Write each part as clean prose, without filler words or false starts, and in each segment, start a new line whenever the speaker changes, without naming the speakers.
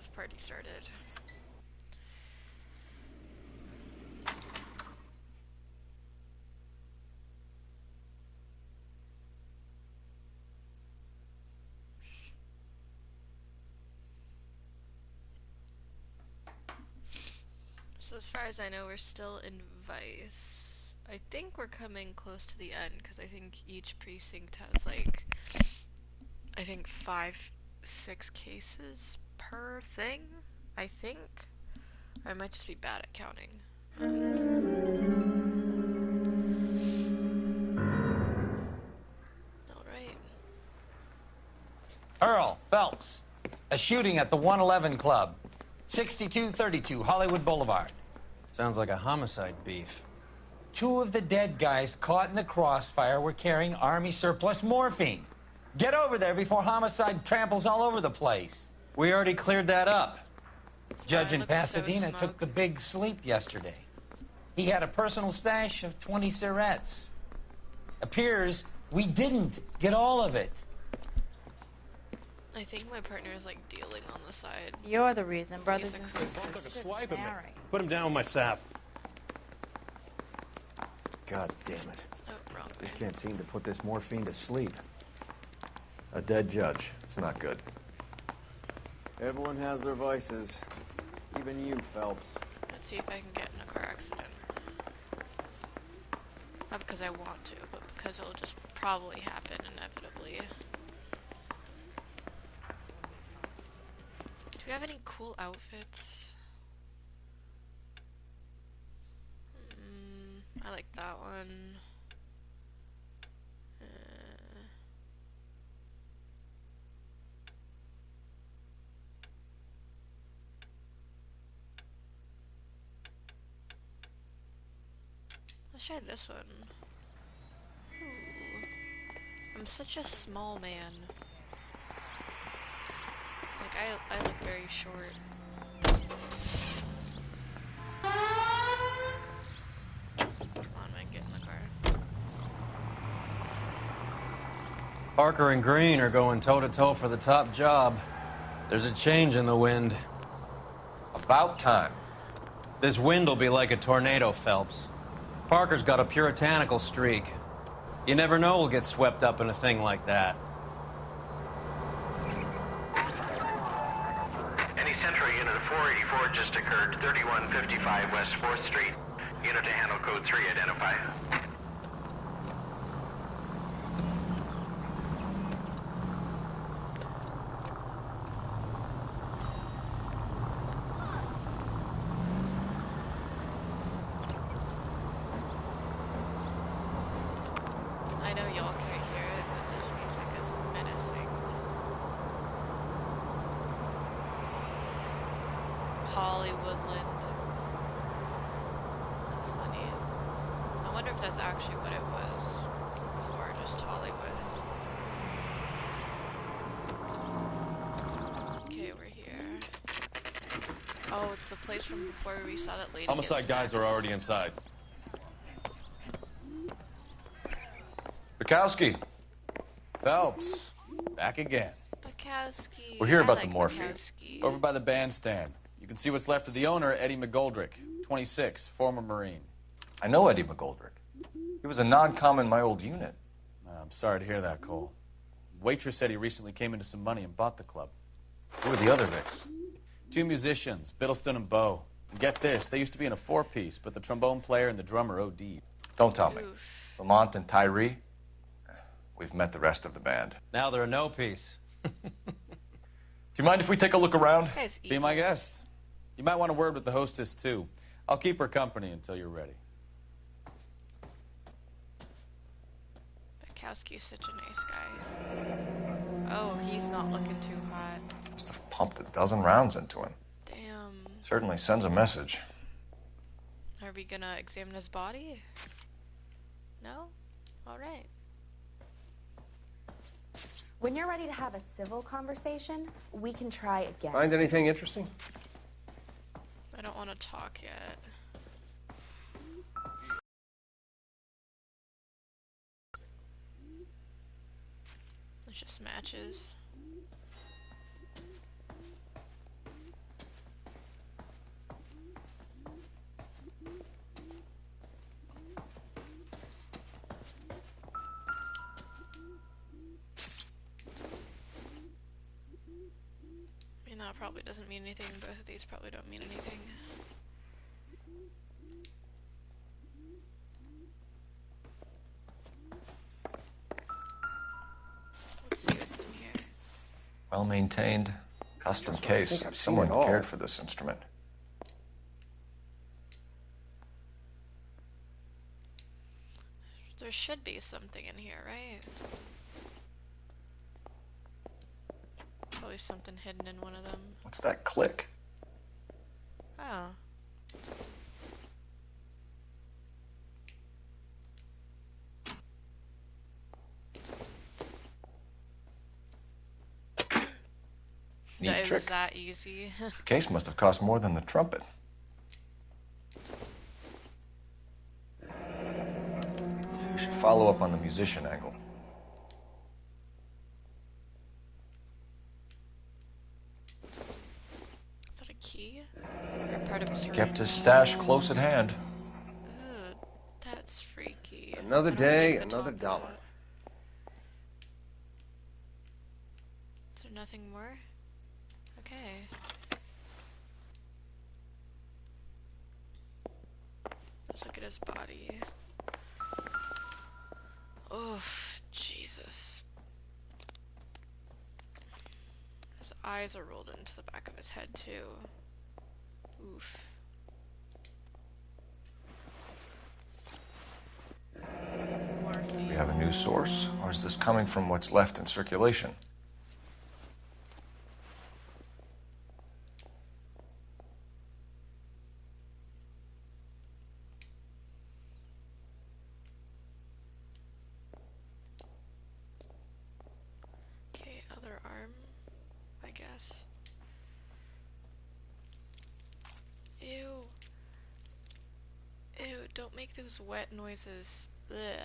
this party started. So as far as I know, we're still in Vice. I think we're coming close to the end, because I think each precinct has, like, I think 5-6 cases per thing, I think. Or I might just be bad at counting. Alright.
Earl Phelps, a shooting at the 111 Club, 6232 Hollywood Boulevard.
Sounds like a homicide beef.
2 of the dead guys caught in the crossfire were carrying Army surplus morphine. Get over there before homicide tramples all over the place.
We already cleared that up.
Judge in Pasadena took the big sleep yesterday. He had a personal stash of 20 cigarettes. Appears we didn't get all of it.
I think my partner is, like, dealing on the side.
You're the reason, brothers and sisters.
Took a swipe at me. Put him down with my sap.
God damn it.
Oh, wrong way.
We can't seem to put this morphine to sleep. A dead judge. It's not good. Everyone has their vices. Even you, Phelps.
Let's see if I can get in a car accident. Not because I want to, but because it'll just probably happen inevitably. Do we have any cool outfits? I like that one. Let's try this one. Ooh. I'm such a small man. Like, I look very short. Come on, man, get in the car.
Parker and Green are going toe-to-toe for the top job. There's a change in the wind.
About time.
This wind will be like a tornado, Phelps. Parker's got a puritanical streak. You never know we'll get swept up in a thing like that.
Any Central unit of 484 just occurred, 3155 West 4th Street. Unit to handle code 3, identify.
I know y'all can't hear it, but this music is menacing. Hollywoodland. That's funny. I wonder if that's actually what it was. Or just Hollywood. Okay, we're here. Oh, it's the place from before we saw that lady.
Homicide guys are already inside.
Bukowski.
Phelps, back again.
Bukowski.
We're here about
I
the
like
morphine.
Bukowski.
Over by the bandstand. You can see what's left of the owner, Eddie McGoldrick, 26, former Marine.
I know Eddie McGoldrick. He was a non-com in my old unit.
I'm sorry to hear that, Cole. Waitress said he recently came into some money and bought the club.
Who were the other Vicks?
2 musicians, Biddleston and Bowe. And get this, they used to be in a 4-piece, but the trombone player and the drummer OD'd.
Don't tell me.
Oof.
Lamont and Tyree? We've met the rest of the band.
Now they're a no-piece.
Do you mind if we take a look around?
This guy's
Be my guest. You might want a word with the hostess, too. I'll keep her company until you're ready.
Bukowski's such a nice guy. Oh, he's not looking too hot.
Must have pumped a dozen rounds into him.
Damn.
Certainly sends a message.
Are we gonna examine his body? No? Alright.
When you're ready to have a civil conversation, we can try again.
Find anything interesting?
I don't want to talk yet. It's just matches. No, probably doesn't mean anything. Both of these probably don't mean anything. Let's see what's in here.
Well maintained, custom case. Someone cared for this instrument.
There should be something in here, right? Probably something hidden in one of them.
What's that click?
Oh. It was that easy.
The case must have cost more than the trumpet. We should follow up on the musician angle.
Is that a key? Or part of his room?
Kept his stash close at hand.
Ooh, that's freaky.
Another day, another dollar.
Is there nothing more? Okay. Let's look at his body. Oh, Jesus. His eyes are rolled into the back of his head, too. Oof.
Do we have a new source, or is this coming from what's left in circulation?
Okay, other arm, I guess. Ew. Ew, don't make those wet noises. Blech.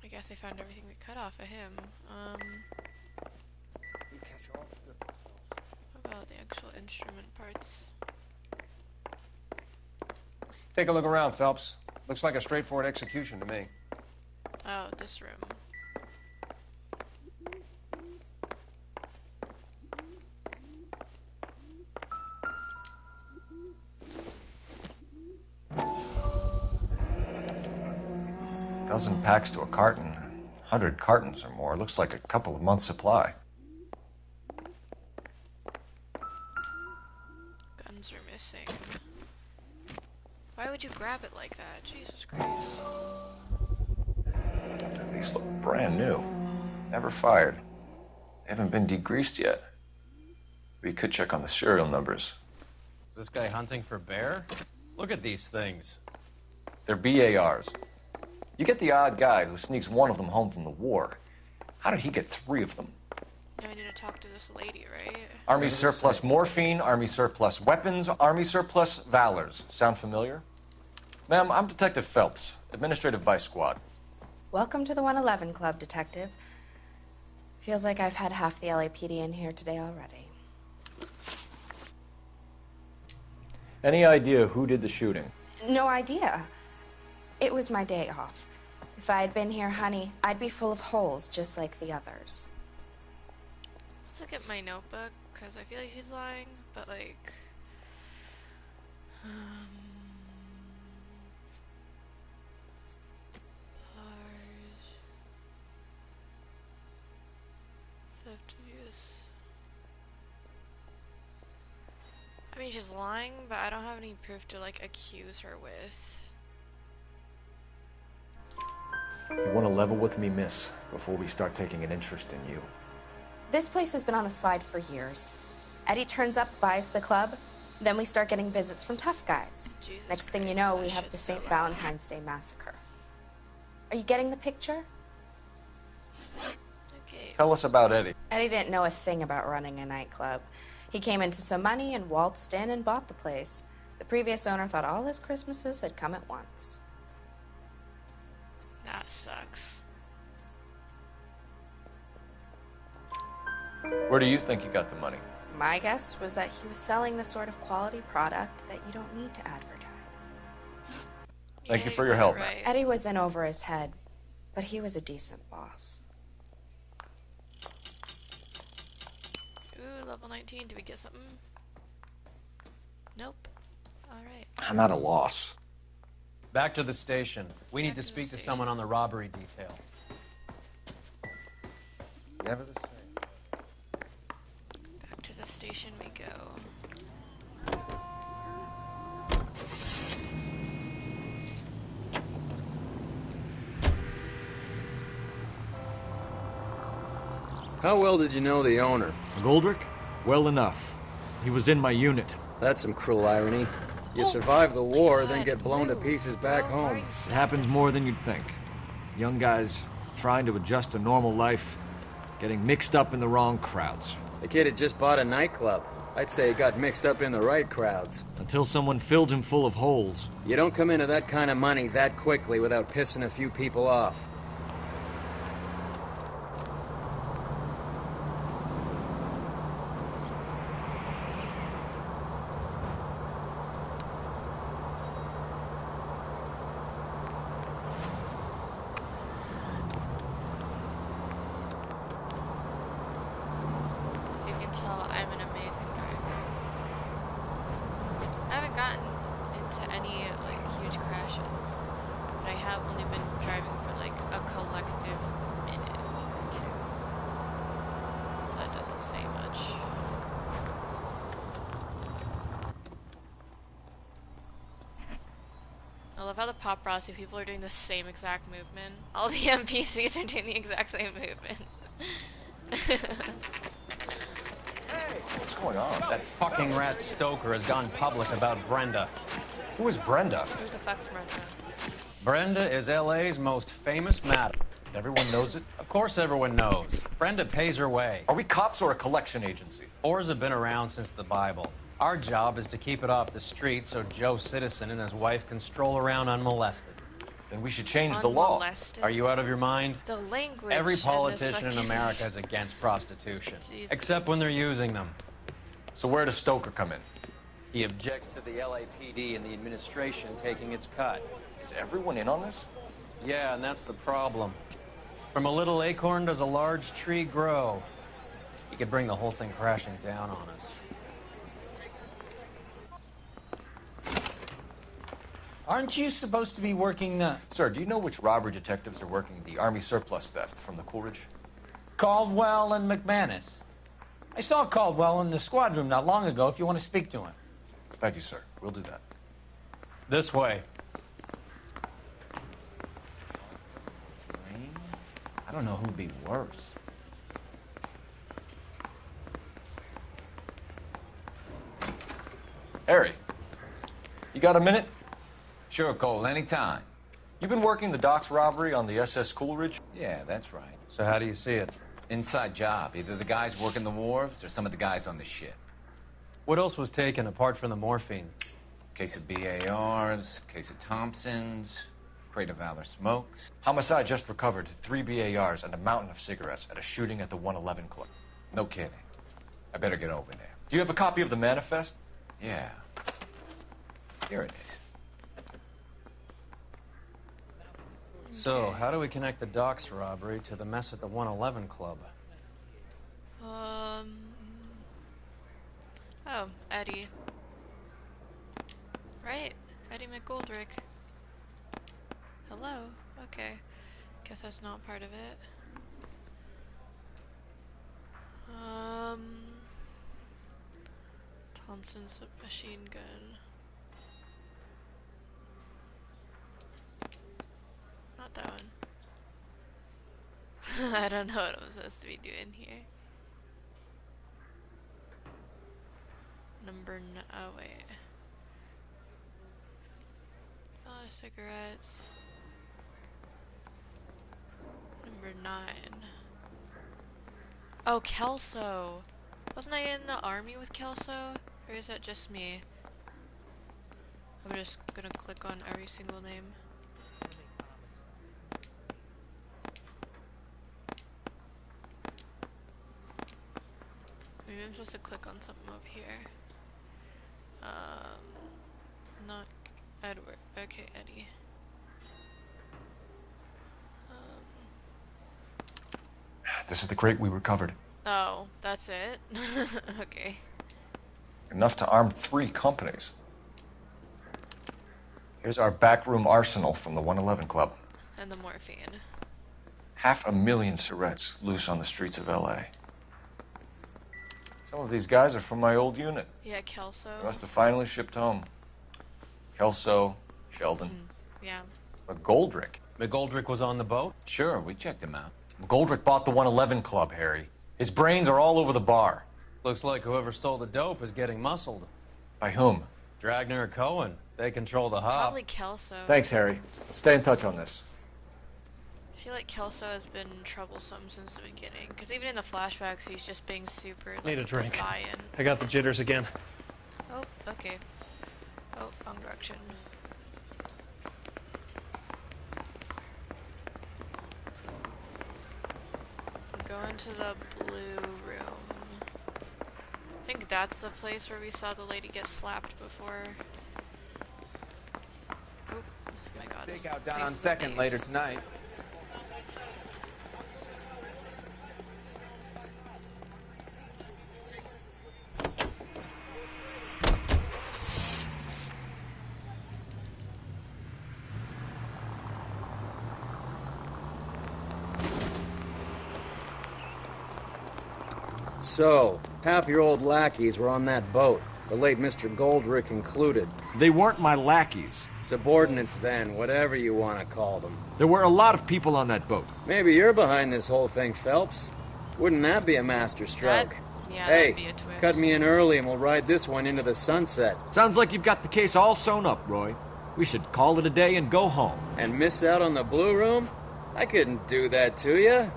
I guess I found everything we cut off of him. What about the actual instrument parts?
Take a look around, Phelps. Looks like a straightforward execution to me.
Oh, this room.
Dozen packs to a carton. 100 cartons or more. Looks like a couple of months' supply.
Guns are missing. Why would you grab it like that? Jesus Christ.
These look brand new. Never fired. They haven't been degreased yet. We could check on the serial numbers.
Is this guy hunting for bear? Look at these things.
They're BARs. You get the odd guy who sneaks one of them home from the war. How did he get 3 of them?
Now I need to talk to this lady, right?
Army surplus morphine, Army surplus weapons, Army surplus valors. Sound familiar? Ma'am, I'm Detective Phelps, Administrative Vice Squad.
Welcome to the 111 Club, Detective. Feels like I've had half the LAPD in here today already.
Any idea who did the shooting?
No idea. It was my day off. If I had been here, honey, I'd be full of holes just like the others.
Let's look at my notebook, because I feel like she's lying, but like... bars... theft of use... I mean, she's lying, but I don't have any proof to, like, accuse her with.
You want to level with me, miss, before we start taking an interest in you.
This place has been on the slide for years. Eddie turns up, buys the club, then we start getting visits from tough guys.
Jesus
Next thing you
Christ,
know,
that
we have
shit's
the
so
St.
loud.
Valentine's Day massacre. Are you getting the picture?
Okay.
Tell us about Eddie.
Eddie didn't know a thing about running a nightclub. He came into some money and waltzed in and bought the place. The previous owner thought all his Christmases had come at once.
That sucks.
Where do you think he got the money?
My guess was that he was selling the sort of quality product that you don't need to advertise.
Thank you
Yeah,
for your
got it
help.
right.
Eddie was in over his head. But he was a decent boss.
Ooh, level 19. Do we get something? Nope. Alright.
I'm at a loss.
Back to the station. We need to speak to someone on the robbery detail.
Never the same.
Back to the station we go.
How well did you know the owner?
McGoldrick? Well enough. He was in my unit.
That's some cruel irony. You survive the war, then get blown to pieces back home.
It happens more than you'd think. Young guys trying to adjust to normal life, getting mixed up in the wrong crowds.
The kid had just bought a nightclub. I'd say he got mixed up in the right crowds.
Until someone filled him full of holes.
You don't come into that kind of money that quickly without pissing a few people off.
As you can tell, I'm an amazing driver. I haven't gotten into any like huge crashes, but I have only been driving for like a collective minute or two, so that doesn't say much. I love how the paparazzi people are doing the same exact movement. All the NPCs are doing the exact same movement.
What's going on?
That fucking rat Stoker has gone public about Brenda.
Who is Brenda?
Who the fuck's Brenda?
Brenda is LA's most famous madam.
Everyone knows it?
Of course everyone knows. Brenda pays her way.
Are we cops or a collection agency?
Whores have been around since the Bible. Our job is to keep it off the street so Joe Citizen and his wife can stroll around unmolested.
Then we should change the law.
Unmolested.
Are you out of your mind?
The language.
Every
in this
politician in
fucking-
America is against prostitution,
Jesus.
except when they're using them.
So where does Stoker come in?
He objects to the LAPD and the administration taking its cut.
Is everyone in on this?
Yeah, and that's the problem. From a little acorn does a large tree grow. He could bring the whole thing crashing down on us.
Aren't you supposed to be working the...
Sir, do you know which robbery detectives are working the Army surplus theft from the Coolidge?
Caldwell and McManus? I saw Caldwell in the squad room not long ago if you want to speak to him.
Thank you, sir. We'll do that.
This way.
I don't know who'd be worse.
Harry, you got a minute?
Sure, Cole, anytime.
You've been working the docks robbery on the SS Coolidge?
Yeah, that's right.
So how do you see it?
Inside job. Either the guys working the wharves or some of the guys on the ship.
What else was taken apart from the morphine?
Case of BARs, case of Thompsons, crate of Valor smokes.
Homicide just recovered 3 BARs and a mountain of cigarettes at a shooting at the 111 Club.
No kidding. I better get over there.
Do you have a copy of the manifest?
Yeah. Here it is.
So, how do we connect the docks robbery to the mess at the 111 Club?
Oh, Eddie. Right, Eddie McGoldrick. Hello. Okay. Guess that's not part of it. Thompson's machine gun. Not that one. I don't know what I'm supposed to be doing here. Oh wait. Cigarettes. Number 9. Oh, Kelso. Wasn't I in the army with Kelso? Or is that just me? I'm just gonna click on every single name. Maybe I'm supposed to click on something up here. Not Edward. Okay, Eddie.
This is the crate we recovered.
Oh, that's it? Okay.
Enough to arm 3 companies. Here's our backroom arsenal from the 111 Club.
And the morphine.
500,000 cigarettes loose on the streets of L.A. Some of these guys are from my old unit.
Yeah, Kelso.
They must have finally shipped home. Kelso, Sheldon.
Yeah.
McGoldrick.
McGoldrick was on the boat?
Sure, we checked him out.
McGoldrick bought the 111 Club, Harry. His brains are all over the bar.
Looks like whoever stole the dope is getting muscled.
By whom?
Dragner or Cohen. They control the hub.
Probably Kelso.
Thanks, Harry. Stay in touch on this.
I feel like Kelso has been troublesome since the beginning. Because even in the flashbacks, he's just being super, like,
Need a drink.
defiant.
I got the jitters again.
Oh, okay. Oh, wrong direction. I'm going to the blue room. I think that's the place where we saw the lady get slapped before. Oh my god. This
Takeout down
place
on
is
2nd
nice.
later tonight.
So, half your old lackeys were on that boat, the late Mr. Goldrick included.
They weren't my lackeys.
Subordinates then, whatever you want to call them.
There were a lot of people on that boat.
Maybe you're behind this whole thing, Phelps. Wouldn't that be a master stroke?
Yeah,
Hey,
that'd be a twist.
cut me in early and we'll ride this one into the sunset.
Sounds like you've got the case all sewn up, Roy. We should call it a day and go home.
And miss out on the blue room? I couldn't do that to you.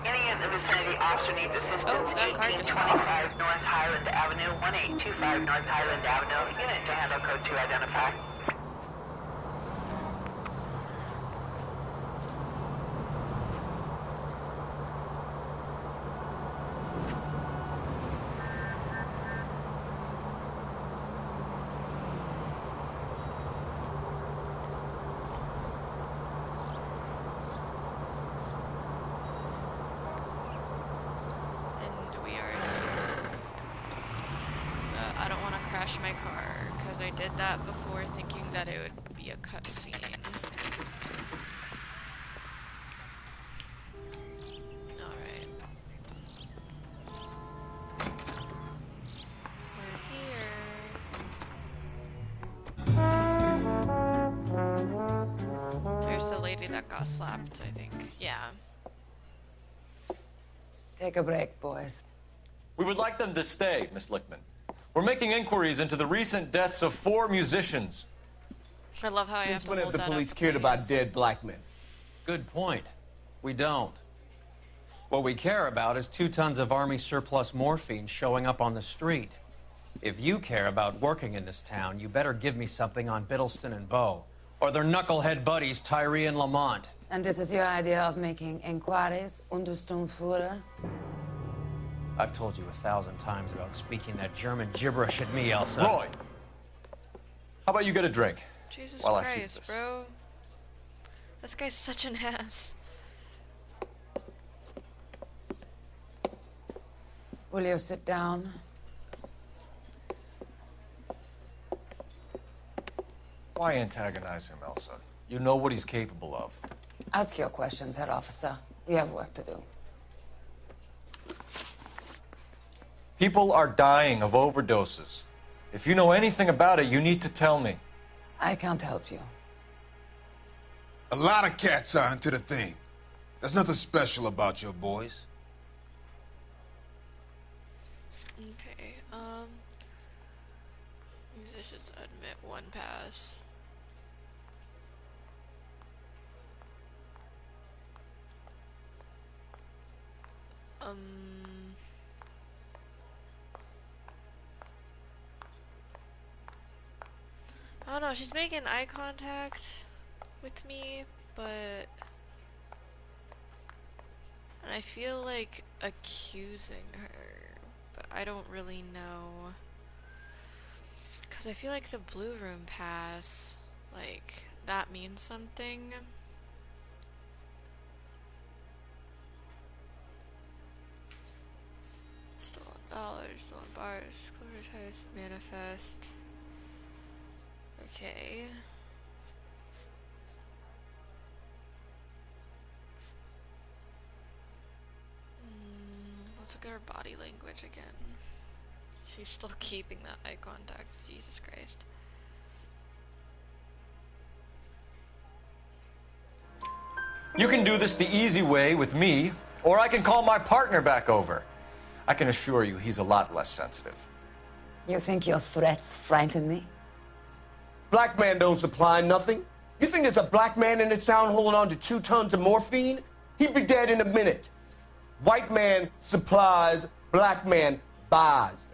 Any of the vicinity officer needs assistance.
Oh, that car just
1825 North Highland Avenue, 1825 North Highland Avenue. Unit to handle code 2 identify.
And we are here. I don't want to crash my car, because I did that before thinking that it would be a cutscene. Alright. We're here. There's the lady that got slapped, I think. Yeah.
Take a break, boys.
We would like them to stay, Miss Lickman. We're making inquiries into the recent deaths of 4 musicians.
I love how I have
Since
to
when have
hold
the
that
police
up,
cared about
please.
dead black men?
Good point. We don't. What we care about is 2 tons of Army surplus morphine showing up on the street. If you care about working in this town, you better give me something on Biddleston and Bow, or their knucklehead buddies Tyree and Lamont.
And this is your idea of making inquiries under Sturmführer?
I've told you 1,000 times about speaking that German gibberish at me, Elsa.
Roy, how about you get a drink?
Jesus
while I see
Christ,
this?
bro. This guy's such an ass.
Will you sit down?
Why antagonize him, Elsa? You know what he's capable of.
Ask your questions, head officer. We have work to do.
People are dying of overdoses. If you know anything about it, you need to tell me.
I can't help you.
A lot of cats are into the thing. There's nothing special about your boys.
Okay, musicians admit 1 pass. I don't know, she's making eye contact with me, but... And I feel like accusing her, but I don't really know. Because I feel like the blue room pass, like, that means something. bars, chloritize, manifest. Okay. Let's look at her body language again. She's still keeping that eye contact. Jesus Christ.
You can do this the easy way with me, or I can call my partner back over. I can assure you he's a lot less sensitive.
You think your threats frighten me?
Black man don't supply nothing. You think there's a black man in this town holding on to 2 tons of morphine? He'd be dead in a minute. White man supplies, black man buys.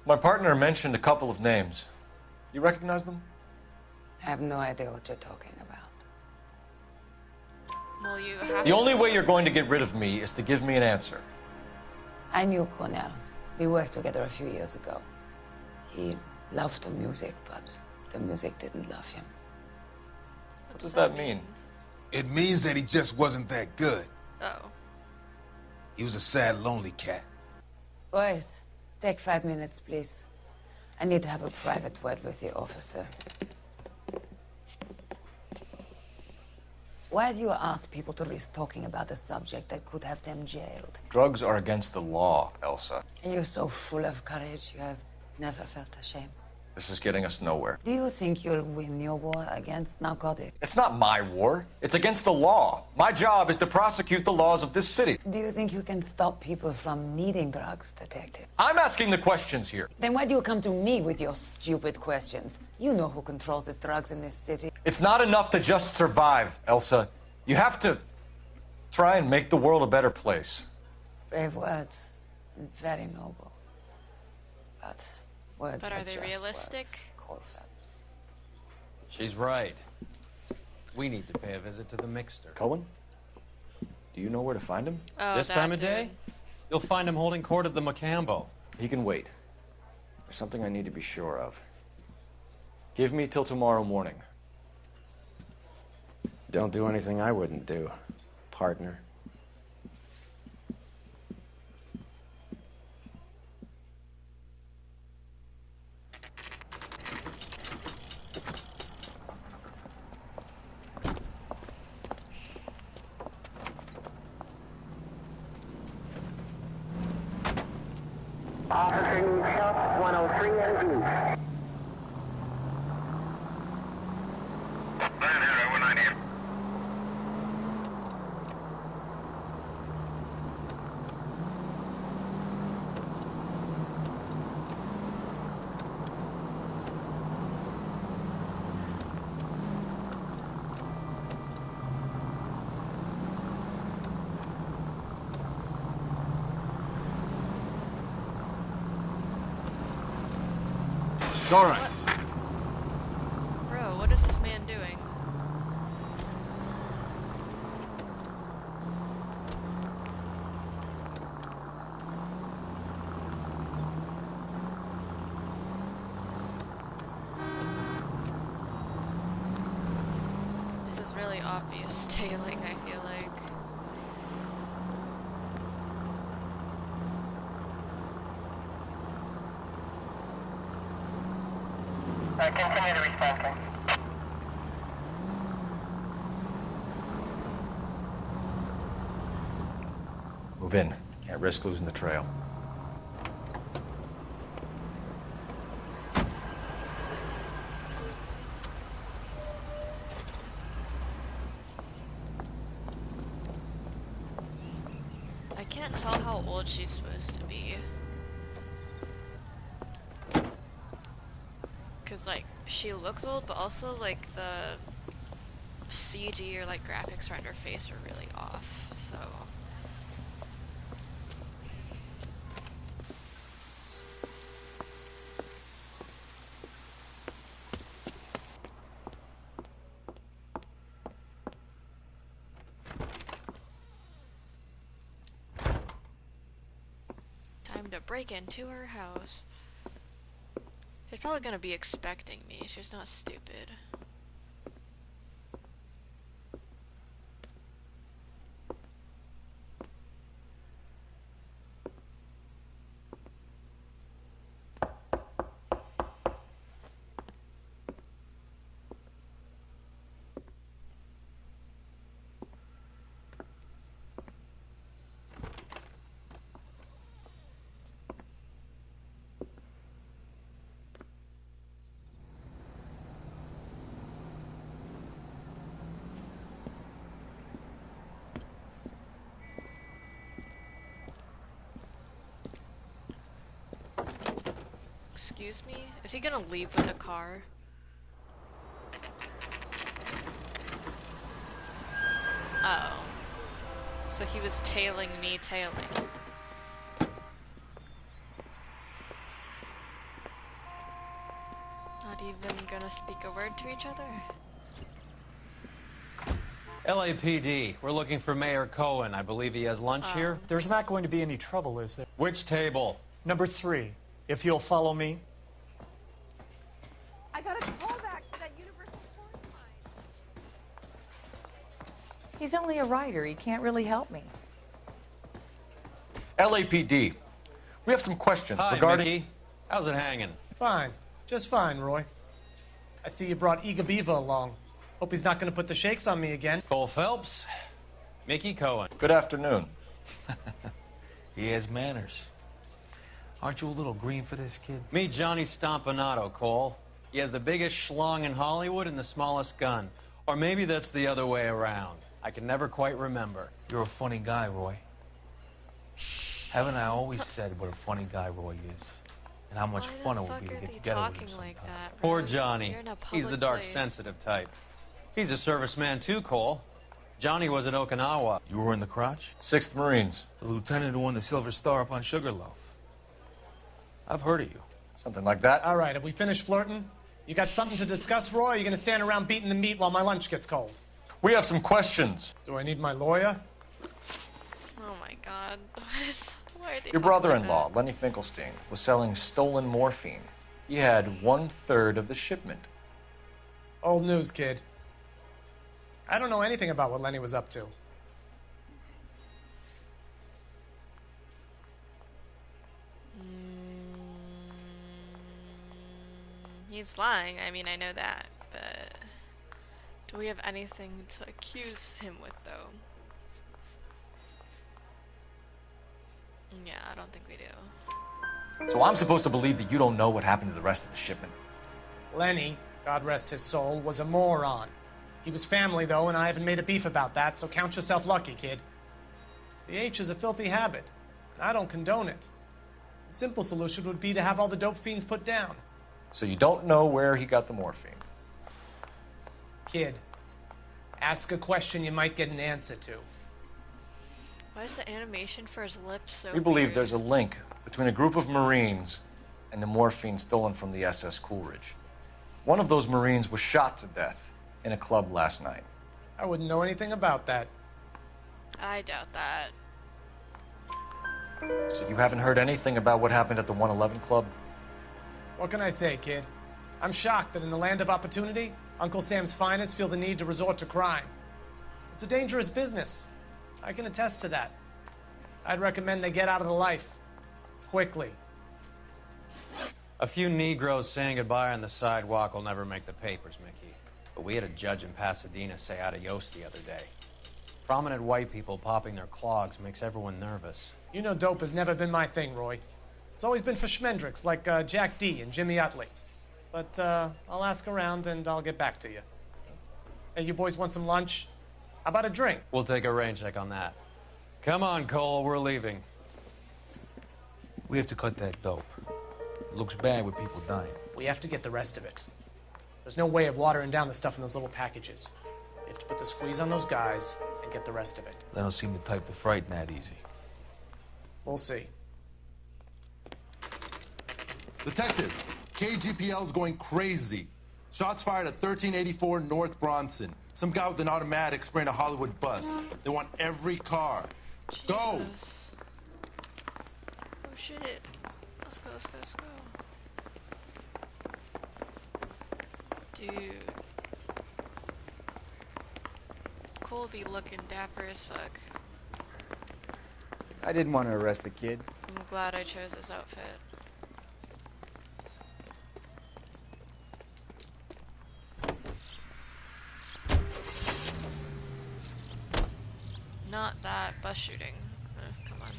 My partner mentioned a couple of names. You recognize them?
I have no idea what you're talking about.
Well, you have
The only way you're going to get rid of me is to give me an answer.
I knew Cornell. We worked together a few years ago. He loved the music, but the music didn't love him.
What does that mean?
It means that he just wasn't that good.
Oh.
He was a sad, lonely cat.
Boys, take 5 minutes, please. I need to have a private word with the officer. Why do you ask people to risk talking about a subject that could have them jailed?
Drugs are against the law, Elsa.
You're so full of courage, you have never felt ashamed.
This is getting us nowhere.
Do you think you'll win your war against narcotics?
It's not my war. It's against the law. My job is to prosecute the laws of this city.
Do you think you can stop people from needing drugs, detective?
I'm asking the questions here.
Then why do you come to me with your stupid questions? You know who controls the drugs in this city.
It's not enough to just survive, Elsa. You have to try and make the world a better place.
Brave words. And very noble. But words
But are they
just
realistic?
Words.
She's right. We need to pay a visit to the mixer.
Cohen? Do you know where to find him?
Oh,
This
that
time of
dude.
day? You'll find him holding court at the Macambo.
He can wait. There's something I need to be sure of. Give me till tomorrow morning.
Don't do anything I wouldn't do, partner.
Officer needs help, 103 and east.
It's all right.
Bro, what is this man doing? This is really obvious tailing, I feel like.
Continue to respond, King.
Move in. Can't risk losing the trail.
I can't tell how old she's supposed to be. Cause like, she looks old, but also like the CG or like graphics around her face are really off, so. Time to break into her house. She's probably gonna be expecting me. She's not stupid. Excuse me? Is he gonna leave with the car? Oh. So he was tailing me tailing. Not even gonna speak a word to each other?
LAPD, we're looking for Mayor Cohen. I believe he has lunch here.
There's not going to be any trouble, is there?
Which table?
Number 3, if you'll follow me.
I got a call back for that Universal Correspondent.
He's only a writer. He can't really help me.
LAPD, we have some questions
Hi,
regarding...
Mickey. How's it hanging?
Fine. Just fine, Roy. I see you brought Iga Beaver along. Hope he's not going to put the shakes on me again.
Cole Phelps, Mickey Cohen.
Good afternoon.
He has manners. Aren't you a little green for this kid?
Meet Johnny Stompanato, Cole. He has the biggest schlong in Hollywood and the smallest gun. Or maybe that's the other way around. I can never quite remember.
You're a funny guy, Roy. Haven't I always said what a funny guy Roy is? And how much fun it would be to get together with him sometime.
Poor Johnny.
You're in a
He's the
public
dark,
place.
sensitive type. He's a serviceman too, Cole. Johnny was in Okinawa.
You were in the crotch?
6th Marines.
The lieutenant who won the Silver Star up on Sugarloaf. I've heard of you.
Something like that.
All right, have we finished flirting? You got something to discuss, Roy, or are you going to stand around beating the meat while my lunch gets cold?
We have some questions.
Do I need my lawyer?
Oh my god. Why are they
Your
talking
brother-in-law,
like
Lenny Finkelstein, was selling stolen morphine. He had 1/3 of the shipment.
Old news, kid. I don't know anything about what Lenny was up to.
He's lying, I mean, I know that, but do we have anything to accuse him with, though? Yeah, I don't think we do.
So I'm supposed to believe that you don't know what happened to the rest of the shipment?
Lenny, God rest his soul, was a moron. He was family, though, and I haven't made a beef about that, so count yourself lucky, kid. The H is a filthy habit, and I don't condone it. The simple solution would be to have all the dope fiends put down.
So you don't know where he got the morphine?
Kid, ask a question you might get an answer to.
Why is the animation for his lips so
We believe
weird?
there's a link between a group of Marines and the morphine stolen from the SS Coolidge. One of those Marines was shot to death in a club last night.
I wouldn't know anything about that.
I doubt that.
So you haven't heard anything about what happened at the 111 Club?
What can I say, kid? I'm shocked that in the land of opportunity, Uncle Sam's finest feel the need to resort to crime. It's a dangerous business. I can attest to that. I'd recommend they get out of the life. Quickly.
A few Negroes saying goodbye on the sidewalk will never make the papers, Mickey. But we had a judge in Pasadena say adios the other day. Prominent white people popping their clogs makes everyone nervous.
You know dope has never been my thing, Roy. It's always been for schmendricks like Jack D. and Jimmy Utley. But I'll ask around and I'll get back to you. Hey, you boys want some lunch? How about a drink?
We'll take a rain check on that. Come on, Cole, we're leaving.
We have to cut that dope. It looks bad with people dying.
We have to get the rest of it. There's no way of watering down the stuff in those little packages. We have to put the squeeze on those guys and get the rest of it.
They don't seem the type to frighten that easy.
We'll see.
Detectives, KGPL's going crazy. Shots fired at 1384 North Bronson. Some guy with an automatic spraying a Hollywood bus. They want every car.
Jesus.
Go!
Oh shit. Let's go, let's go, let's go. Dude. Cole be looking dapper as fuck.
I didn't want to arrest the kid.
I'm glad I chose this outfit. Not that bus shooting. Come on.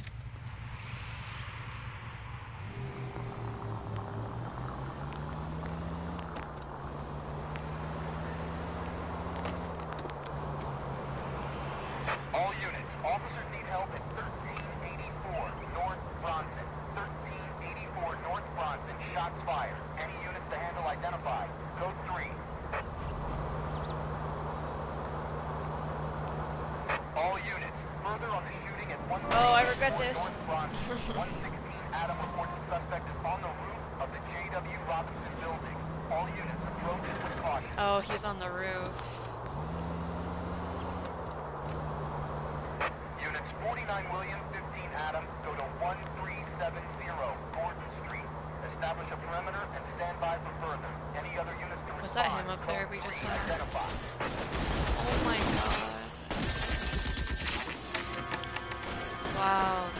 All units, officers need help at 1384 North Bronson. 1384 North Bronson, shots fired.
at this.
116 Adam reports the suspect is on the roof of the J.W. Robinson building. All units approach with caution.
Oh, he's on the roof.
Units 49 William, 15 Adam, go to 1370 Gordon Street. Establish a perimeter and stand by for further. Any other units to respond.
Was that him up there we just saw? Oh my god. Wow.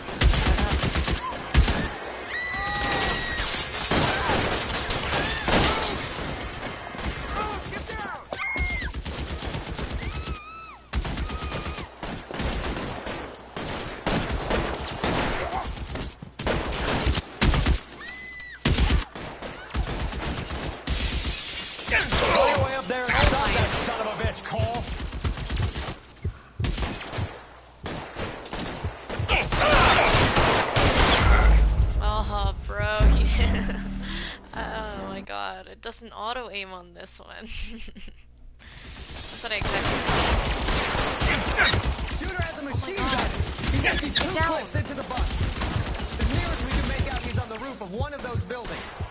It doesn't auto aim on this one. That's what I expected.
Shooter has a machine gun. He's emptied 2 clips into the bus. As near as we can make out, he's on the roof of one of those buildings.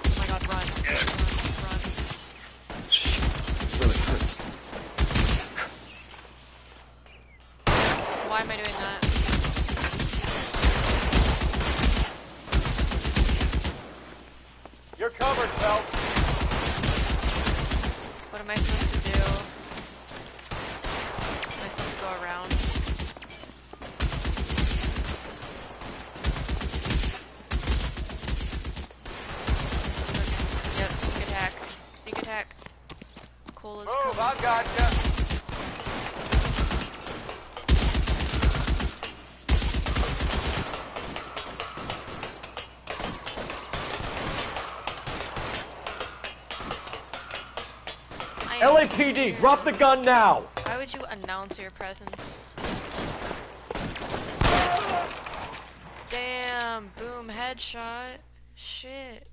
Oh my god, run. Run.
Shit, really hurts.
Why am I doing that?
You're covered, Phelps.
What am I supposed to do? Am I supposed to go around? Yep, sneak attack. Sneak attack. Cole is coming.
I've got ya.
LAPD, drop the gun now!
Why would you announce your presence? Damn, boom, headshot. Shit.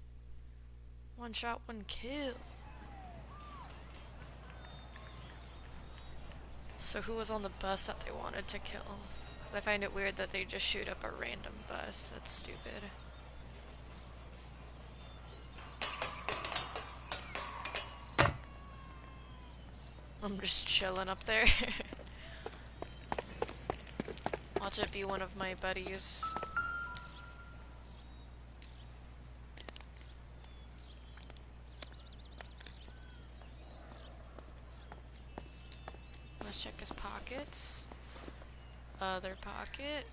One shot, one kill. So who was on the bus that they wanted to kill? Because I find it weird that they just shoot up a random bus. That's stupid. I'm just chilling up there. Watch it be one of my buddies. Let's check his pockets. Other pocket.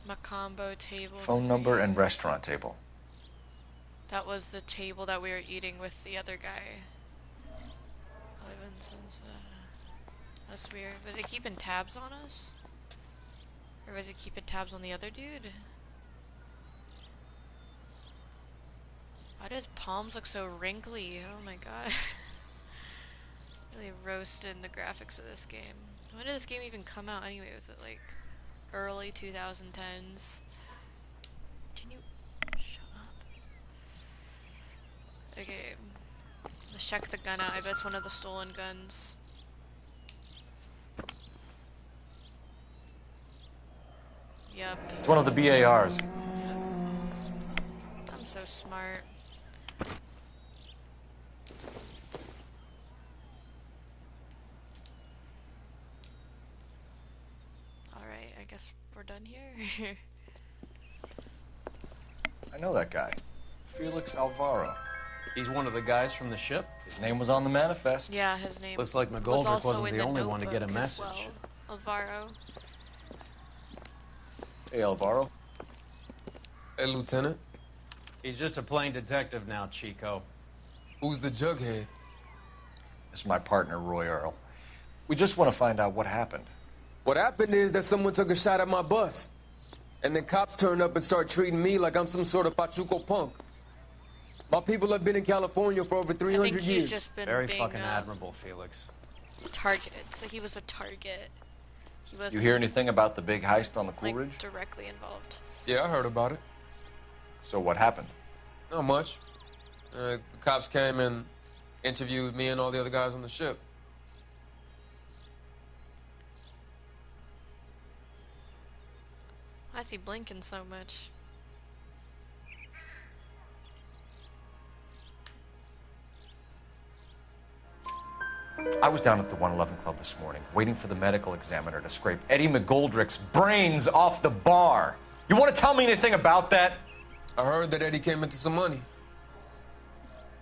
Macombo table.
Phone number and restaurant table.
That was the table that we were eating with the other guy. That's weird. Was he keeping tabs on us? Or was he keeping tabs on the other dude? Why do his palms look so wrinkly? Oh my god. Really roasted the graphics of this game. When did this game even come out anyway? Was it like early 2010s? Can you shut up? Okay, let's check the gun out. I bet it's one of the stolen guns. Yep.
It's one of the BARs.
Yep. I'm so smart. Alright, I guess we're done here.
I know that guy. Felix Alvaro.
He's one of the guys from the ship?
His name was on the manifest.
Yeah, his name
Looks like McGoldrick wasn't the only one to get a message.
Well. Alvaro.
Hey, Alvaro.
Hey, Lieutenant.
He's just a plain detective now, Chico.
Who's the jughead?
This is my partner, Roy Earl. We just want to find out what happened.
What happened is that someone took a shot at my bus. And then cops turned up and started treating me like I'm some sort of Pachuco punk. My people have been in California for over 300 years.
Just been
Very
being,
fucking admirable, Felix.
Targeted. So he was a target. He was.
You hear anything about the big heist on the Coolidge?
Directly involved.
Yeah, I heard about it.
So what happened?
Not much. The cops came and Interviewed me and all the other guys on the ship.
Why is he blinking so much?
I was down at the 111 Club this morning, waiting for the medical examiner to scrape Eddie McGoldrick's brains off the bar. You want to tell me anything about that?
I heard that Eddie came into some money.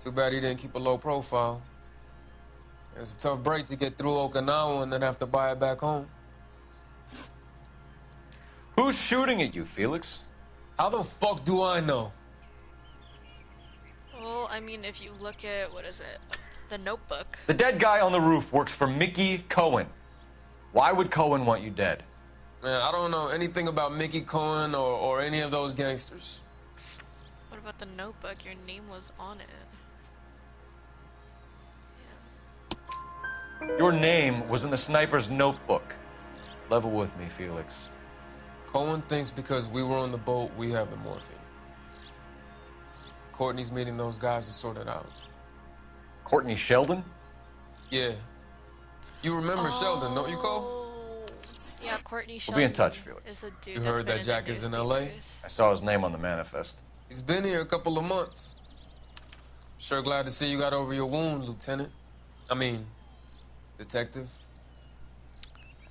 Too bad he didn't keep a low profile. It was a tough break to get through Okinawa and then have to buy it back home.
Who's shooting at you, Felix?
How the fuck do I know?
Well, I mean, if you look at, what is it? The Notebook.
The dead guy on the roof works for Mickey Cohen. Why would Cohen want you dead?
Man, I don't know anything about Mickey Cohen or any of those gangsters.
What about the Notebook? Your name was on it. Yeah.
Your name was in the sniper's notebook. Level with me, Felix.
Cohen thinks because we were on the boat, we have the morphine. Courtney's meeting those guys to sort it out.
Courtney Sheldon?
Yeah. You remember Sheldon, don't you, Cole?
Yeah, Courtney
We'll
Sheldon.
be in touch, Felix.
Is a dude
You
that's
heard
been
that
in
Jack
the
is in L.A.?
I saw his name on the manifest.
He's been here a couple of months. Sure glad to see you got over your wound, Lieutenant. I mean, Detective.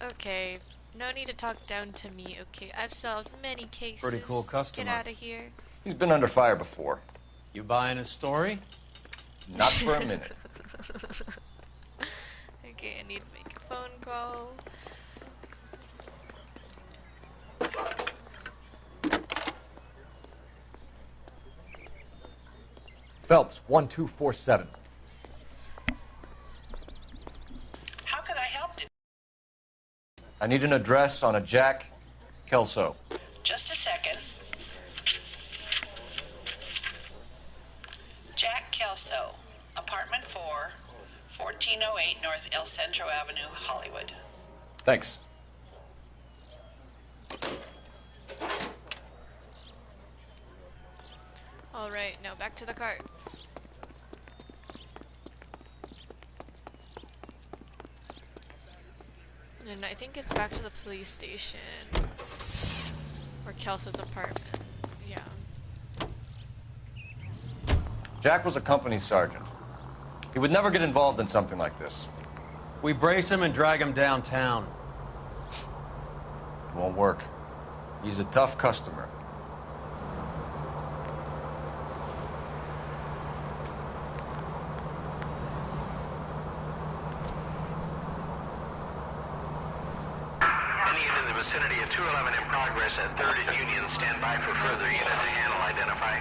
Okay, no need to talk down to me, okay? I've solved many cases.
Pretty cool customer.
Get out of here.
He's been under fire before.
You buying his story?
Not for a minute.
Okay, I need to make a phone call.
Phelps, 1247.
How could I help you?
I need an address on a Jack Kelso.
Just a second. Jack Kelso, apartment 4, 1408 North El Centro Avenue, Hollywood.
Thanks.
All right, now back to the cart. And I think it's back to the police station. Or Kelso's apartment. Yeah.
Jack was a company sergeant. He would never get involved in something like this.
We brace him and drag him downtown.
It won't work. He's a tough customer.
Any unit in the vicinity of 211 in progress at 3rd and Union. Stand by for further unit to handle identify.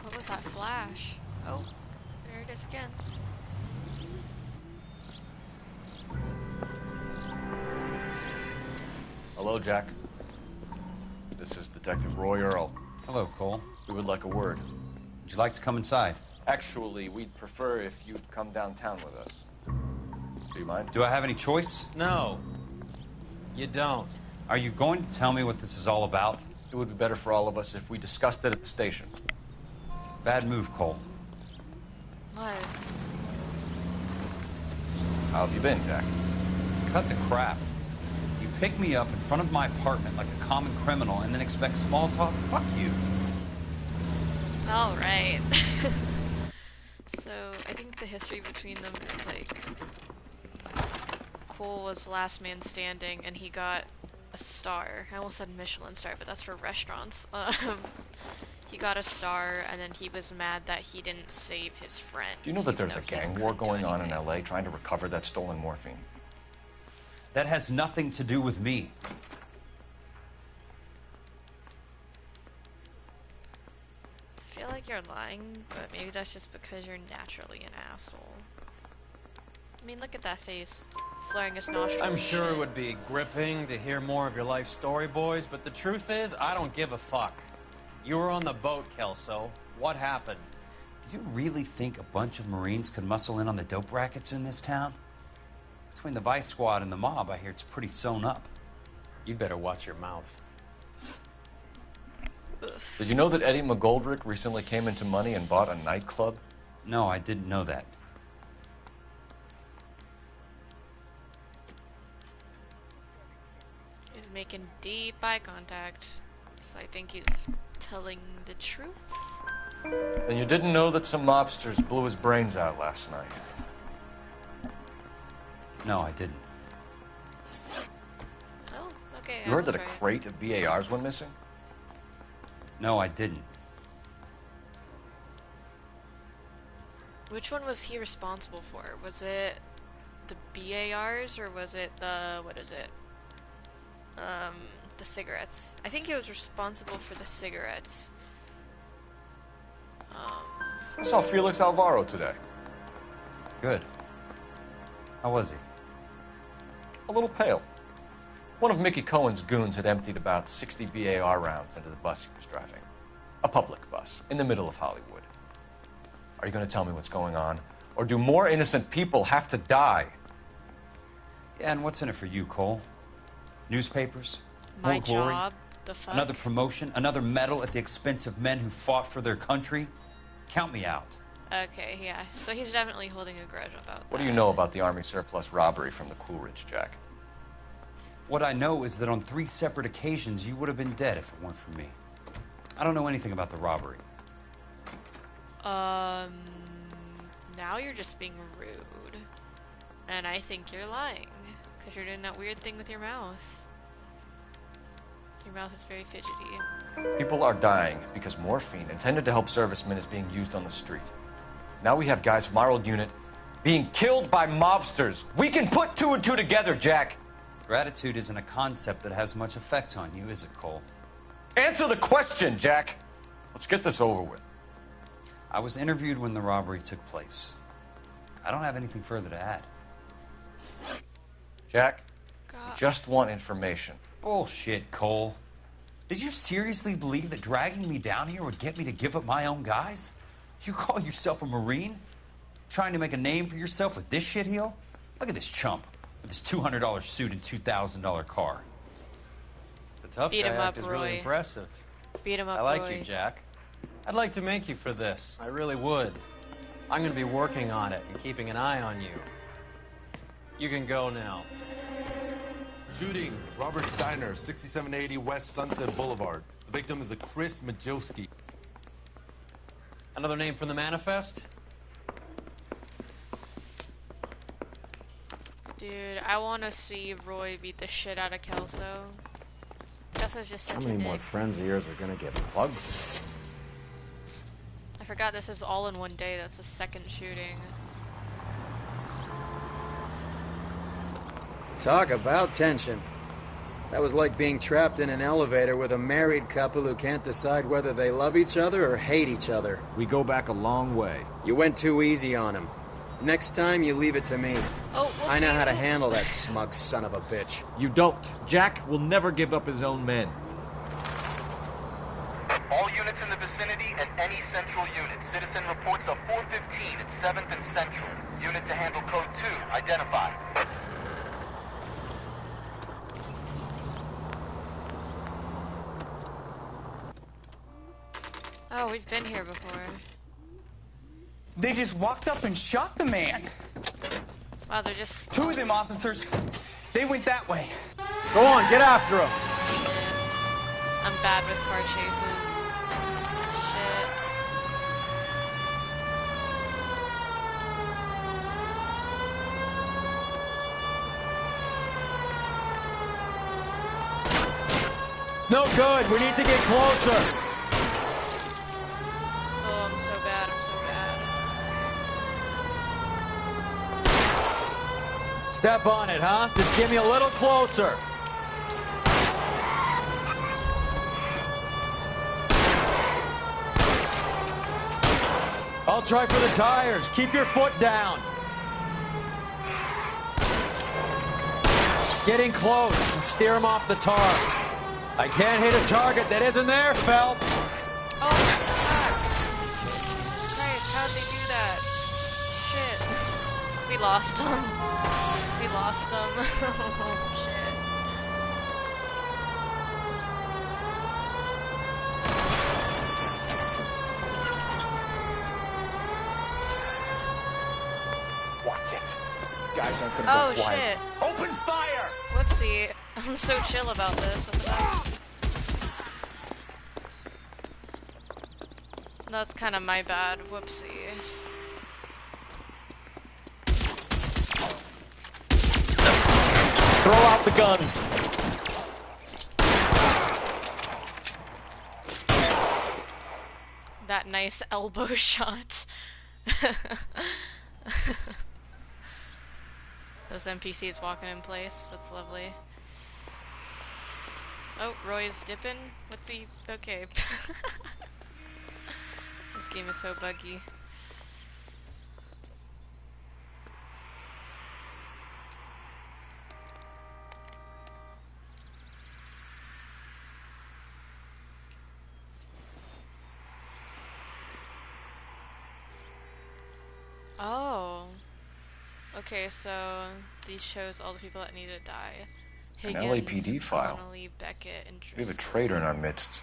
What was that flash? Oh, there it is again.
Hello, Jack. This is Detective Roy Earl.
Hello, Cole.
We would like a word.
Would you like to come inside?
Actually, we'd prefer if you'd come downtown with us. Do you mind?
Do I have any choice?
No. You don't.
Are you going to tell me what this is all about?
It would be better for all of us if we discussed it at the station.
Bad move, Cole.
What?
How have you been, Jack?
Cut the crap. You pick me up in front of my apartment like a common criminal and then expect small talk? Fuck you.
All right. So I think the history between them is like Cole was last man standing and he got a star. I almost said Michelin star, but that's for restaurants. He got a star and then he was mad that he didn't save his friend.
Do you know that there's a gang war going on in LA trying to recover that stolen morphine?
That has nothing to do with me.
I feel like you're lying, but maybe that's just because you're naturally an asshole. I mean, look at that face. Flaring his nostrils.
I'm sure it would be gripping to hear more of your life story, boys, but the truth is, I don't give a fuck. You were on the boat, Kelso. What happened?
Do you really think a bunch of Marines could muscle in on the dope rackets in this town? Between the Vice Squad and the mob, I hear it's pretty sewn up.
You'd better watch your mouth.
Did you know that Eddie McGoldrick recently came into money and bought a nightclub?
No, I didn't know that.
He's making deep eye contact. So I think he's telling the truth.
Then you didn't know that some mobsters blew his brains out last night?
No, I didn't.
Oh, okay.
You heard that a crate of BARs went missing?
No, I didn't.
Which one was he responsible for? Was it the BARs or was it the, what is it? The cigarettes. I think he was responsible for the cigarettes.
I saw Felix Alvaro today.
Good. How was he?
A little pale. One of Mickey Cohen's goons had emptied about 60 BAR rounds into the bus he was driving. A public bus, in the middle of Hollywood. Are you going to tell me what's going on? Or do more innocent people have to die?
Yeah, and what's in it for you, Cole? Newspapers?
My
More glory?
job? The fuck?
Another promotion? Another medal at the expense of men who fought for their country? Count me out.
Okay, yeah. So he's definitely holding a grudge about that.
What do you know about the Army surplus robbery from the Coolidge, Jack?
What I know is that on 3 separate occasions, you would have been dead if it weren't for me. I don't know anything about the robbery.
Now you're just being rude. And I think you're lying. Because you're doing that weird thing with your mouth. Your mouth is very fidgety.
People are dying because morphine intended to help servicemen is being used on the street. Now we have guys from our old unit being killed by mobsters. We can put 2 and 2 together, Jack.
Gratitude isn't a concept that has much effect on you, is it, Cole?
Answer the question, Jack. Let's get this over with.
I was interviewed when the robbery took place. I don't have anything further to add.
Jack, we just want information.
Bullshit, Cole. Did you seriously believe that dragging me down here would get me to give up my own guys? You call yourself a Marine? Trying to make a name for yourself with this shitheel? Look at this chump with his $200 suit and $2,000 car.
The tough
Beat
guy
him up,
act is really
Roy.
impressive.
Beat him up,
I like
Roy.
you, Jack. I'd like to make you for this. I really would. I'm going to be working on it and keeping an eye on you. You can go now.
Shooting, Robert Steiner, 6780 West Sunset Boulevard. The victim is a Chris Majowski.
Another name from the manifest?
Dude, I want to see Roy beat the shit out of Kelso. Kelso's just such
How
a
many
dick.
more friends of yours are gonna get plugged?
I forgot this is all in one day. That's the second shooting.
Talk about tension. That was like being trapped in an elevator with a married couple who can't decide whether they love each other or hate each other.
We go back a long way.
You went too easy on him. Next time, you leave it to me.
Oh,
I know how to handle that smug son of a bitch.
You don't. Jack will never give up his own men.
All units in the vicinity and any central unit. Citizen reports of 415 at 7th and Central. Unit to handle code 2. Identify.
Oh, we've been here before.
They just walked up and shot the man.
Wow, they're just...
2 of them officers, they went that way.
Go on, get after him.
I'm bad with car chases. Shit.
It's no good. We need to get closer.
Oh, I'm so bad. I'm so bad.
Step on it, huh? Just give me a little closer. I'll try for the tires. Keep your foot down. Getting close and steer him off the tar. I can't hit a target that isn't there, Phelps.
Oh, my God. Tires, lost him. We lost him. Oh, shit.
Watch it. These guys aren't gonna go quiet.
Shit.
Open fire!
Whoopsie. I'm so chill about this. What the heck? That's kind of my bad. Whoopsie.
Throw out the guns.
That nice elbow shot. Those NPCs walking in place. That's lovely. Oh, Roy's dipping. What's he? Okay. This game is so buggy. Oh. Okay, so these shows all the people that need to die.
An
Higgins,
LAPD file.
Connolly, Beckett, and
We have a traitor in our midst.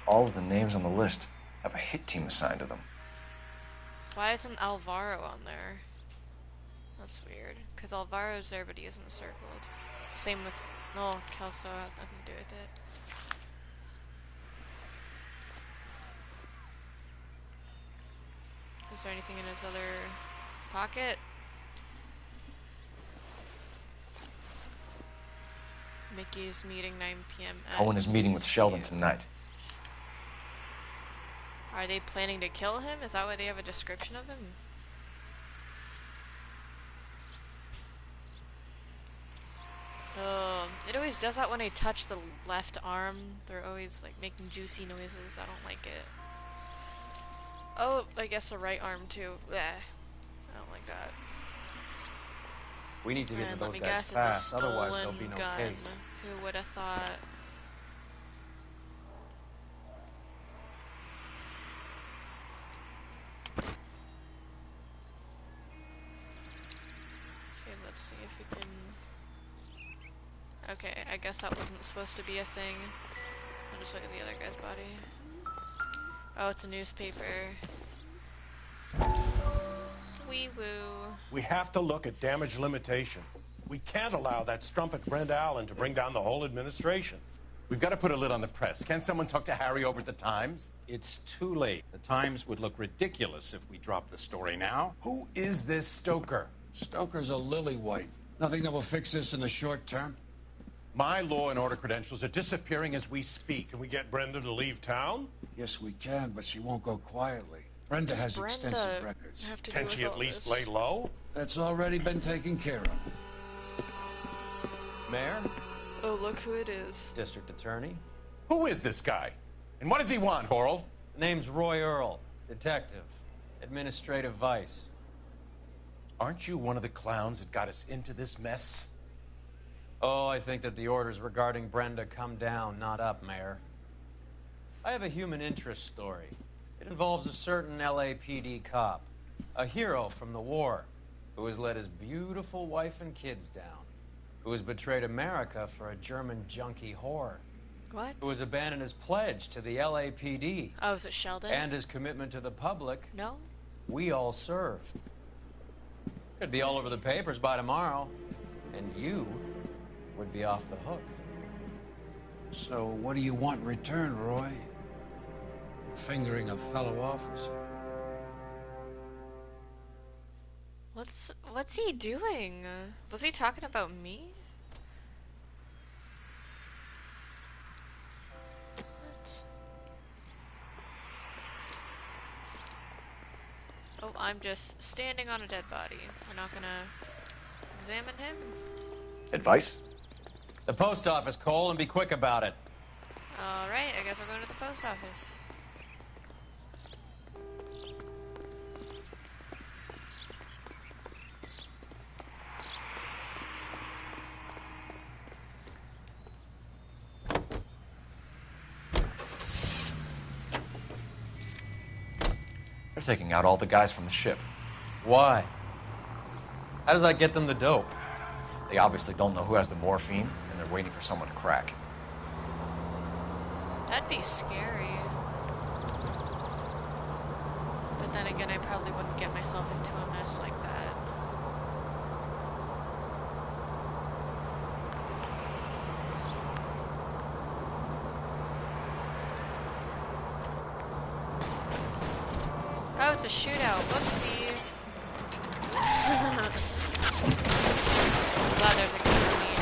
All of the names on the list have a hit team assigned to them.
Why isn't Alvaro on there? That's weird. Because Alvaro's there, but he isn't circled. Same with... No, Kelso has nothing to do with it. Is there anything in his other pocket? Mickey's meeting 9 p.m.
Owen is meeting with Sheldon tonight.
Are they planning to kill him? Is that why they have a description of him? It always does that when I touch the left arm. They're always like making juicy noises. I don't like it. Oh, I guess the right arm too. Bleh. I don't like that.
We need to get to
And
those
let me
guys
guess,
fast,
it's a
otherwise there'll
stolen
be no
gun.
case.
Who would have thought? Okay, let's see if we can... Okay, I guess that wasn't supposed to be a thing. I'll just look at the other guy's body. Oh, it's a newspaper. Wee woo.
We have to look at damage limitation. We can't allow that strumpet Brent Allen to bring down the whole administration.
We've got to put a lid on the press. Can't someone talk to Harry over at the Times?
It's too late. The Times would look ridiculous if we dropped the story now.
Who is this Stoker?
Stoker's a lily-white. Nothing that will fix this in the short term.
My law and order credentials are disappearing as we speak.
Can we get Brenda to leave town?
Yes, we can, but she won't go quietly. Brenda has extensive records.
Can she at least lay low?
That's already been taken care of.
Mayor?
Oh, look who it is.
District Attorney?
Who is this guy? And what does he want, Horrell?
Name's Roy Earl. Detective. Administrative Vice.
Aren't you one of the clowns that got us into this mess?
Oh, I think that the orders regarding Brenda come down, not up, Mayor. I have a human interest story. It involves a certain LAPD cop, a hero from the war, who has let his beautiful wife and kids down, who has betrayed America for a German junkie whore,
What?
who has abandoned his pledge to the LAPD.
Oh, is it Sheldon?
And his commitment to the public.
No?
We all serve. Could be all over the papers by tomorrow, and you would be off the hook.
So what do you want in return, Roy? Fingering a fellow officer.
What's he doing? Was he talking about me? What? Oh, I'm just standing on a dead body. We're not gonna examine him?
Advice?
The post office, Cole, and be quick about it.
Alright, I guess we're going to the post office.
They're taking out all the guys from the ship.
Why? How does that get them the dope?
They obviously don't know who has the morphine, and they're waiting for someone to crack.
That'd be scary. But then again, I probably wouldn't get myself into a mess like that. Oh, it's a shootout. Whoopsie. Glad there's a cutscene.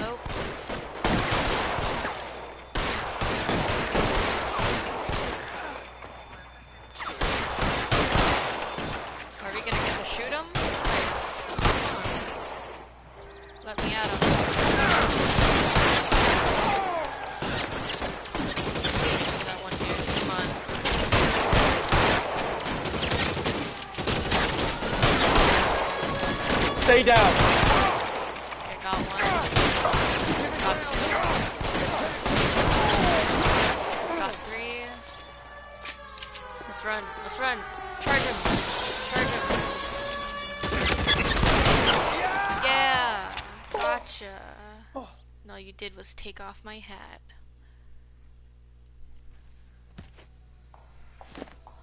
Oh. Are we gonna get to shoot him? Let me at him. That one dude, come on.
Stay down.
Okay, got one. Got two. Got three. Let's run. Let's run. Charge him. Charge him. Yeah. Gotcha. And all you did was take off my hat.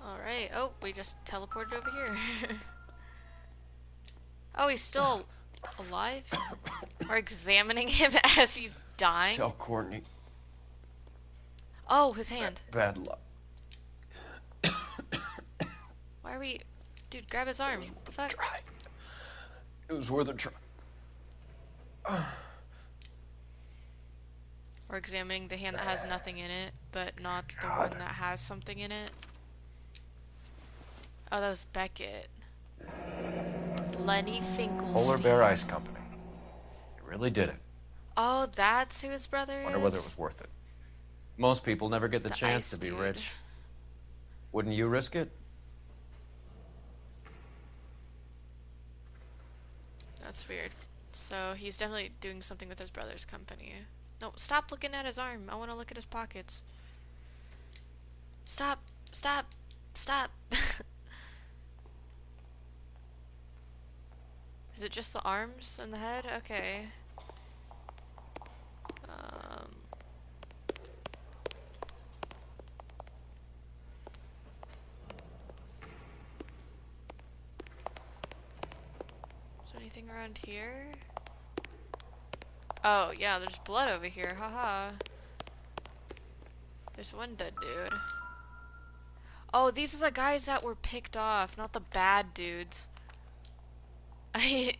Alright. Oh, we just teleported over here. Oh, he's still alive? We're examining him as he's dying?
Tell Courtney.
Oh, his hand.
Bad luck.
Why are we... Dude, grab his arm. What the fuck?
It was worth a try.
We're examining the hand that has nothing in it, but not the one that has something in it. Oh, that was Beckett. Lenny Finkelstein.
Polar Bear Ice Company. They really did it.
Oh, that's who his brother is?
Wonder whether it was worth it.
Most people never get the
The
chance
ice
to be
dude.
rich. Wouldn't you risk it?
That's weird. So he's definitely doing something with his brother's company. No, stop looking at his arm. I want to look at his pockets. Stop. Stop. Stop. Is it just the arms and the head? Okay. Is there anything around here? Oh, yeah, there's blood over here. Haha. There's one dead dude. Oh, these are the guys that were picked off, not the bad dudes.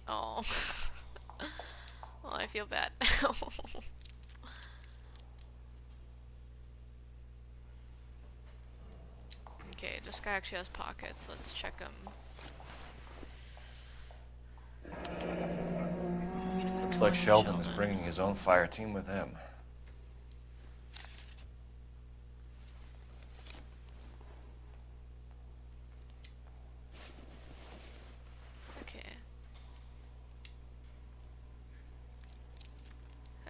Oh. Well, I feel bad now. Okay, this guy actually has pockets. Let's check him.
Looks like Sheldon is bringing his own fire team with him.
Okay.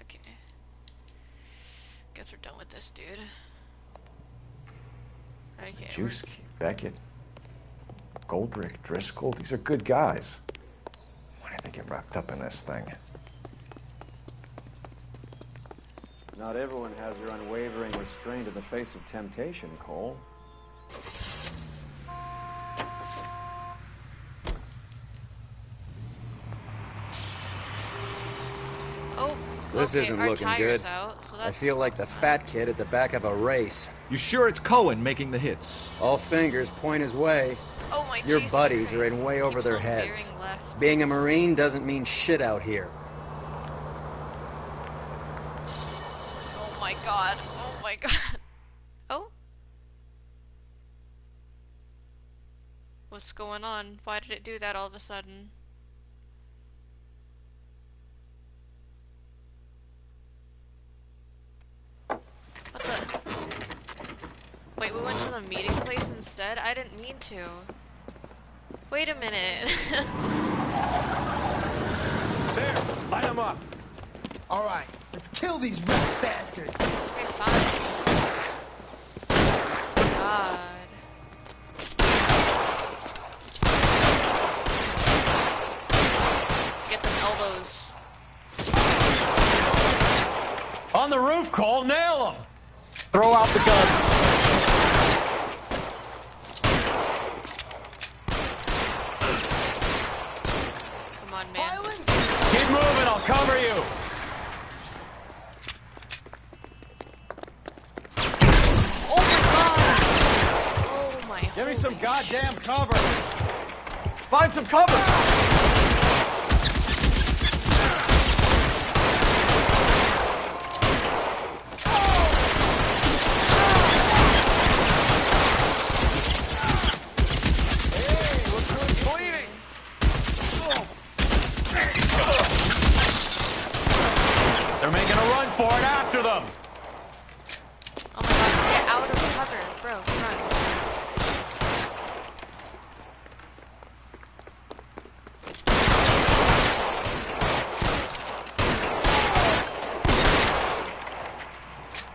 Okay. Guess we're done with this dude. Okay.
Juicy, Beckett, Goldrick, Driscoll, these are good guys. Why did they get wrapped up in this thing?
Not everyone has their unwavering restraint in the face of temptation, Cole.
Oh,
This
okay,
isn't
our
looking
tire's
good.
out, so
I
that's
feel like the fat kid at the back of a race.
You sure it's Cohen making the hits?
All fingers point his way.
Oh my
Your
Jesus
buddies
Christ.
are in way over
Keeps
their
on
heads.
veering left.
Being a Marine doesn't mean shit out here.
Oh my god. Oh my god. Oh? What's going on? Why did it do that all of a sudden? What the? Wait, we went to the meeting place instead? I didn't mean to. Wait a minute.
There, light them up.
All right, let's kill these rat bastards.
Okay, fine. God. Get them elbows.
On the roof, Cole, nail him! Throw out the guns.
Come on, man.
Keep moving, I'll cover you.
Oh my.
Give me some goddamn cover.
Find some cover.
They're making a run for it after them.
Oh my god, get out of cover, bro, run.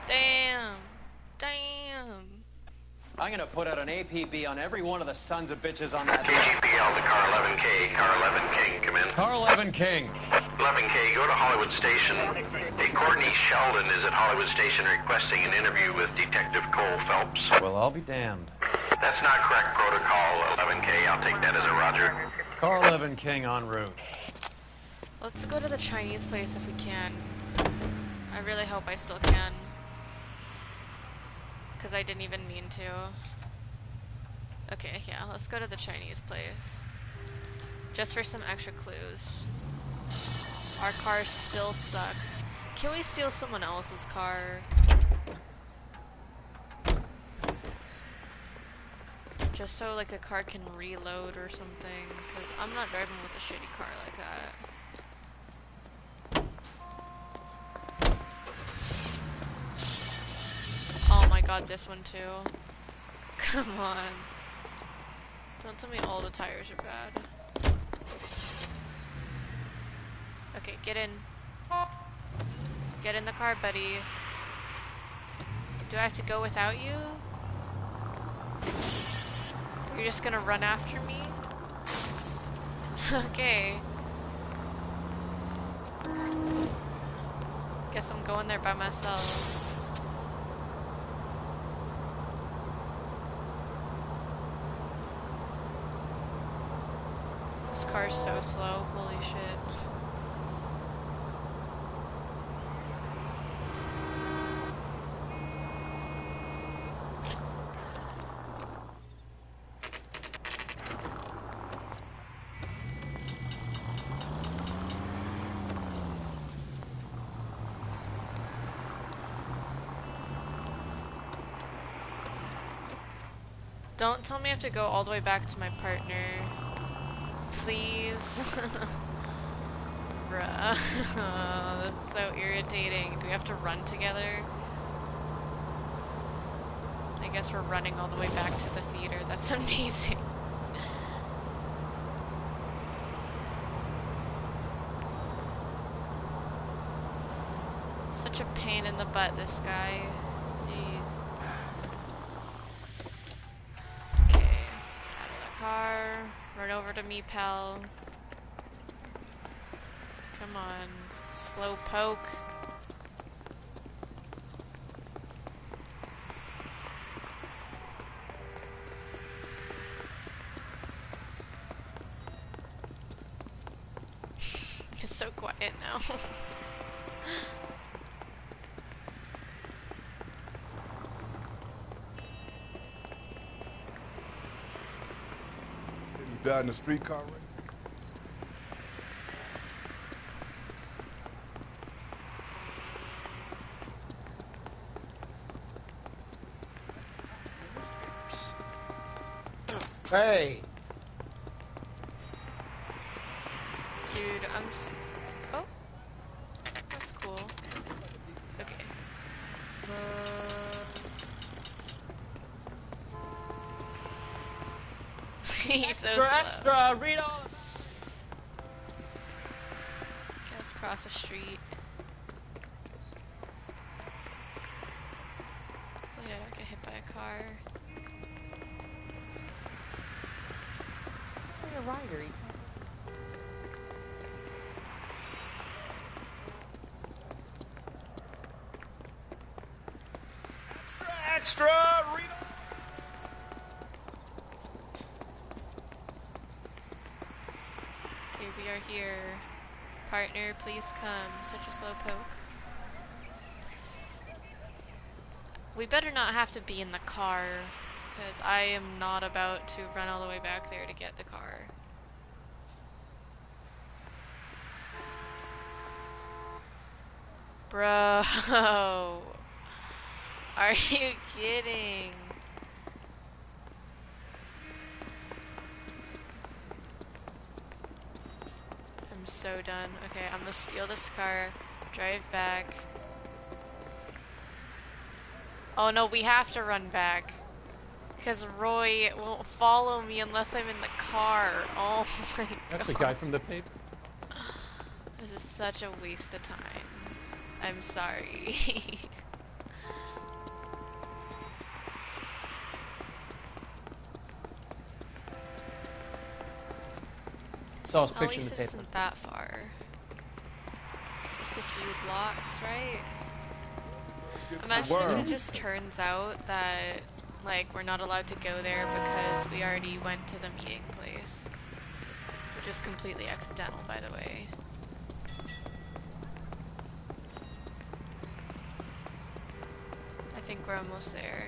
Damn.
I'm gonna put out an APB on every one of the sons of bitches on that.
KGPL to Car 11K. Car 11 King, come in.
Car 11 King.
11K, go to Hollywood Station. Hey, Courtney Sheldon is at Hollywood Station requesting an interview with Detective Cole Phelps.
Well, I'll be damned.
That's not correct protocol, 11K. I'll take that as a roger.
Car 11 King en route.
Let's go to the Chinese place if we can. I really hope I still can. Because I didn't even mean to. Okay, yeah, let's go to the Chinese place. Just for some extra clues. Our car still sucks. Can we steal someone else's car? Just so like the car can reload or something. Because I'm not driving with a shitty car like that. Oh my god, this one too. Come on. Don't tell me all the tires are bad. Okay, get in. Get in the car, buddy. Do I have to go without you? You're just gonna run after me? Okay. Guess I'm going there by myself. This car's so slow, holy shit. Don't tell me I have to go all the way back to my partner. Please. Bruh. This is so irritating. Do we have to run together? I guess we're running all the way back to the theater. That's amazing. Such a pain in the butt, this guy. Jeez. Okay. Get out of the car. Run over to me, pal. Come on. Slow poke. It's so quiet now.
You died in a streetcar wreck?
Hey.
Dude, oh. That's cool. Okay. He's so slow.
Extra, read all.
Let's cross the street.
Extra!
Okay, we are here. Partner, please come. Such a slow poke. We better not have to be in the car, because I am not about to run all the way back there to get the car. Bro, are you kidding? I'm so done. Okay, I'm gonna steal this car, drive back. Oh no, we have to run back. Because Roy won't follow me unless I'm in the car. Oh my god.
That's the guy from the paper.
This is such a waste of time. I'm sorry.
Saw his
At
picture in
least
the
it
paper.
isn't that far. Just a few blocks, right? Imagine if it just turns out that, like, we're not allowed to go there because we already went to the meeting place. Which is completely accidental, by the way. I think we're almost there.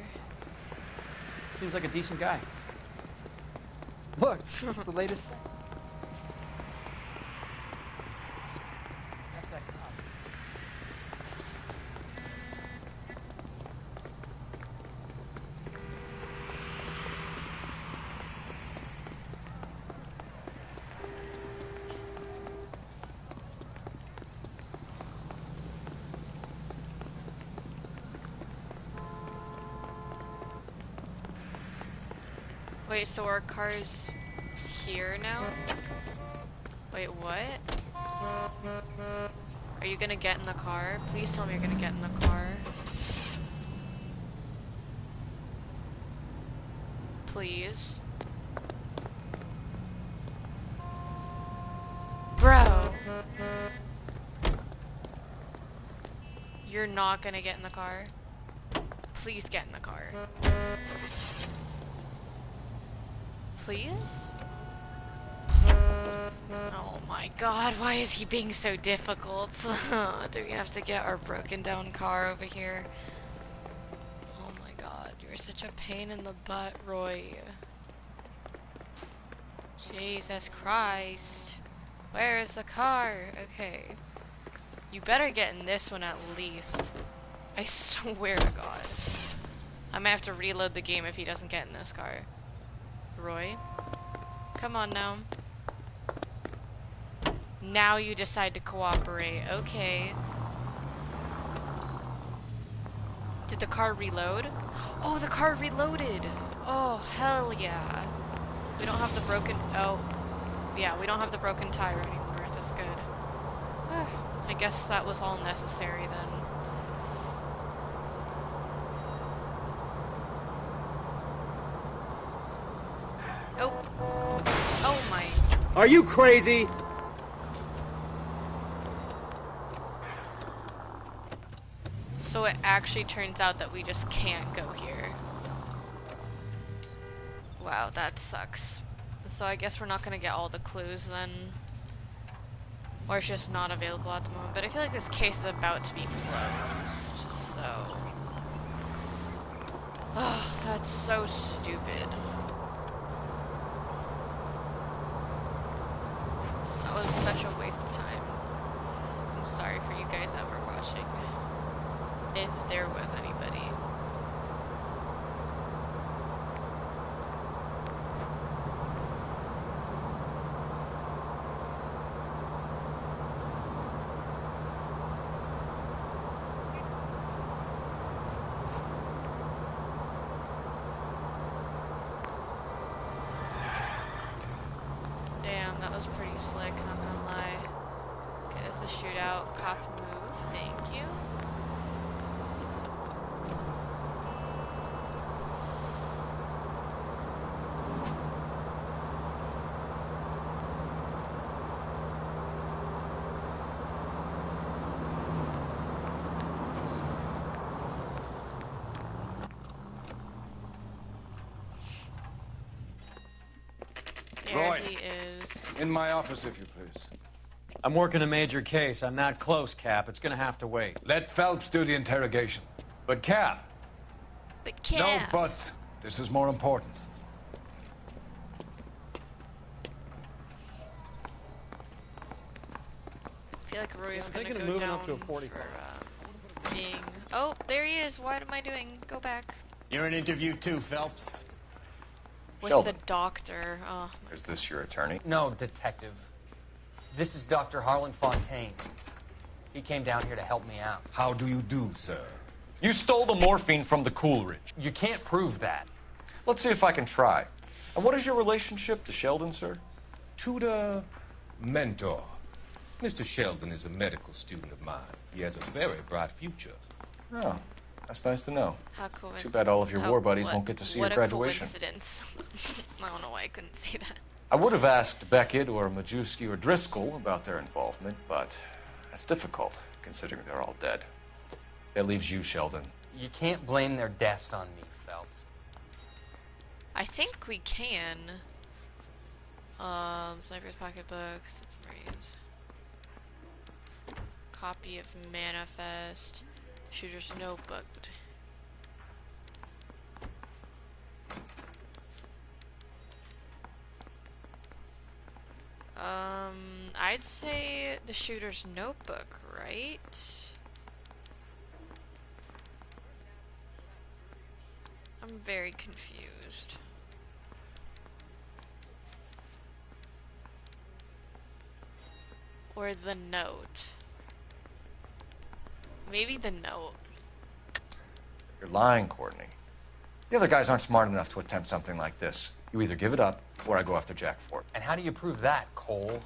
Seems like a decent guy.
Look, the latest thing. That's that cop.
Wait, so our car's here now? Wait, what? Are you gonna get in the car? Please tell me you're gonna get in the car. Please. Bro! You're not gonna get in the car? Please get in the car. Please? Oh my god, why is he being so difficult? Do we have to get our broken down car over here? Oh my god, you're such a pain in the butt, Roy. Jesus Christ. Where is the car? Okay. You better get in this one at least. I swear to god. I might have to reload the game if he doesn't get in this car. Roy? Come on now. Now you decide to cooperate. Okay. Did the car reload? Oh, the car reloaded! Oh, hell yeah. We don't have the broken... Oh. Yeah, we don't have the broken tire anymore. That's good. I guess that was all necessary then. Oh. Oh my...
Are you crazy?
So it actually turns out that we just can't go here. Wow, that sucks. So I guess we're not gonna get all the clues then. Or it's just not available at the moment. But I feel like this case is about to be closed, so... Oh, that's so stupid. That was such a waste of time. I'm sorry for you guys that were watching. If there was anybody. Damn, that was pretty slick, not gonna lie. Okay, this is a shootout. Cop move, thank you. There
Roy.
he is.
In my office, if you please.
I'm working a major case. I'm not close, Cap. It's gonna have to wait.
Let Phelps do the interrogation.
But, Cap.
But
No,
Cap.
but this is more important.
I feel like Roy's
I'm
gonna
thinking
go
of moving
down
up to a 45.
for being. Oh, there he is. What am I doing? Go back.
You're in interview too, Phelps.
With
Sheldon.
the doctor. Oh,
Is this your attorney?
No, detective. This is Dr. Harlan Fontaine. He came down here to help me out.
How do you do, sir?
You stole the morphine from the Coolidge.
You can't prove that.
Let's see if I can try. And what is your relationship to Sheldon, sir?
Tutor, mentor. Mr. Sheldon is a medical student of mine. He has a very bright future.
Oh, that's nice to know.
how cool.
Too bad all of your war buddies won't get to see your graduation.
What a coincidence. I don't know why I couldn't see that.
I would have asked Beckett or Majewski or Driscoll about their involvement, but that's difficult, considering they're all dead. That leaves you, Sheldon.
You can't blame their deaths on me, Phelps.
I think we can. Sniper's pocketbook, Six Marines. Copy of Manifest. Shooter's notebook. I'd say the shooter's notebook, right? I'm very confused. Or the note. Maybe the note.
You're lying, Courtney. The other guys aren't smart enough to attempt something like this. You either give it up, or I go after Jack for it.
And how do you prove that, Cole?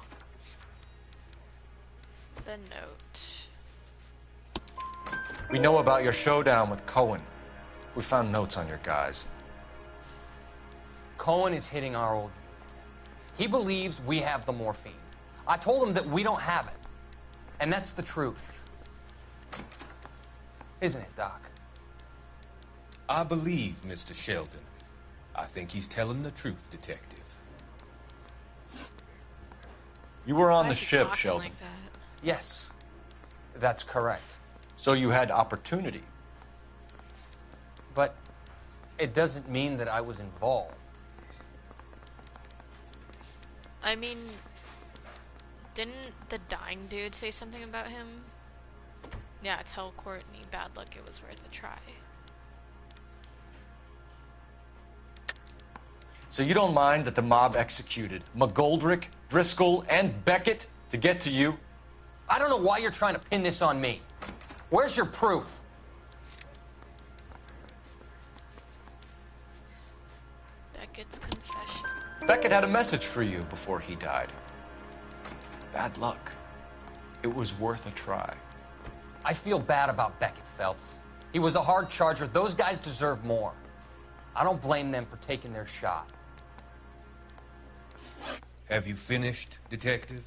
The note.
We know about your showdown with Cohen. We found notes on your guys.
Cohen is hitting our old deal. He believes we have the morphine. I told him that we don't have it. And that's the truth. Isn't it, Doc?
I believe Mr. Sheldon. I think he's telling the truth, Detective.
You were on
Why
the
is he
ship,
talking
Sheldon.
like that?
Yes, that's correct.
So you had opportunity.
But it doesn't mean that I was involved.
I mean, didn't the dying dude say something about him? Yeah, tell Courtney bad luck, it was worth a try.
So you don't mind that the mob executed McGoldrick, Driscoll, and Beckett to get to you?
I don't know why you're trying to pin this on me. Where's your proof?
Beckett's confession.
Beckett had a message for you before he died. Bad luck. It was worth a try.
I feel bad about Beckett, Phelps. He was a hard charger. Those guys deserve more. I don't blame them for taking their shot.
Have you finished, Detective?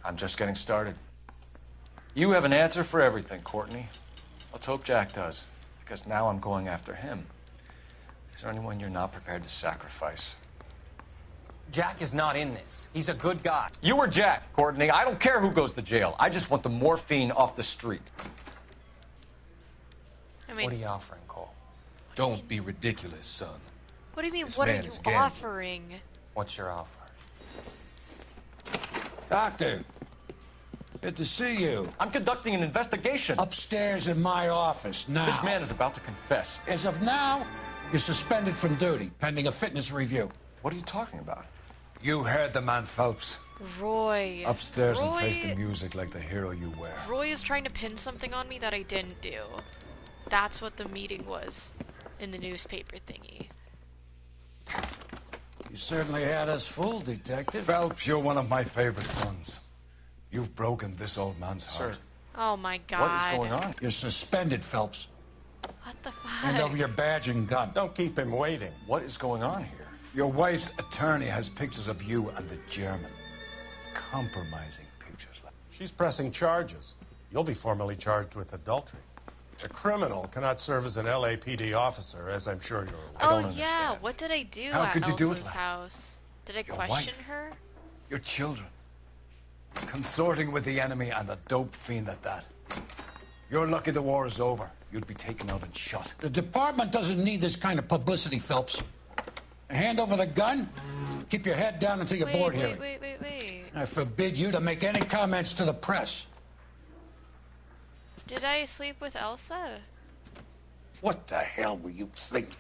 I'm just getting started. You have an answer for everything, Courtney. Let's hope Jack does, because now I'm going after him. Is there anyone you're not prepared to sacrifice?
Jack is not in this. He's a good guy.
You or Jack, Courtney. I don't care who goes to jail. I just want the morphine off the street.
I mean,
What are you offering, Cole?
Don't be ridiculous, son.
what do you mean,
This
what are
man
you
is gambling.
offering?
What's your offer?
Doctor, good to see you.
I'm conducting an investigation.
Upstairs in my office now.
This man is about to confess.
As of now, you're suspended from duty, pending a fitness review.
What are you talking about?
You heard the man, Phelps.
Roy.
Upstairs and
Roy,
face the music like the hero you were.
Roy is trying to pin something on me that I didn't do. That's what the meeting was in the newspaper thingy.
You certainly had us fooled, Detective. Phelps, you're one of my favorite sons. You've broken this old man's heart.
Sir.
Oh my god.
What is going on?
You're suspended, Phelps.
What the fuck?
Hand over your badge and gun.
Don't keep him waiting.
What is going on here?
Your wife's attorney has pictures of you and the German. Compromising pictures.
She's pressing charges. You'll be formally charged with adultery. A criminal cannot serve as an LAPD officer, as I'm sure you're aware.
Oh yeah, what did I do
How
at
could you do it
Elsa's
like-
house? Did I
Your
question
wife.
her?
Your children. Consorting with the enemy and a dope fiend at that. You're lucky the war is over. You'd be taken out and shot.
The department doesn't need this kind of publicity, Phelps. Hand over the gun. Keep your head down until you're bored here.
Wait.
I forbid you to make any comments to the press.
Did I sleep with Elsa?
What the hell were you thinking?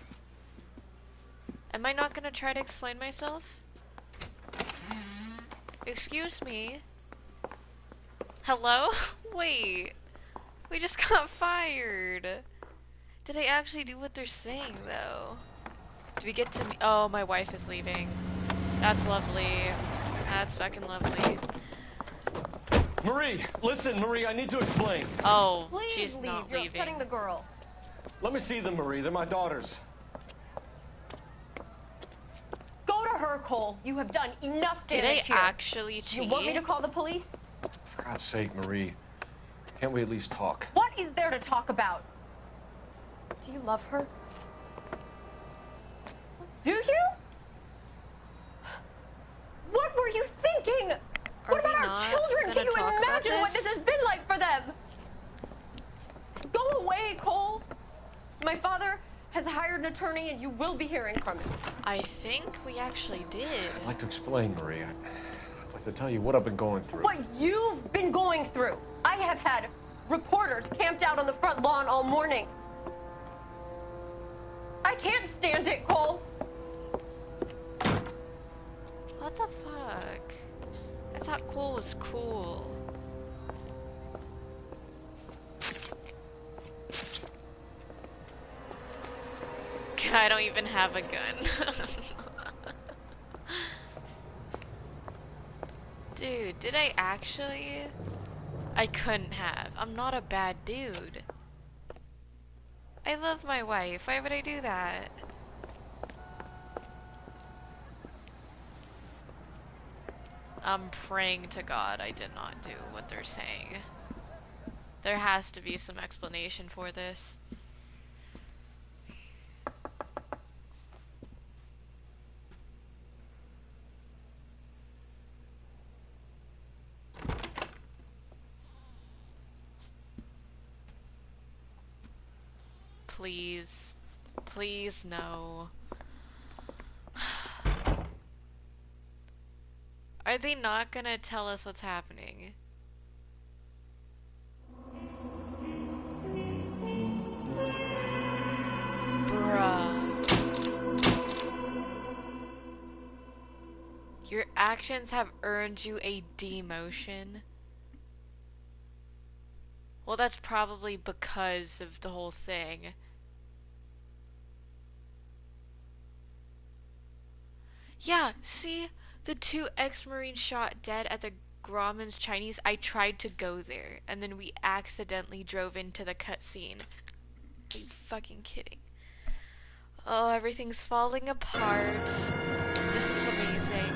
Am I not gonna try to explain myself? Excuse me? Hello? Wait. We just got fired. Did I actually do what they're saying, though? Do we get to... Oh, my wife is leaving. That's lovely. That's fucking lovely.
Marie, listen, Marie, I need to explain.
Oh,
Please
she's
leave.
not
You're
leaving.
upsetting the girls.
Let me see them, Marie. They're my daughters.
Go to her, Cole. You have done enough
Did
damage
I
here.
actually cheat?
You want me to call the police?
For God's sake, Marie. Can't we at least talk?
What is there to talk about? Do you love her? Do you? What were you thinking? What about our children? Can you imagine what this has been like for them? Go away, Cole. My father has hired an attorney and you will be hearing from him.
I think we actually did.
I'd like to explain, Marie. I'd like to tell you what I've been going through.
What you've been going through. I have had reporters camped out on the front lawn all morning. I can't stand it, Cole.
What the fuck? I thought Cole was cool. I don't even have a gun. Dude, did I actually? I couldn't have. I'm not a bad dude. I love my wife. Why would I do that? I'm praying to God I did not do what they're saying. There has to be some explanation for this. Please. Please, no. Are they not gonna tell us what's happening? Bruh. Your actions have earned you a demotion. Well, that's probably because of the whole thing. Yeah, see? The two ex-Marines shot dead at the Grauman's Chinese. I tried to go there, and then we accidentally drove into the cutscene. Are you fucking kidding? Oh, everything's falling apart. This is amazing.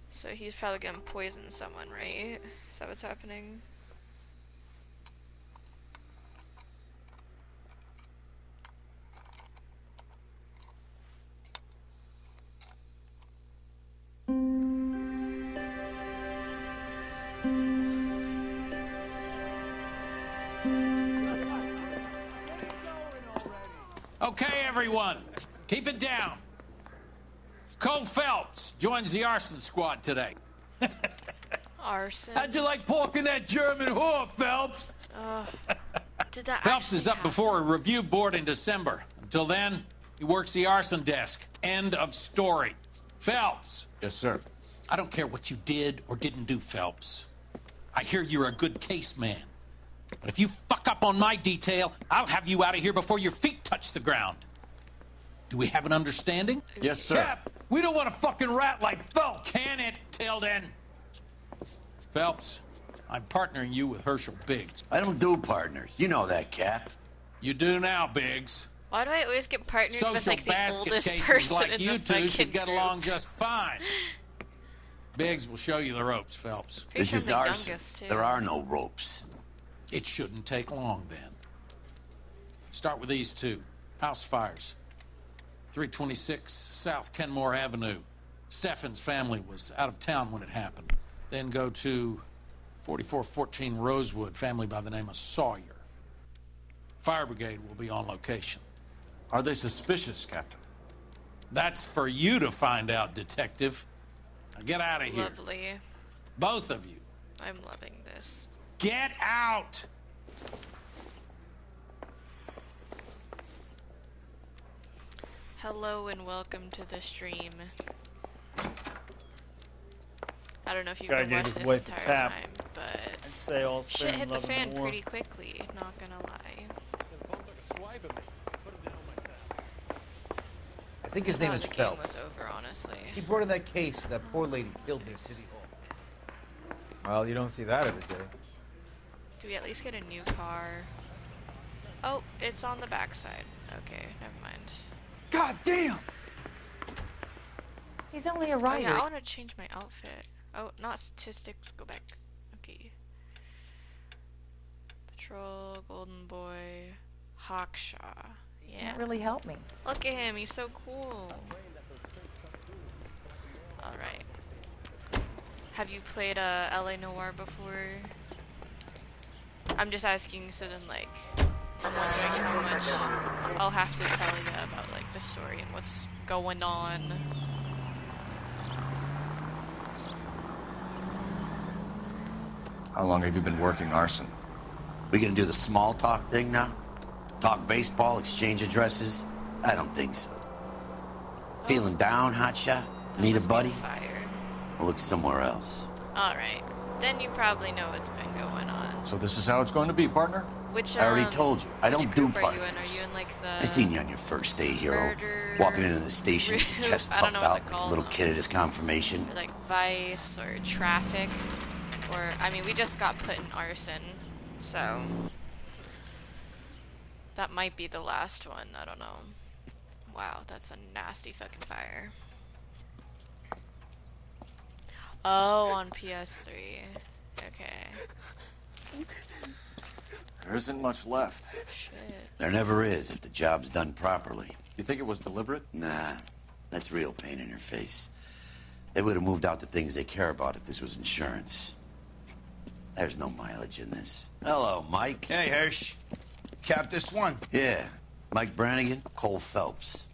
So he's probably gonna poison someone, right? Is that what's happening?
Okay, everyone, keep it down. Cole Phelps joins the arson squad today.
Arson?
How'd you like porking that German whore, Phelps?
Did that
Phelps is up before a review board in December. Until then, he works the arson desk. End of story. Phelps.
Yes, sir.
I don't care what you did or didn't do, Phelps. I hear you're a good case man. But if you fuck up on my detail, I'll have you out of here before your feet touch the ground. Do we have an understanding?
Yes, sir.
Cap, we don't want a fucking rat like Phelps. Can it, Tilden? Phelps, I'm partnering you with Herschel Biggs.
I don't do partners. You know that, Cap.
You do now, Biggs.
Why do I always get partnered with
Social
like the
basket
oldest
cases
person
like
in
you
the
two
fucking
should get
group?
along just fine. Biggs will show you the ropes, Phelps.
Pretty
This
sure
is
I'm the
arson.
youngest, too.
There are no ropes.
It shouldn't take long, then. Start with these two. House fires. 326 South Kenmore Avenue. Steffen's family was out of town when it happened. Then go to 4414 Rosewood, family by the name of Sawyer. Fire brigade will be on location.
Are they suspicious, Captain?
That's for you to find out, Detective. Now get out of here.
Lovely.
Both of you.
I'm loving this.
Get out!
Hello and welcome to the stream. I don't know if you've
Gotta
been
get
watching
his
this
wife a
entire
tap.
time, but
say all
shit
fair
hit
in
the
love and
fan
war.
pretty quickly, not gonna lie.
I think his
I
name
thought
is
the game
Phelps.
was over, honestly.
He brought in that case of that poor lady killed near City Hall.
Well, you don't see that every day.
Do we at least get a new car? Oh, it's on the backside. Okay, never mind.
God damn!
He's only a
Oh
writer.
yeah, I want to change my outfit. Oh, not statistics. Go back. Okay. Patrol, Golden Boy, Hawkshaw. Yeah.
Can't really help me.
Look at him. He's so cool. All right. Have you played LA Noire before? I'm just asking so then like I'm wondering how much I'll have to tell you about like the story and what's going on.
How long have you been working arson?
We gonna do the small talk thing now? Talk baseball, exchange addresses? I don't think so. Feeling down, hotshot? Need a buddy? We'll look somewhere else.
Alright. Then you probably know what's been going on.
So this is how it's going to be, partner?
Which
I already told you, I
which
don't do
group are you in? Are
partners.
you in like the
I seen you on your first day, hero. Walking into the station, with your chest
I don't
puffed
know what
out
to
like a
call
little
them.
kid at his confirmation.
or like Vice or Traffic? Or I mean we just got put in arson, so that might be the last one, I don't know. Wow, that's a nasty fucking fire. Oh, on PS3. Okay.
There isn't much left.
Shit.
There never is if the job's done properly.
You think it was deliberate?
Nah, that's real pain in her face. They would have moved out the things they care about if this was insurance. There's no mileage in this. Hello, Mike.
Hey, Hirsch. Cap this one.
Yeah, Mike Brannigan, Cole Phelps.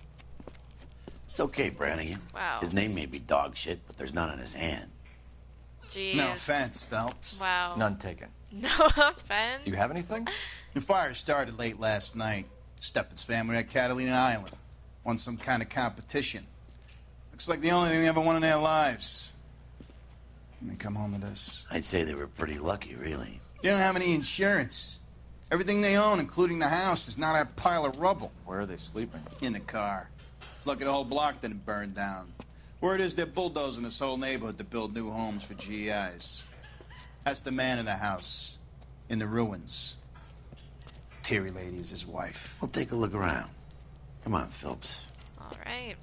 It's okay, Brannigan.
Wow.
His name may be dog shit, but there's none on his hand.
Jeez.
No offense, Phelps.
Wow.
None taken.
No offense.
Do you have anything?
The fire started late last night. Steffen's family at Catalina Island. Won some kind of competition. Looks like the only thing they ever won in their lives. And they come home to this.
I'd say they were pretty lucky, really.
They don't have any insurance. Everything they own, including the house, is not a pile of rubble.
Where are they sleeping?
In the car. It's lucky the whole block didn't burn down. Word is they're bulldozing this whole neighborhood to build new homes for GIs. That's the man in the house. In the ruins. Terry lady is his wife.
We'll take a look around. Come on, Phelps.
Alright.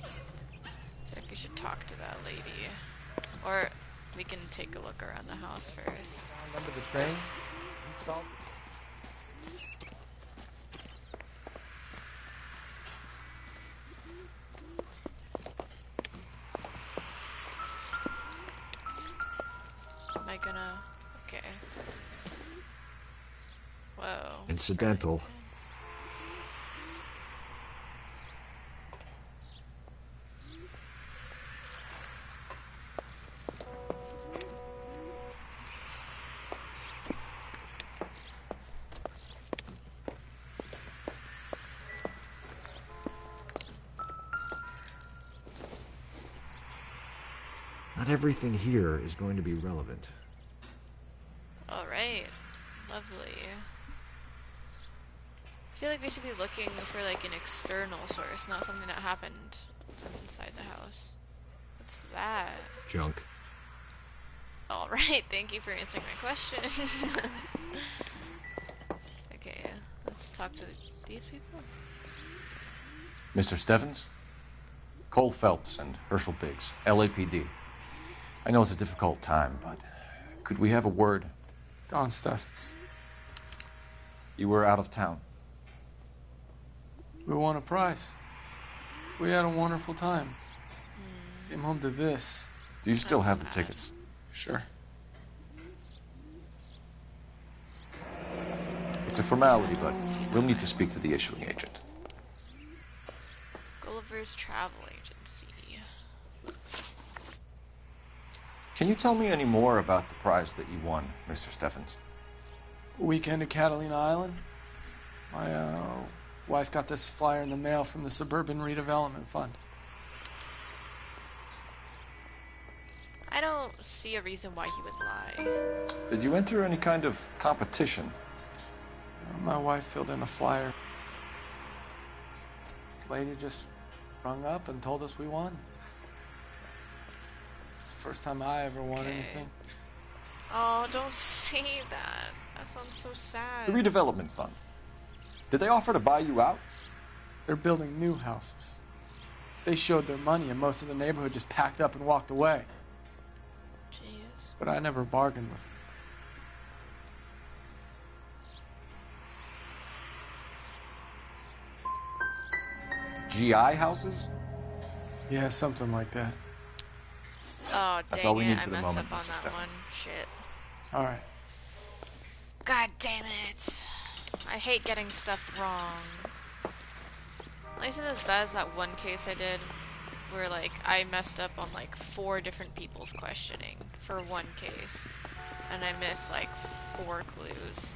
I think you should talk to that lady. Or we can take a look around the house first.
Remember the train? You saw.
Am I gonna... Okay. Whoa.
Incidental. Not everything here is going to be relevant.
Alright. Lovely. I feel like we should be looking for like an external source, not something that happened from inside the house. What's that?
Junk.
Alright, thank you for answering my question. Okay, let's talk to the These people?
Mr. Stevens? Cole Phelps and Herschel Biggs, LAPD. I know it's a difficult time, but could we have a word?
Don Stevens.
You were out of town.
We won a prize. We had a wonderful time. Came home to this.
Do you still have the tickets?
Sure.
It's a formality, but we'll need to speak to the issuing agent.
Gulliver's Travel Agency.
Can you tell me any more about the prize that you won, Mr. Stevens?
Weekend at Catalina Island. My wife got this flyer in the mail from the Suburban Redevelopment Fund.
I don't see a reason why he would lie.
Did you enter any kind of competition?
My wife filled in a flyer. The lady just rung up and told us we won. It's the first time I ever won anything.
Oh, don't say that. That sounds so sad.
The redevelopment fund. Did they offer to buy you out?
They're building new houses. They showed their money and most of the neighborhood just packed up and walked away.
Jeez.
But I never bargained with them.
GI houses?
Yeah, something like that.
Oh,
That's
dang
all we
it.
need for
I
the
messed
moment,
up on
Mr.
that
Stevens.
one. Shit.
Alright.
God damn it. I hate getting stuff wrong. At least it's as bad as that one case I did where, like, I messed up on, like, 4 different people's questioning for one case. And I missed, like, 4 clues.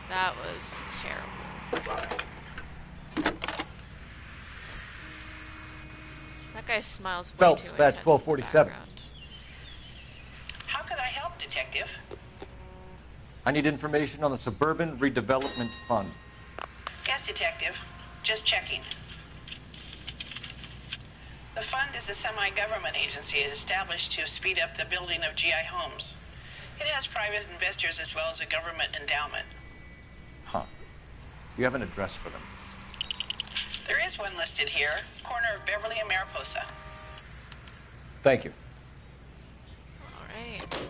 That was terrible. That guy smiles way
Phelps,
too
badge
intense in the
1247.
background.
How can I help, Detective?
I need information on the Suburban Redevelopment Fund.
Yes, Detective. Just checking. The fund is a semi-government agency established to speed up the building of GI homes. It has private investors as well as a government endowment.
Huh. Do you have an address for them?
There is one listed here, corner of Beverly and Mariposa.
Thank you.
Alright.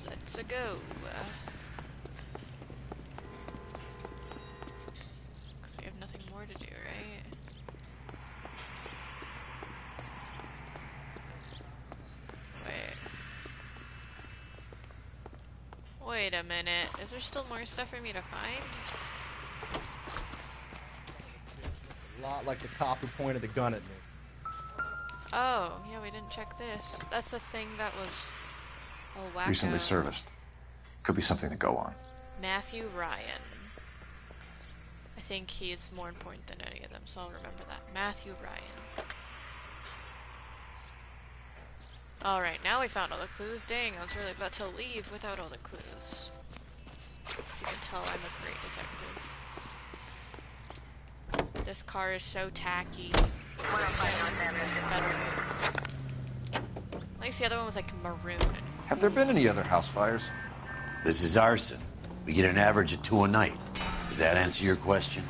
Let's go. Because we have nothing more to do, right? Wait a minute. Is there still more stuff for me to find?
A lot like the cop who pointed the gun at me.
Oh, yeah, we didn't check this. That's the thing that was all wacko.
Recently serviced. Could be something to go on.
Matthew Ryan. I think he's more important than any of them, so I'll remember that. Matthew Ryan. Alright, now we found all the clues. Dang, I was really about to leave without all the clues. As you can tell, I'm a great detective. This car is so tacky. Better. At least the other one was like maroon.
Have there been any other house fires?
This is arson. We get an average of 2 a night. Does that answer your question?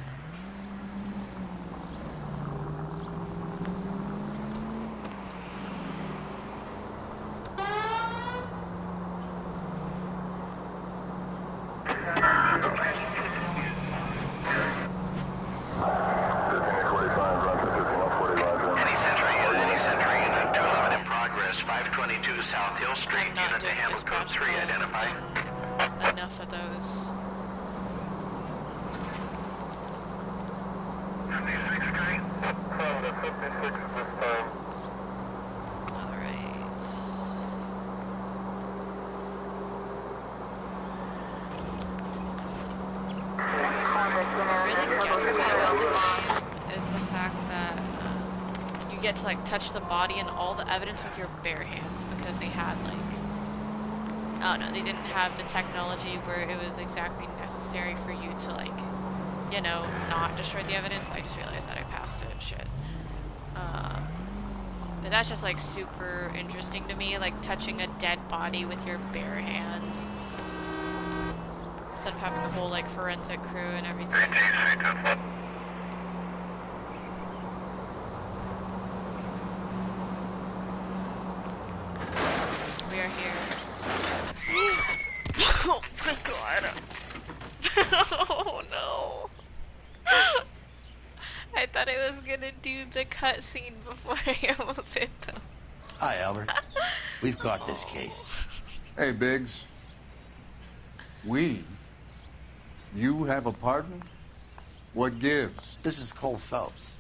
Enough of those. Get to like touch the body and all the evidence with your bare hands because they had like, I don't know, they didn't have the technology where it was exactly necessary for you to like, you know, not destroy the evidence. I just realized that I passed it and shit. But that's just like super interesting to me, like touching a dead body with your bare hands. Instead of having the whole, like, forensic crew and everything. We are here. Oh my god. Oh no. I thought I was gonna do the cutscene before I almost hit them.
Hi, Albert. We've caught this case.
Hey, Biggs. You have a partner? What gives?
This is Cole Phelps.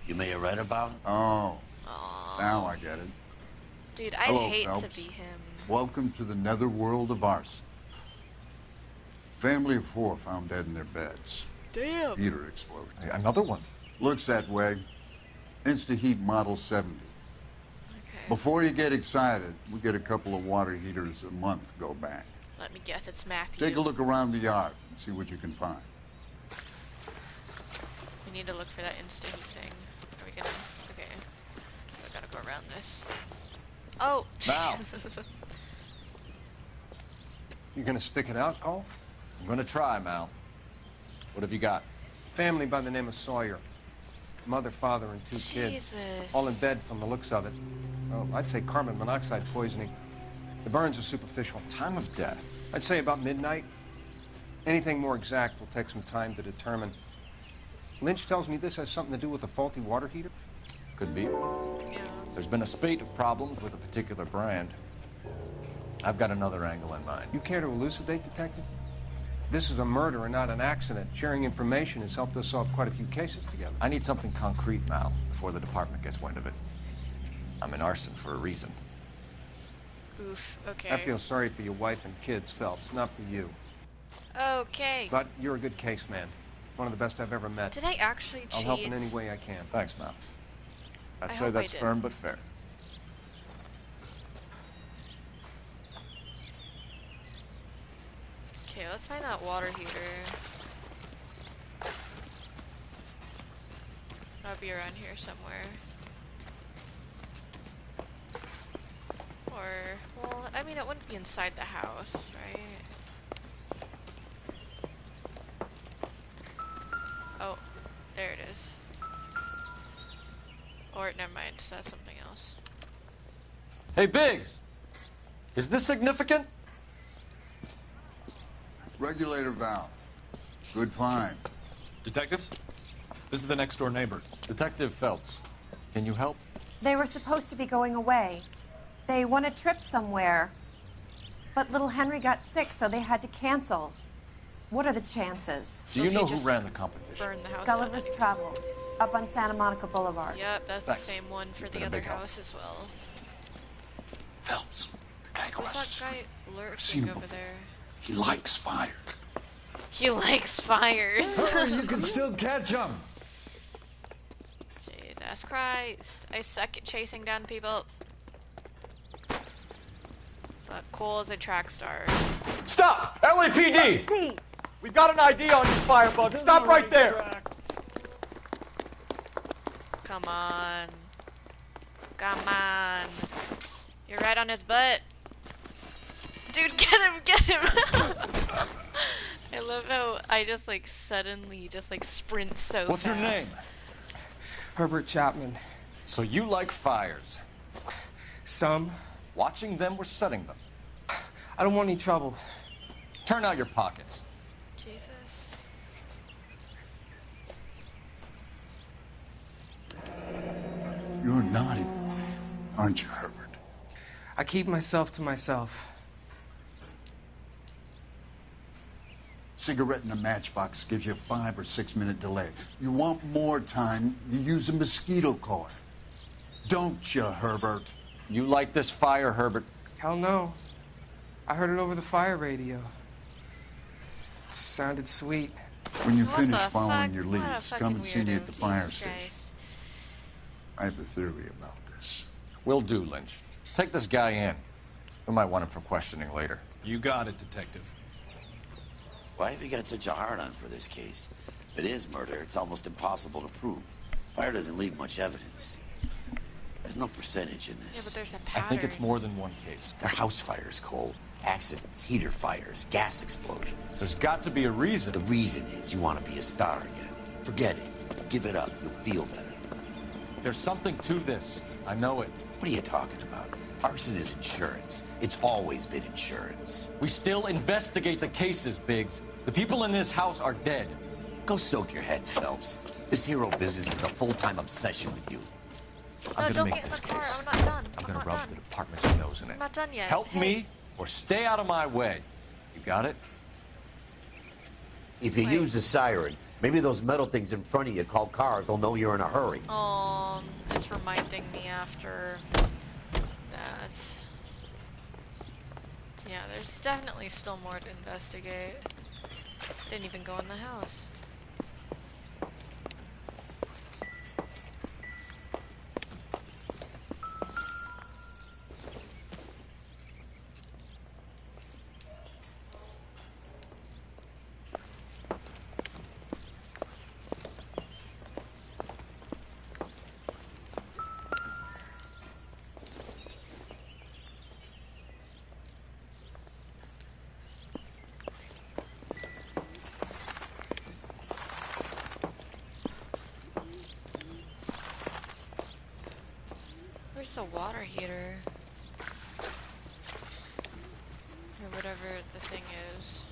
You may have read about him.
Oh.
Aww.
Now I get it.
Dude, I'd
Hello,
hate
Phelps.
to be him.
Welcome to the netherworld of arson. Family of 4 found dead in their beds.
Damn.
Heater exploded.
Hey, another one.
Looks that way. Insta-Heat Model 70. Before you get excited, we get a couple of water heaters a month go back.
Let me guess, it's Matthew.
Take a look around the yard and see what you can find.
We need to look for that insta heat thing. Are we gonna? Okay. I gotta go around this. Oh!
Now. You gonna stick it out, Cole?
I'm gonna try, Mal. What have you got?
Family by the name of Sawyer. Mother, father, and 2 kids.
Jesus.
All in bed from the looks of it. Well, I'd say carbon monoxide poisoning. The burns are superficial.
Time of death?
I'd say about midnight. Anything more exact will take some time to determine. Lynch tells me this has something to do with a faulty water heater.
Could be.
Yeah.
There's been a spate of problems with a particular brand. I've got another angle in mind.
You care to elucidate, Detective? This is a murder and not an accident. Sharing information has helped us solve quite a few cases together.
I need something concrete, Mal, before the department gets wind of it. I'm in arson for a reason.
Oof, okay.
I feel sorry for your wife and kids, Phelps, not for you.
Okay.
But you're a good case man. One of the best I've ever met.
Did I actually cheat?
I'll help in any way I can.
Thanks, Mal. I'd
I
say
hope
that's
I did.
firm but fair.
Okay, let's find that water heater. That'll be around here somewhere. Or, well, I mean, it wouldn't be inside the house, right? Oh, there it is. Or, never mind, that's something else.
Hey, Biggs! Is this significant?
Regulator valve. Good find.
Detectives? This is the next door neighbor.
Detective Phelps, can you help?
They were supposed to be going away. They won a trip somewhere. But little Henry got sick, so they had to cancel. What are the chances?
Do you know who ran the competition?
Burn the house
Gulliver's
down.
Travel, up on Santa Monica Boulevard.
Yep, that's
Thanks.
the same one for
You've
the
been a
other
big help.
house as well.
Phelps, the guy
What's
across
that
the
guy
street. Seen
lurking
him
over
before.
there?
He likes fire.
He likes fires.
Hurry, you can still catch him.
Jesus Christ. I suck at chasing down people. But Cole is a track star.
Stop! LAPD!
See,
We've got an ID on you, Firebug. Stop right there!
Come on. Come on. You're right on his butt. Dude, get him, get him! I love how I just like suddenly just like sprint so
What's
fast.
your name?
Herbert Chapman.
So you like fires?
Some.
Watching them or setting them?
I don't want any trouble.
Turn out your pockets.
Jesus.
You're naughty, aren't you, Herbert?
I keep myself to myself.
Cigarette in a matchbox gives you a 5 or 6 minute delay. You want more time, you use a mosquito coil. Don't you, Herbert?
You like this fire, Herbert?
Hell no. I heard it over the fire radio. Sounded sweet.
When you
What
finish
the
following
fuck?
your
What a
leads,
fucking
come and see me
weirdo.
at the fire
Jesus
station.
Christ.
I have a theory about this.
Will do, Lynch. Take this guy in. We might want him for questioning later.
You got it, Detective.
Why have you got such a hard-on for this case? If it is murder, it's almost impossible to prove. Fire doesn't leave much evidence. There's no percentage in this.
Yeah, but there's a
I
pattern.
think it's more than one case.
They're house fires, Cole. Accidents, heater fires, gas explosions.
There's got to be a reason.
The reason is you want to be a star again. Forget it. Give it up. You'll feel better.
There's something to this. I know it.
What are you talking about? Arson is insurance. It's always been insurance.
We still investigate the cases, Biggs. The people in this house are dead.
Go soak your head, Phelps. This hero business is a full-time obsession with you.
No, don't get in the car. I'm not done.
I'm gonna
not
rub
done.
the department's nose in it.
I'm not done yet.
Help me or stay out of my way. You got it?
If you use the siren, maybe those metal things in front of you called cars will know you're in a hurry.
It's reminding me after that. Yeah, there's definitely still more to investigate. Didn't even go in the house. Where's the water heater? Or whatever the thing is.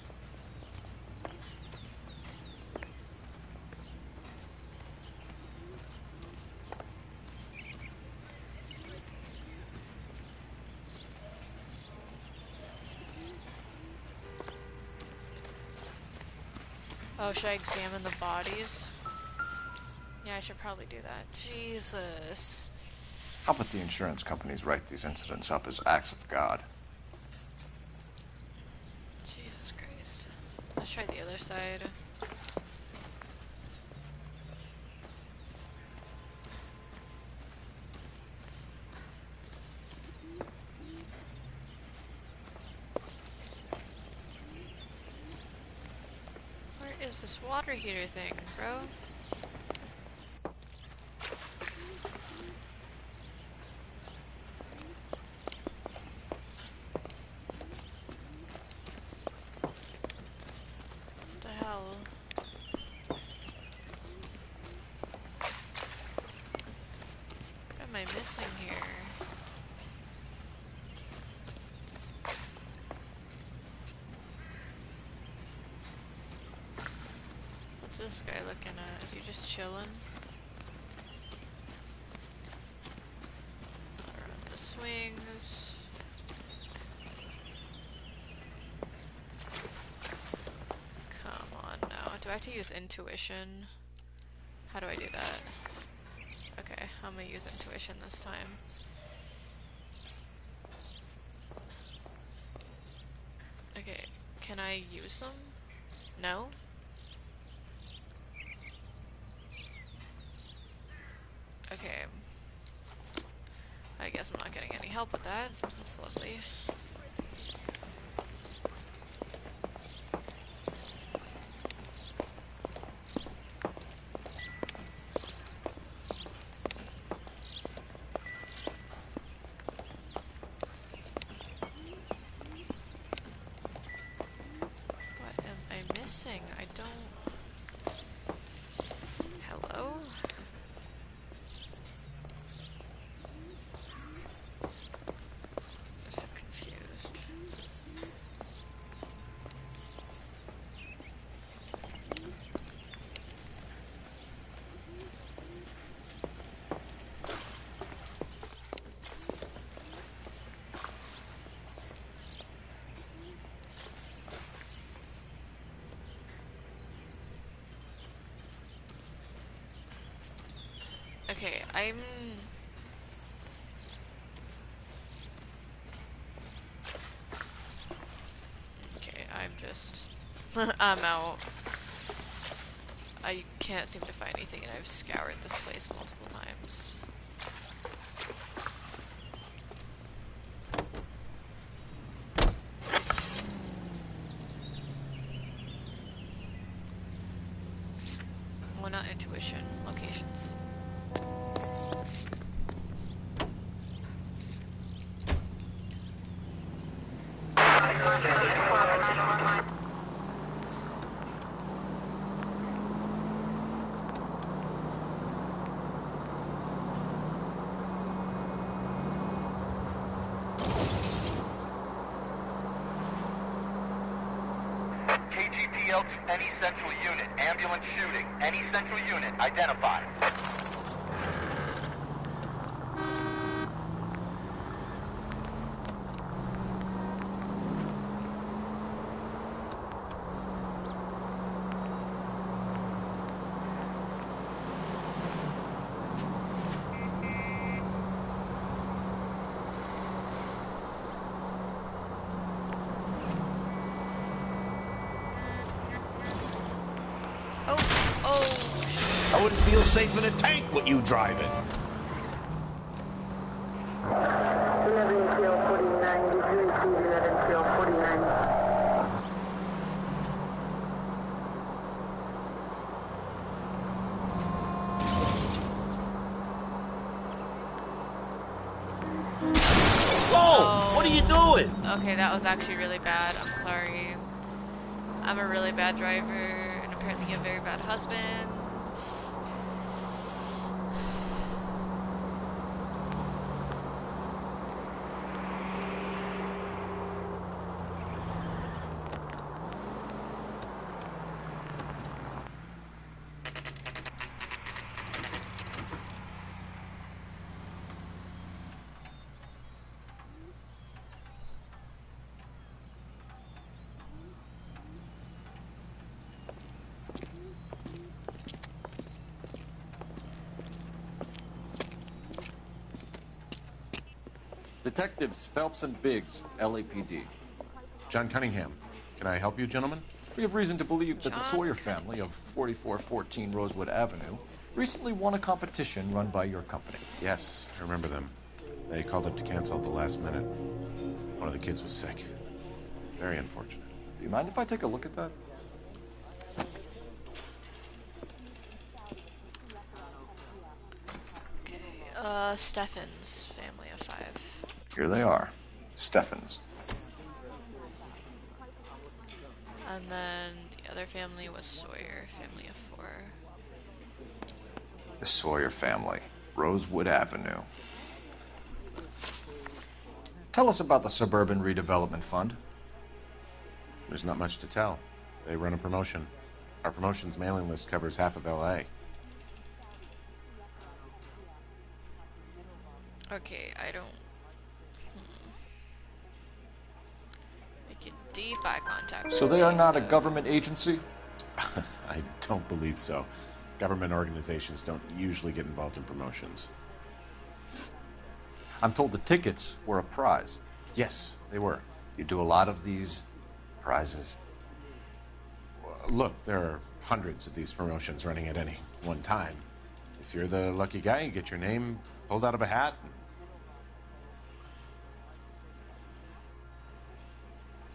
Oh, should I examine the bodies? Yeah, I should probably do that. Jesus.
How about the insurance companies write these incidents up as acts of God?
Jesus Christ. Let's try the other side. Where is this water heater thing, bro? Missing here. What's this guy looking at? Is he just chilling? Around the swings. Come on now. Do I have to use intuition? How do I do that? Okay, I'm gonna use intuition this time. Okay, can I use them? No? Okay. I guess I'm not getting any help with that. That's lovely. I don't... Hello? I'm so confused. Okay, I'm just... I'm out. I can't seem to find anything and I've scoured this place multiple times. Well, not intuition, locations.
ETL to any central unit. Ambulance shooting. Any central unit. Identify.
I wouldn't feel safe in a tank with you driving. Whoa! What are you doing?
Okay, that was actually really bad. I'm sorry. I'm a really bad driver, and apparently a very bad husband.
Detectives Phelps and Biggs, LAPD.
John Cunningham. Can I help you, gentlemen?
We have reason to believe that the Sawyer family of 4414 Rosewood Avenue recently won a competition run by your company.
Yes, I remember them. They called up to cancel at the last minute. One of the kids was sick. Very unfortunate.
Do you mind if I take a look at that?
Okay, Steffens, family of 5.
Here they are. Steffens.
And then the other family was Sawyer, family of 4.
The Sawyer family, Rosewood Avenue. Tell us about the Suburban Redevelopment Fund.
There's not much to tell. They run a promotion. Our promotion's mailing list covers half of L.A.
Okay, I don't... Making deep eye contact.
So they are not a government agency?
I don't believe so. Government organizations don't usually get involved in promotions.
I'm told the tickets were a prize.
Yes, they were.
You do a lot of these prizes?
Look, there are hundreds of these promotions running at any one time. If you're the lucky guy, you get your name pulled out of a hat.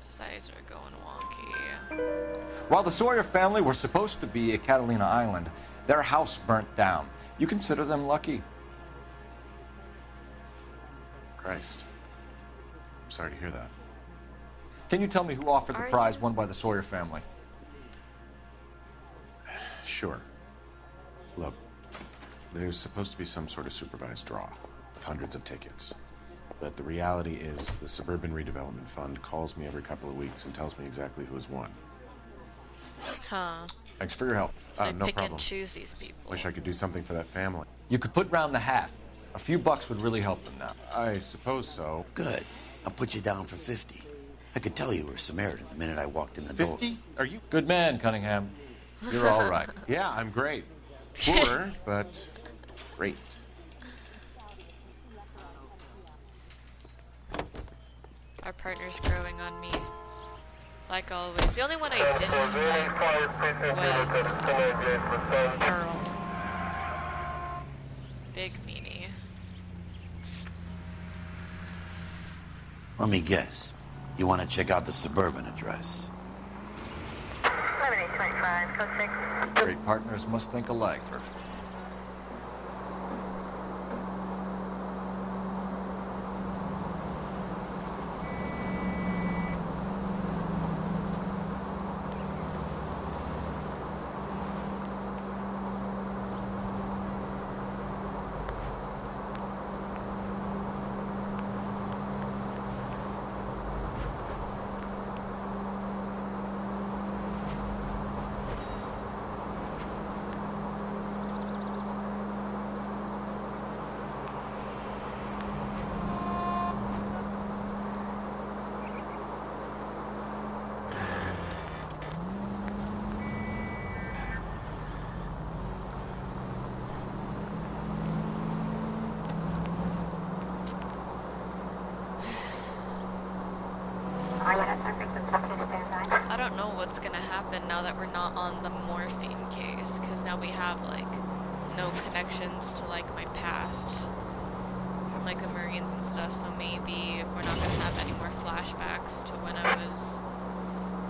His eyes are going wonky.
While the Sawyer family were supposed to be at Catalina Island, their house burnt down. You consider them lucky?
Christ. I'm sorry to hear that.
Can you tell me who offered the prize won by the Sawyer family?
Sure. Look, there's supposed to be some sort of supervised draw with hundreds of tickets. But the reality is the Suburban Redevelopment Fund calls me every couple of weeks and tells me exactly who has won.
Huh.
Thanks for your help.
So they
No
pick
problem.
and choose these people.
Wish I could do something for that family.
You could put round the hat. A few bucks would really help them now.
I suppose so.
Good. I'll put you down for 50. I could tell you were a Samaritan the minute I walked in the door.
50? Are you...
Good man, Cunningham. You're all right.
Yeah, I'm great. Poor, but great.
Our partner's growing on me. Like always. The only one I didn't like was Earl. Big meanie.
Let me guess. You want to check out the Suburban address?
7825, code 6.
Great partners must think alike.
happen now that we're not on the morphine case, because now we have like no connections to like my past from like the Marines and stuff, so maybe we're not gonna have any more flashbacks to when I was,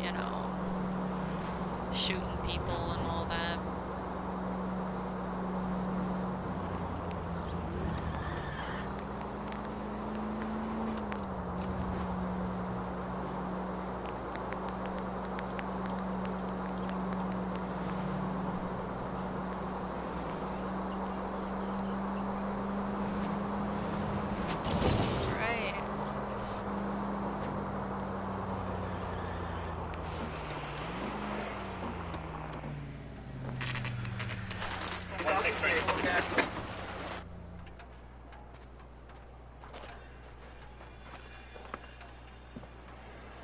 you know, shooting people and all that.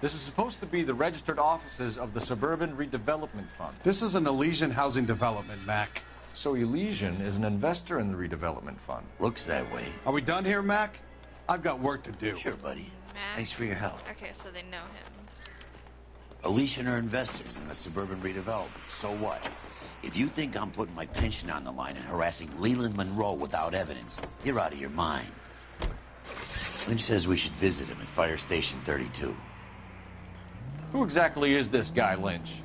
This is supposed to be the registered offices of the Suburban Redevelopment Fund.
This is an Elysian housing development, Mac.
So Elysian is an investor in the redevelopment fund.
Looks that way.
Are we done here, Mac? I've got work to do.
Sure, buddy.
Mac?
Thanks for your help.
Okay, so they know him.
Elysian are investors in the suburban redevelopment. So what? If you think I'm putting my pension on the line and harassing Leland Monroe without evidence, you're out of your mind. Lynch says we should visit him at Fire Station 32.
Who exactly is this guy, Lynch?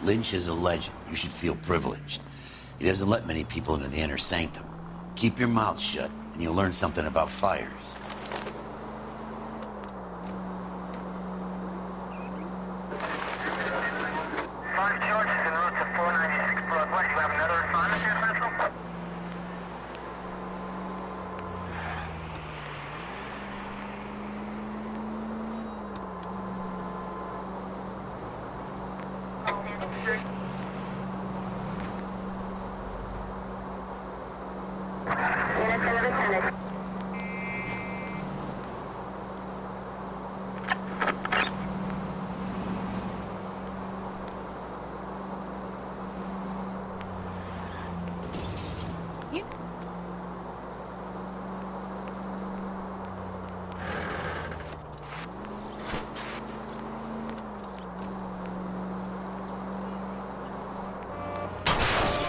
Lynch is a legend. You should feel privileged. He doesn't let many people into the inner sanctum. Keep your mouth shut, and you'll learn something about fires.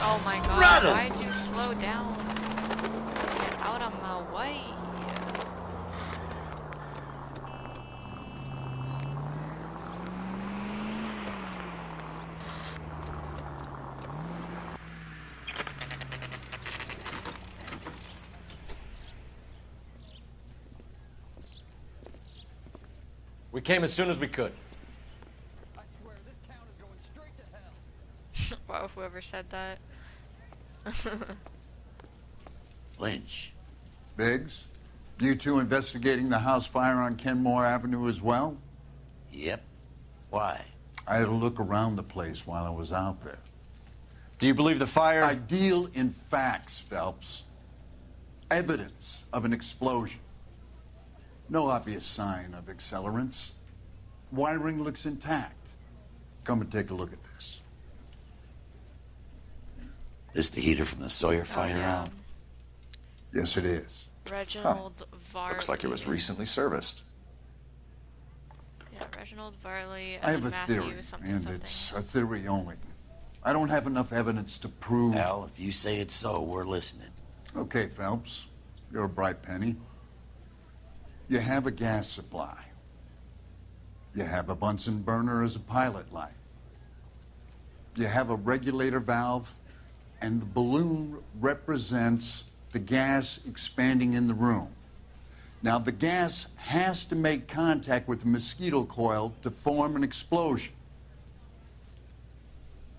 Oh my god, why'd you slow down? Get out of my way.
We came as soon as we could.
Wow, whoever said that.
Lynch.
Biggs, you two investigating the house fire on Kenmore Avenue as well?
Yep. Why?
I had a look around the place while I was out there.
Do you believe the fire?
I deal in facts, Phelps. Evidence of an explosion. No obvious sign of accelerants. Wiring looks intact. Come and take a look at this.
This the heater from the Sawyer fire out?
Yes, it is.
Reginald Varley.
Looks like it was recently serviced.
Yeah, Reginald Varley and
I have a
Matthew
theory,
something
and
something.
it's a theory only. I don't have enough evidence to prove...
Al, if you say it's so, we're listening.
Okay, Phelps. You're a bright penny. You have a gas supply. You have a Bunsen burner as a pilot light. You have a regulator valve, and the balloon represents the gas expanding in the room. Now, the gas has to make contact with the mosquito coil to form an explosion.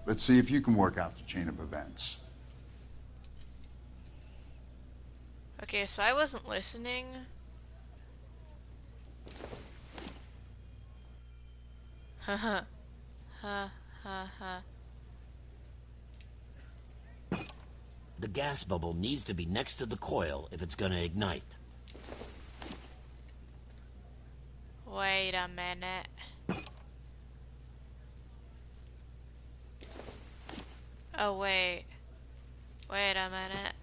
Let's see if you can work out the chain of events.
Okay, so I wasn't listening. Haha. Ha ha ha.
The gas bubble needs to be next to the coil if it's gonna ignite.
Wait a minute. Oh, wait. Wait a minute.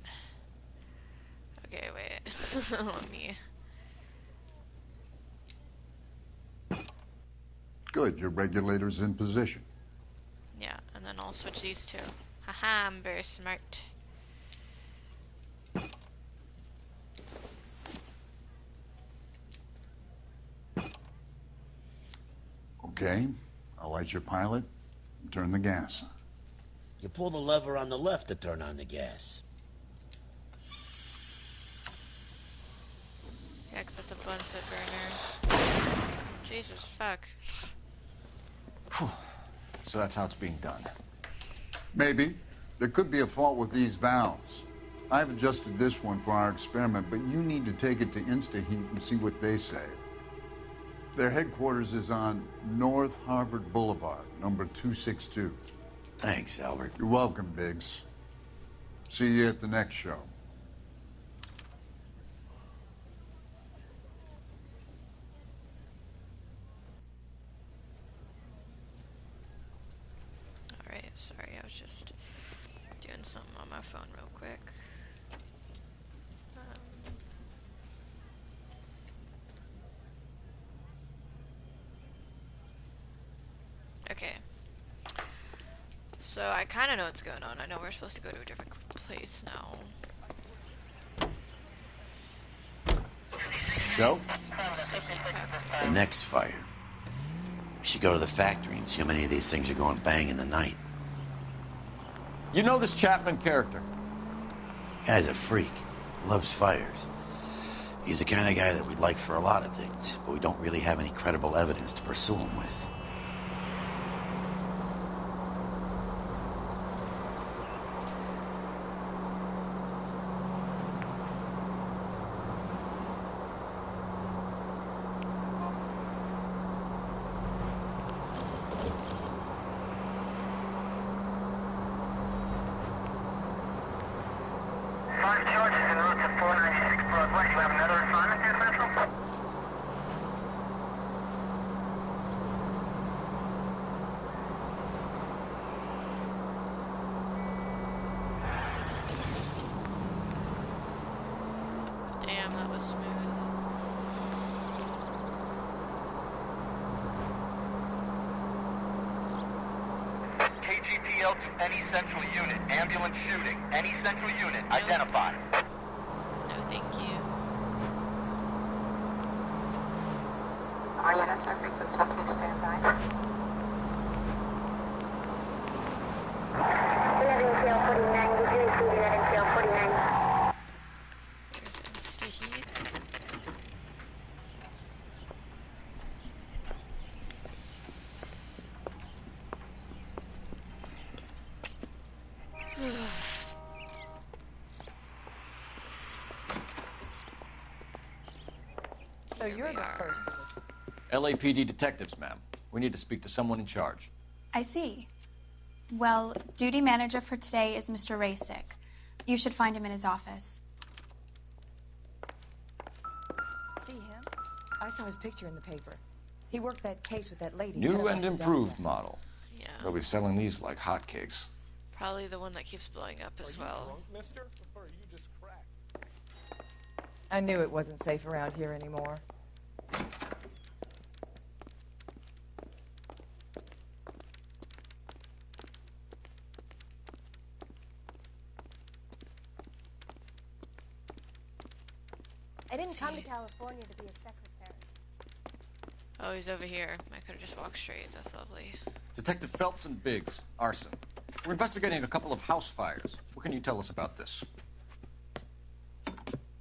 Okay, wait. Let me...
Good, your regulator's in position.
I'll switch these two. Haha, I'm very smart.
Okay, I'll light your pilot and turn the gas on.
You pull the lever on the left to turn on the gas.
Yeah, 'cause it's a Bunsen burner. Jesus, fuck.
Whew. So that's how it's being done.
Maybe. There could be a fault with these valves. I've adjusted this one for our experiment, but you need to take it to InstaHeat and see what they say. Their headquarters is on North Harvard Boulevard, number 262.
Thanks, Albert.
You're welcome, Biggs. See you at the next show.
Alright, sorry, I was just doing something on my phone real quick. Okay. So I kind of know what's going on. I know we're supposed to go to a different place now.
So? The next fire. We should go to the factory and see how many of these things are going bang in the night.
You know this Chapman character?
Guy's a freak. Loves fires. He's the kind of guy that we'd like for a lot of things, but we don't really have any credible evidence to pursue him with.
Damn, that was smooth.
KGPL to any central unit. Ambulance shooting. Any central unit. Identify.
No, thank you.
All units are frequency up to standby. 11 tail 49, degree 11 tail 49.
There's InstaHeat.
So you're the first.
LAPD detectives, ma'am. We need to speak to someone in charge.
I see. Well, duty manager for today is Mr. Rasick. You should find him in his office.
See him? I saw his picture in the paper. He worked that case with that lady.
New and improved model.
Yeah.
They'll be selling these like hotcakes.
Probably the one that keeps blowing up as well.
Drunk, mister? Or are you just cracked?
I knew it wasn't safe around here anymore.
I didn't come to California to be a secretary.
Oh, he's over here. I could have just walked straight. That's lovely.
Detective Phelps and Biggs, arson. We're investigating a couple of house fires. What can you tell us about this?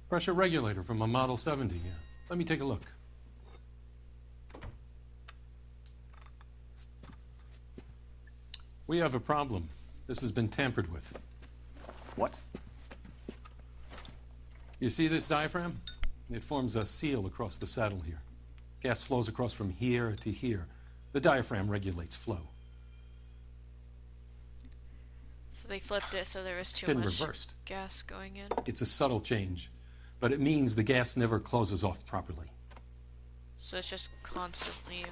Pressure regulator from a Model 70 here. Let me take a look. We have a problem. This has been tampered with.
What?
You see this diaphragm? It forms a seal across the saddle here. Gas flows across from here to here. The diaphragm regulates flow.
So they flipped it so there was too
Been
much
reversed.
gas going in.
It's a subtle change, but it means the gas never closes off properly.
So it's just constantly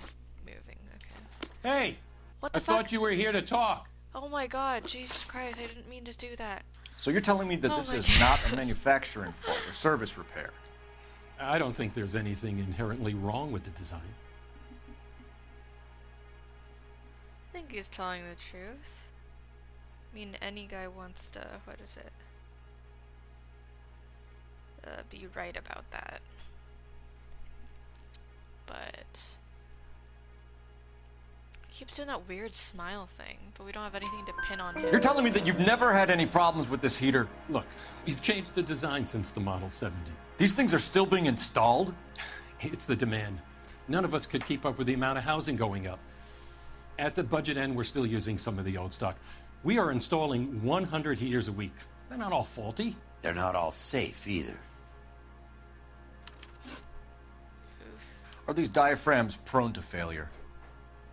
moving. Okay.
Hey!
What the
I
fuck?
thought you were here to talk.
Oh my god, Jesus Christ, I didn't mean to do that.
So you're telling me that
Oh
this
my
is
God.
not a manufacturing fault or service repair?
I don't think there's anything inherently wrong with the design.
I think he's telling the truth. I mean, any guy wants to, what is it? Be right about that. But he keeps doing that weird smile thing, but we don't have anything to pin on him.
You're telling me that you've never had any problems with this heater?
Look, we've changed the design since the Model 70.
These things are still being installed?
It's the demand. None of us could keep up with the amount of housing going up. At the budget end, we're still using some of the old stock. We are installing 100 heaters a week. They're not all faulty.
They're not all safe either.
Are these diaphragms prone to failure?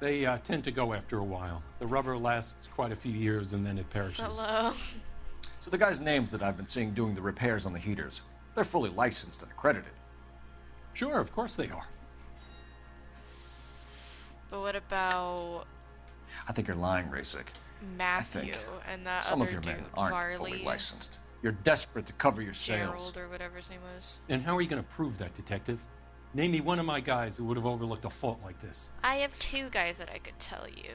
They tend to go after a while. The rubber lasts quite a few years and then it perishes.
Hello.
So the guys' names that I've been seeing doing the repairs on the heaters, they're fully licensed and accredited.
Sure, of course they are.
But what about
I think you're lying, Rasik.
Matthew and that
Some
other
of your
dude,
men aren't
Varley,
fully licensed. You're desperate to cover your sales.
Gerald or whatever his name was.
And how are you going to prove that, Detective? Name me one of my guys who would have overlooked a fault like this.
I have two guys that I could tell you.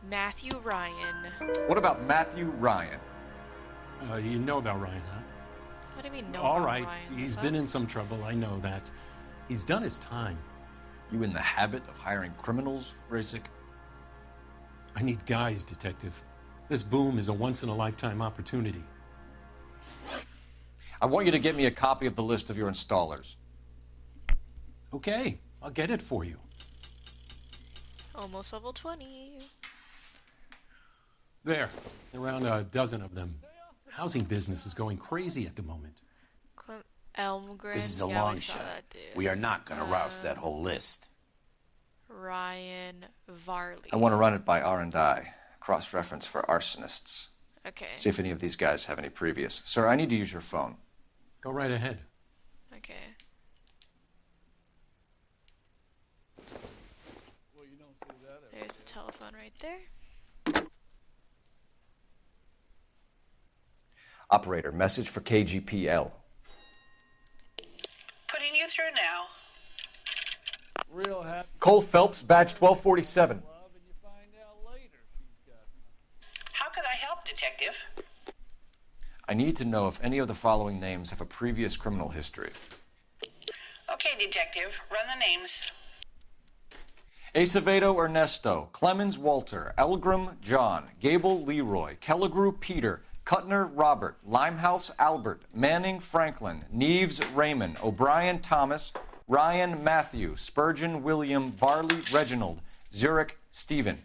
Matthew Ryan.
What about Matthew Ryan?
You know about Ryan, huh?
What do you mean, no?
All
about
right,
Ryan?
he's
What's
been
up?
in some trouble, I know that. He's done his time.
You in the habit of hiring criminals, Rasik?
I need guys, Detective. This boom is a once-in-a-lifetime opportunity.
I want you to get me a copy of the list of your installers.
Okay, I'll get it for you.
Almost level 20.
There, around a dozen of them. Housing business is going crazy at the moment.
Elmgren.
This is a
yeah,
long
we saw
shot.
that dude.
We are not going to rouse that whole list.
Ryan Varley.
I want to run it by R&I, cross-reference for arsonists.
Okay.
See if any of these guys have any previous. Sir, I need to use your phone.
Go right ahead.
Okay. There's the telephone right there.
Operator, message for KGPL.
Putting you through now.
Real happy.
Cole Phelps, badge 1247.
How could I help, Detective?
I need to know if any of the following names have a previous criminal history.
Okay, Detective, run the names.
Acevedo Ernesto, Clemens Walter, Elgram John, Gable Leroy, Kelligrew Peter, Cutner Robert, Limehouse Albert, Manning Franklin, Neves Raymond, O'Brien Thomas, Ryan Matthew, Spurgeon William, Varley Reginald, Zurich Stephen.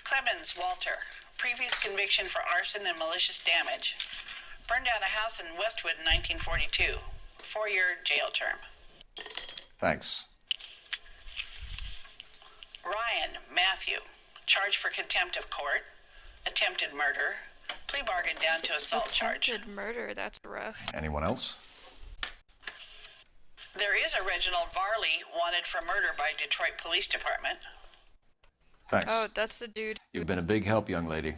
Clemens Walter, previous conviction for arson and malicious damage. Burned down a house in Westwood in 1942. 4-year jail term.
Thanks.
Ryan Matthew, charged for contempt of court, attempted murder, plea bargain down to assault charge.
Attempted murder, that's rough.
Anyone else?
There is a Reginald Varley wanted for murder by Detroit Police Department.
Thanks.
Oh, that's the dude.
You've been a big help, young lady.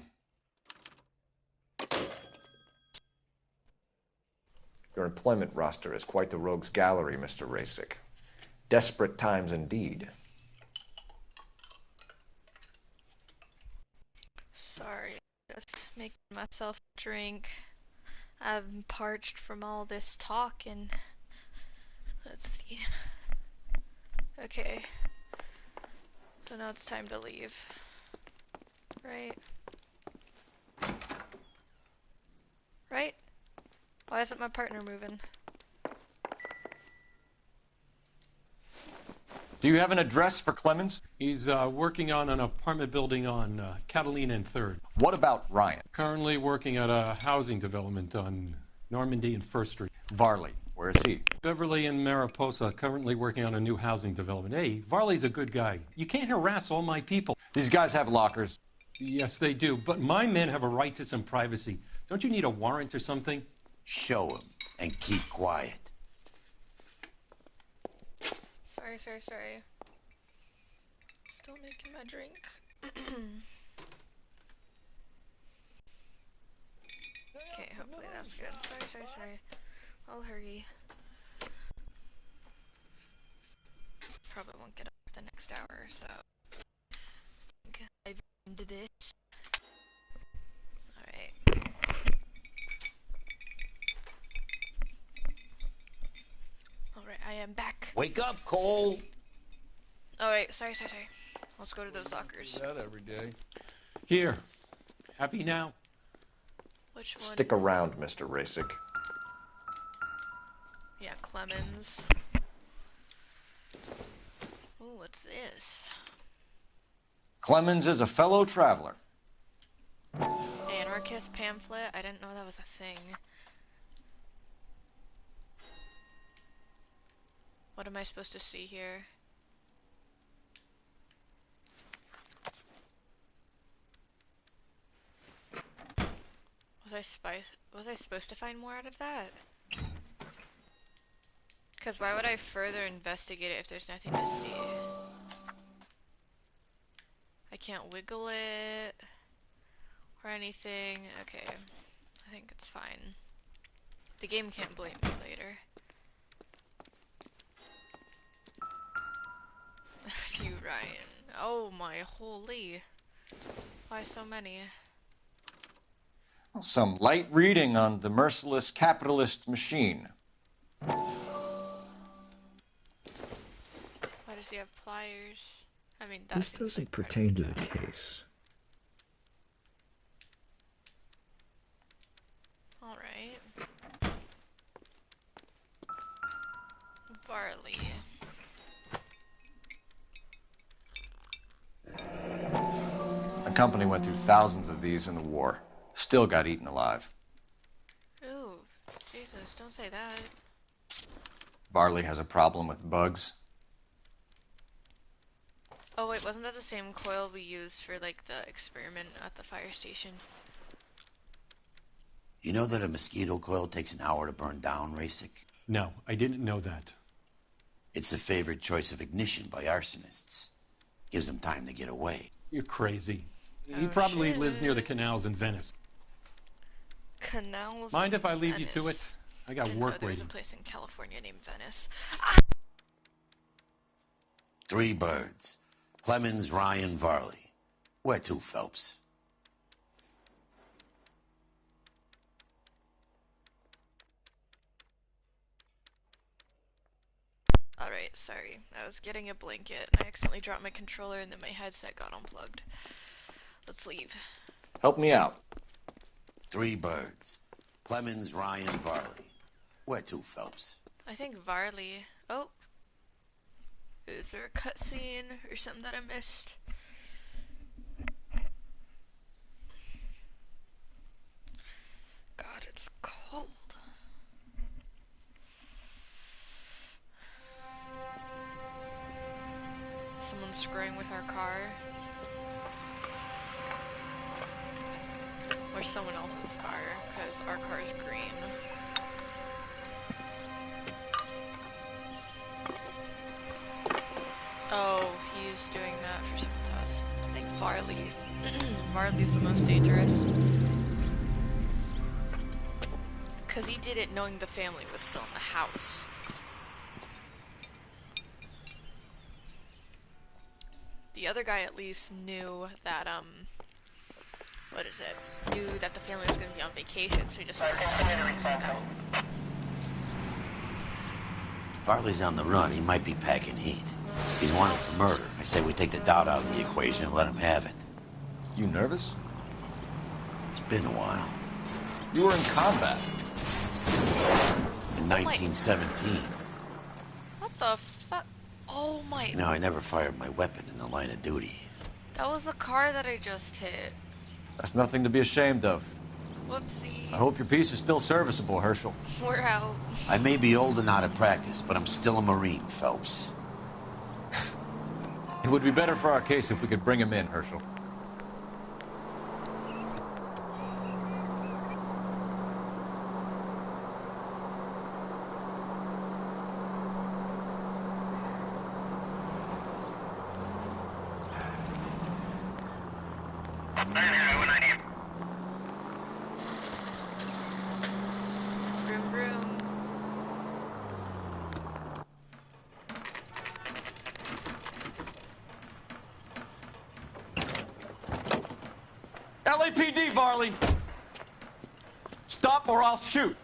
Your employment roster is quite the rogues gallery, Mr. Rasik. Desperate times indeed.
Sorry, just making myself a drink. I'm parched from all this talk and let's see. Okay. So now it's time to leave. Right? Right? Why isn't my partner moving?
Do you have an address for Clemens?
He's working on an apartment building on Catalina and 3rd.
What about Ryan?
Currently working at a housing development on Normandy and 1st Street.
Varley, where is he?
Beverly and Mariposa, currently working on a new housing development. Hey, Varley's a good guy. You can't harass all my people.
These guys have lockers.
Yes, they do, but my men have a right to some privacy. Don't you need a warrant or something?
Show him and keep quiet.
Sorry. Still making my drink. Okay, hopefully that's good. Sorry. I'll hurry. Probably won't get up the next hour or so. I've ended it. Alright. Alright, I am back.
Wake up, Cole!
Alright, sorry. Let's go to those lockers.
Do that every day.
Here. Happy now?
Which one?
Stick around, Mr. Rasick.
Yeah, Clemens. Ooh, what's this?
Clemens is a fellow traveler.
Anarchist pamphlet? I didn't know that was a thing. What am I supposed to see here? Was I supposed to find more out of that? Because why would I further investigate it if there's nothing to see? I can't wiggle it or anything. Okay, I think it's fine. The game can't blame me later. You, Ryan. Oh my holy. Why so many?
Some light reading on the merciless capitalist machine.
Why does he have pliers? I mean, that
This doesn't pertain to the case.
Alright. Barley.
The company went through thousands of these in the war. Still got eaten alive.
Ooh, Jesus, don't say that.
Barley has a problem with bugs.
Oh wait, wasn't that the same coil we used for like the experiment at the fire station?
You know that a mosquito coil takes an hour to burn down, Rasick?
No, I didn't know that.
It's the favorite choice of ignition by arsonists. Gives them time to get away.
You're crazy. He probably lives near the canals in Venice.
Canals.
Mind if I leave
Venice.
you to it? I got
Didn't
work
know there was a
waiting.
place in California named Venice.
3 birds. Clemens, Ryan, Varley. Where to, Phelps?
Alright, sorry. I was getting a blanket. I accidentally dropped my controller and then my headset got unplugged. Let's leave.
Help me out.
3 birds. Clemens, Ryan, Varley. Where to, Phelps?
I think Varley. Oh. Is there a cutscene or something that I missed? God, it's cold. Someone's screwing with our car. Or someone else's car, because our car is green. Oh, he's doing that for someone's house. I think Varley. Varley's the most dangerous. Because he did it knowing the family was still in the house. The other guy at least knew that, what is it? Knew that the family was going to be on vacation, so he just went out.
Varley's on the run. He might be packing heat. He's wanted for murder. I say we take the doubt out of the equation and let him have it.
You nervous?
It's been a while.
You were in combat.
In 1917.
What the fuck? Oh my...
You know, I never fired my weapon in the line of duty.
That was a car that I just hit.
That's nothing to be ashamed of.
Whoopsie.
I hope your piece is still serviceable, Herschel.
We're out.
I may be old and out of practice, but I'm still a Marine, Phelps.
It would be better for our case if we could bring him in, Herschel.
Vroom vroom.
LAPD, Varley! Stop or I'll shoot!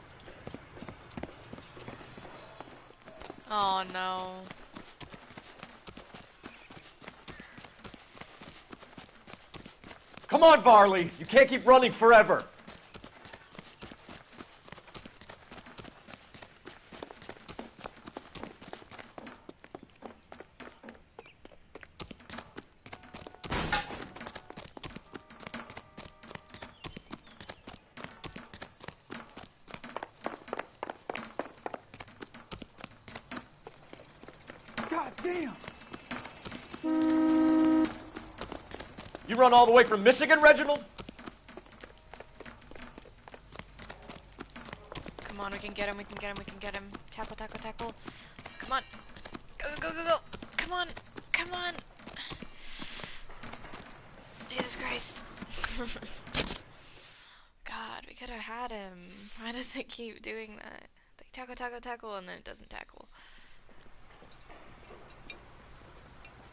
Oh no.
Come on, Varley! You can't keep running forever!
God damn!
You run all the way from Michigan, Reginald?
Come on, we can get him, we can get him, we can get him. Tackle, tackle, tackle. Come on. Go, go, go, go. Come on. Come on. Jesus Christ. God, we could have had him. Why does it keep doing that? Like, tackle, tackle, tackle, and then it doesn't tackle.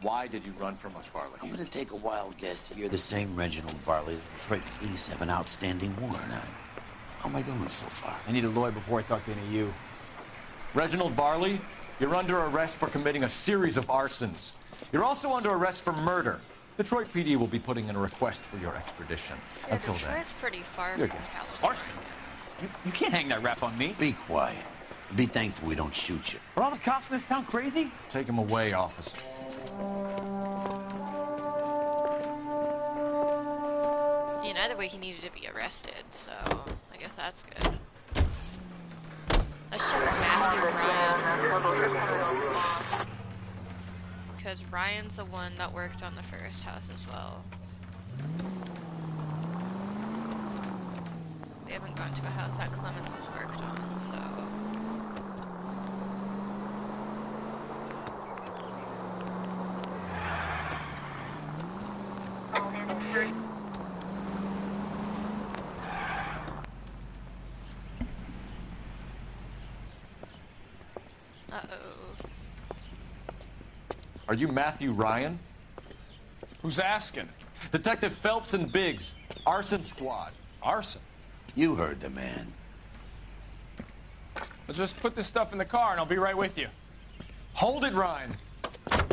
Why did you run from us, Varley?
I'm gonna take a wild guess. You're the same Reginald Varley the Detroit police have an outstanding warrant on. How am I doing so far?
I need a lawyer before I talk to any of you.
Reginald Varley, you're under arrest for committing a series of arsons. You're also under arrest for murder. Detroit PD will be putting in a request for your extradition.
Yeah,
Until then,
Detroit's pretty far
you're
from
against
California.
Arson? You can't hang that rap on me.
Be quiet. Be thankful we don't shoot you.
Are all the cops in this town crazy?
take him away, officer.
In either way, he needed to be arrested, so I guess that's good. Let's check Matthew Ryan. Because Ryan's the one that worked on the first house as well. We haven't gone to a house that Clemens has worked on, so... Uh-oh.
Are you Matthew Ryan?
Who's asking?
Detective Phelps and Biggs, arson squad.
Arson?
You heard the man.
Let's just put this stuff in the car and I'll be right with you.
Hold it, Ryan.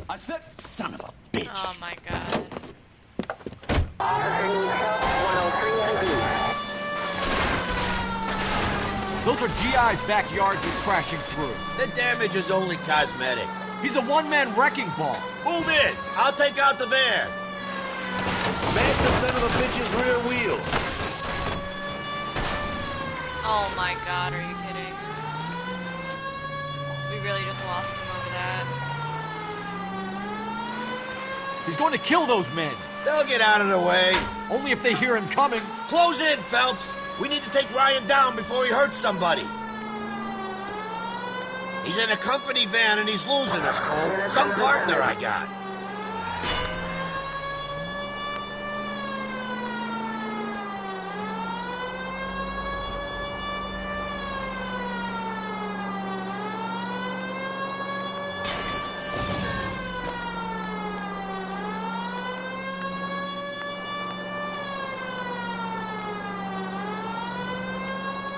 I said...
Son of a bitch.
Oh my god.
Those are GI's backyards he's crashing through.
The damage is only cosmetic.
He's a one-man wrecking ball.
Move in. I'll take out the van. Man the son of a bitch's rear wheel.
Oh my god, are you kidding? We really just lost him over that.
He's going to kill those men.
They'll get out of the way.
Only if they hear him coming.
Close in, Phelps. We need to take Ryan down before he hurts somebody. He's in a company van and he's losing us, Cole. Some partner I got.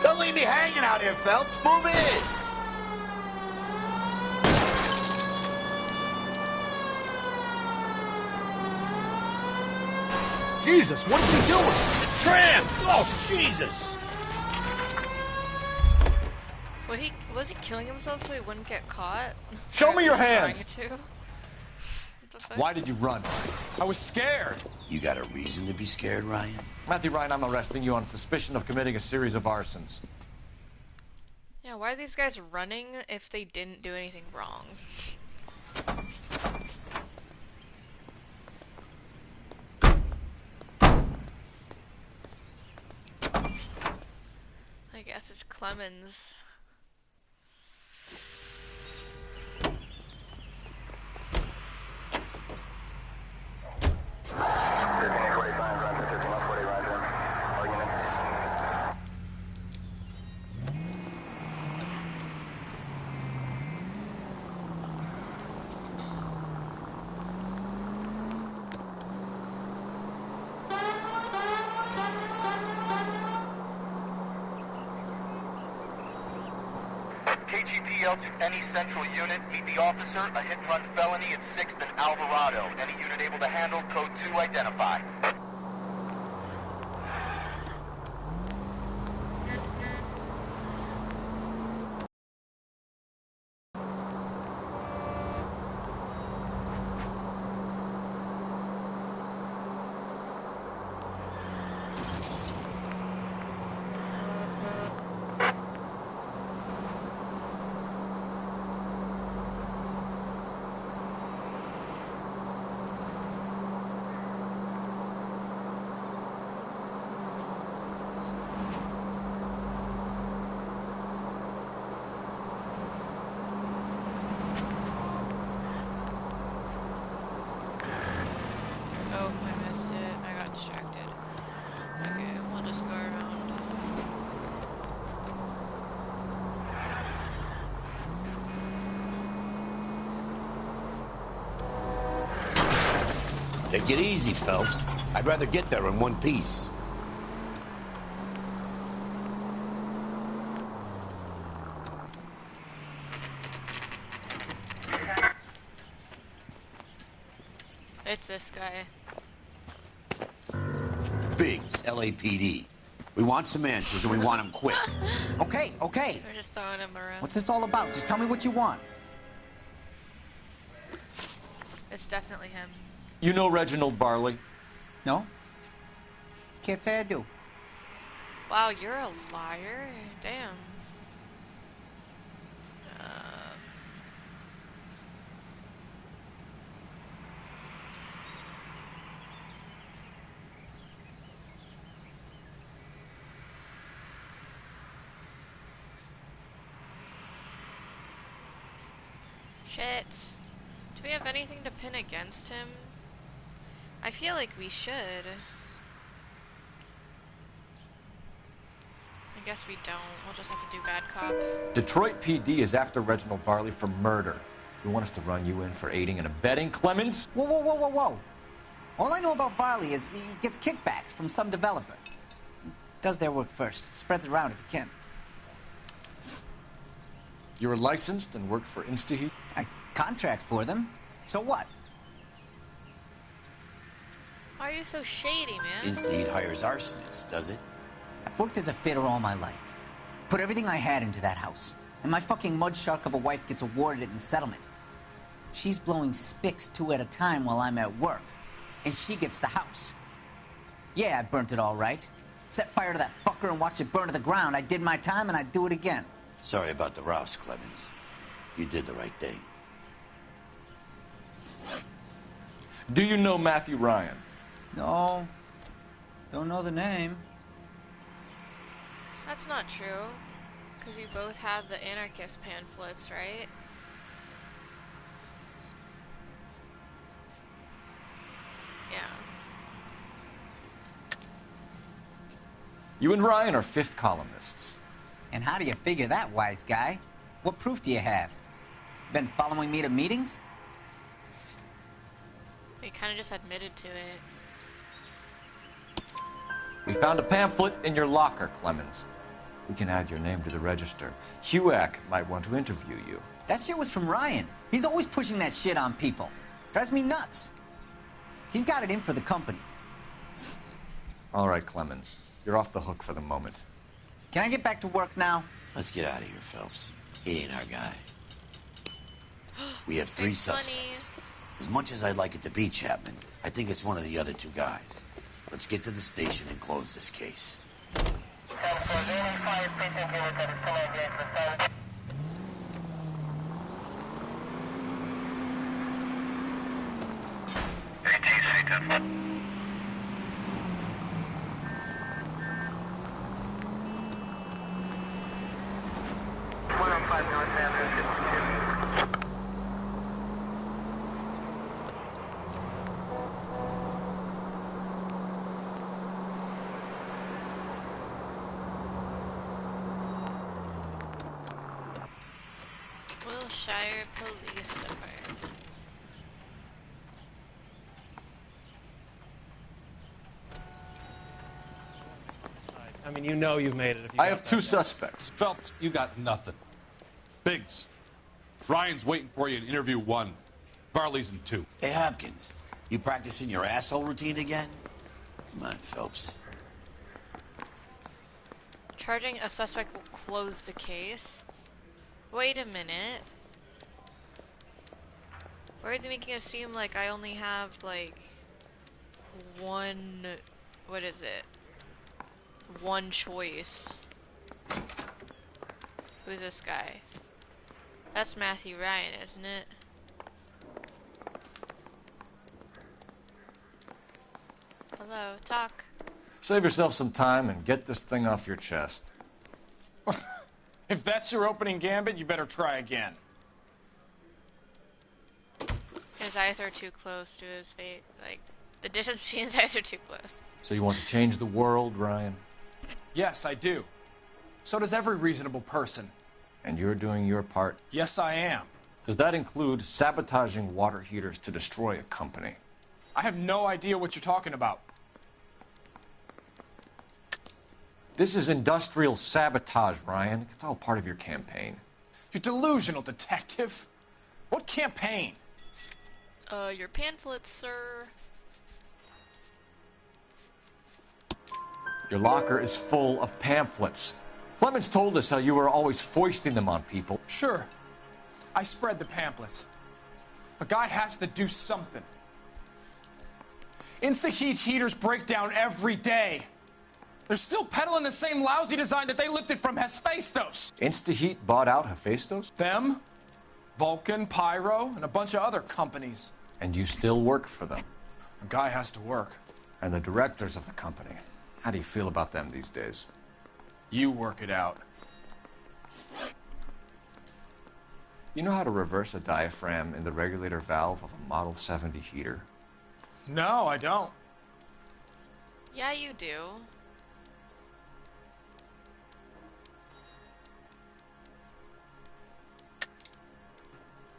Don't leave me hanging out here, Phelps. Move in.
Jesus, what is he doing?
Tramp! Oh, Jesus!
Was he killing himself so he wouldn't get caught?
Show me your
Trying
hands!
to? What the fuck?
Why did you run?
I was scared.
You got a reason to be scared, Ryan?
Matthew Ryan, I'm arresting you on suspicion of committing a series of arsons.
Yeah, why are these guys running if they didn't do anything wrong? I guess it's Clemens.
KGPL to any central unit. Meet the officer, a hit-and-run felony at 6th and Alvarado. Any unit able to handle, code 2 identify.
Oh, I missed it. I got distracted. Okay, we'll just go around.
Take it easy, Phelps. I'd rather get there in one piece.
It's this guy.
Biggs, LAPD. We want some answers, and we want them quick.
Okay.
We're just throwing him around.
What's this all about? Just tell me what you want.
It's definitely him.
You know Reginald Barley?
No? Can't say I do.
Wow, you're a liar? Damn. Shit. Do we have anything to pin against him? I feel like we should. I guess we don't. We'll just have to do bad cop.
Detroit PD is after Reginald Barley for murder. You want us to run you in for aiding and abetting, Clemens?
Whoa. All I know about Varley is he gets kickbacks from some developer. Does their work first. Spreads it around if he can.
You're licensed and work for InstaHeat?
I contract for them. So what?
Why are you so shady, man?
InstaHeat hires arsonists, does it?
I've worked as a fitter all my life. Put everything I had into that house. And my fucking mud shark of a wife gets awarded it in settlement. She's blowing spics 2 at a time while I'm at work. And she gets the house. Yeah, I burnt it all right. Set fire to that fucker and watched it burn to the ground. I did my time and I'd do it again.
Sorry about the rouse, Clemens. You did the right thing.
Do you know Matthew Ryan?
No. Don't know the name.
That's not true. Because you both have the anarchist pamphlets, right? Yeah.
You and Ryan are fifth columnists.
And how do you figure that, wise guy? What proof do you have? Been following me to meetings?
He kind of just admitted to it.
We found a pamphlet in your locker, Clemens. We can add your name to the register. HUAC might want to interview you.
That shit was from Ryan. He's always pushing that shit on people. Drives me nuts. He's got it in for the company.
All right, Clemens. You're off the hook for the moment.
Can I get back to work now?
Let's get out of here, Phelps. He ain't our guy. We have 3 suspects. As much as I'd like it to be Chapman, I think it's one of the other 2 guys. Let's get to the station and close this case.
Wilshire Police Department.
I mean, you know you've made it. If you
I have 2 suspects.
Phelps, you got nothing.
Biggs, Ryan's waiting for you in interview 1. Varley's in 2.
Hey, Hopkins, you practicing your asshole routine again? Come on, Phelps.
Charging a suspect will close the case. Wait a minute. Why are they making it seem like I only have, like, one... What is it? One choice. Who's this guy? That's Matthew Ryan, isn't it? Hello, talk.
Save yourself some time and get this thing off your chest.
If that's your opening gambit, you better try again.
His eyes are too close to his face. Like, the distance between his eyes are too close.
So you want to change the world, Ryan?
Yes, I do. So does every reasonable person.
And you're doing your part?
Yes, I am.
Does that include sabotaging water heaters to destroy a company?
I have no idea what you're talking about.
This is industrial sabotage, Ryan. It's all part of your campaign.
You're delusional, detective. What campaign?
Your pamphlets, sir.
Your locker is full of pamphlets. Clemens told us how you were always foisting them on people.
Sure. I spread the pamphlets. A guy has to do something. Insta-heat heaters break down every day. They're still peddling the same lousy design that they lifted from Hephaestus.
Insta-heat bought out Hephaestus?
Them, Vulcan, Pyro, and a bunch of other companies.
And you still work for them?
A guy has to work.
And the directors of the company. How do you feel about them these days?
You work it out.
You know how to reverse a diaphragm in the regulator valve of a Model 70 heater?
No, I don't.
Yeah, you do.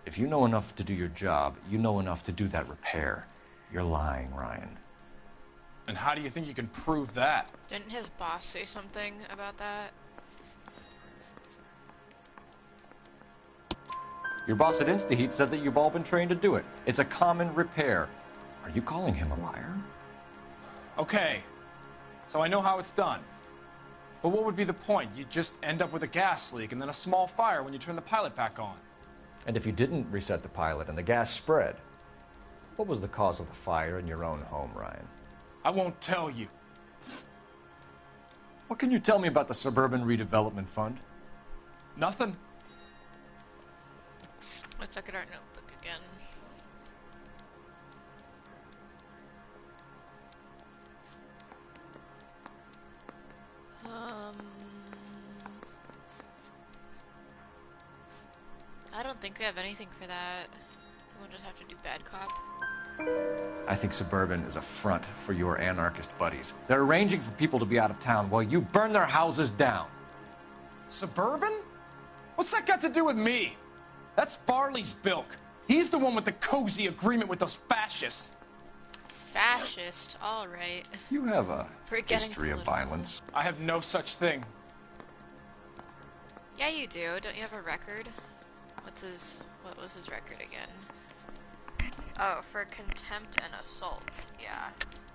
If you know enough to do your job, you know enough to do that repair. You're lying, Ryan.
And how do you think you can prove that?
Didn't his boss say something about that?
Your boss at InstaHeat said that you've all been trained to do it. It's a common repair. Are you calling him a liar?
Okay, so I know how it's done. But what would be the point? You just end up with a gas leak and then a small fire when you turn the pilot back on.
And if you didn't reset the pilot and the gas spread, what was the cause of the fire in your own home, Ryan?
I won't tell you.
What can you tell me about the Suburban Redevelopment Fund?
Nothing.
Let's look at our notebook again. I don't think we have anything for that. We'll just have to do bad cop.
I think Suburban is a front for your anarchist buddies. They're arranging for people to be out of town while you burn their houses down.
Suburban? What's that got to do with me? That's Farley's bilk. He's the one with the cozy agreement with those fascists.
Fascist? Alright.
You have a history of
political.
violence.
I have no such thing.
Yeah, you do. Don't you have a record? What was his record again? Oh, for contempt and assault. Yeah.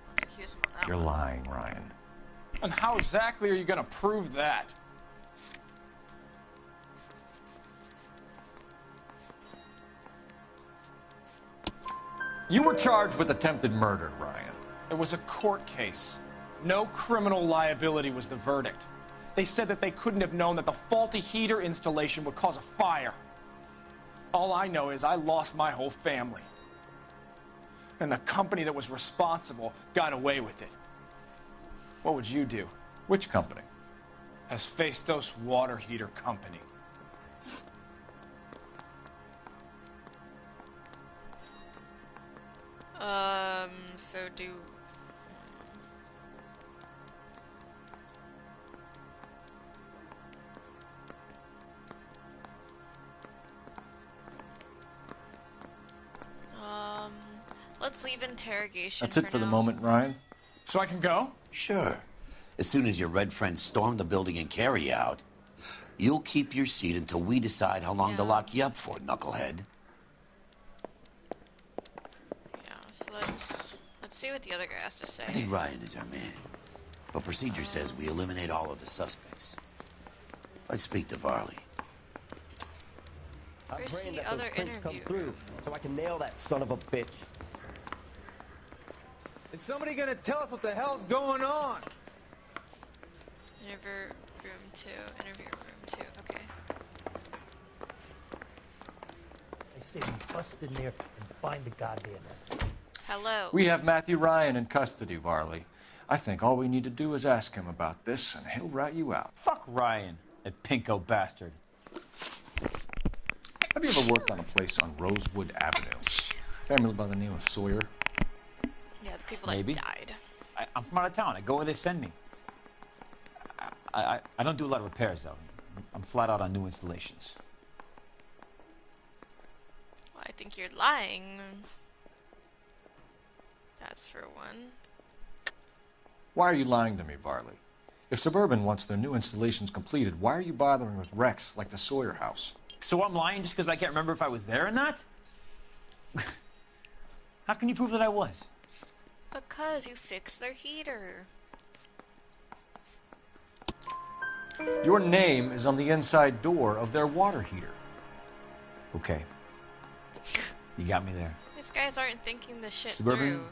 Let's accuse him on that
You're
one.
lying, Ryan.
And how exactly are you gonna prove that?
You were charged with attempted murder, Ryan.
It was a court case. No criminal liability was the verdict. They said that they couldn't have known that the faulty heater installation would cause a fire. All I know is I lost my whole family. And the company that was responsible got away with it. What would you do?
Which company?
Hephaestus Water Heater Company.
So do... Let's leave interrogation.
That's it for the moment, Ryan.
So I can go?
Sure. As soon as your red friends storm the building and carry out, You'll keep your seat until we decide how long to lock you up for, knucklehead.
Yeah, so let's see what the other guy has to say.
I think Ryan is our man. But procedure says we eliminate all of the suspects. Let's speak to Varley.
I'm
Where's
praying
the
that those
other
prints come
interview
through so I can nail that son of a bitch.
Is somebody gonna tell us what the hell's going on?
Interview room 2. Interview room 2. Okay.
I say we bust in there and find the goddamn end.
Hello.
We have Matthew Ryan in custody, Varley. I think all we need to do is ask him about this, and he'll rat you out.
Fuck Ryan, that pinko bastard.
Have you ever worked on a place on Rosewood Avenue? Family by the name of Sawyer?
Yeah, the people
Maybe.
that died.
I'm from out of town. I go where they send me. I don't do a lot of repairs, though. I'm flat out on new installations.
Well, I think you're lying. That's for one.
Why are you lying to me, Varley? If Suburban wants their new installations completed, why are you bothering with wrecks like the Sawyer house?
So I'm lying just because I can't remember if I was there or not? How can you prove that I was?
Because you fixed their heater.
Your name is on the inside door of their water heater.
Okay. You got me there.
These guys aren't thinking this shit
Suburban?
through.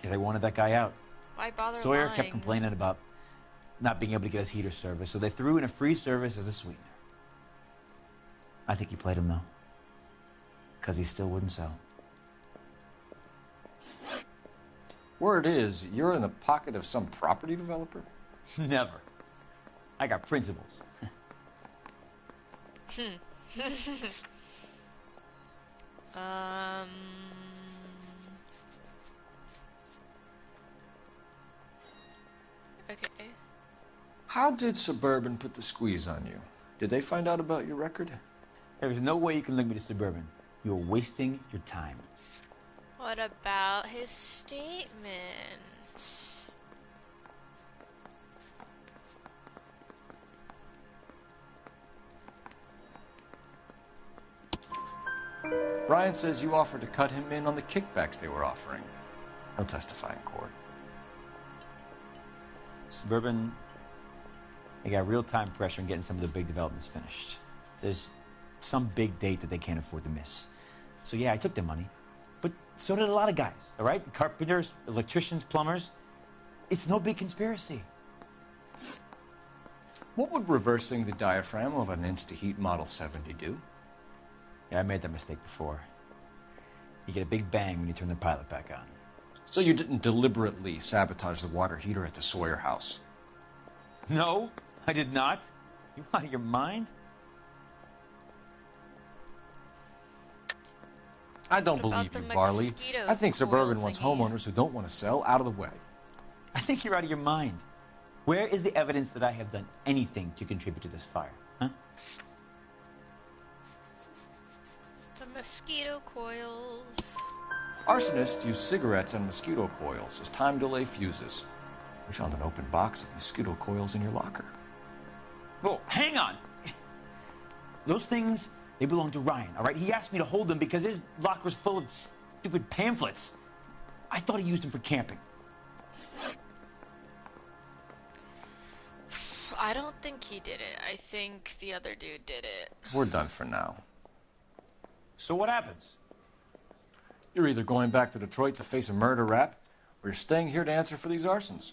Yeah, they wanted that guy out.
Why bother
Sawyer
lying?
kept complaining about not being able to get his heater service, so they threw in a free service as a sweetener. I think he played him, though. Because he still wouldn't sell.
Word is, you're in the pocket of some property developer?
Never. I got principles.
Okay.
How did Suburban put the squeeze on you? Did they find out about your record?
There's no way you can link me to Suburban. You're wasting your time.
What about his statement?
Ryan says you offered to cut him in on the kickbacks they were offering. He'll testify in court.
Suburban, they got real time pressure on getting some of the big developments finished. There's some big date that they can't afford to miss. So yeah, I took their money. But so did a lot of guys, all right? Carpenters, electricians, plumbers. It's no big conspiracy.
What would reversing the diaphragm of an Insta-Heat Model 70 do?
Yeah, I made that mistake before. You get a big bang when you turn the pilot back on.
So you didn't deliberately sabotage the water heater at the Sawyer house?
No, I did not. You out of your mind?
I don't believe you, Varley. I think Suburban wants homeowners who don't want to sell out of the way.
I think you're out of your mind. Where is the evidence that I have done anything to contribute to this fire? Huh?
The mosquito coils.
Arsonists use cigarettes and mosquito coils as time delay fuses. We found an open box of mosquito coils in your locker.
Whoa, hang on. Those things, they belong to Ryan, all right? He asked me to hold them because his locker's full of stupid pamphlets. I thought he used them for camping.
I don't think he did it. I think the other dude did it.
We're done for now.
So what happens?
You're either going back to Detroit to face a murder rap, or you're staying here to answer for these arsons.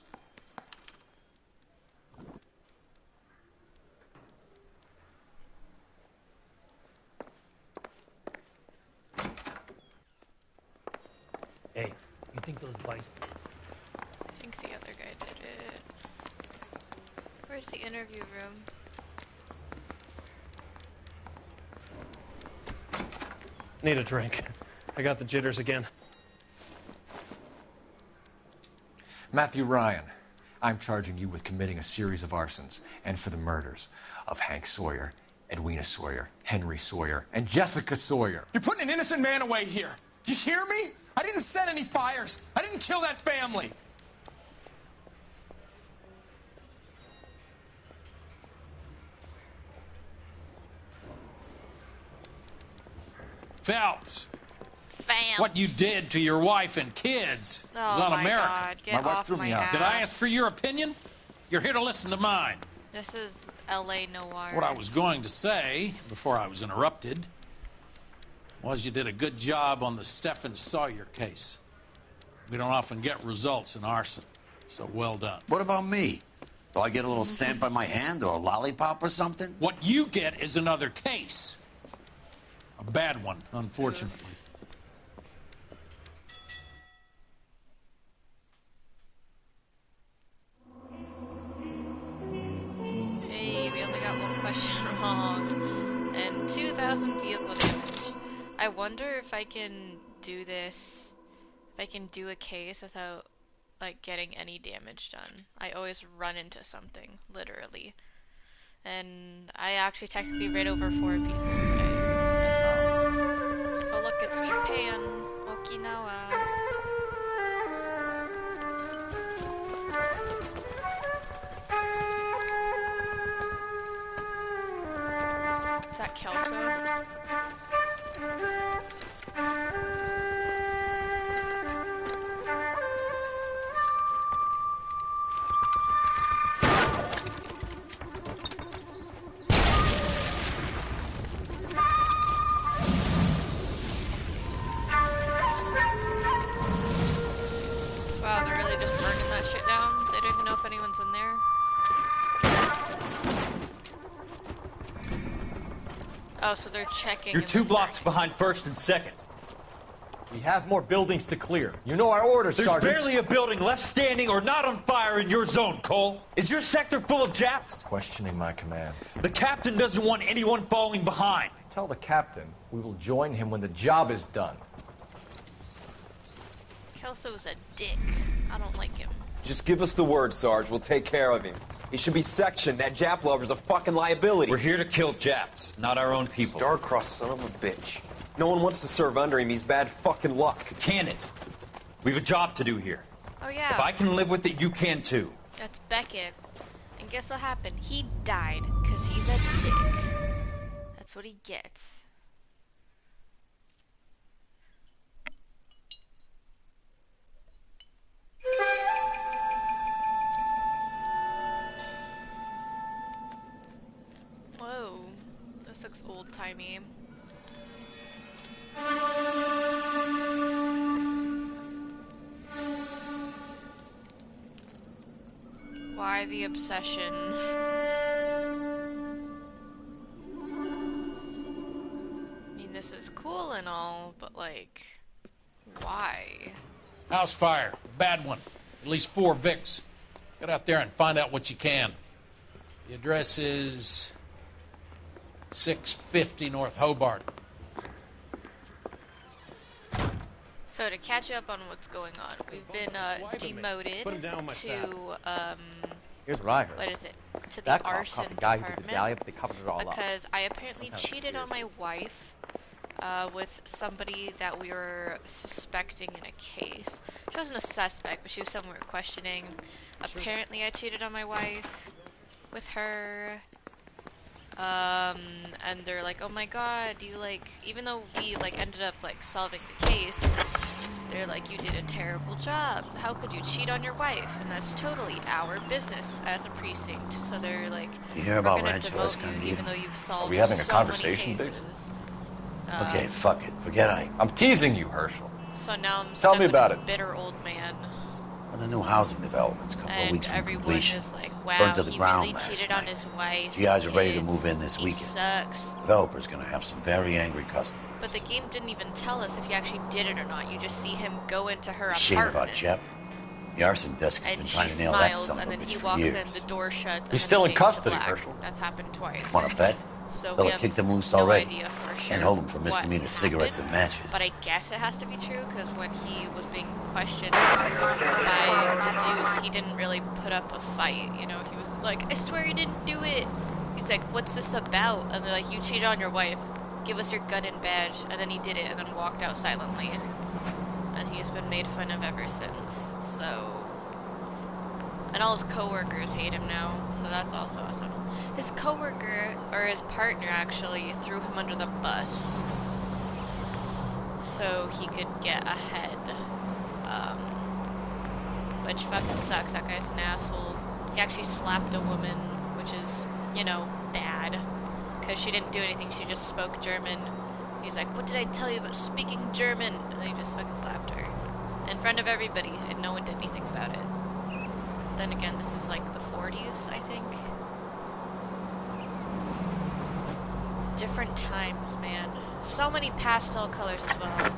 Hey, you think those guys...
I think the other guy did it. Where's the interview room?
Need a drink. I got the jitters again.
Matthew Ryan, I'm charging you with committing a series of arsons and for the murders of Hank Sawyer, Edwina Sawyer, Henry Sawyer, and Jessica Sawyer.
You're putting an innocent man away here. You hear me? I didn't set any fires. I didn't kill that family.
Phelps.
Phelps.
What you did to your wife and kids is un-American.
God. Get off my ass.
Did I ask for your opinion? You're here to listen to mine.
This is L.A. Noire.
What I was going to say, before I was interrupted, was you did a good job on the Stephen Sawyer case. We don't often get results in arson, so well done.
What about me? Do I get a little stamp on my hand or a lollipop or something?
What you get is another case. A bad one, unfortunately.
Hey, we only got one question wrong. And 2,000 vehicle damage. I wonder if I can do this, if I can do a case without, like, getting any damage done. I always run into something, literally. And I actually technically ran over 4 people today as well. Oh look, it's Japan. Okinawa. Is that Kelso? Wow, they're really just burning that shit down? They don't even know if anyone's in there? Oh, so they're checking.
You're 2 blocks behind 1st and 2nd. We have more buildings to clear. You know our orders, Sergeant. There's barely a building left standing or not on fire in your zone, Cole. Is your sector full of Japs?
Questioning my command.
The captain doesn't want anyone falling behind.
Tell the captain we will join him when the job is done.
Kelso's a dick. I don't like him.
Just give us the word, Sarge. We'll take care of him. He should be sectioned. That Jap lover's a fucking liability.
We're here to kill Japs, not our own people.
Star-crossed son of a bitch. No one wants to serve under him. He's bad fucking luck.
Can it? We have a job to do here.
Oh yeah.
If I can live with it, you can too.
That's Beckett. And guess what happened? He died because he's a dick. That's what he gets. Whoa, this looks old-timey. Why the obsession? I mean, this is cool and all, but like, why?
House fire. Bad one. At least 4 Vicks. Get out there and find out what you can. The address is 650 North Hobart.
So to catch up on what's going on, we've been demoted to
Here's what I heard.
What is it? To the
that
arson
cop guy who did the
department
alley, but they covered it all up.
because I apparently cheated on my wife with somebody that we were suspecting in a case. She wasn't a suspect, but she was someone we were questioning. Apparently, I cheated on my wife with her. And they're like, oh my god, you like, even though we like ended up like solving the case, they're like, you did a terrible job. How could you cheat on your wife? And that's totally our business as a precinct. So they're like,
you hear about Rancho Escondido?
even though you've solved
Are we having a
so
conversation,
many
Dave?
cases.
Okay, fuck it. Forget
I'm teasing you, Herschel.
So now I'm
Tell
stuck
me
with
about
this
it.
bitter old man.
Well, the new housing development's a couple of
And
weeks from
everyone
completion.
is like, wow,
Burned to the
he
ground
really
last
cheated
night.
on his wife.
GIs are ready to
kids.
move in this
He
weekend.
sucks.
Developer's gonna have some very angry customers.
But the game didn't even tell us if he actually did it or not. You just see him go into her
Shame
apartment.
about Jep. The arson desk has been
And
trying
she
to nail that
smiles,
son of
and
a
then
bitch
he
for
walks
years.
in, the door shuts, and
He's
then
still
he
in
fades to
custody,
black.
Herschel.
That's happened twice.
Want to bet?
So we
Fella
have
kicked him loose
no
already.
idea for sure
Can't hold him for
what
misdemeanor cigarettes and matches.
But I guess it has to be true, because when he was being questioned by the dudes, he didn't really put up a fight, you know? He was like, I swear he didn't do it! He's like, what's this about? And they're like, you cheated on your wife. Give us your gun and badge. And then he did it, and then walked out silently. And he's been made fun of ever since, so... And all his coworkers hate him now, so that's also awesome. His coworker, or his partner actually, threw him under the bus. so he could get ahead. Which fucking sucks. That guy's an asshole. He actually slapped a woman, which is, you know, bad. Because she didn't do anything, she just spoke German. He's like, what did I tell you about speaking German? And then he just fucking slapped her. In front of everybody, and no one did anything about it. Then again, this is like the 40s, I think. Different times, man. So many pastel colors as well.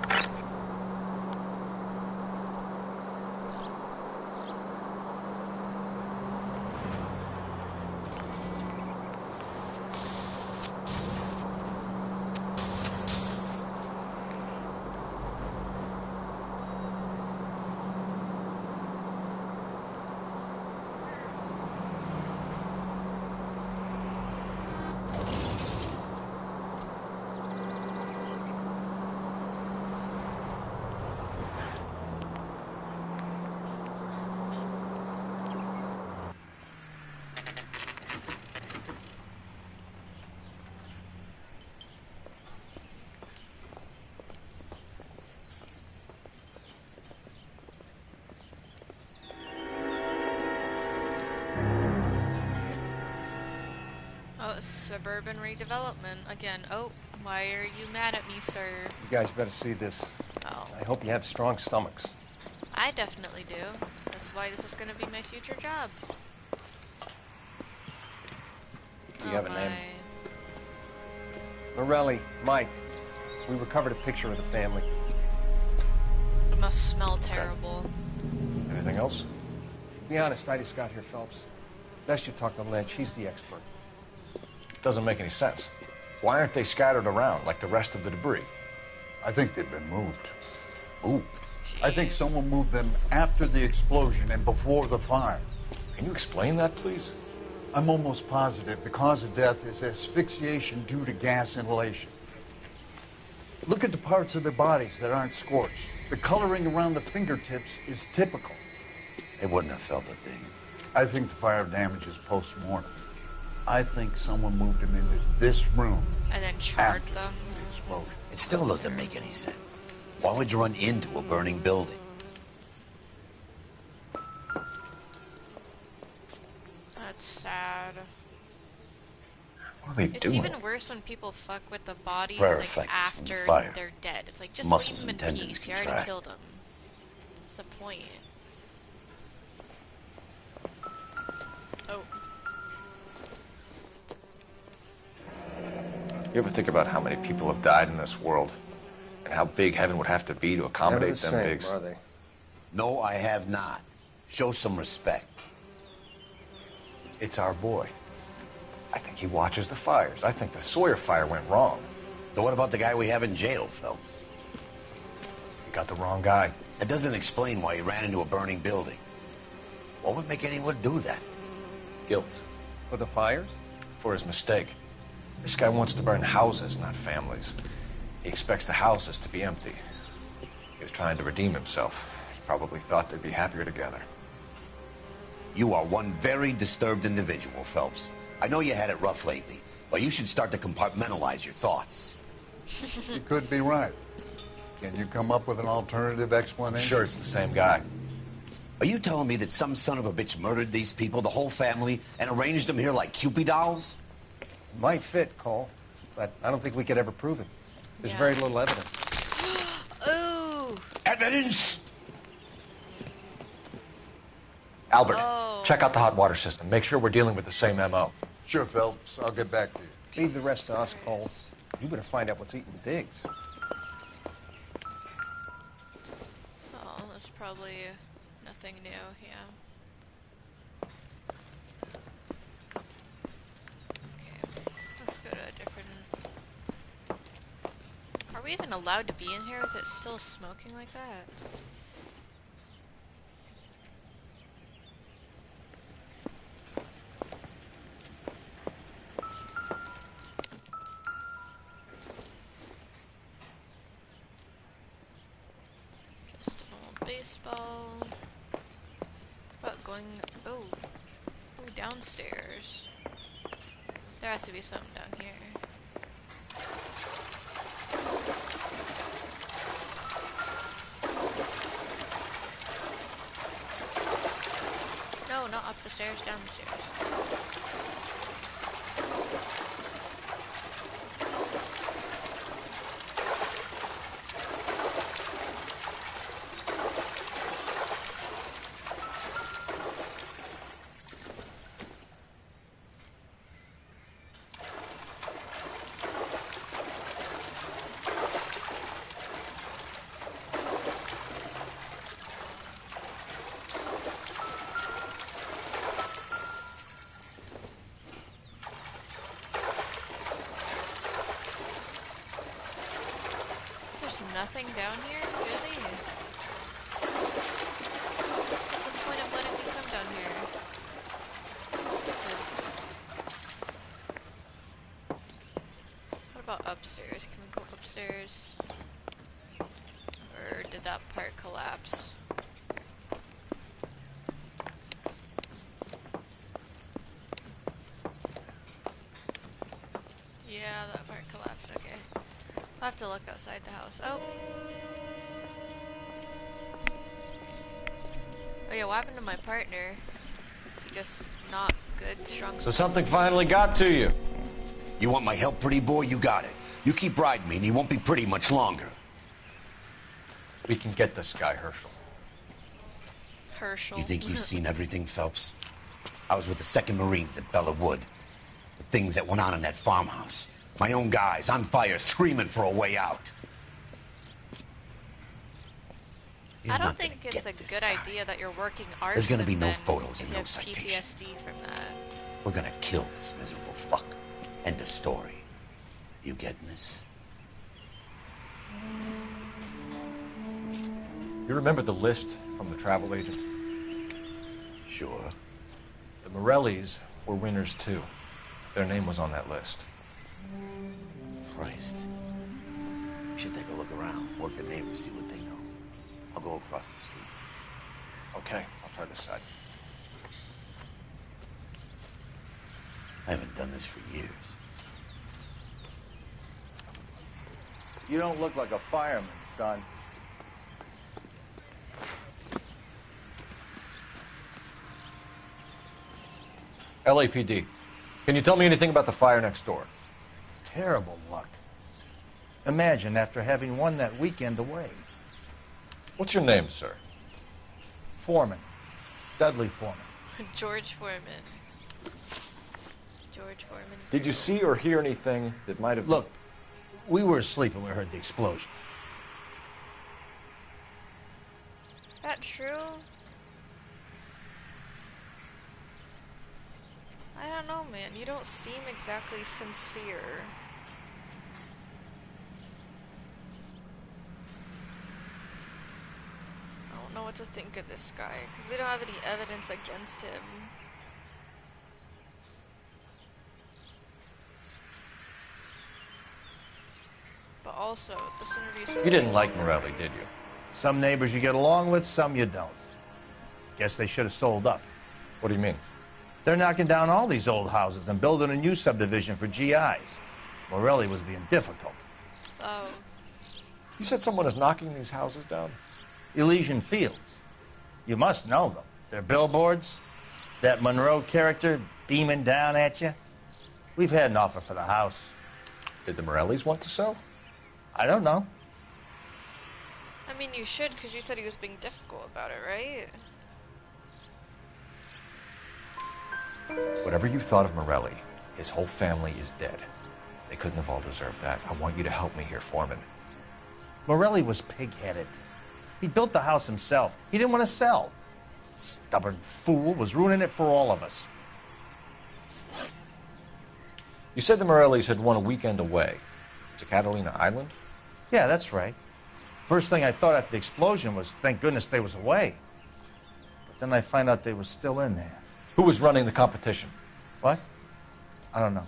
Suburban redevelopment again. Oh, why are you mad at me, sir?
You guys better see this.
Oh.
I hope you have strong stomachs.
I definitely do. That's why this is going to be my future job.
Do you have a name? Morelli, Mike. We recovered a picture of the family.
It must smell terrible.
Anything else? To be honest, I just got here, Phelps. Best you talk to Lynch. He's the expert.
Doesn't make any sense. Why aren't they scattered around like the rest of the debris?
I think they've been moved.
Ooh.
I think someone moved them after the explosion and before the fire.
Can you explain that, please?
I'm almost positive the cause of death is asphyxiation due to gas inhalation. Look at the parts of their bodies that aren't scorched. The coloring around the fingertips is typical.
They wouldn't have felt a thing.
I think the fire damage is post-mortem. I think someone moved them into this room.
And then charred them.
The explosion.
It still doesn't make any sense. Why would you run into a burning building?
That's sad.
What are they
It's
doing?
even worse when people fuck with the bodies
Rare
like
effects from
after
fire.
they're dead. It's like, just
Muscles
leave them
and
in
tendons
peace. You already
contract.
killed them. What's the point? Oh.
You ever think about how many people have died in this world? And how big heaven would have to be to accommodate them bigs?
Are they?
No, I have not. Show some respect.
It's our boy. I think he watches the fires. I think the Sawyer fire went wrong.
So what about the guy we have in jail, Phelps?
You got the wrong guy.
That doesn't explain why he ran into a burning building. What would make anyone do that?
Guilt.
For the fires?
For his mistake. This guy wants to burn houses, not families. He expects the houses to be empty. He was trying to redeem himself. He probably thought they'd be happier together.
You are one very disturbed individual, Phelps. I know you had it rough lately, but you should start to compartmentalize your thoughts.
You could be right. Can you come up with an alternative explanation?
I'm sure it's the same guy.
Are you telling me that some son of a bitch murdered these people, the whole family, and arranged them here like Cupid dolls?
It might fit, Cole, but I don't think we could ever prove it. There's very little evidence.
Ooh.
Evidence?
Albert,
Oh.
check out the hot water system. Make sure we're dealing with the same MO.
Sure, Phelps. I'll get back to you.
Leave the rest to us, Cole. You better find out what's eating the digs.
Oh, that's probably nothing new, yeah. Okay, let's go to a different... Are we even allowed to be in here with it still smoking like that? Just an old baseball. What, going... Oh. Oh, downstairs. There has to be something down here. downstairs. Nothing down here? Really? What's the point of letting me come down here? Stupid. What about upstairs? Can we go upstairs? Or did that part collapse? Yeah, that part collapsed. Okay. I'll have to look outside the house. Oh yeah, what happened to my partner? Just not good, strong.
So something finally got to you.
You want my help, pretty boy? You got it. You keep riding me and you won't be pretty much longer.
We can get this guy, Herschel.
Herschel.
You think you've seen everything, Phelps? I was with the 2nd Marines at Bella Wood. The things that went on in that farmhouse. My own guys on fire, screaming for a way out.
I don't think it's a good idea that you're working arson.
There's gonna be no photos and no
if you have
citations.
PTSD from that.
We're gonna kill this miserable fuck. End of story. You getting this?
You remember the list from the travel agent?
Sure.
The Morellis were winners too. Their name was on that list.
Christ. We should take a look around, work the neighbors, see what they know. I'll go across the street.
Okay, I'll try this side.
I haven't done this for years.
You don't look like a fireman, son.
LAPD. Can you tell me anything about the fire next door?
Terrible luck. Imagine after having won that weekend away.
What's your name, sir?
Foreman. Dudley Foreman.
George Foreman. George Foreman.
Did you see or hear anything that might have...
Look, we were asleep when we heard the explosion.
Is that true? I don't know, man. You don't seem exactly sincere. I don't know what to think of this guy, because we don't have any evidence against him. But also, this interview...
You didn't like Morelli, did you?
Some neighbors you get along with, some you don't. Guess they should have sold up.
What do you mean?
They're knocking down all these old houses and building a new subdivision for GIs. Morelli was being difficult.
Oh.
You said someone is knocking these houses down?
Elysian Fields. You must know them. They're billboards. That Monroe character beaming down at you. We've had an offer for the house.
Did the Morellis want to sell?
I don't know.
I mean, you should, because you said he was being difficult about it, right?
Whatever you thought of Morelli, his whole family is dead. They couldn't have all deserved that. I want you to help me here, Foreman.
Morelli was pig-headed. He built the house himself. He didn't want to sell. Stubborn fool was ruining it for all of us.
You said the Morellis had won a weekend away to Catalina Island?
Yeah, that's right. First thing I thought after the explosion was, thank goodness they was away. But then I find out they were still in there.
Who was running the competition?
What? I don't know.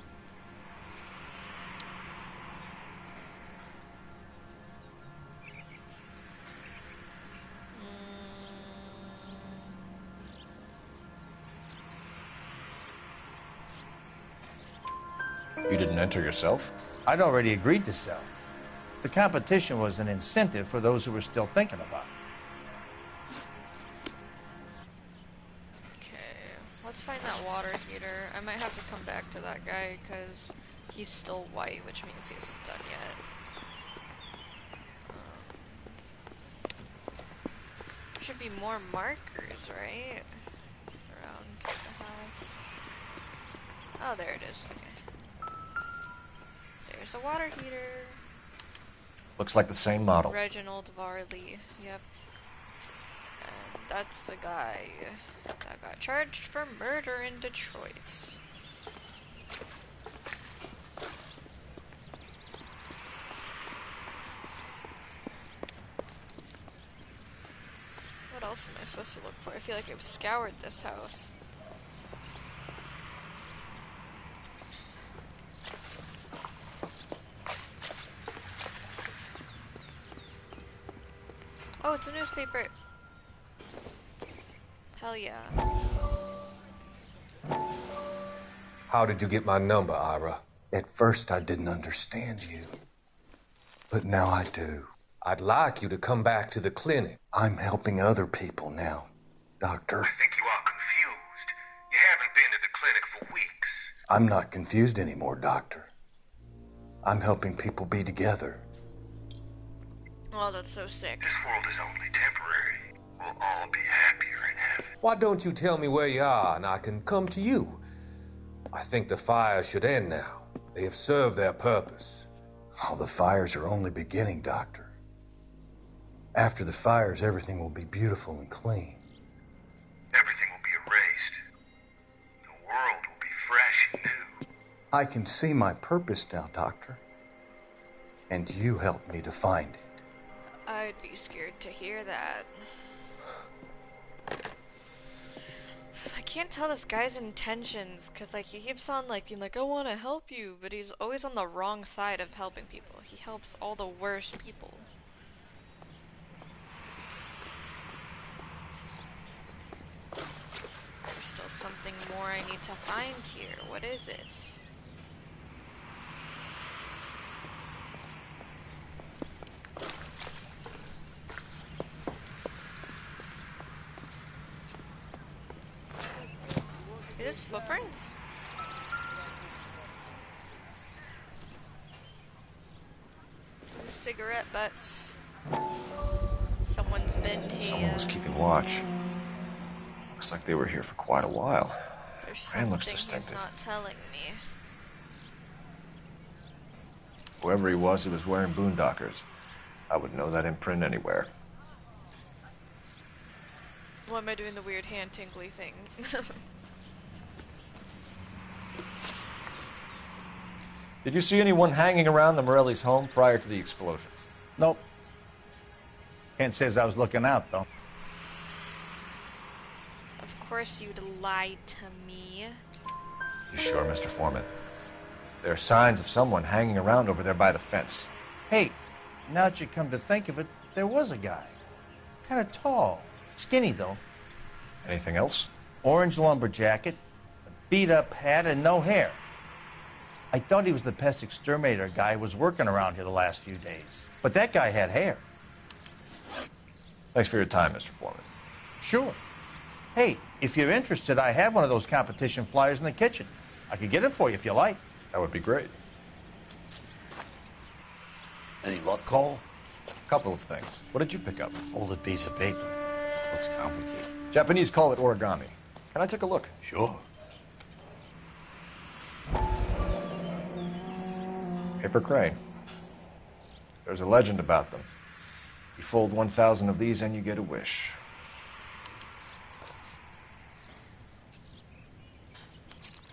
You didn't enter yourself?
I'd already agreed to sell. The competition was an incentive for those who were still thinking about it.
Okay, let's let's find that water heater. I might have to come back to that guy because he's still white, which means he isn't done yet. There should be more markers, right? Around the house. Oh, there it is. Okay. There's the water heater.
Looks like the same model.
Reginald Varley. Yep. And that's the guy that got charged for murder in Detroit. What else am I supposed to look for? I feel like I've scoured this house. Oh, it's a newspaper. Hell yeah.
How did you get my number, Ira?
At first, I didn't understand you. But now I do.
I'd like you to come back to the clinic.
I'm helping other people now, Doctor.
I think you are confused. You haven't been to the clinic for weeks.
I'm not confused anymore, Doctor. I'm helping people be together.
Oh, that's so sick.
This world is only temporary. We'll all be happier in heaven. Why don't you tell me where you are and I can come to you? I think the fires should end now. They have served their purpose.
Oh, the fires are only beginning, Doctor. After the fires, everything will be beautiful and clean.
Everything will be erased. The world will be fresh and new.
I can see my purpose now, Doctor. And you helped me to find it.
I'd be scared to hear that. I can't tell this guy's intentions, cause like he keeps on like being like, I want to help you, but he's always on the wrong side of helping people. He helps all the worst people. There's still something more I need to find here. What is it? Is this footprints? Cigarette butts. Someone's been here.
Someone was keeping watch. Looks like they were here for quite a while.
There's
Man looks
something he's
distinctive.
not telling me.
Whoever he was wearing boondockers. I would know that imprint anywhere.
Why am I doing the weird hand tingly thing?
Did you see anyone hanging around the Morelli's home prior to the explosion?
Nope. Can't say as I was looking out, though.
Of course you'd lie to me.
You sure, Mr. Foreman? There are signs of someone hanging around over there by the fence.
Hey, now that you come to think of it, there was a guy. Kind of tall. Skinny, though.
Anything else?
Orange lumber jacket, a beat-up hat, and no hair. I thought he was the pest exterminator guy who was working around here the last few days. But that guy had hair.
Thanks for your time, Mr. Foreman.
Sure. Hey, if you're interested, I have one of those competition flyers in the kitchen. I could get it for you if you like.
That would be great.
Any luck, Cole?
A couple of things. What did you pick up?
Folded piece of paper. Looks complicated.
Japanese call it origami. Can I take a look?
Sure.
Paper crane. There's a legend about them. You fold 1,000 of these and you get a wish.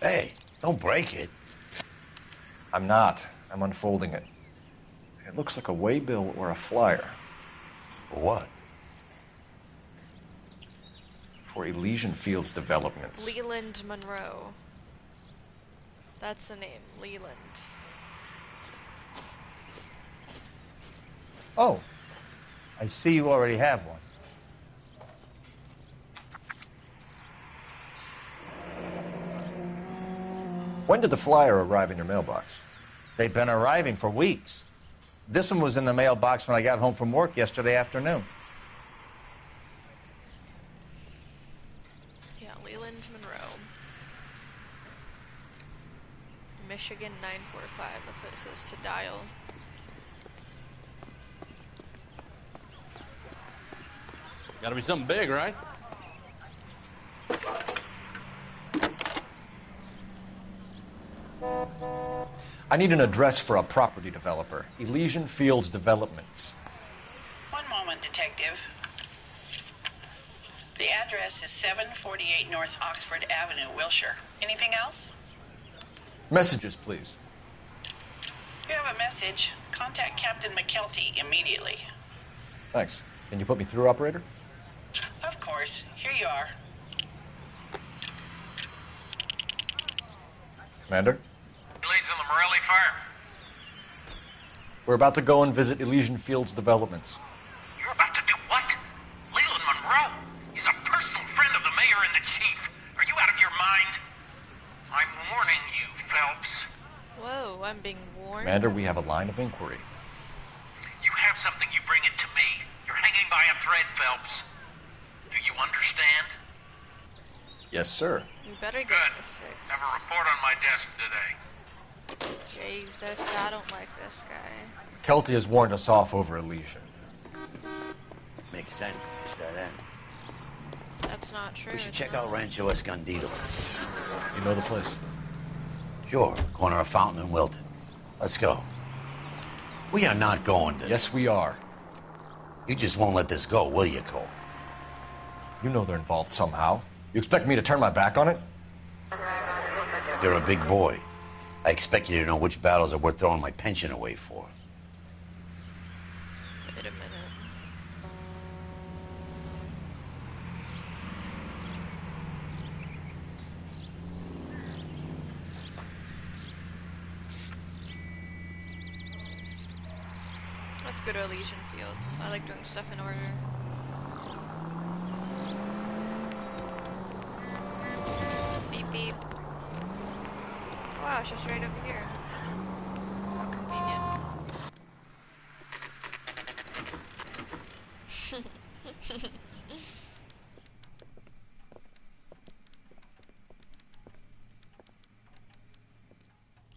Hey, don't break it.
I'm not. I'm unfolding it. It looks like a waybill or a flyer.
For what?
For Elysian Fields Developments.
Leland Monroe. That's the name, Leland.
Oh, I see you already have one.
When did the flyer arrive in your mailbox?
They've been arriving for weeks. This one was in the mailbox when I got home from work yesterday afternoon.
Yeah, Leland Monroe. Michigan 945. That's what it says to dial.
Gotta be something big, right?
I need an address for a property developer. Elysian Fields Developments.
One moment, Detective. The address is 748 North Oxford Avenue, Wilshire. Anything else?
Messages, please.
If you have a message, contact Captain McKelty immediately.
Thanks. Can you put me through, operator?
Of course. Here you are.
Commander?
Leads on the Morelli fire.
We're about to go and visit Elysian Fields Developments.
You're about to do what? Leland Monroe? He's a personal friend of the mayor and the chief. Are you out of your mind? I'm warning you, Phelps.
Whoa, I'm being warned.
Commander, we have a line of inquiry.
You have something, you bring it to me. You're hanging by a thread, Phelps. Do you understand?
Yes, sir.
You better get
Good.
this fixed.
Have a report on my desk today.
Jesus, I don't like this guy.
Kelty has warned us off over Elysian.
Makes sense. It's that end.
That's not true.
We should check out Rancho Escondido.
You know the place?
Sure. Corner of Fountain and Wilton. Let's go. We are not going to...
Yes, we are.
You just won't let this go, will you, Cole?
You know they're involved somehow. You expect me to turn my back on it?
You're a big boy. I expect you to know which battles are worth throwing my pension away for.
Wait a minute. Let's go to Elysian Fields. I like doing stuff in order. Beep beep. Wow, it's just right over here. How convenient.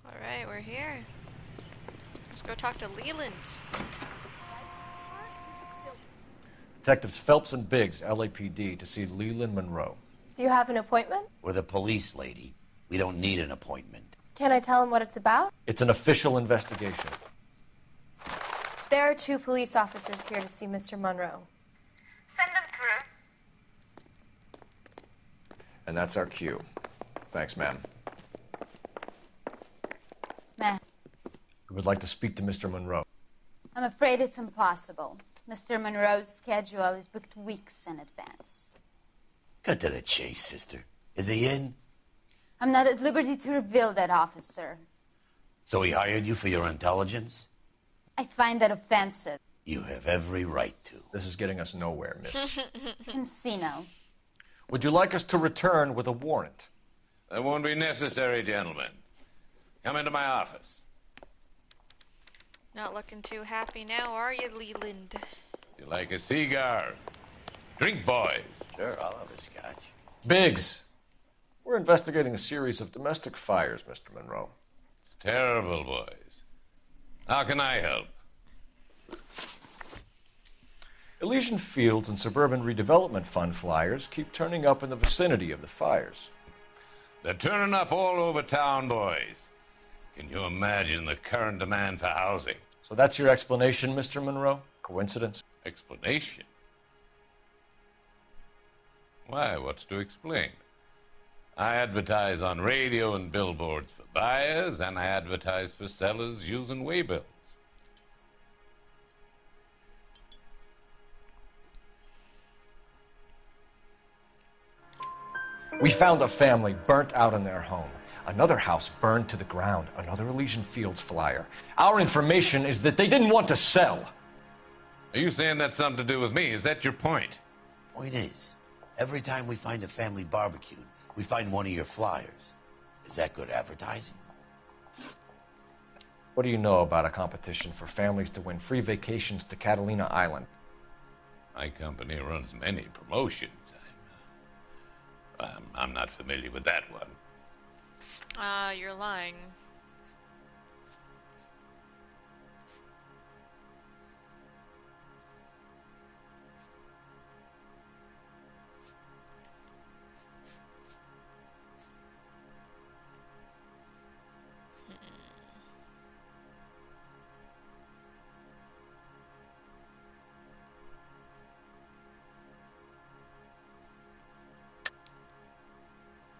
Alright, we're here. Let's go talk to Leland.
Detectives Phelps and Biggs, LAPD, to see Leland Monroe.
Do you have an appointment?
We're the police, lady. We don't need an appointment.
Can I tell him what it's about?
It's an official investigation.
There are 2 police officers here to see Mr. Monroe.
Send them through.
And that's our cue. Thanks, ma'am.
Ma'am,
We would like to speak to Mr. Monroe.
I'm afraid it's impossible. Mr. Monroe's schedule is booked weeks in advance.
Cut to the chase, sister. Is he in?
I'm not at liberty to reveal that, officer.
So he hired you for your intelligence?
I find that offensive.
You have every right to.
This is getting us nowhere, miss.
Casino.
Would you like us to return with a warrant?
That won't be necessary, gentlemen. Come into my office.
Not looking too happy now, are you, Leland?
You like a cigar? Drink, boys.
Sure, I'll have a scotch.
Biggs, we're investigating a series of domestic fires, Mr. Monroe.
It's terrible, boys. How can I help?
Elysian Fields and Suburban Redevelopment Fund flyers keep turning up in the vicinity of the fires.
They're turning up all over town, boys. Can you imagine the current demand for housing?
So that's your explanation, Mr. Monroe? Coincidence?
Explanation? Why, what's to explain? I advertise on radio and billboards for buyers, and I advertise for sellers using waybills.
We found a family burnt out in their home. Another house burned to the ground. Another Elysian Fields flyer. Our information is that they didn't want to sell.
Are you saying that's something to do with me? Is that your point?
Point is, every time we find a family barbecued, we find one of your flyers. Is that good advertising?
What do you know about a competition for families to win free vacations to Catalina Island?
My company runs many promotions. I'm not familiar with that one.
You're lying.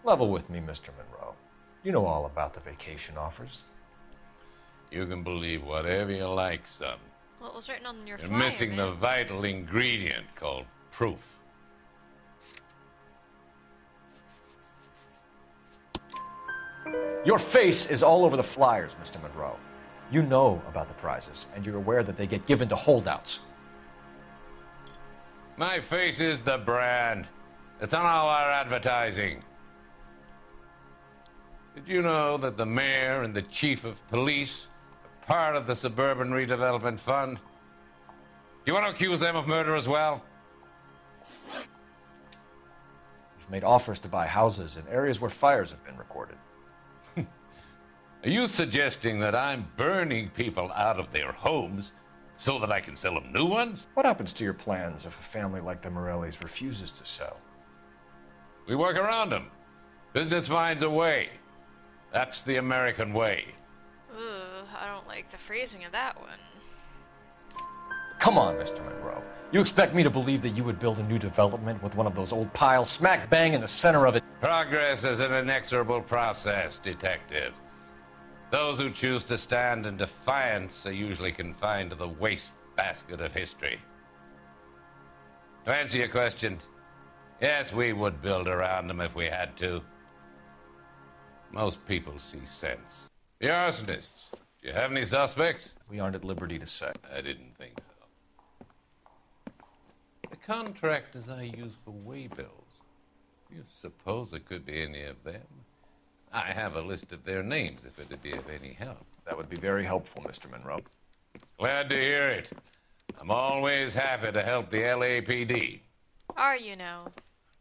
Level with me, Mr. Monroe. You know all about the vacation offers.
You can believe whatever you like, son.
Well, it was written on your
You're
flyer,
missing
man.
the vital ingredient called proof.
Your face is all over the flyers, Mr. Monroe. You know about the prizes, and you're aware that they get given to holdouts.
My face is the brand. It's on all our advertising. Did you know that the mayor and the chief of police are part of the Suburban Redevelopment Fund? You want to accuse them of murder as well?
You've made offers to buy houses in areas where fires have been recorded.
Are you suggesting that I'm burning people out of their homes so that I can sell them new ones?
What happens to your plans if a family like the Morellis refuses to sell?
We work around them. Business finds a way. That's the American way.
Ooh, I don't like the phrasing of that one.
Come on, Mr. Monroe. You expect me to believe that you would build a new development with one of those old piles smack bang in the center of it?
Progress is an inexorable process, detective. Those who choose to stand in defiance are usually confined to the wastebasket of history. To answer your question, yes, we would build around them if we had to. Most people see sense. The arsonists, do you have any suspects?
We aren't at liberty to say.
I didn't think so. The contractors I use for way bills, you suppose it could be any of them? I have a list of their names if it would be of any help.
That would be very helpful, Mr. Monroe.
Glad to hear it. I'm always happy to help the LAPD.
Are you now?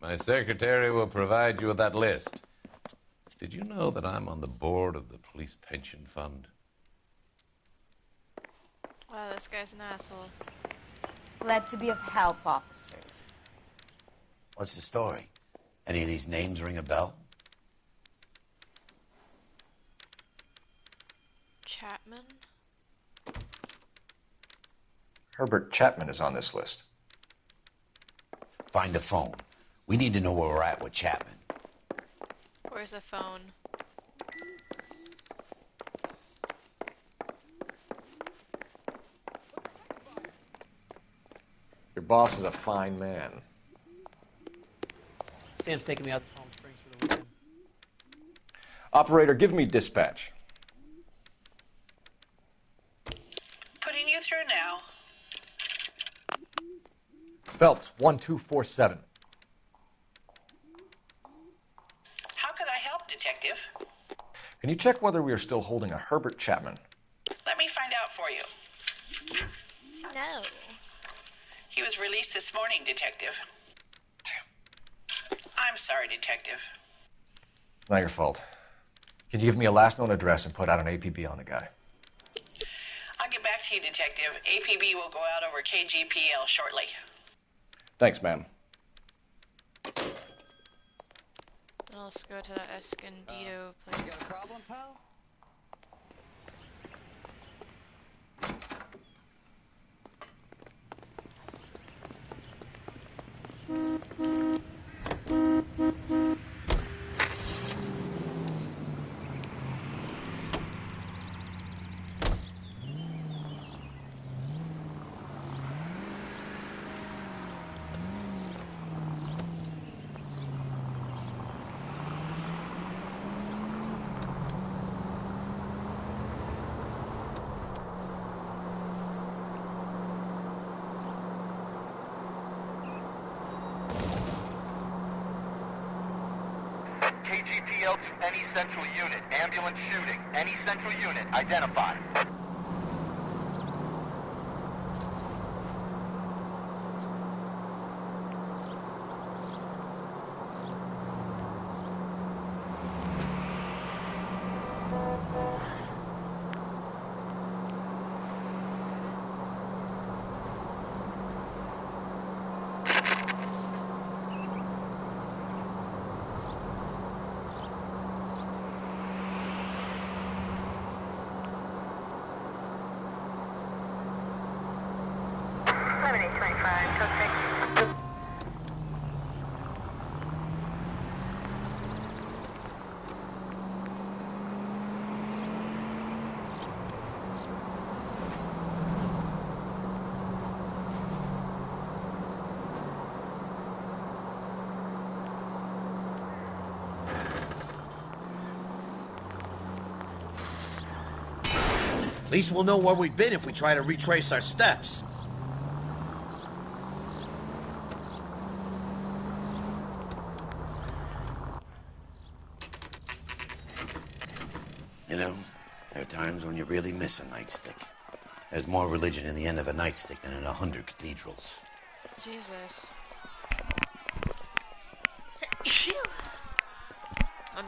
My secretary will provide you with that list. Did you know that I'm on the board of the police pension fund?
Wow, this guy's an asshole.
Glad to be of help, officers.
What's the story? Any of these names ring a bell?
Chapman?
Herbert Chapman is on this list.
Find the phone. We need to know where we're at with Chapman.
Where's the phone?
Your boss is a fine man.
Sam's taking me out to Palm Springs for the weekend.
Operator, give me dispatch.
Putting you through now.
Phelps, 1247.
How could I help, Detective?
Can you check whether we are still holding a Herbert Chapman?
Let me find out for you.
No.
He was released this morning, Detective. I'm sorry, Detective.
Not your fault. Can you give me a last known address and put out an APB on the guy?
I'll get back to you, Detective. APB will go out over KGPL shortly.
Thanks, ma'am.
Let's go to the Escondido place.
You got a problem, pal?
KGPL to any central unit. Ambulance shooting. Any central unit. Identify.
At least we'll know where we've been if we try to retrace our steps.
You know, there are times when you really miss a nightstick. There's more religion in the end of a nightstick than in 100 cathedrals.
Jesus.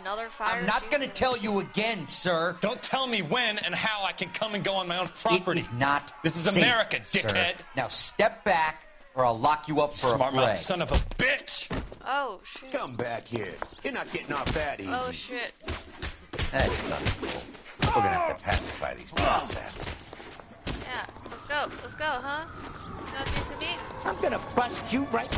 Another fire?
I'm not gonna tell you again, sir.
Don't tell me when and how I can come and go on my own property.
It is not
This is
safe,
America,
sir.
dickhead.
Now step back, or I'll lock you up for a
Smart
fray.
mouth son of a bitch!
Oh, shit.
Come back here. You're not getting off that easy.
Oh, shit.
That's nothing. We're gonna have to pacify these saps.
Yeah, let's go, huh? You want a piece of meat?
I'm gonna bust you right.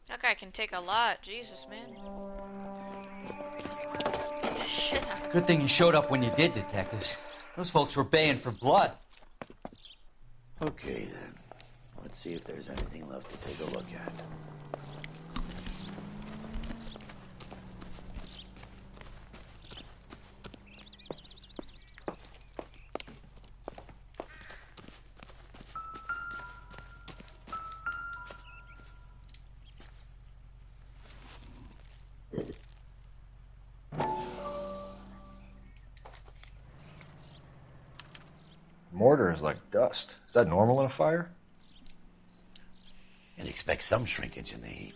That guy can take a lot. Jesus, man. Get the shit out of him.
Good thing you showed up when you did, detectives. Those folks were baying for blood.
Okay, then. Let's see if there's anything left to take a look at.
Mortar is like dust. Is that normal in a fire?
You'd expect some shrinkage in the heat,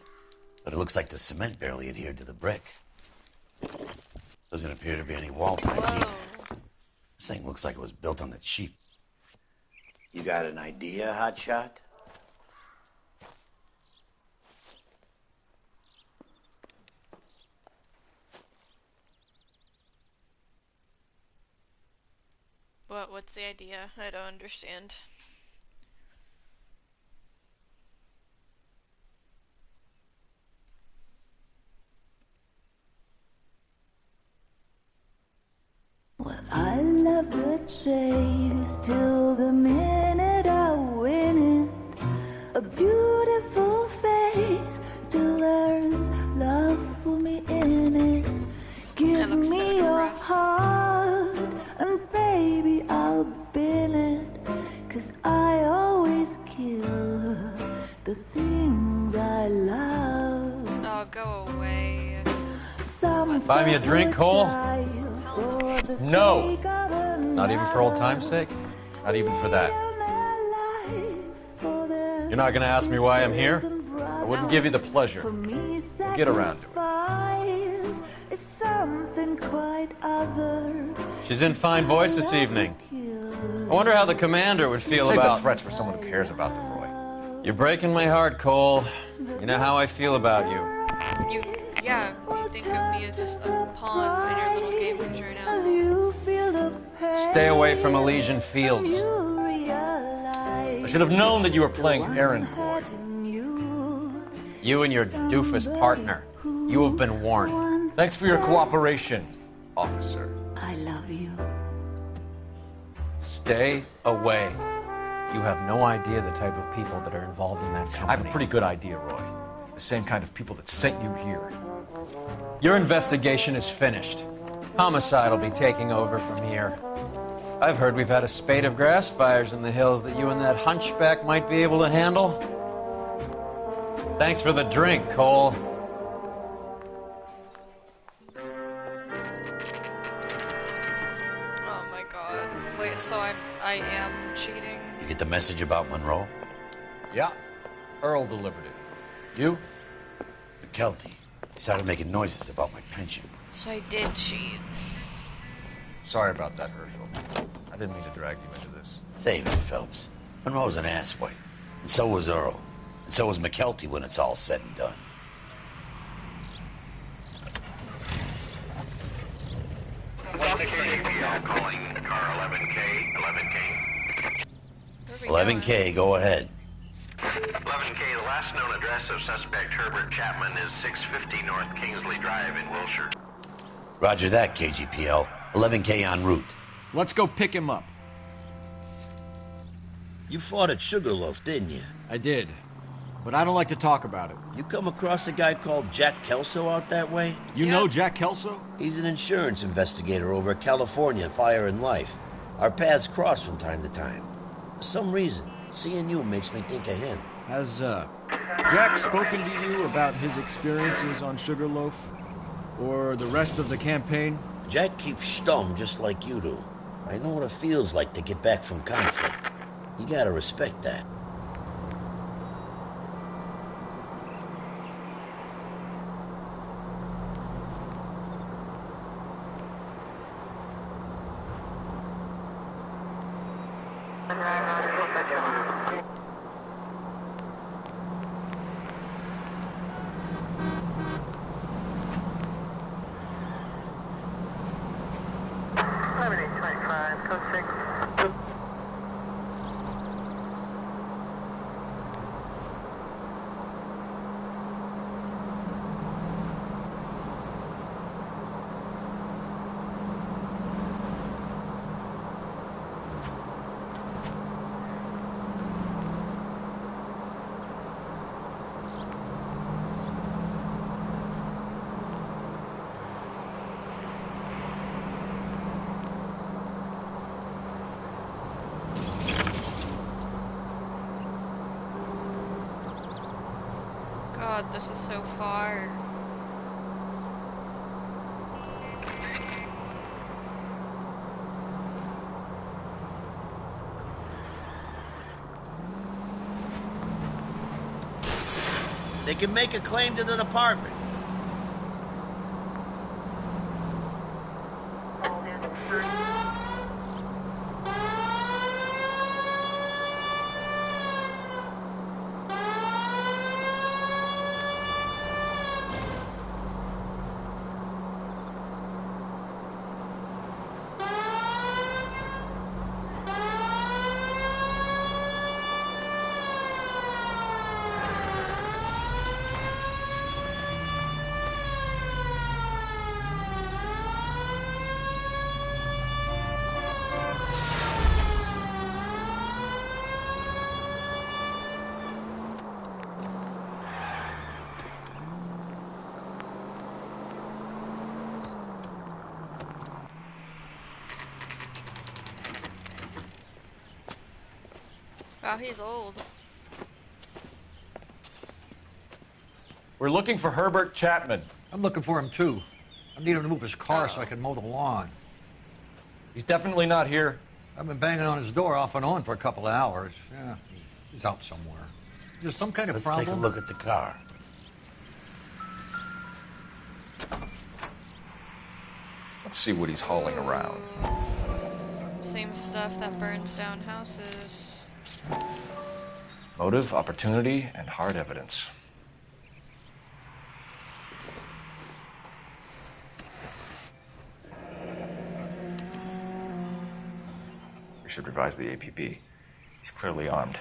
but it looks like the cement barely adhered to the brick. Doesn't appear to be any wall pipes either. This thing looks like it was built on the cheap. You got an idea, Hotshot?
What's the idea? I don't understand.
Well, I love the chase till the minute I win it. A beautiful face till there's love for me in it. Give me your heart and baby I'll bill it. 'Cause I always kill the things I love.
Oh, go away.
Buy me a drink, Cole? No. Not even for old time's sake? Not even for that. You're not going to ask me why I'm here? I wouldn't give you the pleasure. We'll get around to it. She's in fine voice this evening. I wonder how the commander would feel
Save
about...
the threats for someone who cares about them, Roy.
You're breaking my heart, Cole. You know how I feel about you.
You think of me as just a pawn in your little game with your house.
Stay away from Elysian Fields.
I should have known that you were playing errand boy.
You and your doofus partner. You have been warned.
Thanks for your cooperation, officer.
I love you.
Stay away. You have no idea the type of people that are involved in that company.
I have a pretty good idea, Roy. The same kind of people that sent you here.
Your investigation is finished. Homicide will be taking over from here. I've heard we've had a spate of grass fires in the hills that you and that hunchback might be able to handle. Thanks for the drink, Cole.
Oh my god. Wait, so I am cheating?
You get the message about Monroe?
Yeah. Earl delivered it. You?
McKelty. He started making noises about my pension.
So I did cheat.
Sorry about that, Herschel. I didn't mean to drag you into this.
Save it, Phelps. Monroe's an asswipe. And so was Earl. And so was McKelty when it's all said and done.
Calling car 11K, 11K.
11K, go ahead.
11K, the last known address of suspect Herbert Chapman is 650 North Kingsley Drive in Wilshire.
Roger that, KGPL. 11K en route.
Let's go pick him up.
You fought at Sugarloaf, didn't you?
I did. But I don't like to talk about it.
You come across a guy called Jack Kelso out that way?
You know Jack Kelso?
He's an insurance investigator over at California Fire and Life. Our paths cross from time to time. For some reason, seeing you makes me think of him.
Has, Jack spoken to you about his experiences on Sugarloaf? Or the rest of the campaign?
Jack keeps stum just like you do. I know what it feels like to get back from conflict. You gotta respect that.
God, this is so far.
They can make a claim to the department.
Wow, he's old.
We're looking for Herbert Chapman.
I'm looking for him, too. I need him to move his car so I can mow the lawn.
He's definitely not here.
I've been banging on his door off and on for a couple of hours. Yeah, he's out somewhere. There's some kind of problem.
Let's take a look at the car.
Let's see what he's hauling around.
Same stuff that burns down houses.
Motive, opportunity, and hard evidence. We should revise the APB. He's clearly armed.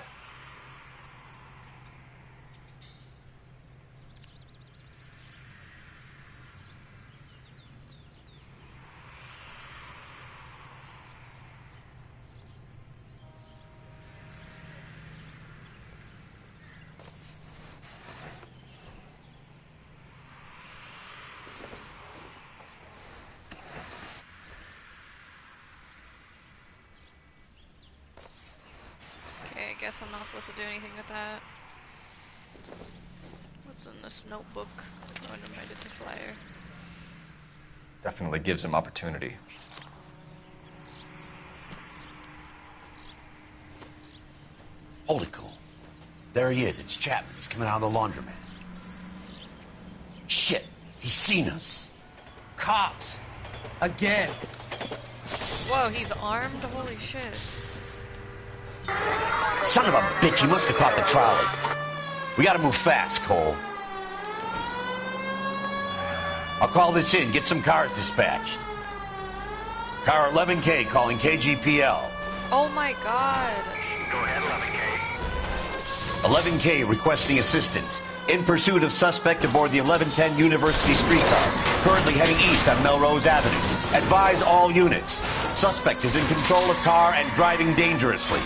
I guess I'm not supposed to do anything with that. What's in this notebook? Oh, never mind, it's a flyer.
Definitely gives him opportunity.
Holy cool. There he is. It's Chapman. He's coming out of the laundromat. Shit. He's seen us.
Cops. Again.
Whoa, he's armed? Holy shit.
Son of a bitch, he must have caught the trolley. We gotta move fast, Cole. I'll call this in, get some cars dispatched. Car 11K calling KGPL.
Oh my god.
Go ahead, 11K.
11K requesting assistance. In pursuit of suspect aboard the 1110 University streetcar. Currently heading east on Melrose Avenue. Advise all units. Suspect is in control of car and driving dangerously.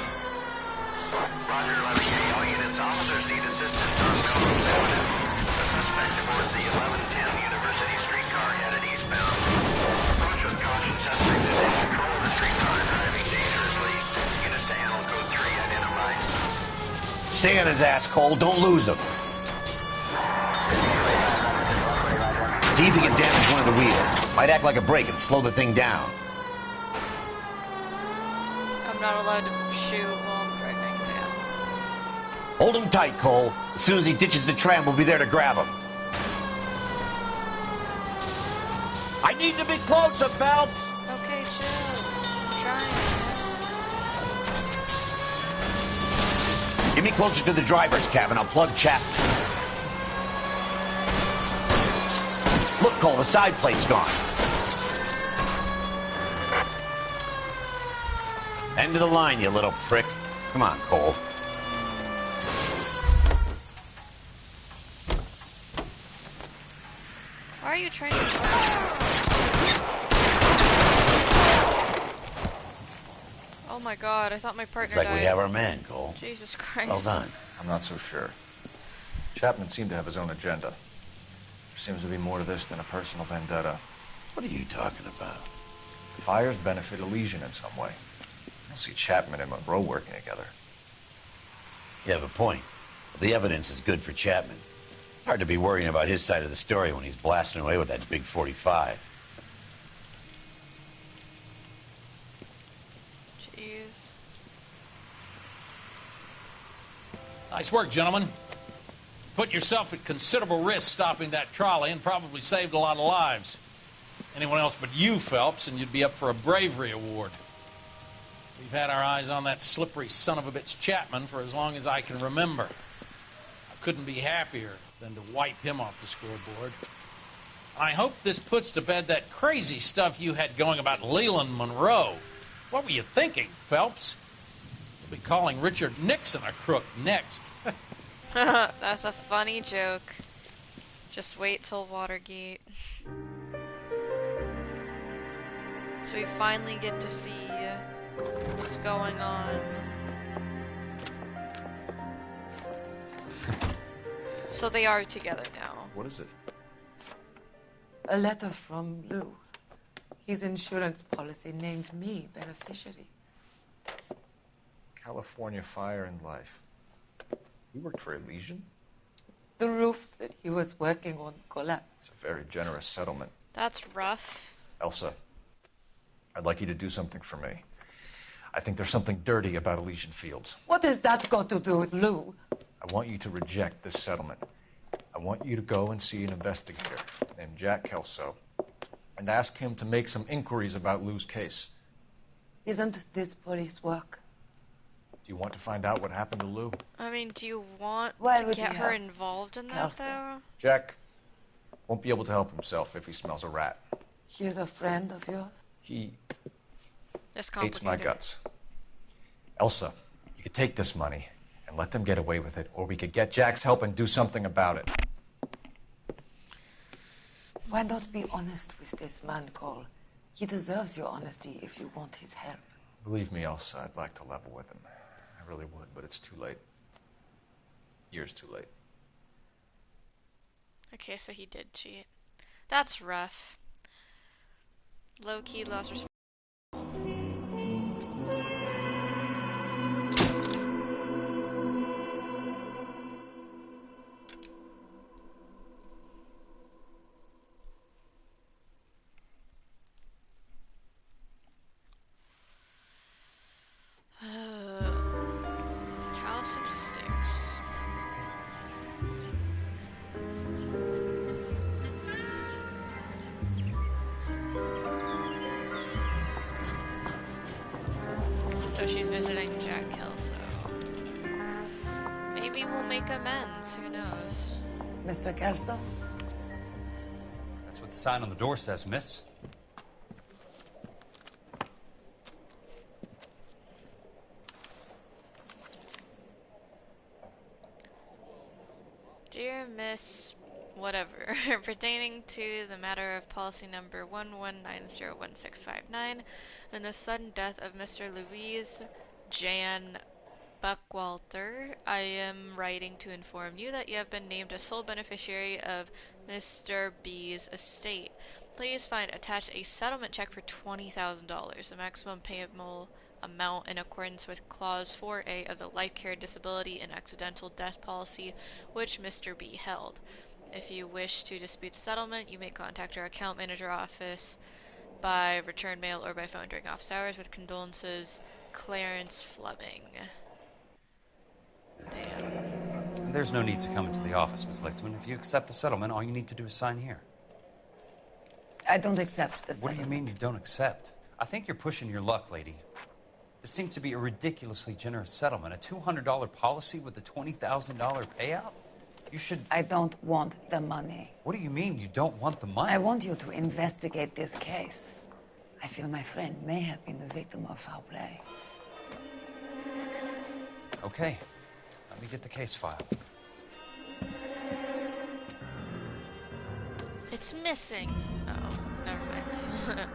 Stay on his ass, Cole. Don't lose him. See if you can damage one of the wheels. Might act like a brake and slow the thing down.
I'm not allowed to shoot while I'm pregnant.
Hold him tight, Cole. As soon as he ditches the tram, we'll be there to grab him. I need to be closer, Phelps.
Okay, chill. I'm trying.
Get me closer to the driver's cabin. I'll plug Chapman. Look, Cole, the side plate's gone. End of the line, you little prick. Come on, Cole.
Why are you trying to... Oh my god, I thought my partner
Looks like
died.
we have our man, Cole.
Jesus Christ.
Well done.
I'm not so sure. Chapman seemed to have his own agenda. There seems to be more to this than a personal vendetta.
What are you talking about?
The fires benefit Elysian in some way. I don't see Chapman and Monroe working together.
You have a point. The evidence is good for Chapman. Hard to be worrying about his side of the story when he's blasting away with that big 45.
Jeez.
Nice work, gentlemen. Put yourself at considerable risk stopping that trolley and probably saved a lot of lives. Anyone else but you, Phelps, and you'd be up for a bravery award. We've had our eyes on that slippery son of a bitch Chapman for as long as I can remember. I couldn't be happier than to wipe him off the scoreboard. I hope this puts to bed that crazy stuff you had going about Leland Monroe. What were you thinking, Phelps? You'll be calling Richard Nixon a crook next.
That's a funny joke. Just wait till Watergate. So we finally get to see what's going on. So they are together now.
What is it?
A letter from Lou. His insurance policy named me beneficiary.
California Fire and Life. You worked for Elysian?
The roof that he was working on collapsed.
It's a very generous settlement.
That's rough.
Elsa, I'd like you to do something for me. I think there's something dirty about Elysian Fields.
What has that got to do with Lou?
I want you to reject this settlement. I want you to go and see an investigator named Jack Kelso and ask him to make some inquiries about Lou's case.
Isn't this police work?
Do you want to find out what happened to Lou?
I mean, do you want
Why
to
would
get
you
her
help
involved in that,
Kelso?
though?
Jack won't be able to help himself if he smells a rat.
He's a friend of yours?
He
It's
hates my
complicated.
guts. Elsa, you could take this money and let them get away with it, or we could get Jack's help and do something about it.
Why not be honest with this man, Cole? He deserves your honesty if you want his help.
Believe me, Elsa, I'd like to level with him. I really would, but it's too late. Years too late.
Okay, so he did cheat. That's rough. Low-key lost respect. Calcium sticks. So she's visiting Jack Kelso. Maybe we'll make amends, who knows?
Mr. Kelso?
That's what the sign on the door says, miss.
Dear Miss whatever, pertaining to the matter of policy number 11901659 and the sudden death of Mr. Louise Jan Buckwalter, I am writing to inform you that you have been named a sole beneficiary of Mr. B's estate. Please find attached a settlement check for $20,000. The maximum payable amount in accordance with Clause 4A of the Life Care, Disability, and Accidental Death Policy, which Mr. B held. If you wish to dispute the settlement, you may contact our account manager office by return mail or by phone during office hours. With condolences, Clarence Fleming. Damn.
There's no need to come into the office, Miss Lichtman. If you accept the settlement, all you need to do is sign here.
I don't accept the
What do you mean you don't accept? I think you're pushing your luck, lady. This seems to be a ridiculously generous settlement. A $200 policy with a $20,000 payout? You should...
I don't want the money.
What do you mean you don't want the money?
I want you to investigate this case. I feel my friend may have been the victim of foul play.
Okay. Let me get the case file.
It's missing. Oh, never mind.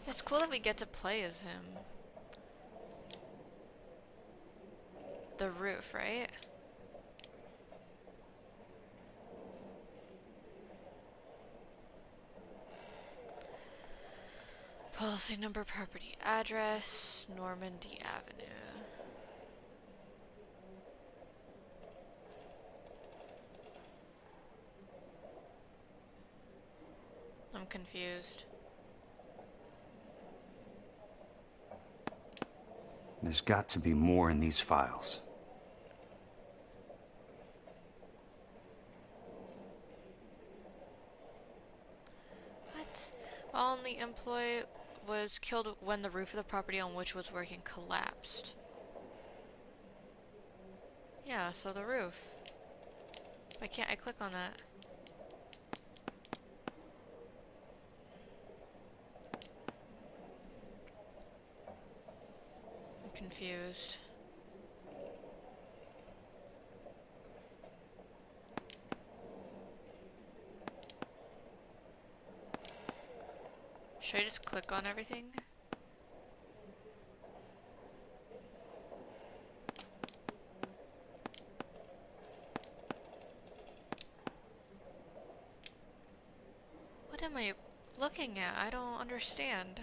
It's cool that we get to play as him. The roof, right? Policy number, property address, Normandy Avenue. I'm confused.
There's got to be more in these files.
What? Only employee was killed when the roof of the property on which was working collapsed. Yeah, so the roof. Why can't I click on that? I'm confused. Should I just click on everything? What am I looking at? I don't understand.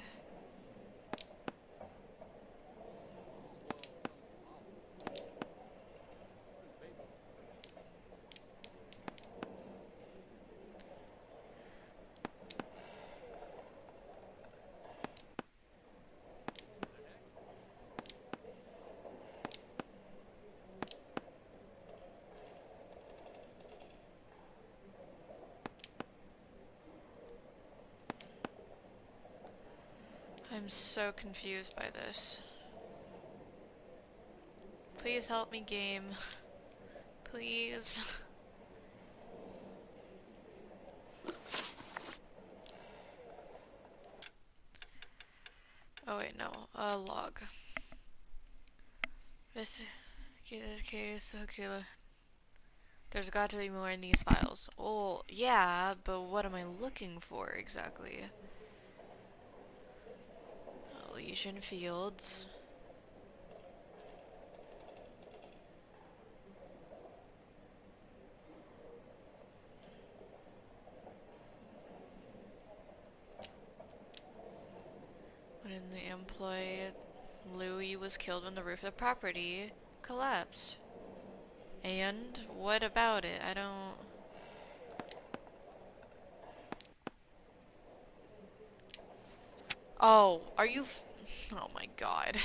I'm so confused by this. Please help me, game. Please. Oh wait, no. A log. This case, okay. There's got to be more in these files. Oh, yeah, but what am I looking for exactly? Elysian Fields. When in the employee, Louis was killed when the roof of the property collapsed. And what about it? I don't... Oh, are you... Oh my god.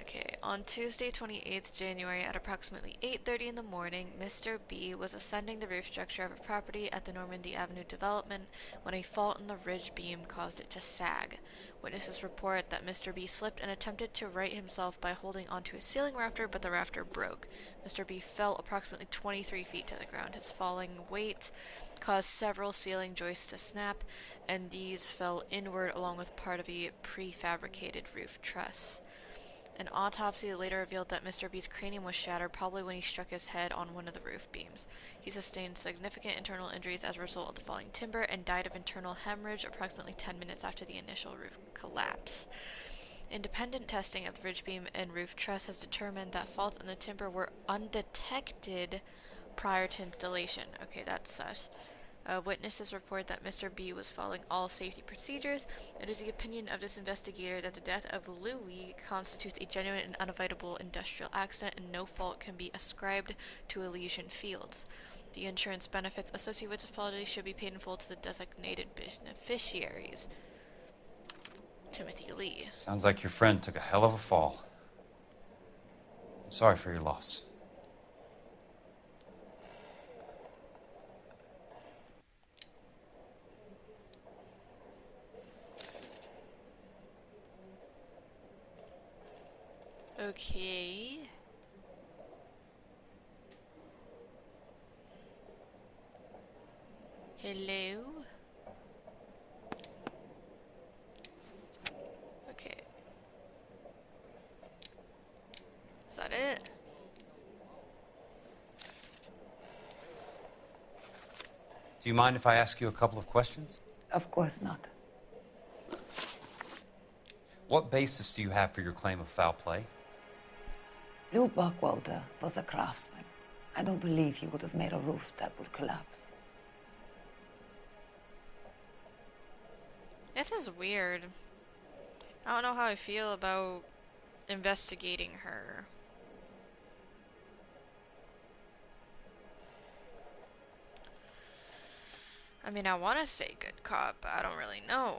Okay, on Tuesday, 28th January at approximately 8:30 in the morning, Mr. B was ascending the roof structure of a property at the Normandy Avenue development when a fault in the ridge beam caused it to sag. Witnesses report that Mr. B slipped and attempted to right himself by holding onto a ceiling rafter, but the rafter broke. Mr. B fell approximately 23 feet to the ground. His falling weight caused several ceiling joists to snap, and these fell inward along with part of a prefabricated roof truss. An autopsy later revealed that Mr. B's cranium was shattered, probably when he struck his head on one of the roof beams. He sustained significant internal injuries as a result of the falling timber and died of internal hemorrhage approximately 10 minutes after the initial roof collapse. Independent testing of the ridge beam and roof truss has determined that faults in the timber were undetected prior to installation. Okay, that's sus. Witnesses report that Mr. B was following all safety procedures. It is the opinion of this investigator that the death of Louis constitutes a genuine and unavoidable industrial accident and no fault can be ascribed to Elysian Fields. The insurance benefits associated with this policy should be paid in full to the designated beneficiaries. Timothy Lee.
Sounds like your friend took a hell of a fall. I'm sorry for your loss.
Okay. Hello? Okay. Is that it?
Do you mind if I ask you a couple of questions?
Of course not.
What basis do you have for your claim of foul play?
Lou Buckwalter was a craftsman. I don't believe he would have made a roof that would collapse.
This is weird. I don't know how I feel about investigating her. I mean, I want to say good cop, but I don't really know.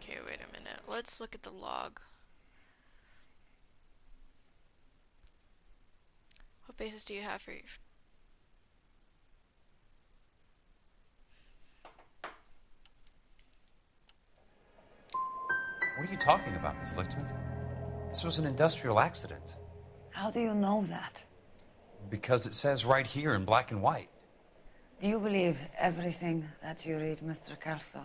Okay, wait a minute. Let's look at the log. What basis do you have for your...
What are you talking about, Ms. Lichtman? This was an industrial accident.
How do you know that?
Because it says right here in black and white.
Do you believe everything that you read, Mr. Kelso?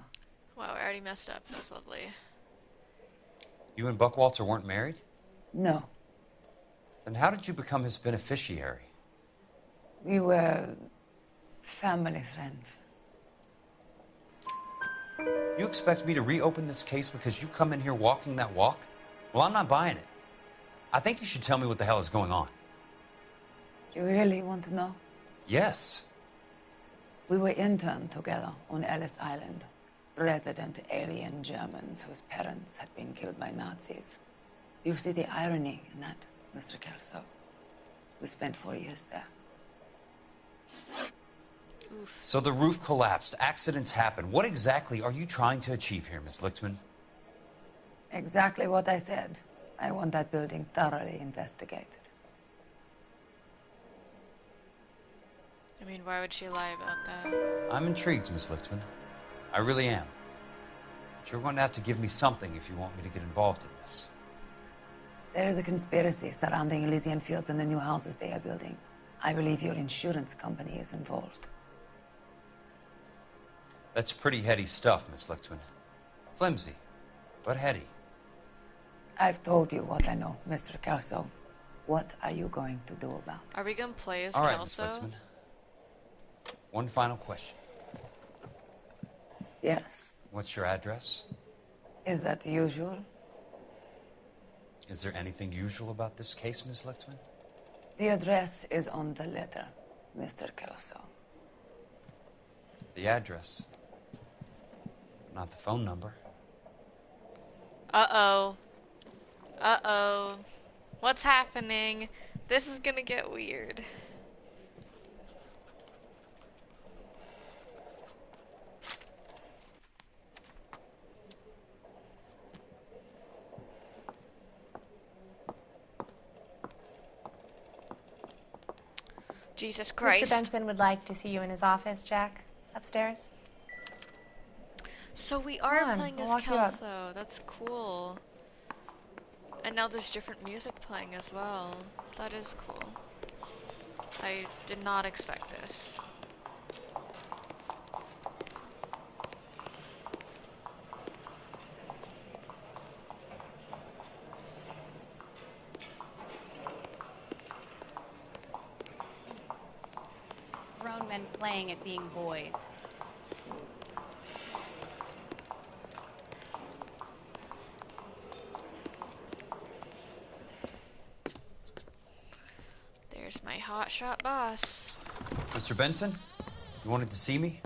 Wow, I already messed up. That's lovely.
You and Buckwalter weren't married?
No.
Then how did you become his beneficiary?
We were family friends.
You expect me to reopen this case because you come in here walking that walk? Well, I'm not buying it. I think you should tell me what the hell is going on.
You really want to know?
Yes.
We were interned together on Ellis Island. Resident alien Germans whose parents had been killed by Nazis. Do you see the irony in that, Mr. Kelso? We spent 4 years there.
Oof.
So the roof collapsed, accidents happen. What exactly are you trying to achieve here, Miss Lichtman?
Exactly what I said. I want that building thoroughly investigated.
I mean, why would she lie about that?
I'm intrigued, Miss Lichtman. I really am. But you're going to have to give me something if you want me to get involved in this.
There is a conspiracy surrounding Elysian Fields and the new houses they are building. I believe your insurance company is involved.
That's pretty heady stuff, Miss Lichtman. Flimsy, but heady.
I've told you what I know, Mr. Kelso. What are you going to do about it?
Are we gonna play as
All right, Miss
Kelso?
Lichtman. One final question.
Yes.
What's your address?
Is that usual?
Is there anything usual about this case, Miss Lichtman?
The address is on the letter, Mr. Kelso.
The address. Not the phone number.
Uh-oh. Uh-oh. What's happening? This is gonna get weird. Jesus Christ.
Mr. Benson would like to see you in his office, Jack. Upstairs.
So we are
Come on,
playing
I'll
as
walk you up.
Kelso. That's cool. And now there's different music playing as well. That is cool. I did not expect this.
Grown men playing at being boys.
There's my hotshot boss.
Mr. Benson, you wanted to see me?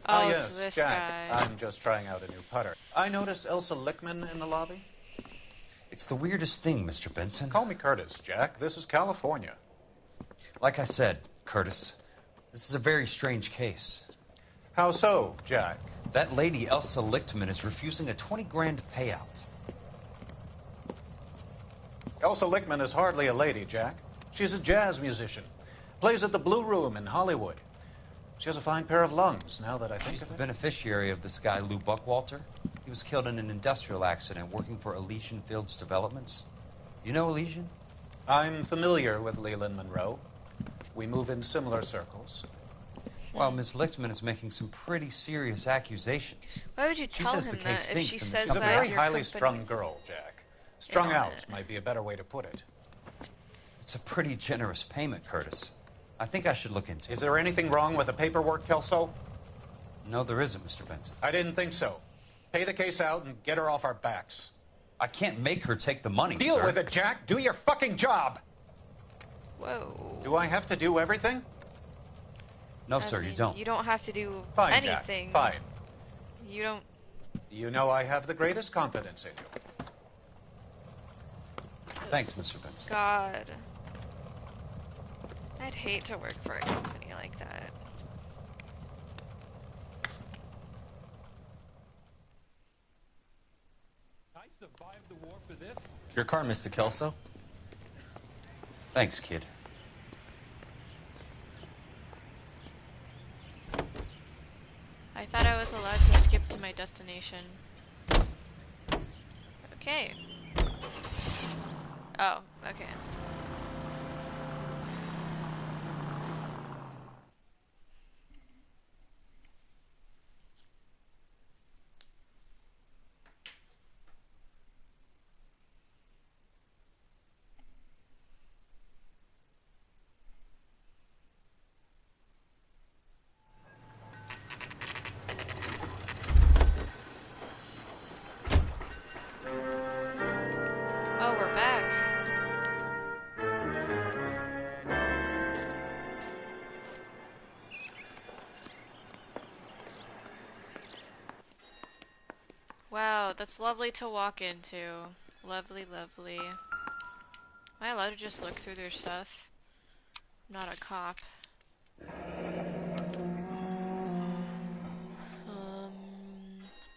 Oh,
yes,
it's this
Jack.
guy.
I'm just trying out a new putter. I noticed Elsa Lickman in the lobby.
It's the weirdest thing, Mr. Benson.
Call me Curtis, Jack. This is California.
Like I said, Curtis, this is a very strange case.
How so, Jack?
That lady, Elsa Lichtman, is refusing a 20 grand payout.
Elsa Lickman is hardly a lady, Jack. She's a jazz musician. Plays at the Blue Room in Hollywood. She has a fine pair of lungs, now that I think
She's
of
the
it.
beneficiary of this guy, Lou Buckwalter. He was killed in an industrial accident working for Elysian Fields Developments. You know Elysian?
I'm familiar with Leland Monroe. We move in similar circles.
Well, Miss Lichtman is making some pretty serious accusations.
Why would you
She
tell
says
him
the case
that if she
stinks and
says
She's a
that
very
your
highly strung
company's
girl, Jack. Strung
in on
out
it?
might be a better way to put it.
It's a pretty generous payment, Curtis. I think I should look into it.
Is there anything wrong with the paperwork, Kelso?
No, there isn't, Mr. Benson.
I didn't think so. Pay the case out and get her off our backs.
I can't make her take the money,
Deal
sir.
with it, Jack. Do your fucking job.
Whoa.
Do I have to do everything?
No, sir, you don't.
You don't have to do
Fine,
anything.
Jack. Fine.
You don't.
You know I have the greatest confidence in you.
Thanks, Mr. Benson.
God. I'd hate to work for a company like that.
I survived the war for this.
Your car, Mr. Kelso.
Thanks, kid.
I thought I was allowed to skip to my destination. Okay. Oh, okay. Oh, we're back. Wow, that's lovely to walk into. Lovely, lovely. Am I allowed to just look through their stuff? I'm not a cop.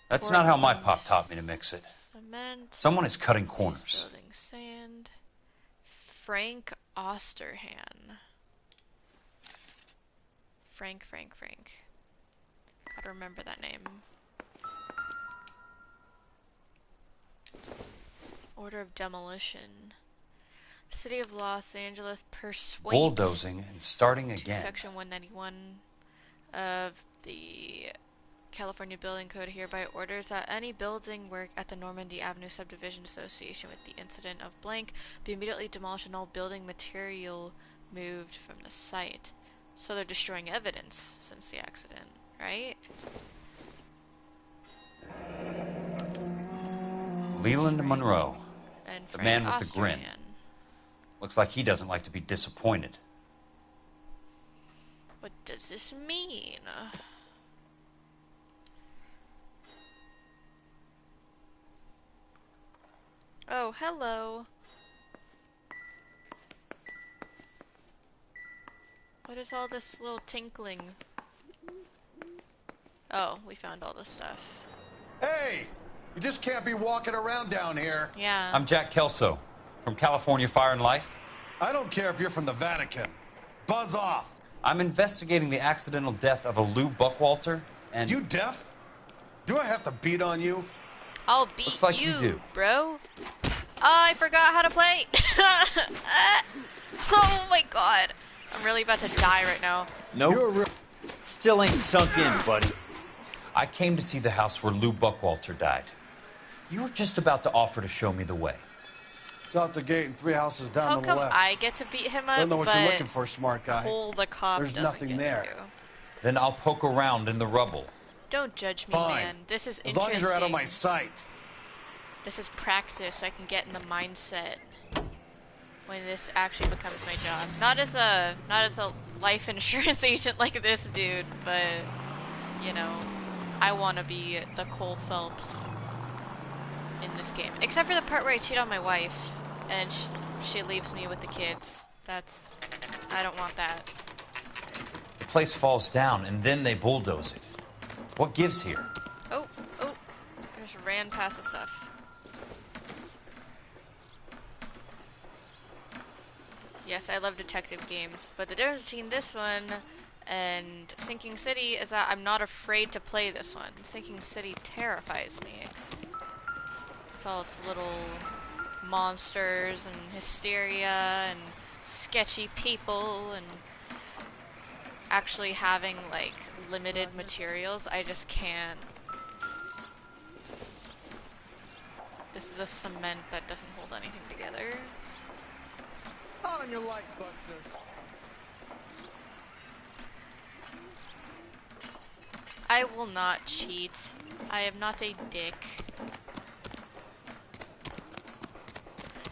That's not how my pop taught me to mix it.
Cement.
Someone is cutting corners.
Building sand. Frank Osterhan. Frank. Gotta remember that name. Order of demolition. City of Los Angeles persuade.
Bulldozing and starting
to
again.
Section 191 of the California Building Code hereby orders that any building work at the Normandy Avenue Subdivision Association with the incident of blank be immediately demolished and all building material moved from the site. So they're destroying evidence since the accident, right?
Leland Monroe,
And
the
Frank
man with the grin.
Osterhan.
Looks like he doesn't like to be disappointed.
What does this mean? Oh, hello. What is all this little tinkling? Oh, we found all this stuff.
Hey! You just can't be walking around down here.
Yeah.
I'm Jack Kelso, from California Fire and Life.
I don't care if you're from the Vatican. Buzz off.
I'm investigating the accidental death of a Lou Buckwalter, and...
You deaf? Do I have to beat on you?
I'll beat
Looks like you do.
bro. Oh, I forgot how to play. Oh my god. I'm really about to die right now.
Nope. Still ain't sunk in, buddy. I came to see the house where Lou Buckwalter died. You were just about to offer to show me the way.
It's out the gate and 3 houses down
How
to the
come
left.
I get to beat him up,
Don't know what
but
you're looking for, smart guy.
Cole the cop
There's
doesn't
nothing
get
there.
to?
Then I'll poke around in the rubble.
Don't judge me,
Fine.
man. This is
As
interesting.
long as you're out of my sight.
This is practice. I can get in the mindset when this actually becomes my job. Not as a life insurance agent like this dude, but you know, I want to be the Cole Phelps in this game. Except for the part where I cheat on my wife and she leaves me with the kids. I don't want that.
The place falls down and then they bulldoze it. What gives here?
Oh, I just ran past the stuff. Yes, I love detective games, but the difference between this one and Sinking City is that I'm not afraid to play this one. Sinking City terrifies me. With all its little monsters and hysteria and sketchy people and actually having like limited materials. I just can't. This is a cement that doesn't hold anything together.
On your light, Buster.
I will not cheat. I am not a dick.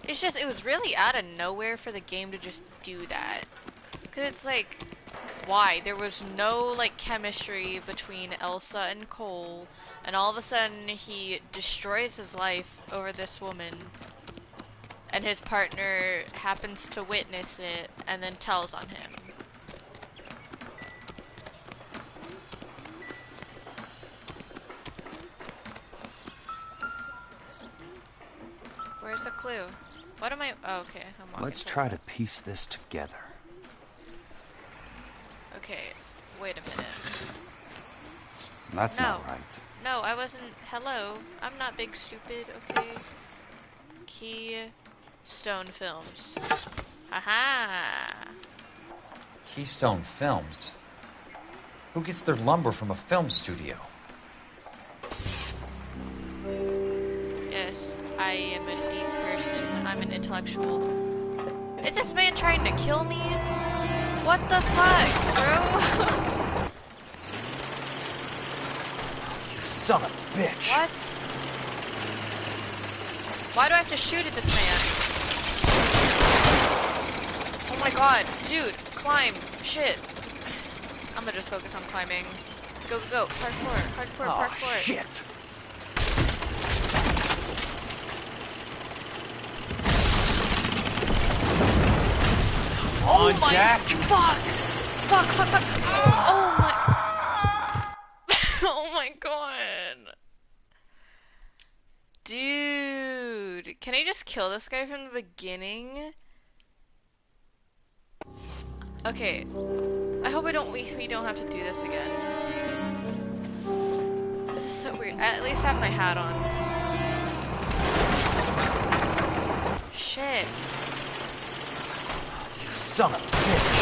It's just, it was really out of nowhere for the game to just do that. Cause it's like, why? There was no like chemistry between Elsa and Cole, and all of a sudden he destroys his life over this woman. And his partner happens to witness it and then tells on him. Where's the clue? What am I? Oh, okay. I'm walking.
Let's try to piece this together.
Okay, wait a minute.
That's not right.
No, I wasn't. Hello. I'm not big stupid, okay? Keystone Films. Aha!
Keystone Films? Who gets their lumber from a film studio?
Yes, I am a deep person. I'm an intellectual. Is this man trying to kill me? What the fuck, bro?
You son of a bitch!
What? Why do I have to shoot at this man? Oh my god, dude, climb, shit. I'm gonna just focus on climbing. Go, go, go, parkour, parkour.
Shit!
Oh my
Jack!
Fuck! Oh my... Oh my god. Dude, can I just kill this guy from the beginning? Okay. I hope we don't have to do this again. This is so weird. I at least have my hat on. Shit.
Son of a bitch!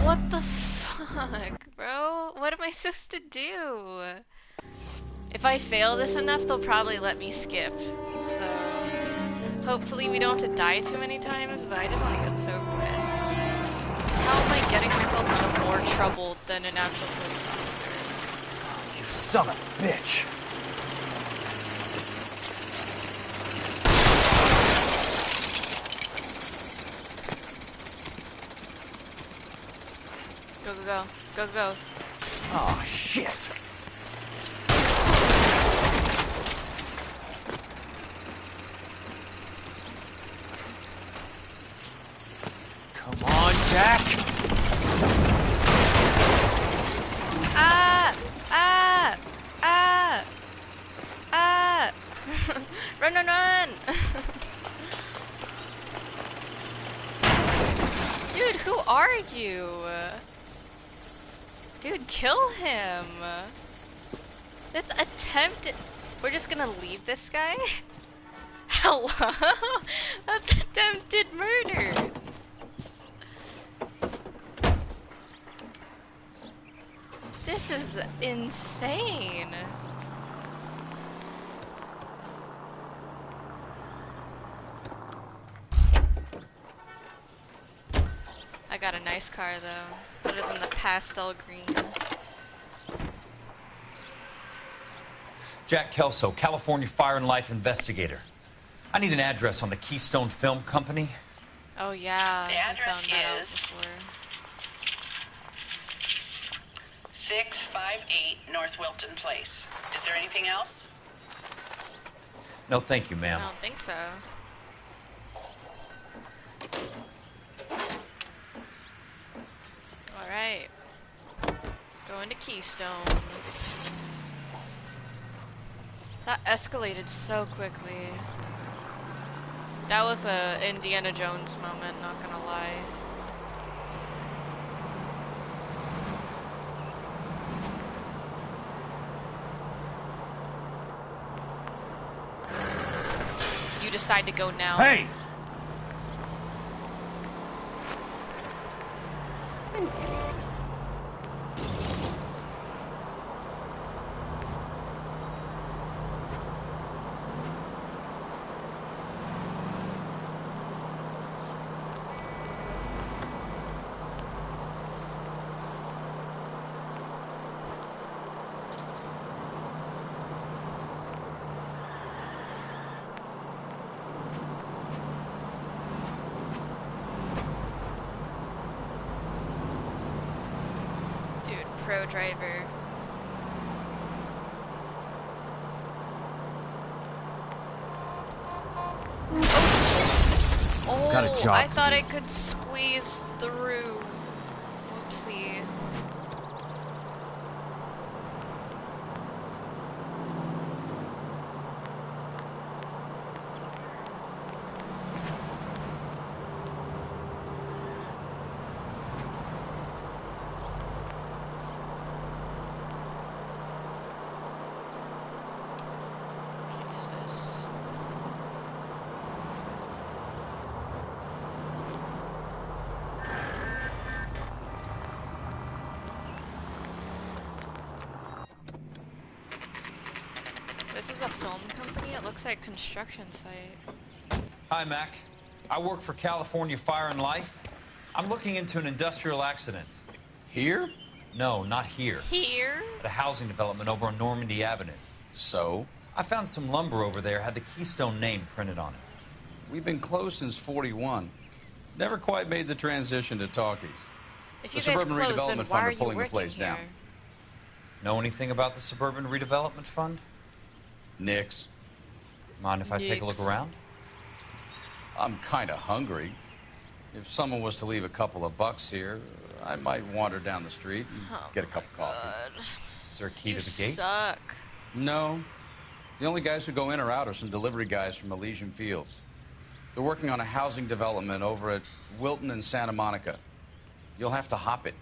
What the fuck, bro? What am I supposed to do? If I fail this enough, they'll probably let me skip. So, hopefully we don't have to die too many times, but I just want to get this over with. How am I getting myself into more trouble than an actual police officer?
You son of a bitch!
Go, go, go. Go, go.
Oh, shit! Come on, Jack!
Ah! Ah! Ah! Ah! Run, run, run! Dude, who are you? Dude, kill him! That's attempted. We're just gonna leave this guy? Hello? That's attempted murder! This is insane! I got a nice car though, better than the pastel green.
Jack Kelso, California Fire and Life investigator. I need an address on the Keystone Film Company.
Oh yeah,
The
I
address
found that out
is
before.
658 North Wilton Place. Is there anything else?
No, thank you,
I
ma'am.
don't think so. Alright. Going to Keystone. That escalated so quickly. That was a Indiana Jones moment, not gonna lie. You decide to go now.
Hey!
Pro driver. Oh,
Got a job
I
to
thought
do.
I could squeeze through. Whoopsie. This is a film company? It looks like construction site.
Hi, Mac. I work for California Fire and Life. I'm looking into an industrial accident.
Here?
No, not here.
Here?
At a housing development over on Normandy Avenue.
So?
I found some lumber over there, had the Keystone name printed on it.
We've been closed since 41. Never quite made the transition to talkies.
If
The
you guys
Suburban
closed,
Redevelopment
then why
Fund
are
are
you
pulling the
working
place
here?
down.
Know anything about the Suburban Redevelopment Fund?
Nix.
Mind if I take a look
Nix.
around?
I'm kind of hungry. If someone was to leave a couple of bucks here, I might wander down the street and get a cup of coffee.
Is there a key
You
to the gate?
suck.
No. The only guys who go in or out are some delivery guys from Elysian Fields. They're working on a housing development over at Wilton and Santa Monica. You'll have to hop it.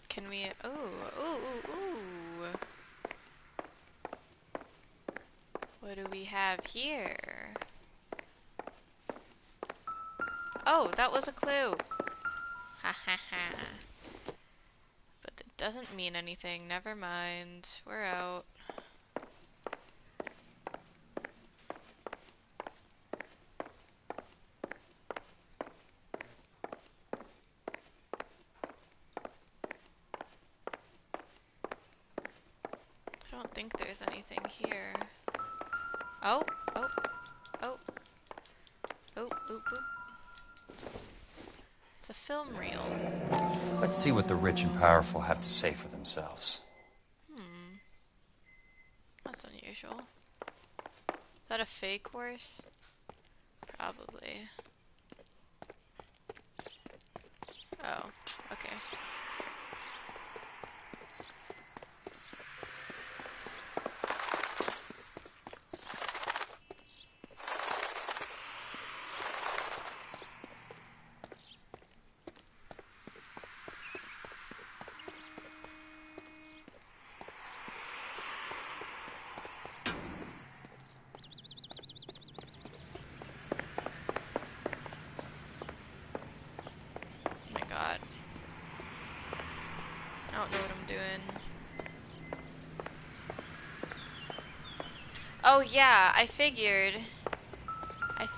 Can we? Ooh. What do we have here? Oh, that was a clue. Ha ha ha. But it doesn't mean anything. Never mind. We're out. I don't think there's anything here. Oh. It's a film reel.
Let's see what the rich and powerful have to say for themselves.
That's unusual. Is that a fake horse? Probably. Oh, okay. Oh yeah, I figured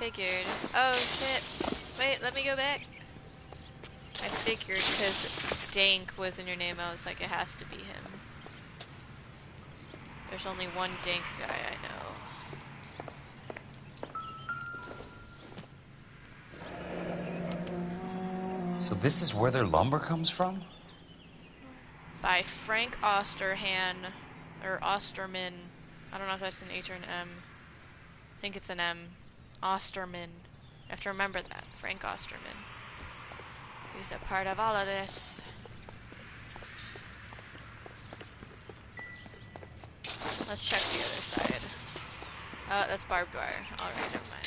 figured. Oh, shit. Wait, let me go back. I figured because Dank was in your name, I was like, it has to be him. There's only one Dank guy I know.
So this is where their lumber comes from?
By Frank Osterhan, or Osterman. I don't know if that's an H or an M. I think it's an M. Osterman. You have to remember that. Frank Osterman. He's a part of all of this. Let's check the other side. Oh, that's barbed wire. Alright, never mind.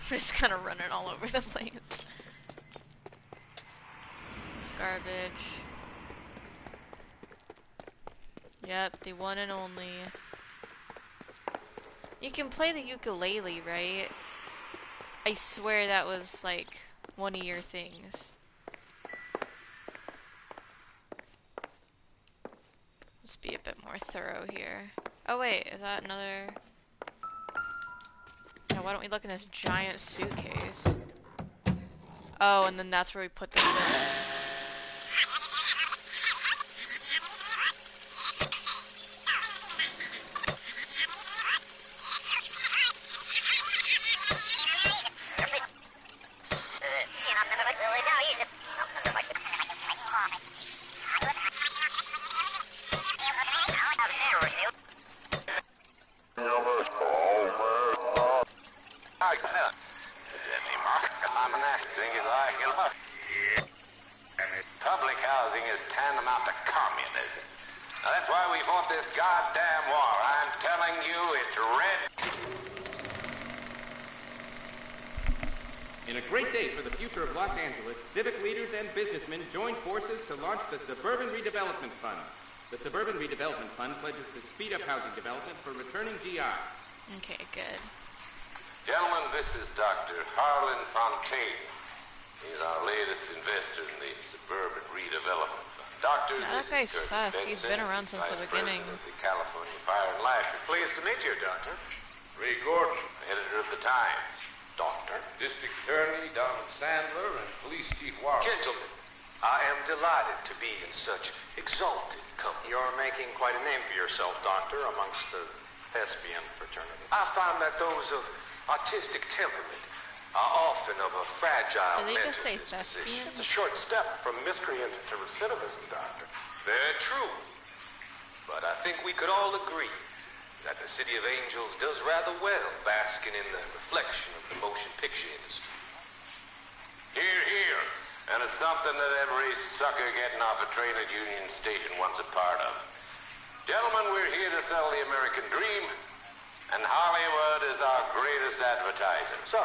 We're just kind of running all over the place. This garbage. Yep, the one and only. You can play the ukulele, right? I swear that was like one of your things. Let's be a bit more thorough here. Oh wait, is that another? Yeah, why don't we look in this giant suitcase? Oh, and then that's where we put the bill.
Public housing is tantamount to communism. Now that's why we fought this goddamn war. I'm telling you, it's red.
In a great day for the future of Los Angeles, civic leaders and businessmen joined forces to launch the Suburban Redevelopment Fund. The Suburban Redevelopment Fund pledges to speed up housing development for returning GI.
Okay, good.
Gentlemen, this is Dr. Harlan Fontaine. He's our latest investor in the Suburban Redevelopment Fund. Doctor,
that guy sus. He's been around since the beginning.
Of the California Fire and Life. Pleased to meet you, Doctor. Ray Gordon, editor of the Times. Doctor. District Attorney Donald Sandler and Police Chief Warren.
Gentlemen, I am delighted to be in such exalted company. You're making quite a name for yourself, Doctor, amongst the thespian fraternity. I find that those of artistic temperament are often of a fragile
Did they
mental
just say
disposition.
thespian?
It's a short step from miscreant to recidivism, Doctor.
Very true.
But I think we could all agree that the City of Angels does rather well basking in the reflection of the motion picture industry.
Hear, hear. And it's something that every sucker getting off a train at Union Station wants a part of. Gentlemen, we're here to sell the American dream, and Hollywood is our greatest advertiser.
So,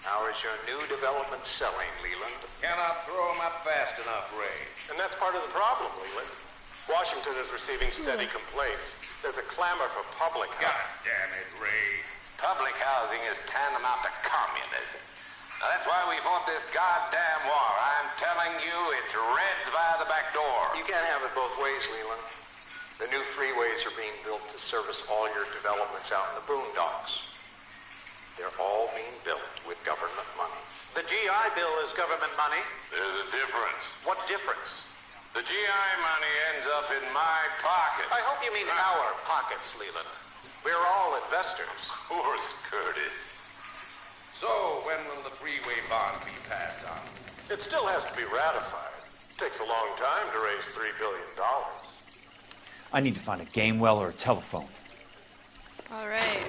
how is your new development selling, Leland?
Cannot throw them up fast enough, Ray.
And that's part of the problem, Leland. Washington is receiving steady complaints. There's a clamor for public housing.
God damn it, Ray. Public housing is tantamount to communism. Now that's why we fought this goddamn war. I'm telling you, it's Reds via the back door.
You can't have it both ways, Leland. The new freeways are being built to service all your developments out in the boondocks. They're all being built with government money. The GI Bill is government money.
There's a difference.
What difference?
The GI money ends up in my pocket.
I hope you mean our pockets, Leland. We're all investors.
Of course, Curtis. So, when will the freeway bond be passed on?
It still has to be ratified. It takes a long time to raise $3 billion.
I need to find a game well or a telephone.
Alright.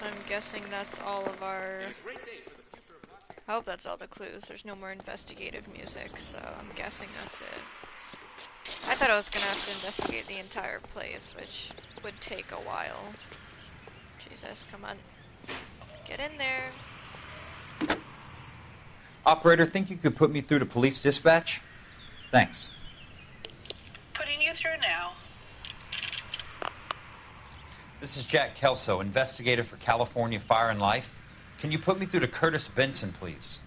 So I'm guessing that's all of our... I hope that's all the clues. There's no more investigative music, so I'm guessing that's it. I thought I was gonna have to investigate the entire place, which would take a while. Jesus, come on. Get in there.
Operator, think you could put me through to police dispatch? Thanks.
Putting you through now.
This is Jack Kelso, investigator for California Fire and Life. Can you put me through to Curtis Benson, please?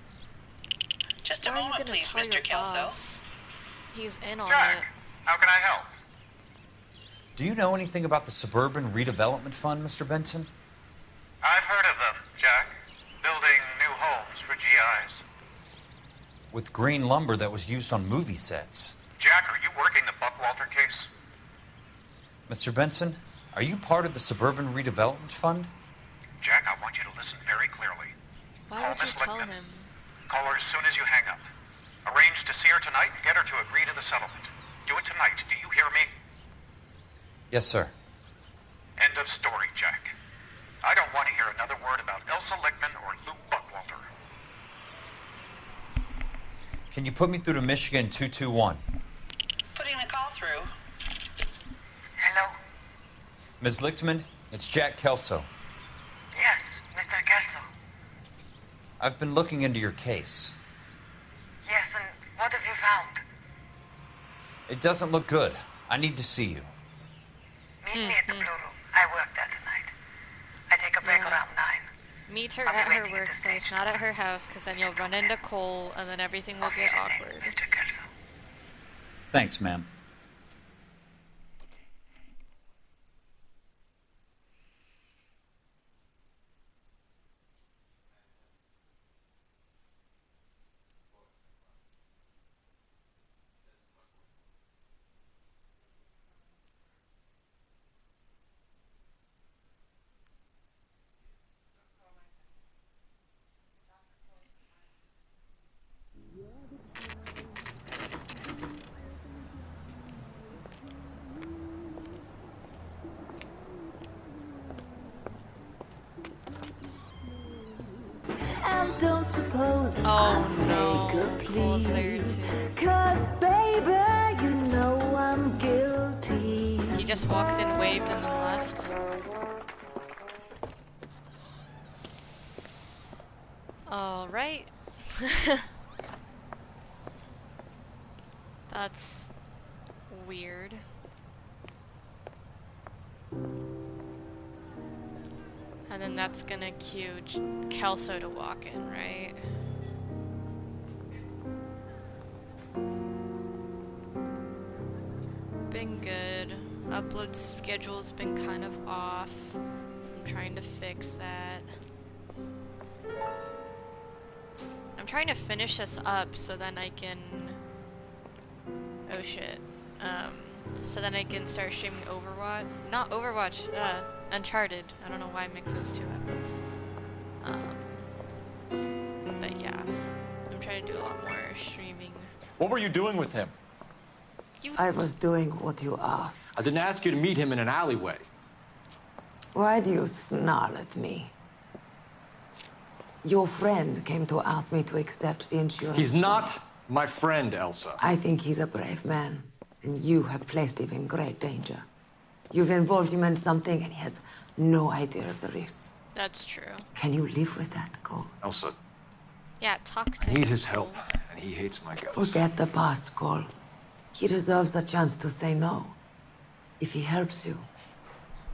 Just a
Why
moment,
are you gonna
please,
tell
Mr.
your
Kelso.
boss? He's in on
Jack,
it.
how can I help?
Do you know anything about the Suburban Redevelopment Fund, Mr. Benson?
I've heard of them, Jack. Building new homes for GIs.
With green lumber that was used on movie sets.
Jack, are you working the Buckwalter case?
Mr. Benson, are you part of the Suburban Redevelopment Fund?
Jack, I want you to listen very clearly.
Why would you tell him?
Call her as soon as you hang up. Arrange to see her tonight and get her to agree to the settlement. Do it tonight. Do you hear me?
Yes, sir.
End of story, Jack. I don't want to hear another word about Elsa Lickman or Luke Buckwalter.
Can you put me through to Michigan 221?
Putting the call through.
Hello?
Ms. Lichtman, it's Jack Kelso.
Yes, Mr. Kelso.
I've been looking into your case.
Yes, and what have you found?
It doesn't look good. I need to see you.
Meet me at the Blue Room. I work there tonight. I take a break around 9.
Meet her at her workplace, not at her house, because then you'll run into Cole, and then everything will get awkward.
Mr. Kelso.
Thanks, ma'am.
Don't suppose
oh no, Cole's there too.
'Cause baby, you know I'm guilty.
He just walked in, waved, and then left. All right. That's weird. And then that's gonna cue Kelso to walk in, right? Been good. Upload schedule's been kind of off. I'm trying to fix that. I'm trying to finish this up so then I can... Oh shit. So then I can start streaming Overwatch. Not Overwatch, Uncharted. I don't know why I mix those two up. But yeah, I'm trying to do a lot more streaming.
What were you doing with him?
I was doing what you asked.
I didn't ask you to meet him in an alleyway.
Why do you snarl at me? Your friend came to ask me to accept the insurance.
He's not my friend, Elsa.
I think he's a brave man, and you have placed him in great danger. You've involved him in something, and he has no idea of the risk.
That's true.
Can you live with that, Cole?
Elsa,
Yeah, talk to
I need
him,
his
Cole.
help, and he hates my guts.
Forget the past, Cole. He deserves a chance to say no. If he helps you,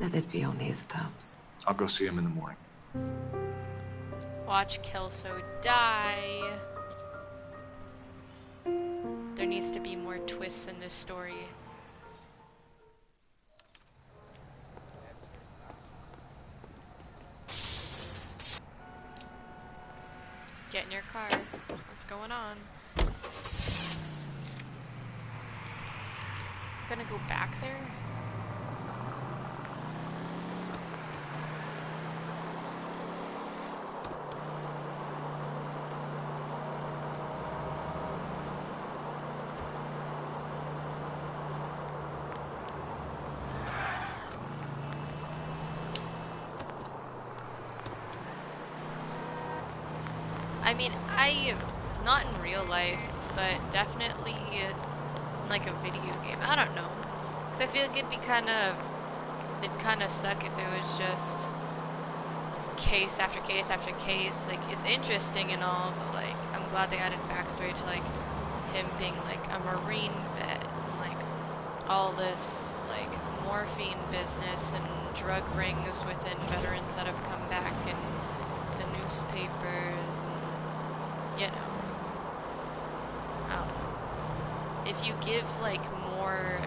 let it be on his terms.
I'll go see him in the morning.
Watch Kelso die. There needs to be more twists in this story. Get in your car. What's going on? Gonna go back there? I mean, not in real life, but definitely like a video game. I don't know. Cause I feel like it'd kind of suck if it was just case after case after case. Like, it's interesting and all, but like, I'm glad they added backstory to like him being like a Marine vet and like all this like morphine business and drug rings within veterans that have come back in the newspapers and, you know, I don't know. If you give like more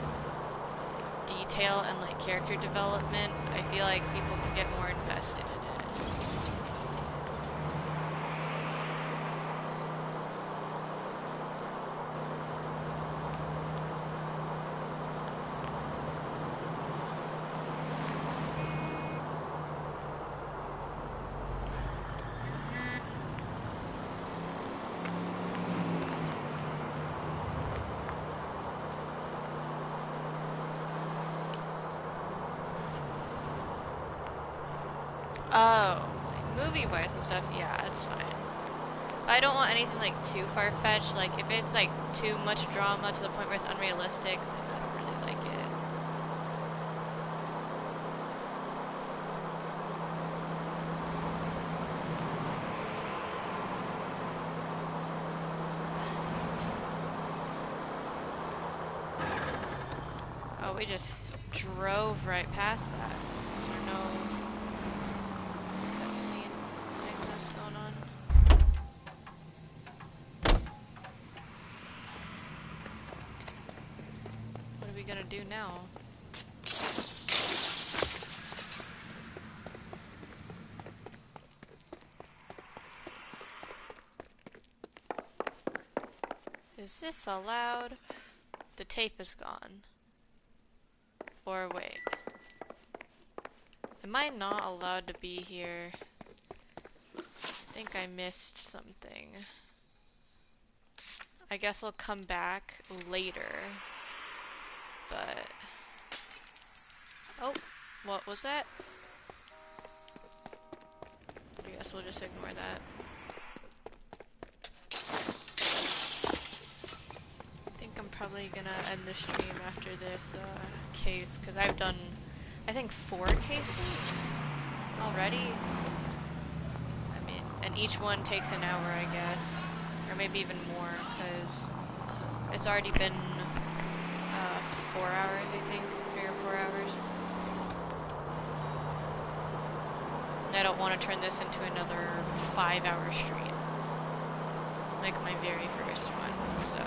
detail detail and like character development, I feel like people could get more invested in it. Oh, like movie-wise and stuff, yeah, it's fine. I don't want anything like too far-fetched. Like if it's like too much drama to the point where it's unrealistic, then I don't really like it. Oh, we just drove right past that. Is there no cutscene thing that's going on? What are we gonna do now? Is this allowed? The tape is gone. Or wait. Am I not allowed to be here? I think I missed something. I guess I'll come back later. But... oh, what was that? I guess we'll just ignore that. I think I'm probably gonna end the stream after this case, because I've done, I think, 4 cases already. I mean, and each one takes an hour, I guess. Or maybe even more, because it's already been 4 hours, I think. 3 or 4 hours. And I don't want to turn this into another 5-hour stream. Like my very first one, so...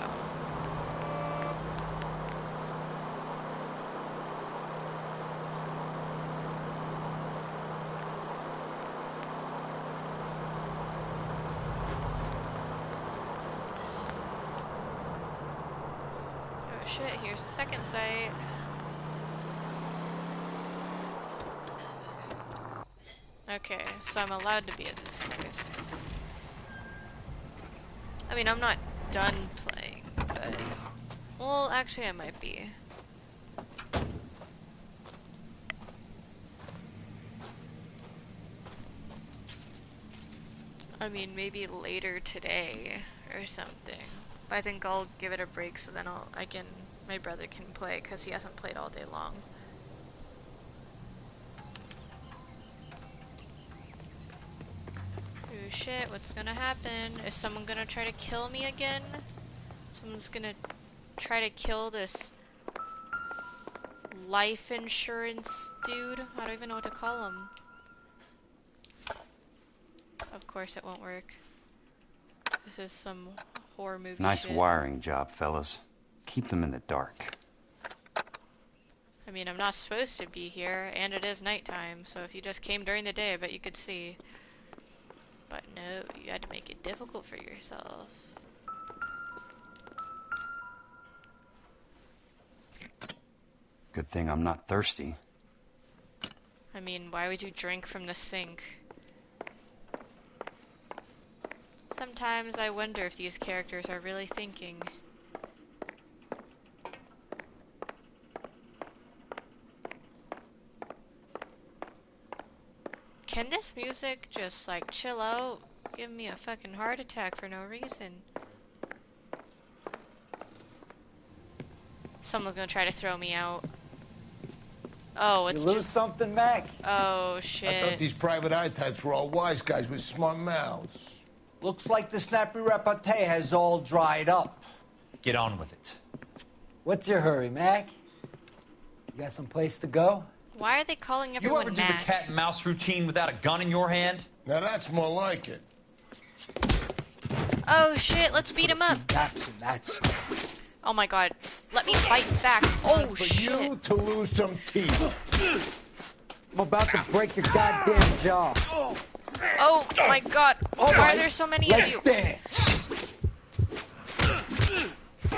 shit, here's the second site. Okay, so I'm allowed to be at this place. I mean, I'm not done playing, but... well, actually I might be. I mean, maybe later today or something. But I think I'll give it a break so then my brother can play, because he hasn't played all day long. Oh shit, what's gonna happen? Is someone gonna try to kill me again? Someone's gonna try to kill this life insurance dude? I don't even know what to call him. Of course it won't work. This is some horror movie
Nice
shit.
wiring job, fellas. Keep them in the dark.
I mean, I'm not supposed to be here, and it is nighttime, so if you just came during the day, I bet you could see. But no, you had to make it difficult for yourself.
Good thing I'm not thirsty.
I mean, why would you drink from the sink? Sometimes I wonder if these characters are really thinking. Can this music just, like, chill out? Give me a fucking heart attack for no reason. Someone's gonna try to throw me out. Oh, it's
You lose something, Mac?
oh, shit.
I thought these private eye types were all wise guys with smart mouths.
Looks like the snappy repartee has all dried up.
Get on with it.
What's your hurry, Mac? You got some place to go?
Why are they calling
You
everyone
ever do
Mac?
the cat and mouse routine without a gun in your hand?
Now that's more like it.
Oh shit, let's beat him up. Oh my god. Let me fight back. Oh
For
shit.
you to lose some teeth.
I'm about to break your goddamn jaw.
Oh my god. Why are there so many of you?
Dance.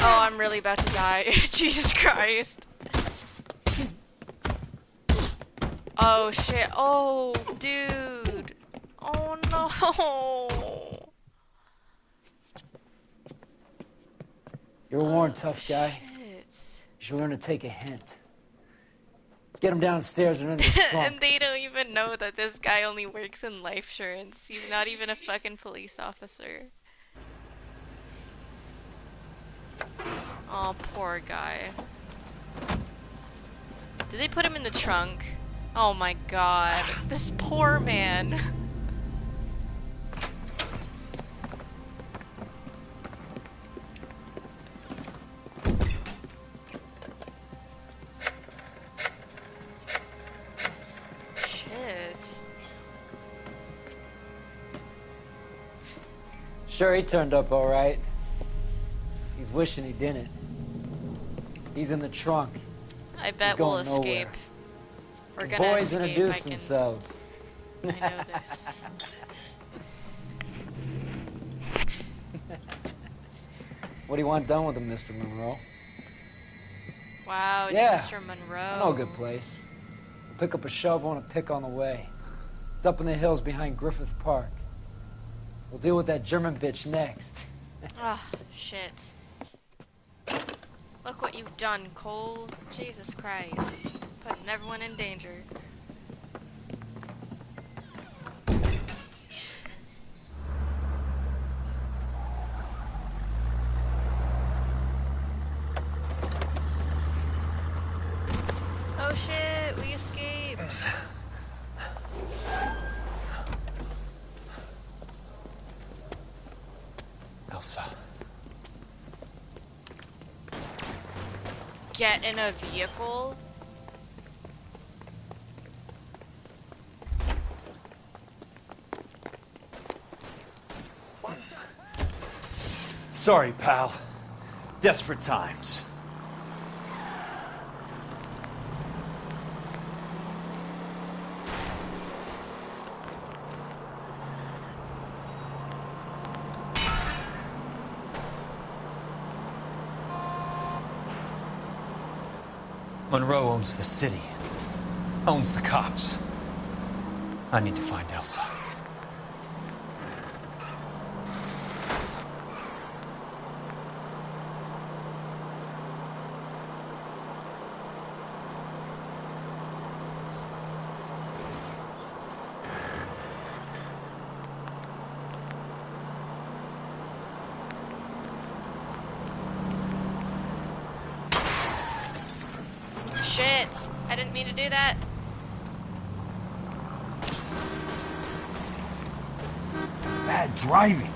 Oh, I'm really about to die. Jesus Christ. Oh shit. Oh, dude. Oh no.
You're warned, tough guy.
Shit.
You should learn to take a hint. Get him downstairs and in the trunk.
And they don't even know that this guy only works in life insurance. He's not even a fucking police officer. Oh, poor guy. Did they put him in the trunk? Oh my god. This poor man. Shit.
Sure, he turned up all right. He's wishing he didn't. He's in the trunk.
I bet
He's
we'll
going
escape.
nowhere.
We're
The
gonna
boys
escape.
introduce
I can.
themselves.
I know this.
What do you want done with him, Mr. Monroe?
Wow, it's
Yeah,
Mr. Monroe.
I know a good place. We'll pick up a shovel and a pick on the way. It's up in the hills behind Griffith Park. We'll deal with that German bitch next.
Oh, shit. Look what you've done, Cole. Jesus Christ. Putting everyone in danger. Oh shit, we escaped.
Elsa.
Get in a vehicle?
Sorry, pal. Desperate times. Monroe owns the city. Owns the cops. I need to find Elsa.
Shit! I didn't mean to do that.
Bad driving.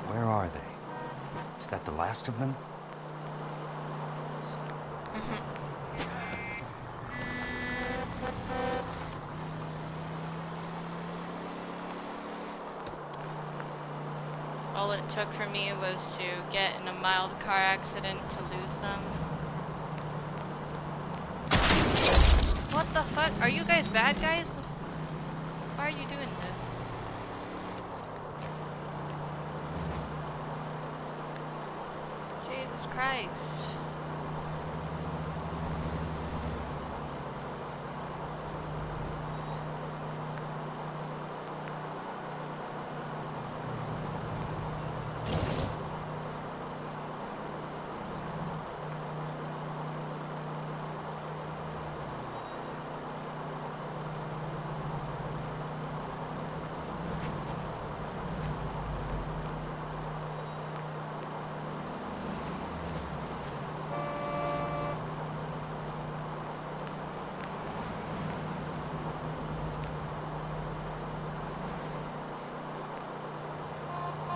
Where are they? Is that the last of them?
All it took for me was to get in a mild car accident to lose them. What the fuck? Are you guys bad guys? Why are you doing this? Jesus Christ.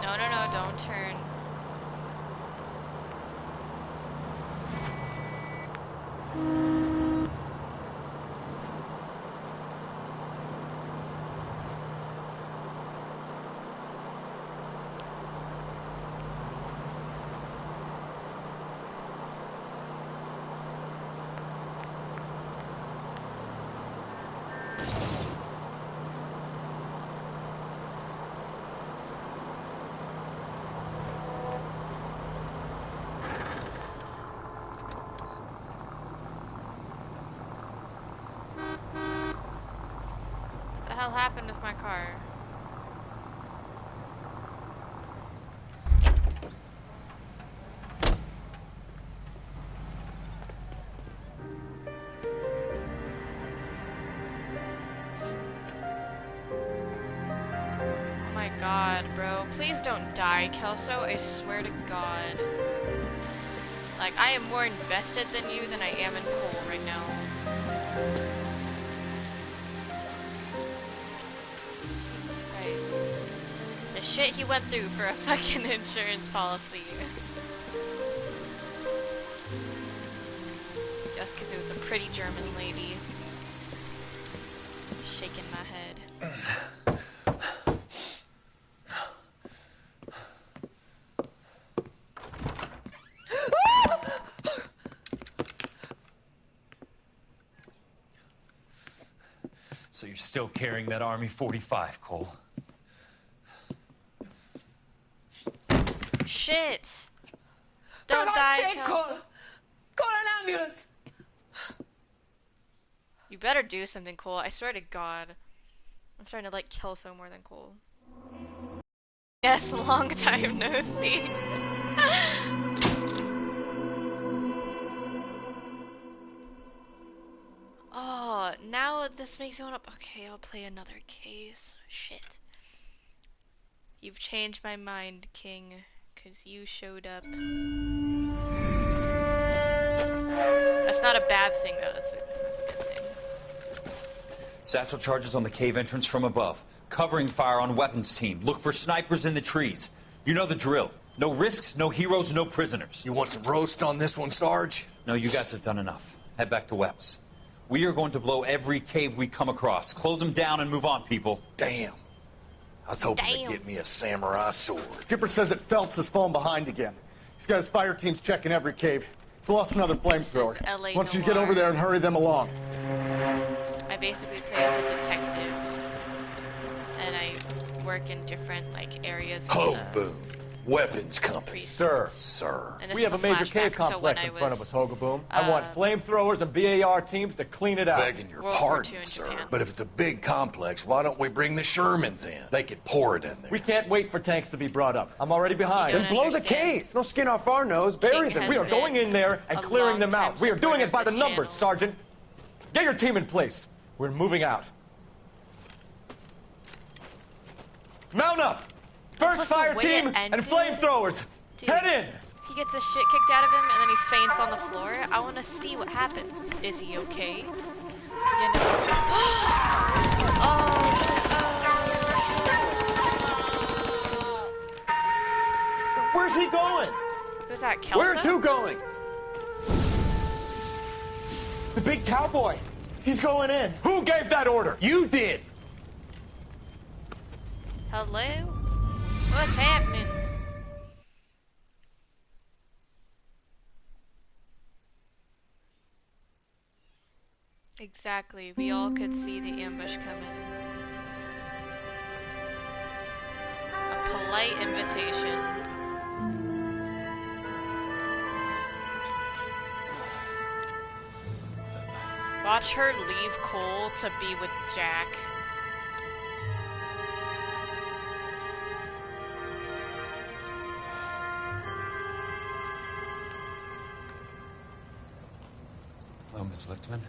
No, no, no, don't turn. my car. Oh my god, bro. Please don't die, Kelso. I swear to God. Like, I am more invested than you than I am in Cole right now. Jesus Christ. The shit he went through for a fucking insurance policy. Just because it was a pretty German lady. Shaking my head.
So you're still carrying that Army 45, Cole?
Shit! Don't die, Kelso.
Call an ambulance!
You better do something, Cole. I swear to God. I'm starting to like Kelso more than Cole. Yes, long time no see. Oh, now this makes me want to... Okay, I'll play another case. Shit. You've changed my mind, King, because you showed up. That's not a bad thing, though. That's a good thing.
Satchel charges on the cave entrance from above. Covering fire on weapons team. Look for snipers in the trees. You know the drill. No risks, no heroes, no prisoners.
You want some roast on this one, Sarge?
No, you guys have done enough. Head back to Webb's. We are going to blow every cave we come across. Close them down and move on, people.
Damn. I was hoping to get me a samurai sword.
Skipper says that Phelps has fallen behind again. He's got his fire teams checking every cave. He's lost another flamethrower.
LA
Wants you to get
Noire.
over there and hurry them along.
I basically play as a detective, and I work in different like areas.
Oh, boom. Weapons company.
Sir.
Sir.
And this
We
is
have a
a
major
flashback
cave
to
complex
when
in
I
front of
was,
us, Hogaboom. I want flamethrowers and BAR teams to clean it out.
Begging your
World War
pardon,
II in
sir.
Japan.
But if it's a big complex, why don't we bring the Shermans in? They could pour it in there.
We can't wait for tanks to be brought up. I'm already behind.
don't
Then blow the
understand.
cave. No skin off our nose. Bury
King
them.
has
We are going
been
in there and
a
clearing them
long-time
out. We are doing
supporter
it by
of
the
this
numbers,
channel.
Sergeant. Get your team in place. We're moving out. Mount up. First
Plus the
fire
way
team
it
and
ended.
flamethrowers.
Dude.
Head in.
He gets the shit kicked out of him, and then he faints on the floor. I want to see what happens. Is he okay? You know.
Where's he going?
Who's that, Kelso?
Where's who going? The big cowboy. He's going in. Who gave that order? You did.
Hello? What's happening? Exactly. We all could see the ambush coming. A polite invitation. Watch her leave Cole to be with Jack.
Hello, Miss Lichtman.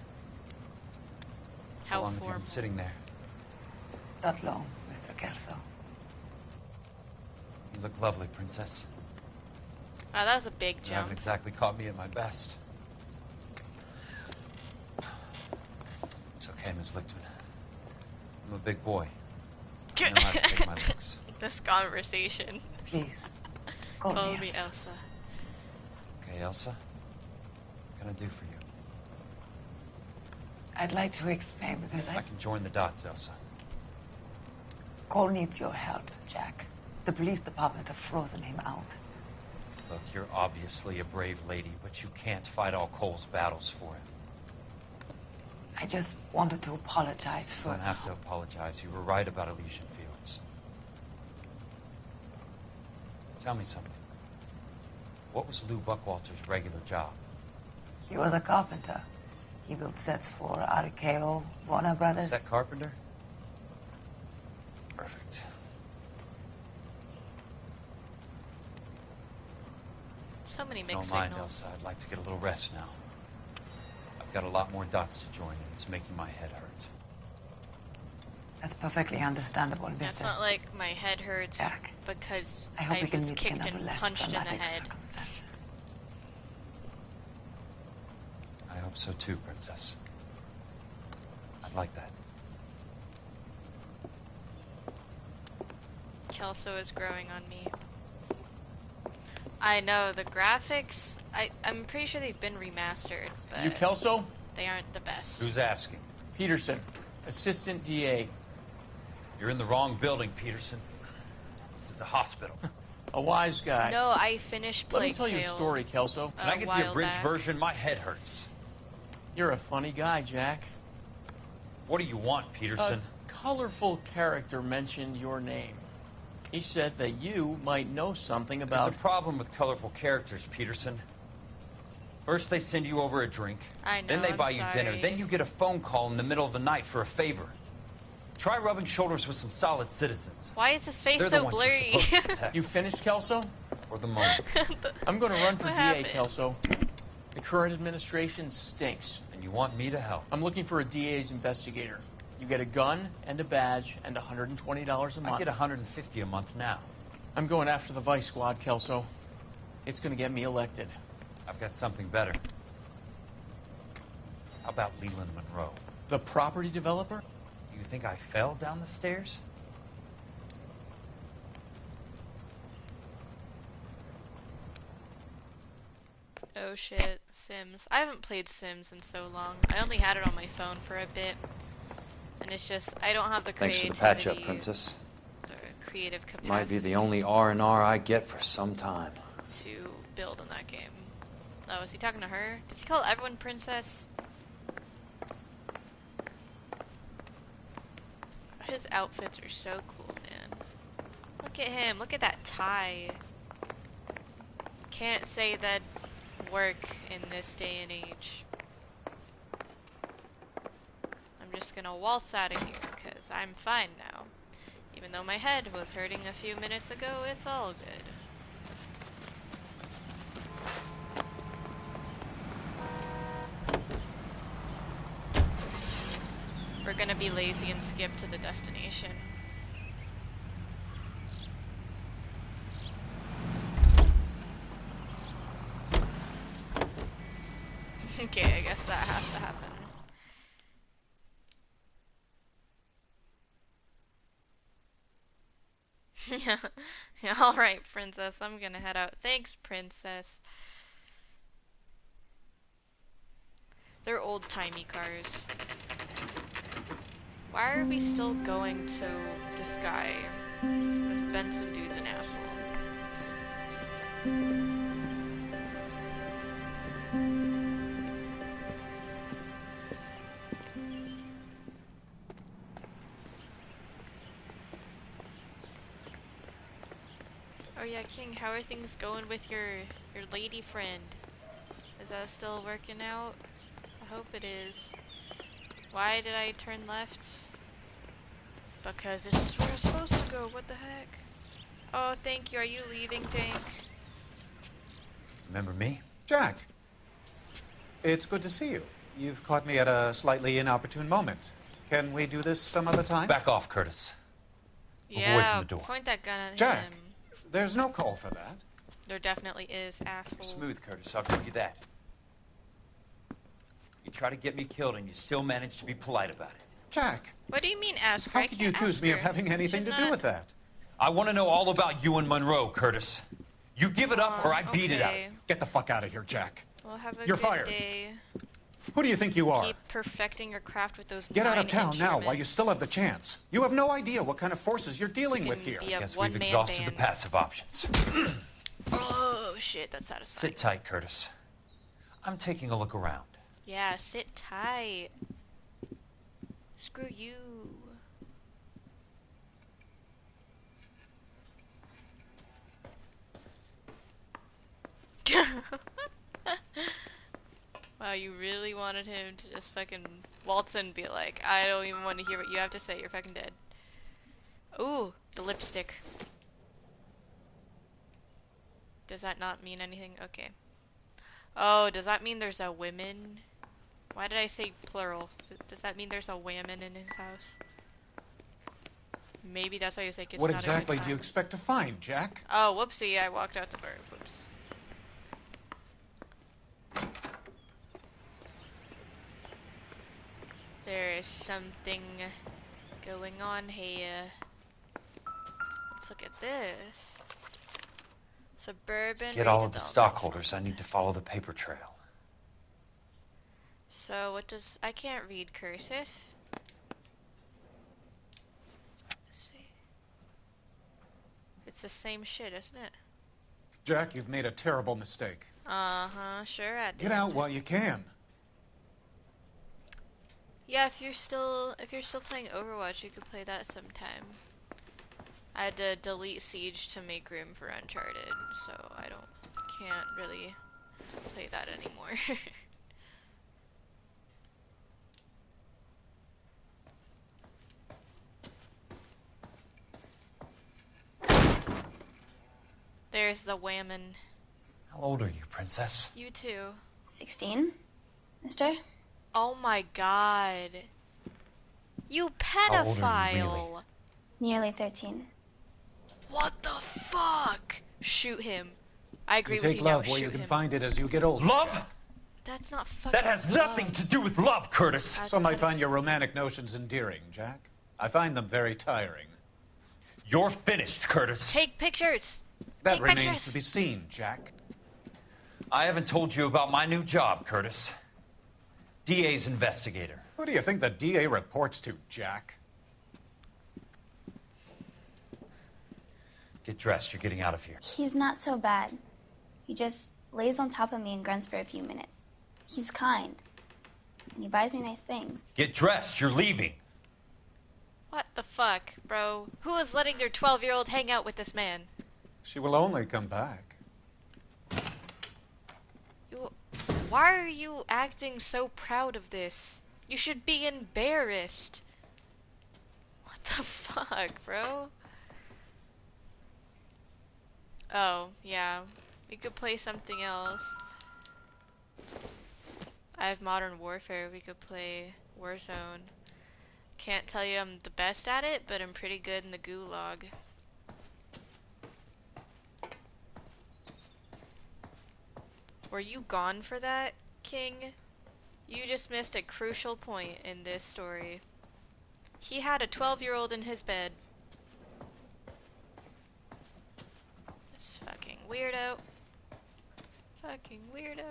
How
long have you
formal.
been sitting there?
Not long, Mr. Kelso.
You look lovely, Princess.
Oh, that was a big
You
jump.
haven't exactly caught me at my best. It's okay, Miss Lichtman. I'm a big boy. I know how to take my looks.
This conversation.
Please,
Call
call
me
me
Elsa.
Okay, Elsa? What can I do for you?
I'd like to explain because
I can join the dots, Elsa.
Cole needs your help, Jack. The police department have frozen him out.
Look, you're obviously a brave lady, but you can't fight all Cole's battles for him.
I just wanted to apologize
You
for...
don't have to apologize. You were right about Elysian Fields. Tell me something. What was Lou Buckwalter's regular job?
He was a carpenter. He built sets for RKO, Warner Brothers.
Set carpenter?
Perfect.
So many
Don't
mixed
mind,
signals.
Elsa. I'd like to get a little rest now. I've got a lot more dots to join, and it's making my head hurt.
That's perfectly understandable,
It's
mister.
not like my head hurts
Jack,
because
I hope we can
was
meet
kicked
in
and
less
punched in the
dramatic
head.
circumstances.
I hope so too, Princess. I'd like that.
Kelso is growing on me. I know, the graphics, I'm pretty sure they've been remastered, but
You Kelso?
they aren't the best.
Who's asking?
Peterson, Assistant DA.
You're in the wrong building, Peterson. This is a hospital.
A wise guy.
No, I finished
Let me
Plague
tell you a
Tale
story, Kelso.
Can I get the abridged version? My head hurts.
You're a funny guy, Jack.
What do you want, Peterson?
A colorful character mentioned your name. He said that you might know something about...
There's a problem with colorful characters, Peterson. First they send you over a drink,
I know,
then they
I'm
buy you dinner,
sorry.
then you get a phone call in the middle of the night for a favor. Try rubbing shoulders with some solid citizens.
Why is his face
They're the
so
ones
blurry?
you're supposed to protect.
You finished, Kelso?
For the moment.
I'm going to run for
What
DA,
happened?
Kelso. The current administration stinks.
And you want me to help?
I'm looking for a DA's investigator. You get a gun and a badge and $120 a month.
I get $150 a month now.
I'm going after the Vice Squad, Kelso. It's going to get me elected.
I've got something better. How about Leland Monroe?
The property developer?
You think I fell down the stairs?
Oh shit, Sims. I haven't played Sims in so long. I only had it on my phone for a bit. And it's just, I don't have the
Thanks
creativity.
for the patch-up, Princess.
Or creative capacity
Might be the only R&R I get for some time.
to build in that game. Oh, is he talking to her? Does he call everyone princess? His outfits are so cool, man. Look at him. Look at that tie. Can't say that work in this day and age. I'm just gonna waltz out of here because I'm fine now. Even though my head was hurting a few minutes ago, it's all good. We're gonna be lazy and skip to the destination. Okay, I guess that has to happen. Yeah, alright, princess. I'm gonna head out. Thanks, princess. They're old-timey cars. Why are we still going to this guy? This Benson dude's an asshole. Oh yeah, King, how are things going with your lady friend? Is that still working out? I hope it is. Why did I turn left? Because this is where I'm supposed to go, what the heck? Oh, thank you, are you leaving, Tank?
Remember me?
Jack, it's good to see you. You've caught me at a slightly inopportune moment. Can we do this some other time?
Back off, Curtis. Move away
Yeah,
from the door.
point that gun at
Jack,
him.
there's no call for that.
There definitely is, asshole.
Smooth, Curtis. I'll give you that. You try to get me killed, and you still manage to be polite about it.
Jack,
What do you mean, ask her?
how
I
could you
can't
accuse
ask
me of
her.
having anything to
She's
do
not-
with that?
I want to know all about you and Monroe, Curtis. You give it up, or I beat it out of
okay.
you.
Get the fuck out of here, Jack.
Well, have a
You're
good
fired.
day.
Who do you think you are?
Keep perfecting your craft with those
Get out of
9
town now while you
instruments.
still have the chance. You have no idea what kind of forces you're dealing with here.
be a
Guess we've
one-man
exhausted the
band.
passive options.
Oh, shit, that's satisfying.
Sit tight, Curtis. I'm taking a look around.
Yeah, sit tight. Screw you. Wow, you really wanted him to just fucking waltz in and be like, I don't even want to hear what you have to say, you're fucking dead. Ooh, the lipstick. Does that not mean anything? Okay. Oh, does that mean there's a women? Why did I say plural? Does that mean there's a woman in his house? Maybe that's why he was like, it's
What
not
exactly
a good
do you
time.
expect to find, Jack?
Oh, whoopsie, I walked out the door. Whoops. There is something going on here. Let's look at this. Suburban
To get all of the
redevelopment.
stockholders, I need to follow the paper trail.
So what does... I can't read cursive. Let's see. It's the same shit, isn't it?
Jack, you've made a terrible mistake.
Uh-huh, sure I did.
Get out while you can.
Yeah, if you're still playing Overwatch, you could play that sometime. I had to delete Siege to make room for Uncharted, so I can't really play that anymore. There's the whammon.
How old are you, princess?
You too.
16, mister?
Oh my god. You
How old are you
pedophile.
Nearly 13.
What the fuck? Shoot him. I agree
You
with
take
you now.
love where
Shoot
you can
him.
find it as you get older.
Love?
That's not fucking
That has nothing
love.
to do with love, Curtis.
Some might find your romantic notions endearing, Jack. I find them very tiring.
You're finished, Curtis.
Take pictures.
That
Take
remains
pictures.
to be seen, Jack.
I haven't told you about my new job, Curtis. DA's investigator.
Who do you think the DA reports to, Jack?
Get dressed. You're getting out of here.
He's not so bad. He just lays on top of me and grunts for a few minutes. He's kind. And he buys me nice things.
Get dressed. You're leaving.
What the fuck, bro? Who is letting their 12-year-old hang out with this man?
She will only come back.
Why are you acting so proud of this? You should be embarrassed. What the fuck, bro? Oh, yeah. We could play something else. I have Modern Warfare. We could play Warzone. Can't tell you I'm the best at it, but I'm pretty good in the gulag. Were you gone for that, King? You just missed a crucial point in this story. He had a 12-year-old in his bed. This fucking weirdo. Fucking weirdo.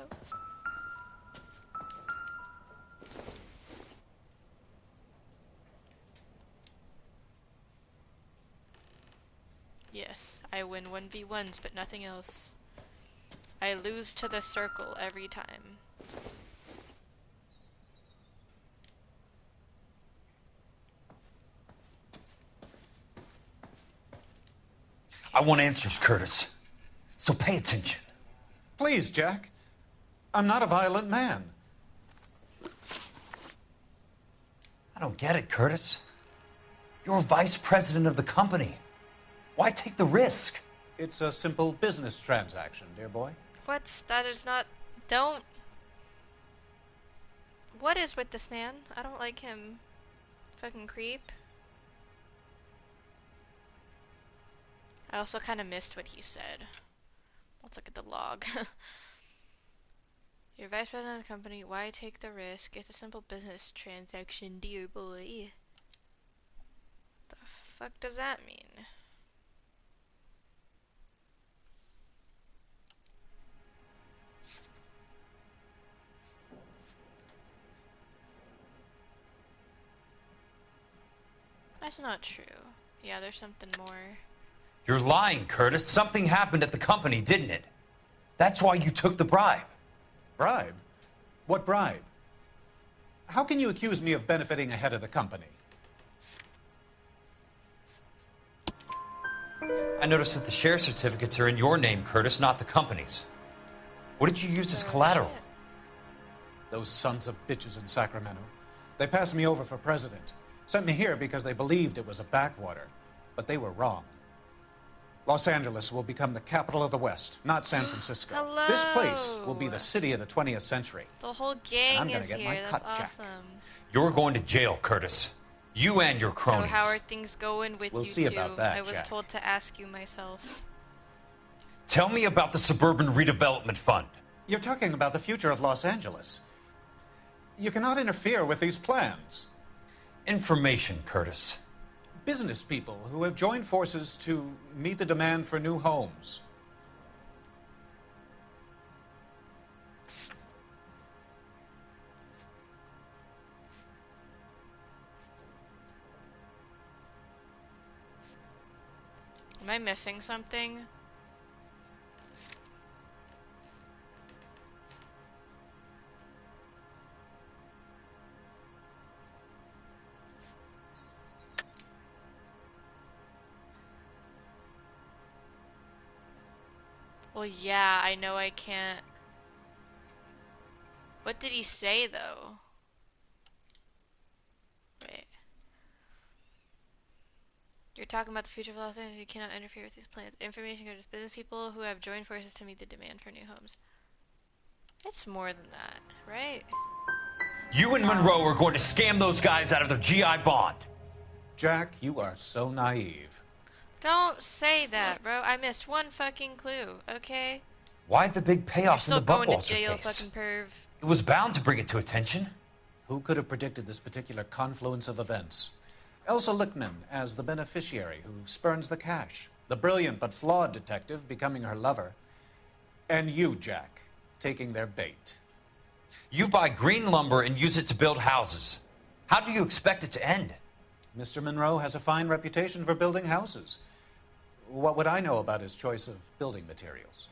Yes, I win 1v1s, but nothing else. I lose to the circle every time.
I want answers, Curtis. So pay attention.
Please, Jack. I'm not a violent man.
I don't get it, Curtis. You're vice president of the company. Why take the risk?
It's a simple business transaction, dear boy.
What? That is not... Don't... What is with this man? I don't like him. Fucking creep. I also kind of missed what he said. Let's look at the log. You're vice president of the company. Why take the risk? It's a simple business transaction, dear boy. The fuck does that mean? That's not true. Yeah, there's something more.
You're lying, Curtis. Something happened at the company, didn't it? That's why you took the bribe.
Bribe? What bribe? How can you accuse me of benefiting a head of the company?
I noticed that the share certificates are in your name, Curtis, not the company's. What did you use as collateral?
Those sons of bitches in Sacramento. They passed me over for president. Sent me here because they believed it was a backwater. But they were wrong. Los Angeles will become the capital of the West, not San Francisco.
Hello.
This place will be the city of the 20th century.
The whole
And
gang
I'm gonna
is
get
here.
my
That's
cut, Jack.
awesome.
You're going to jail, Curtis. You and your cronies.
So how are things going with
We'll
you
see
two?
about that,
I was
Jack.
told to ask you myself.
Tell me about the Suburban Redevelopment Fund.
You're talking about the future of Los Angeles. You cannot interfere with these plans.
Information, Curtis.
Business people who have joined forces to meet the demand for new homes.
Am I missing something? Well, yeah, I know I can't. What did he say, though? Wait. You're talking about the future of Los Angeles. You cannot interfere with these plans. Information goes to business people who have joined forces to meet the demand for new homes. It's more than that, right?
You and Monroe are going to scam those guys out of their GI bond.
Jack, you are so naive.
Don't say that, bro. I missed one fucking clue, okay?
Why the big payoff in the
Still going to
Buckwalter
jail,
case?
fucking perv.
It was bound to bring it to attention.
Who could have predicted this particular confluence of events? Elsa Lichtman as the beneficiary who spurns the cash. The brilliant but flawed detective becoming her lover. And you, Jack, taking their bait.
You buy green lumber and use it to build houses. How do you expect it to end?
Mr. Monroe has a fine reputation for building houses. What would I know about his choice of building materials?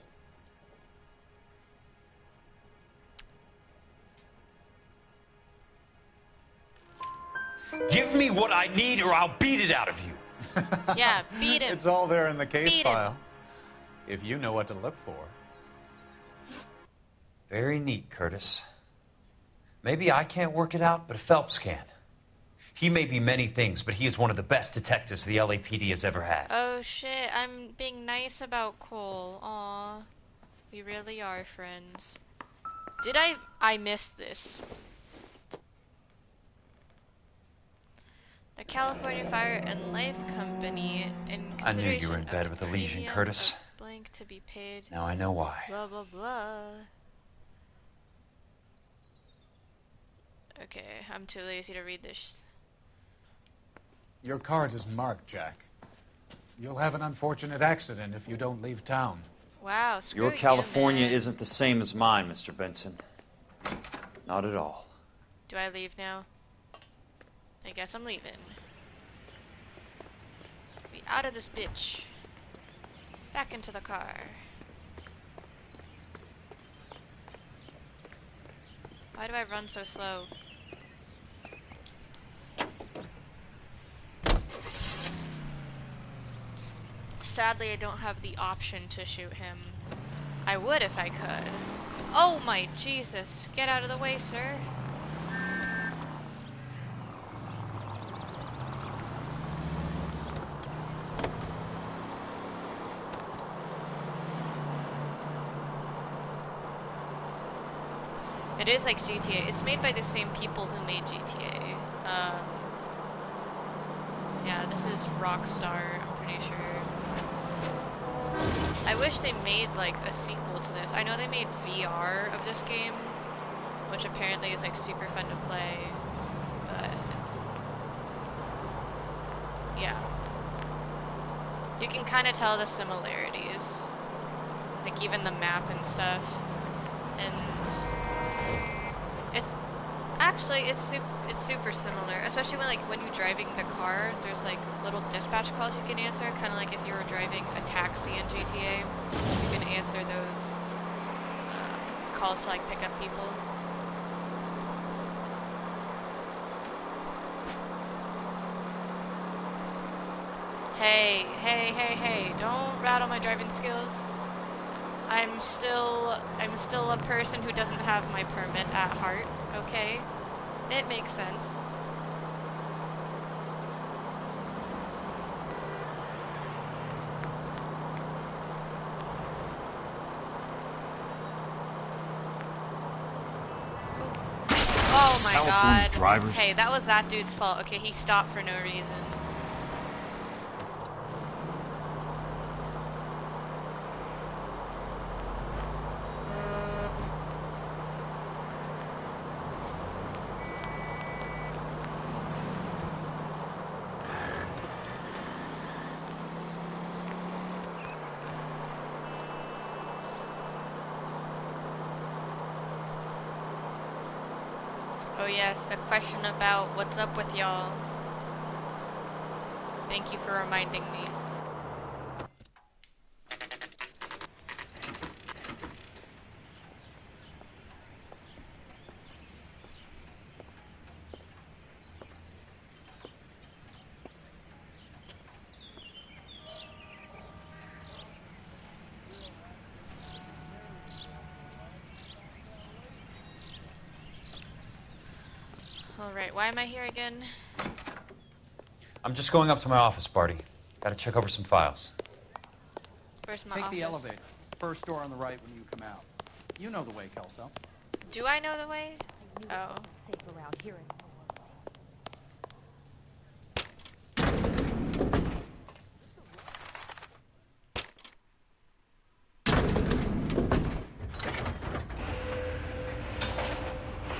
Give me what I need or I'll beat it out of you.
Yeah, beat him.
It's all there in the case
Beat him.
file. If you know what to look for.
Very neat, Curtis. Maybe I can't work it out, but Phelps can. He may be many things, but he is one of the best detectives the LAPD has ever had.
Oh shit, I'm being nice about Cole. Aw. We really are friends. Did I missed this. The California Fire and Life Company, in
I knew you were in
consideration
bed
of
with
the
a lesion,
premium
Curtis.
of blank to be paid.
Now I know why.
Blah blah blah. Okay, I'm too lazy to read this.
Your card is marked, Jack. You'll have an unfortunate accident if you don't leave town.
Wow, screw
Your California
you, man.
isn't the same as mine, Mr. Benson. Not at all.
Do I leave now? I guess I'm leaving. We out of this bitch. Back into the car. Why do I run so slow? Sadly, I don't have the option to shoot him. I would if I could. Oh my Jesus! Get out of the way, sir. It is like GTA. It's made by the same people who made GTA. Yeah, this is Rockstar, I'm pretty sure. I wish they made like a sequel to this. I know they made VR of this game, which apparently is like super fun to play, but yeah. You can kind of tell the similarities, like even the map and stuff, and it's actually it's super similar, especially when you're driving the car. There's like little dispatch calls you can answer, kind of like if you were driving a taxi in GTA. You can answer those calls to like pick up people. Hey, hey, hey, hey! Don't rattle my driving skills. I'm still a person who doesn't have my permit at heart, okay? It makes sense. Oh my
California
god.
drivers.
Hey, that was that dude's fault. Okay, he stopped for no reason. Oh yes, a question about what's up with y'all. Thank you for reminding me. Alright, why am I here again?
I'm just going up to my office, Barty. Gotta check over some files.
Where's my
Take
office?
the elevator. First door on the right when you come out. You know the way, Kelso.
Do I know the way? Oh.
Safe around here.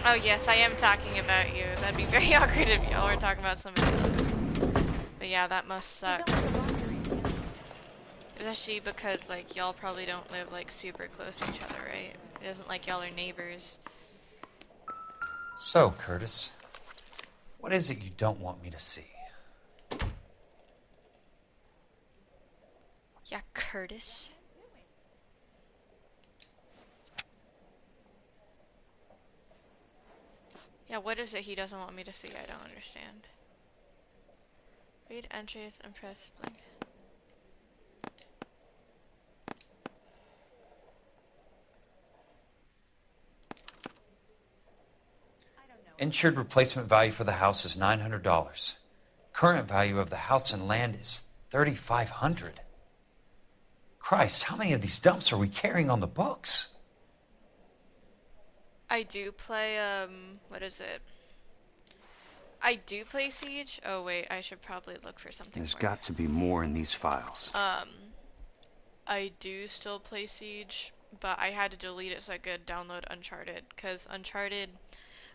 Oh yes, I am talking about you. That'd be very awkward if y'all were talking about somebody else. But yeah, that must suck. Especially because, like, y'all probably don't live, like, super close to each other, right? It isn't like y'all are neighbors.
So, Curtis, what is it you don't want me to see?
Yeah, Curtis. Yeah, what is it he doesn't want me to see? I don't understand. Read entries and press blank.
Insured replacement value for the house is $900. Current value of the house and land is $3,500. Christ, how many of these dumps are we carrying on the books?
I do play, what is it? I do play Siege. Oh wait, I should probably look for something
There's
more.
got to be more in these files.
I do still play Siege, but I had to delete it so I could download Uncharted, because Uncharted,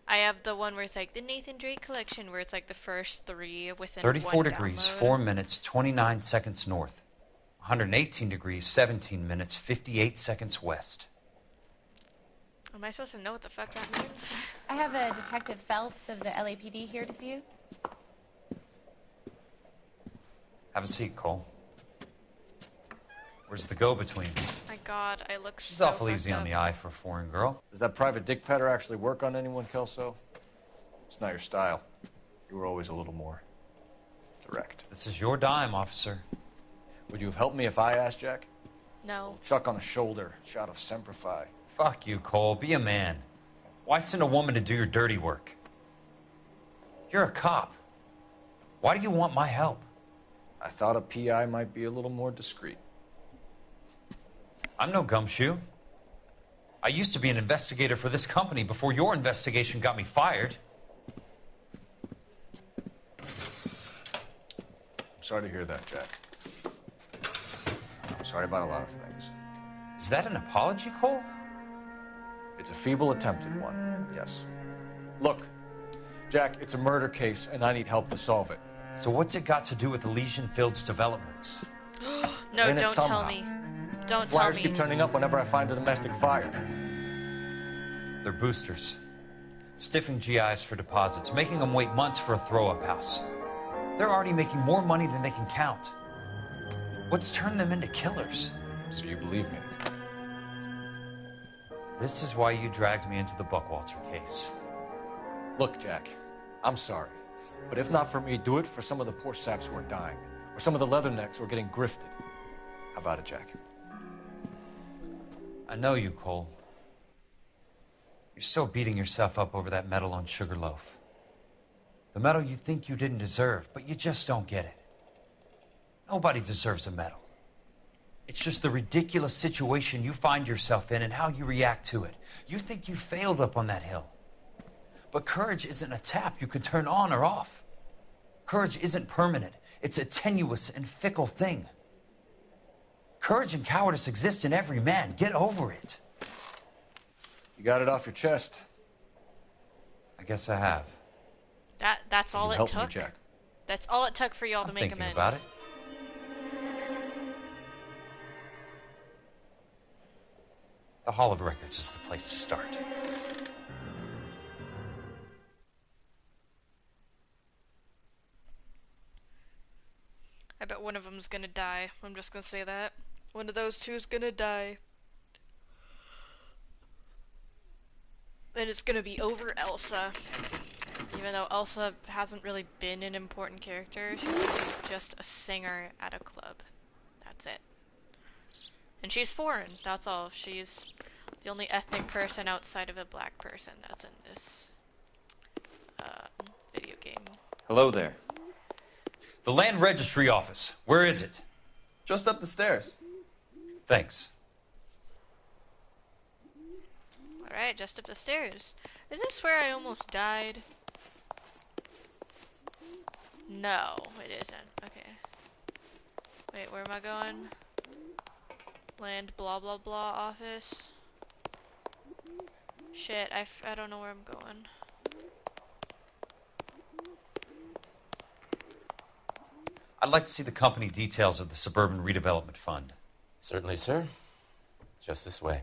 I have the one where it's like the Nathan Drake collection, where it's like the first 3 within
34
one
degrees,
download.
4 minutes, 29 seconds north. 118 degrees, 17 minutes, 58 seconds west.
Am I supposed to know what the fuck that means?
I have a Detective Phelps of the LAPD here to see you.
Have a seat, Cole. Where's the go-between?
My god, I look
She's
so
awful easy
fucked
on
up.
the eye for a foreign girl.
Does that private dick petter actually work on anyone, Kelso? It's not your style. You were always a little more direct.
This is your dime, officer.
Would you have helped me if I asked, Jack?
No.
Chuck on the shoulder, shot of Semper Fi.
Fuck you, Cole. Be a man. Why send a woman to do your dirty work? You're a cop. Why do you want my help?
I thought a PI might be a little more discreet.
I'm no gumshoe. I used to be an investigator for this company before your investigation got me fired.
I'm sorry to hear that, Jack. I'm sorry about a lot of things.
Is that an apology, Cole?
It's a feeble attempted one, yes. Look, Jack, it's a murder case, and I need help to solve it.
So what's it got to do with Elysian Fields development?
No,
In it
don't tell
somehow.
me. Don't
Flyers
tell me.
keep turning up whenever I find a domestic fire.
They're boosters. Stiffing GIs for deposits, making them wait months for a throw-up house. They're already making more money than they can count. What's turned them into killers?
So you believe me?
This is why you dragged me into the Buckwalter case.
Look, Jack, I'm sorry. But if not for me, do it for some of the poor saps who are dying. Or some of the leathernecks who are getting grifted. How about it, Jack?
I know you, Cole. You're still beating yourself up over that medal on Sugarloaf. The medal you think you didn't deserve, but you just don't get it. Nobody deserves a medal. It's just the ridiculous situation you find yourself in and how you react to it. You think you failed up on that hill.
But courage isn't a tap you can turn on or off. Courage isn't permanent. It's a tenuous and fickle thing. Courage and cowardice exist in every man. Get over it.
You got it off your chest.
I guess I have.
That's
Can
all
you
it
help
took.
me, Jack?
That's all it took for y'all to
I'm
make
thinking
amends.
about it. The Hall of Records is the place to start.
I bet one of them's gonna die. I'm just gonna say that. One of those two is gonna die. And it's gonna be over Elsa. Even though Elsa hasn't really been an important character, she's just a singer at a club. That's it. And she's foreign, that's all. She's the only ethnic person outside of a black person that's in this video game.
Hello there. The Land Registry Office. Where is it?
Just up the stairs.
Thanks.
Alright, just up the stairs. Is this where I almost died? No, it isn't. Okay. Wait, where am I going? Land blah blah blah office. Shit, I don't know where I'm going.
I'd like to see the company details of the Suburban Redevelopment Fund.
Certainly, sir. Just this way.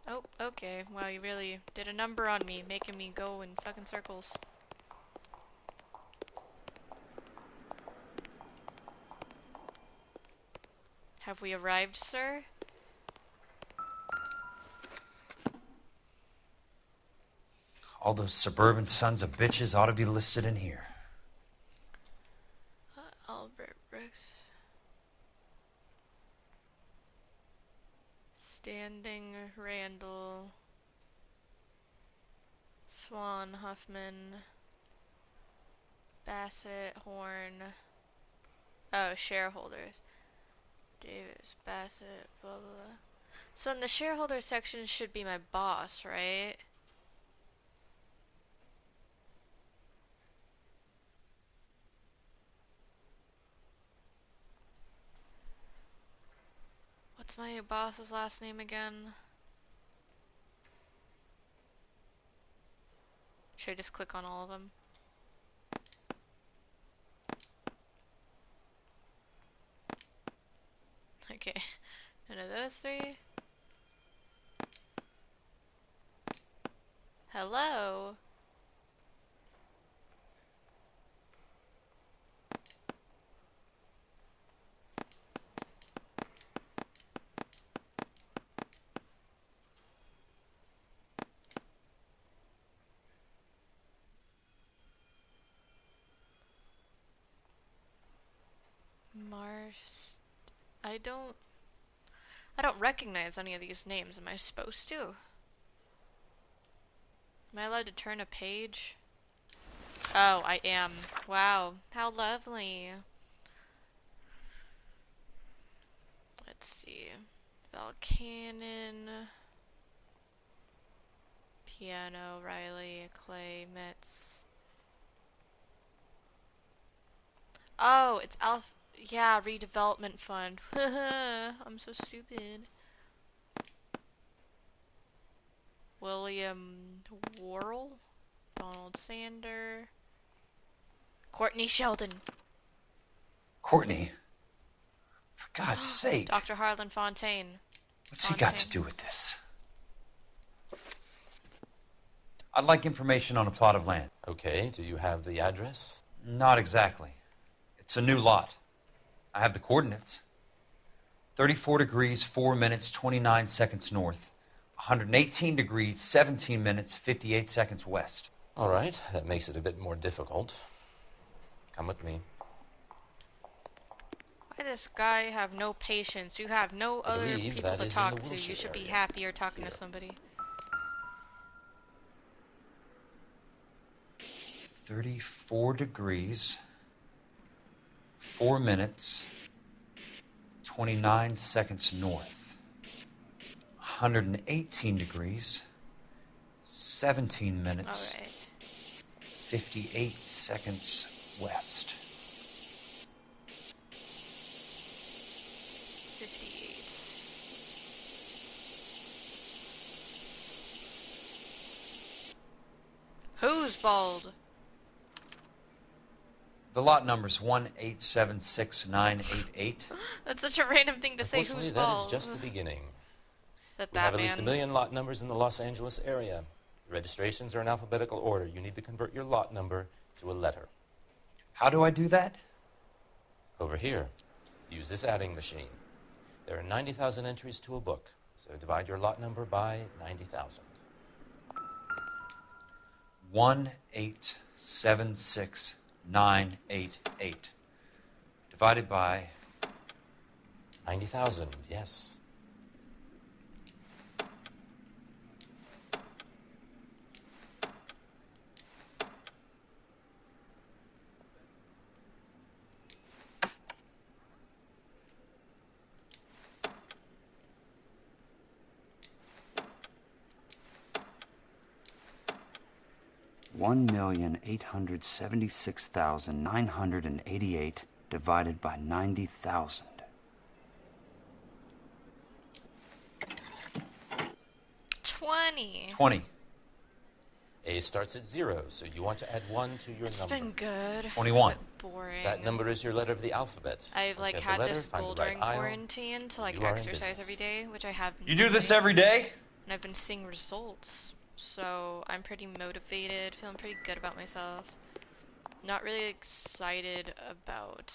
Oh, okay. Wow, you really did a number on me, making me go in fucking circles. Have we arrived, sir?
All those suburban sons of bitches ought to be listed in here.
Albert Brooks. Standing, Randall. Swan, Huffman. Bassett, Horn. Oh, shareholders. Davis, Bassett, blah, blah, blah. So in the shareholder section should be my boss, right? What's my boss's last name again? Should I just click on all of them? Okay, none of those three. Hello? Mars. I don't recognize any of these names. Am I supposed to? Am I allowed to turn a page? Oh, I am. Wow, how lovely. Let's see. Valcanon. Piano, Riley, Clay, Metz. Oh, it's yeah, redevelopment fund. I'm so stupid. William Worrell, Donald Sander, Courtney Sheldon.
Courtney? For God's sake.
Dr. Harlan Fontaine.
What's he got to do with this? I'd like information on a plot of land.
Okay, do you have the address?
Not exactly. It's a new lot. I have the coordinates. 34 degrees, 4 minutes, 29 seconds north. 118 degrees, 17 minutes, 58 seconds west.
All right, that makes it a bit more difficult. Come with me.
Why does this guy have no patience? You have no other
believe
people
that
to
is in
talk
the
to. You
Wilshire
should be
area.
happy you're talking to somebody.
34 degrees, 4 minutes, 29 seconds north. 118 degrees, 17 minutes.
All right.
58 seconds west.
58. Who's bald?
The lot number's 1876988.
That's such a random thing to say.
Unfortunately,
Who's
that
bald?
is just the beginning.
Is that
We have at
man?
least 1 million lot numbers in the Los Angeles area. The registrations are in alphabetical order. You need to convert your lot number to a letter.
How do I do that?
Over here. Use this adding machine. There are 90,000 entries to a book, so divide your lot number by 90,000.
1876988 divided by
90,000, yes.
$1,876,988 divided by 90,000.
20.
A starts at 0, so you want to add 1 to your
It's
number.
been good.
21.
But boring.
That number is your letter of the alphabet.
I've
Once
like
you have
had
the letter,
this
find
goal
the right
during
aisle.
quarantine to like
You are in
exercise
business.
every day, which I have.
You do this every day?
And I've been seeing results, so I'm pretty motivated, feeling pretty good about myself. Not really excited about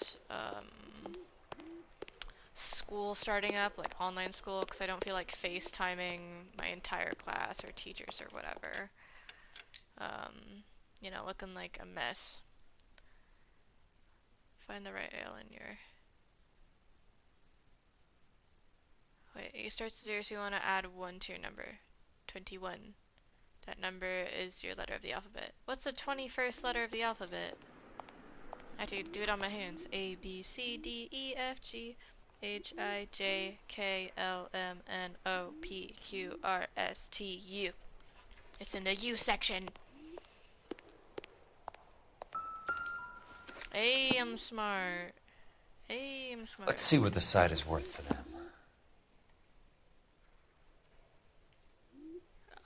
school starting up, like online school, because I don't feel like FaceTiming my entire class or teachers or whatever. You know, looking like a mess. Find the right ale in your... Wait, A starts at 0, so you want to add 1 to your number. 21. That number is your letter of the alphabet. What's the 21st letter of the alphabet? I have to do it on my hands. A, B, C, D, E, F, G, H, I, J, K, L, M, N, O, P, Q, R, S, T, U. It's in the U section. Hey, I'm smart. Hey, I'm smart.
Let's see what the site is worth to them.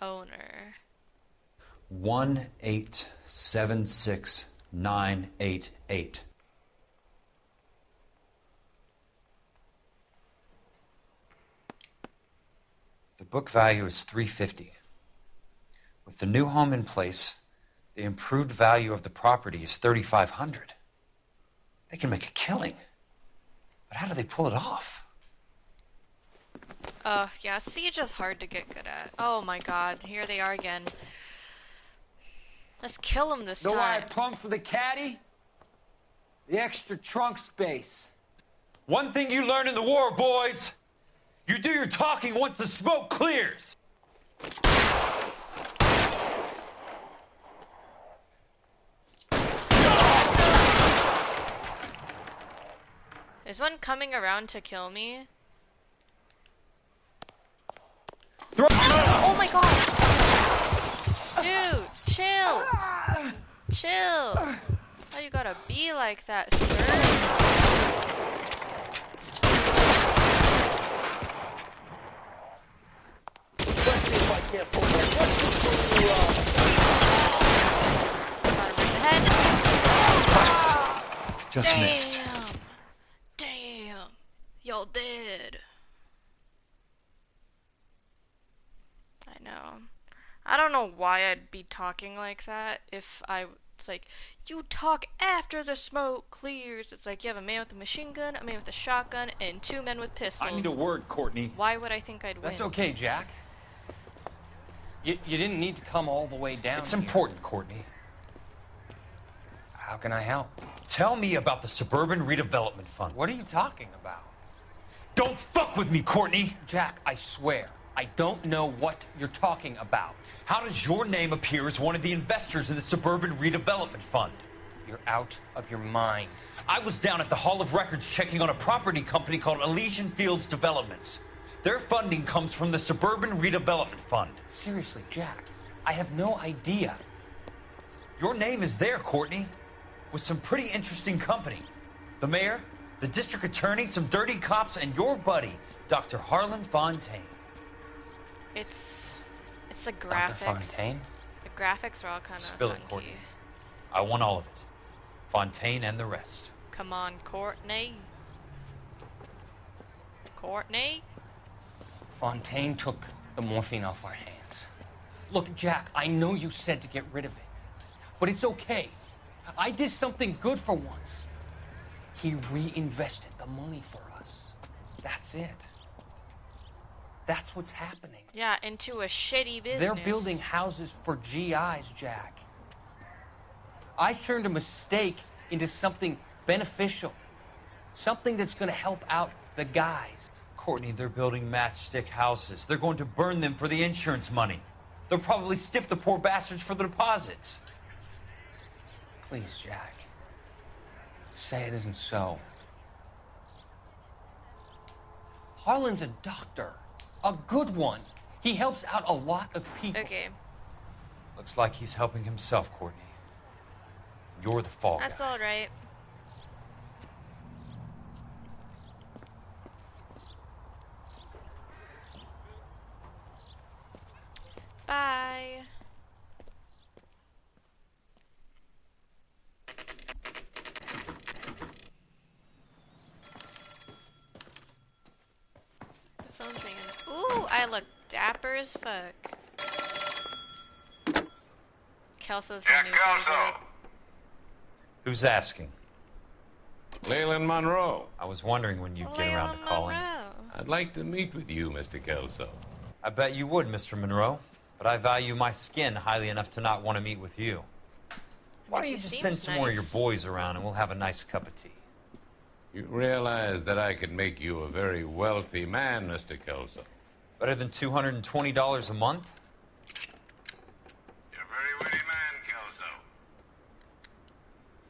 Owner.
1876988. The book value is $350. With the new home in place, the improved value of the property is $3,500. They can make a killing. But how do they pull it off?
Yeah, Siege is hard to get good at. Oh my god, here they are again. Let's kill them this
Know why I
time.
plumbed for the caddy? The extra trunk space.
One thing you learn in the war, boys. You do your talking once the smoke clears.
Is one coming around to kill me? Oh my god! Dude, chill! Chill! Why you gotta be like that, sir?
Let's see if I can't pull that.
Just
Damn.
missed.
Damn! Y'all dead. I know. I don't know why I'd be talking like that if it's like, you talk after the smoke clears. It's like you have a man with a machine gun, a man with a shotgun, and 2 men with pistols.
I need a word, Courtney.
Why would I think I'd win?
That's okay, Jack. You didn't need to come all the way down.
It's important, Courtney.
How can I help?
Tell me about the Suburban Redevelopment Fund.
What are you talking about?
Don't fuck with me, Courtney!
Jack, I swear, I don't know what you're talking about.
How does your name appear as one of the investors in the Suburban Redevelopment Fund?
You're out of your mind.
I was down at the Hall of Records checking on a property company called Elysian Fields Developments. Their funding comes from the Suburban Redevelopment Fund.
Seriously, Jack, I have no idea.
Your name is there, Courtney, with some pretty interesting company. The mayor, the district attorney, some dirty cops, and your buddy, Dr. Harlan Fontaine.
It's the graphics.
Dr. Fontaine?
The graphics are all kind of
Spill it,
funky.
Courtney. I want all of it. Fontaine and the rest.
Come on, Courtney. Courtney?
Fontaine took the morphine off our hands. Look, Jack, I know you said to get rid of it, but it's okay. I did something good for once. He reinvested the money for us. That's it. That's what's happening.
Yeah, into a shitty business.
They're building houses for GIs, Jack. I turned a mistake into something beneficial. Something that's going to help out the guys.
Courtney, they're building matchstick houses. They're going to burn them for the insurance money. They'll probably stiff the poor bastards for the deposits.
Please, Jack. Say it isn't so. Harlan's a doctor. A good one. He helps out a lot of people.
Okay.
Looks like he's helping himself, Courtney. You're the fall guy.
That's all right. Bye. The phone's ringing. Ooh, I look dapper as fuck. Kelso's my new favorite.
Who's asking?
Leland Monroe.
I was wondering when you'd get around to calling.
I'd like to meet with you, Mr. Kelso.
I bet you would, Mr. Monroe. But I value my skin highly enough to not want to meet with you. Why don't you just send some more of your boys around and we'll have a nice cup of tea?
You realize that I could make you a very wealthy man, Mr. Kelso.
Better than $220 a month?
You're a very witty man, Kelso.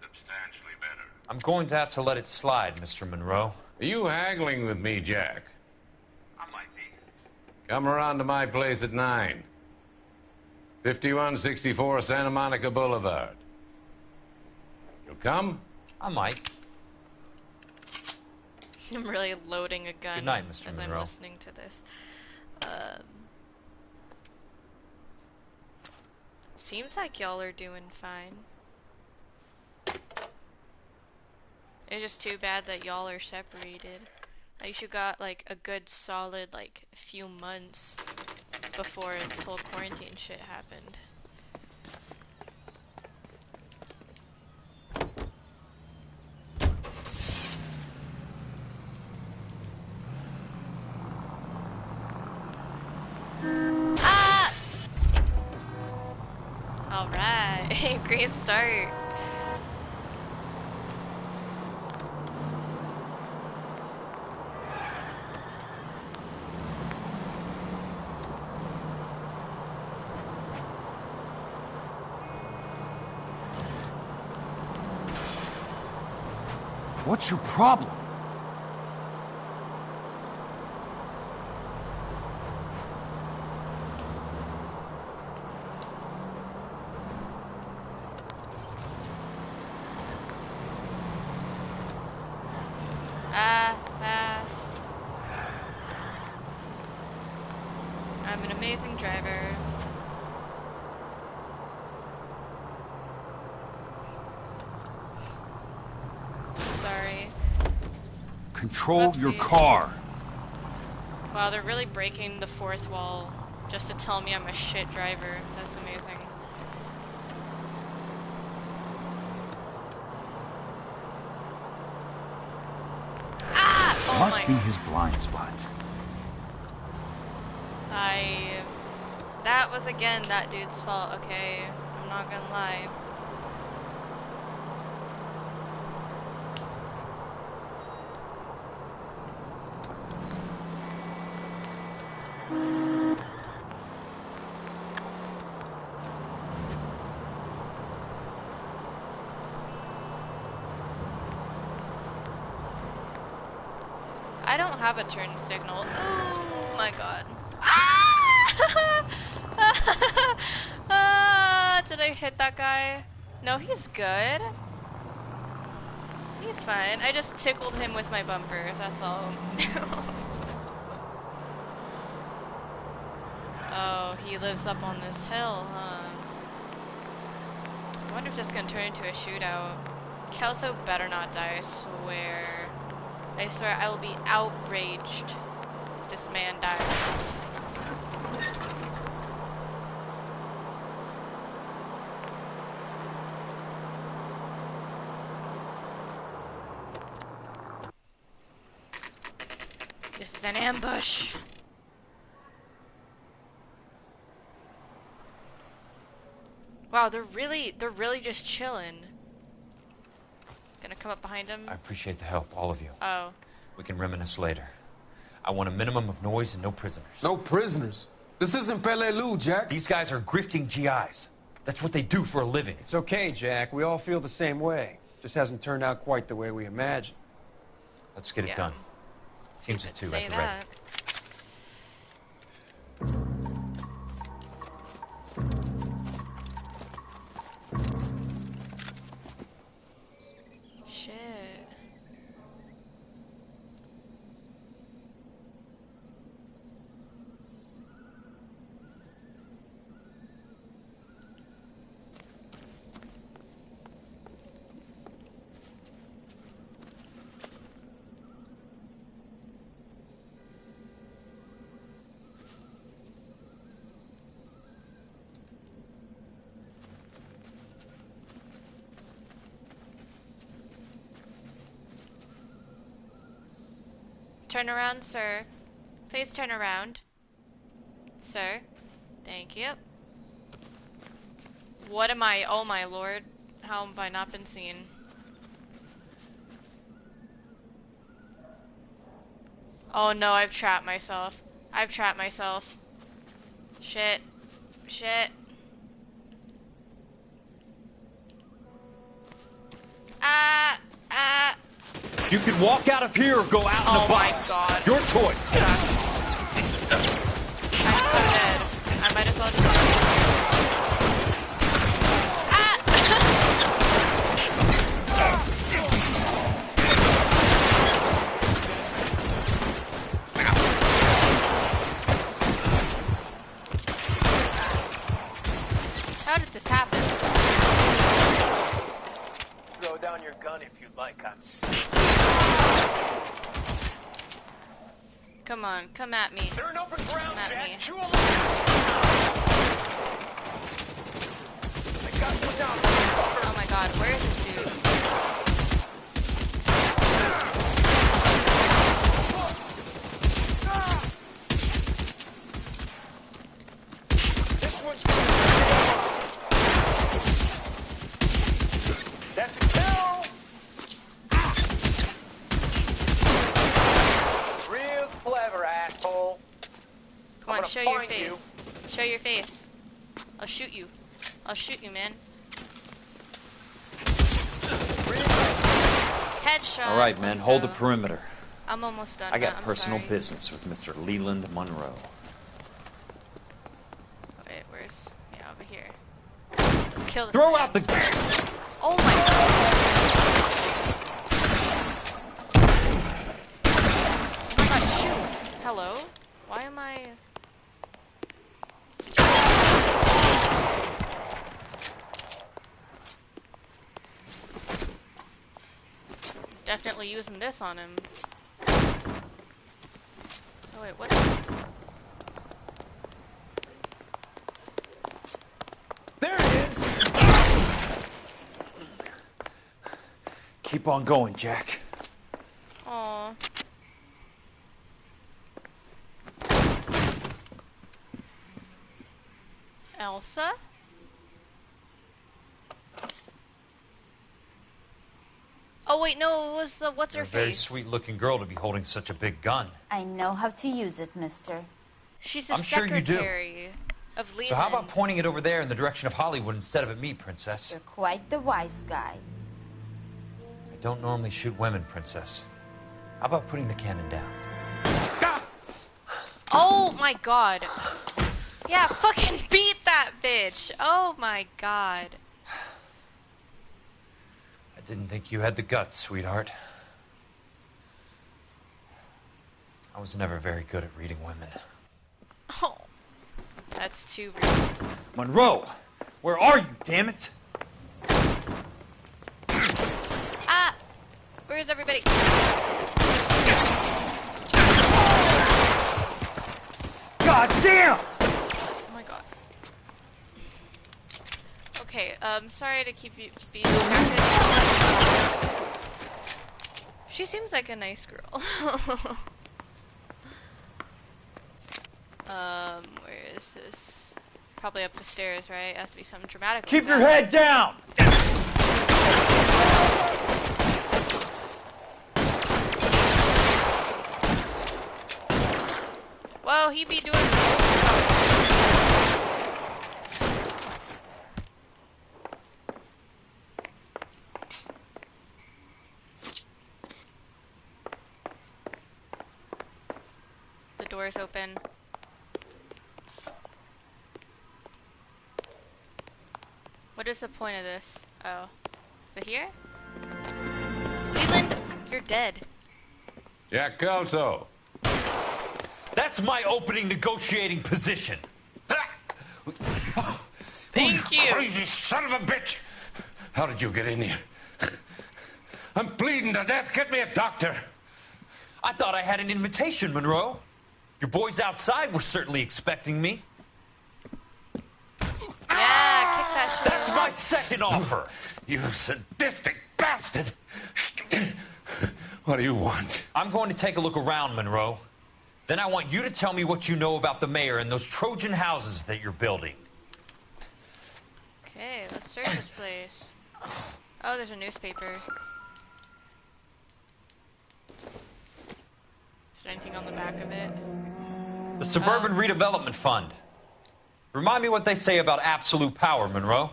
Substantially better.
I'm going to have to let it slide, Mr. Monroe.
Are you haggling with me, Jack?
I might be.
Come around to my place at 9. 5164 Santa Monica Boulevard. You'll come?
I might.
I'm really loading a gun
Good night, Mr.
as
Monroe.
I'm listening to this. Seems like y'all are doing fine. It's just too bad that y'all are separated. At least you got like a good solid like few months before this whole quarantine shit happened. Ah! Alright, great start.
What's your problem?
I'm an amazing driver. Sorry.
Control your car.
Wow, they're really breaking the fourth wall just to tell me I'm a shit driver. That's amazing. Ah! Oh
Must
my.
be his blind spot.
That was again that dude's fault, okay? I'm not gonna lie. I don't have a turn signal. Oh my god. Ah! hit that guy? No, he's good. He's fine. I just tickled him with my bumper, that's all. Oh, he lives up on this hill, huh? I wonder if this is gonna turn into a shootout. Kelso better not die, I swear. I swear I will be outraged if this man dies. This is an ambush. Wow, they're really just chilling. Gonna come up behind him.
I appreciate the help, all of you.
Oh.
We can reminisce later. I want a minimum of noise and no prisoners.
No prisoners? This isn't Peleliu, Jack.
These guys are grifting GIs. That's what they do for a living.
It's okay, Jack. We all feel the same way. Just hasn't turned out quite the way we imagined.
Let's get it done. Teams of 2 at the ready.
Shit. Turn around, sir. Please turn around. Sir. Thank you. What am I? Oh my lord. How have I not been seen? Oh no, I've trapped myself. I've trapped myself. Shit. Shit.
You can walk out of here or go out in the box.
Oh my god.
Your choice.
I'm so dead. I might as well just... How did this happen?
Throw down your gun if you'd like. I'm
Come on, come at me.
They're in open ground,
come at
Jack.
me.
Chew 'em up. I got one down.
Oh my god, where is this dude?
This one's That's a kill. Real clever, asshole.
Come on, show your face. Show your face. I'll shoot you. I'll shoot you, man. Headshot.
All right, men,
Let's
hold
go.
the perimeter.
I'm almost done.
I got
I'm
personal
sorry.
business with Mr. Leland Monroe.
Wait, where's... Yeah, over here. Let's kill this
Throw
man.
out the...
Oh my god. Oh my god, shoot. Hello? Why am I... Definitely using this on him. Oh wait, what?
There it is! Keep on going, Jack.
Aw. Elsa? Oh wait, no, it was the what's her
You're a very
face?
sweet-looking girl to be holding such a big gun.
I know how to use it, mister.
She's the
I'm sure you do.
secretary of Leland.
So how about pointing it over there in the direction of Hollywood instead of at me, Princess?
You're quite the wise guy.
I don't normally shoot women, Princess. How about putting the cannon down?
Oh my god. Yeah, fucking beat that bitch. bitch. Oh my god.
I didn't think you had the guts, sweetheart. I was never very good at reading women.
Oh. That's too rude.
Monroe! Where are you, damn it?
Ah! Where's everybody?
God damn!
Oh my god. Okay, sorry to keep you being distracted. She seems like a nice girl. Where is this? Probably up the stairs, right? Has to be something dramatic.
Keep your head down!
Whoa, he be doing. The door's open. What is the point of this? Oh. Is it here? Leland, you're dead.
Jack Kelso.
That's my opening negotiating position.
Thank you.
Crazy son of a bitch. How did you get in here? I'm bleeding to death. Get me a doctor.
I thought I had an invitation, Monroe. Your boys outside were certainly expecting me.
Yeah, kick that shit.
That's my second offer.
You sadistic bastard. What do you want?
I'm going to take a look around, Monroe. Then I want you to tell me what you know about the mayor and those Trojan houses that you're building.
Okay, let's search this place. Oh, there's a newspaper. Is there anything on the back of it?
The Suburban Redevelopment Fund. Remind me what they say about absolute power, Monroe.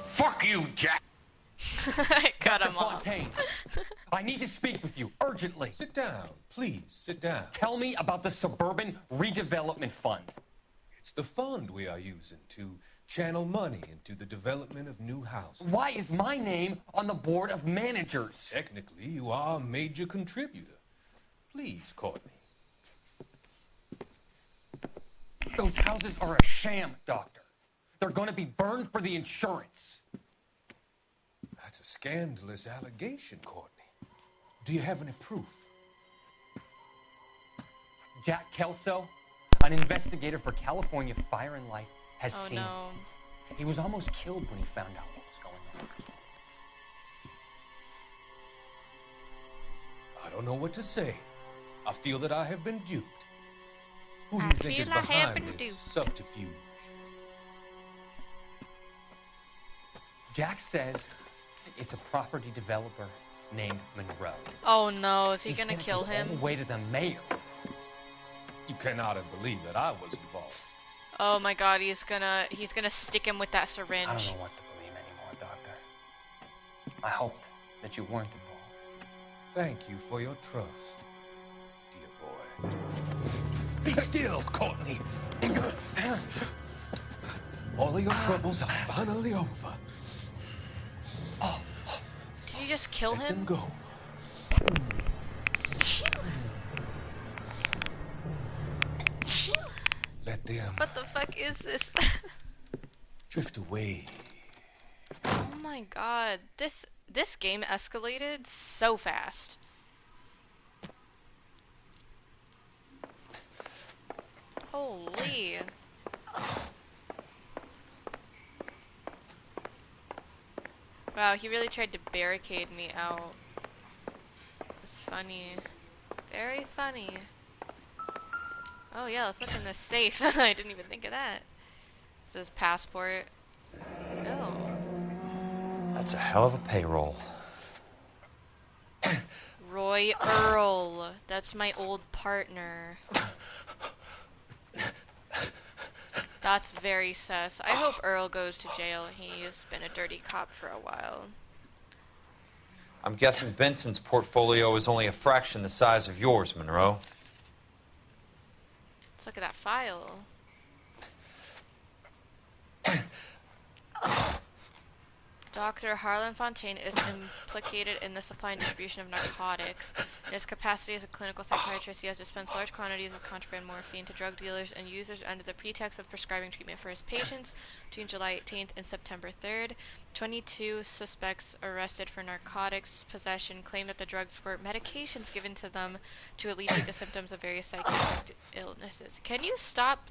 Fuck you, Jack.
I cut him off.
Fontaine, I need to speak with you urgently.
Sit down. Please, sit down.
Tell me about the Suburban Redevelopment Fund.
It's the fund we are using to channel money into the development of new houses.
Why is my name on the board of managers?
Technically, you are a major contributor. Please, Courtney.
Those houses are a sham, Doctor. They're going to be burned for the insurance.
That's a scandalous allegation, Courtney. Do you have any proof?
Jack Kelso, an investigator for California Fire and Life, has seen it. He was almost killed when he found out what was going on.
I don't know what to say. I feel that I have been duped. Who do you think is behind this subterfuge?
Jack says it's a property developer named Monroe.
Oh no, is he gonna
said it
kill
goes
him?
all the way to the mayor.
You cannot have believed that I was involved.
Oh my god, he's gonna stick him with that syringe.
I don't know what to believe anymore, Doctor. I hoped that you weren't involved.
Thank you for your trust, dear boy. Be still, Courtney. All of your troubles are finally over.
Did you just kill
Let
him?
them go. Let them
What the fuck is this?
drift away.
Oh my god, this game escalated so fast. Holy. Wow, he really tried to barricade me out. It's funny. Very funny. Oh yeah, let's look in this safe. I didn't even think of that. This is passport. Oh.
That's a hell of a payroll.
Roy Earl. That's my old partner. That's very sus. I hope Earl goes to jail. He's been a dirty cop for a while.
I'm guessing Benson's portfolio is only a fraction the size of yours, Monroe.
Let's look at that file. Dr. Harlan Fontaine is implicated in the supply and distribution of narcotics. In his capacity as a clinical psychiatrist, he has dispensed large quantities of contraband morphine to drug dealers and users under the pretext of prescribing treatment for his patients. Between July 18th and September 3rd, 22 suspects arrested for narcotics possession claim that the drugs were medications given to them to alleviate the symptoms of various psychiatric illnesses. Can you stop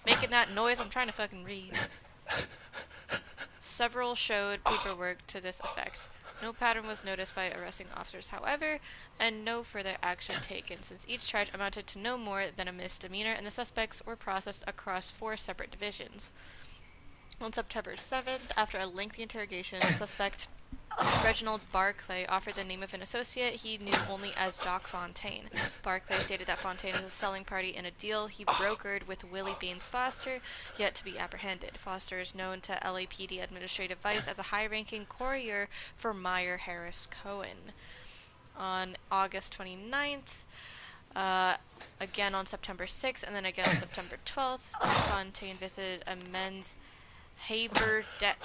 making that noise? I'm trying to fucking read. Several showed paperwork to this effect. No pattern was noticed by arresting officers, however, and no further action taken, since each charge amounted to no more than a misdemeanor, and the suspects were processed across 4 separate divisions. On September 7th, after a lengthy interrogation, the suspect Reginald Barclay offered the name of an associate he knew only as Doc Fontaine. Barclay stated that Fontaine was a selling party in a deal he brokered with Willie Baines Foster, yet to be apprehended. Foster is known to LAPD Administrative Vice as a high-ranking courier for Meyer Harris Cohen. On August 29th, again on September 6th, and then again on September 12th, Doc Fontaine visited a men's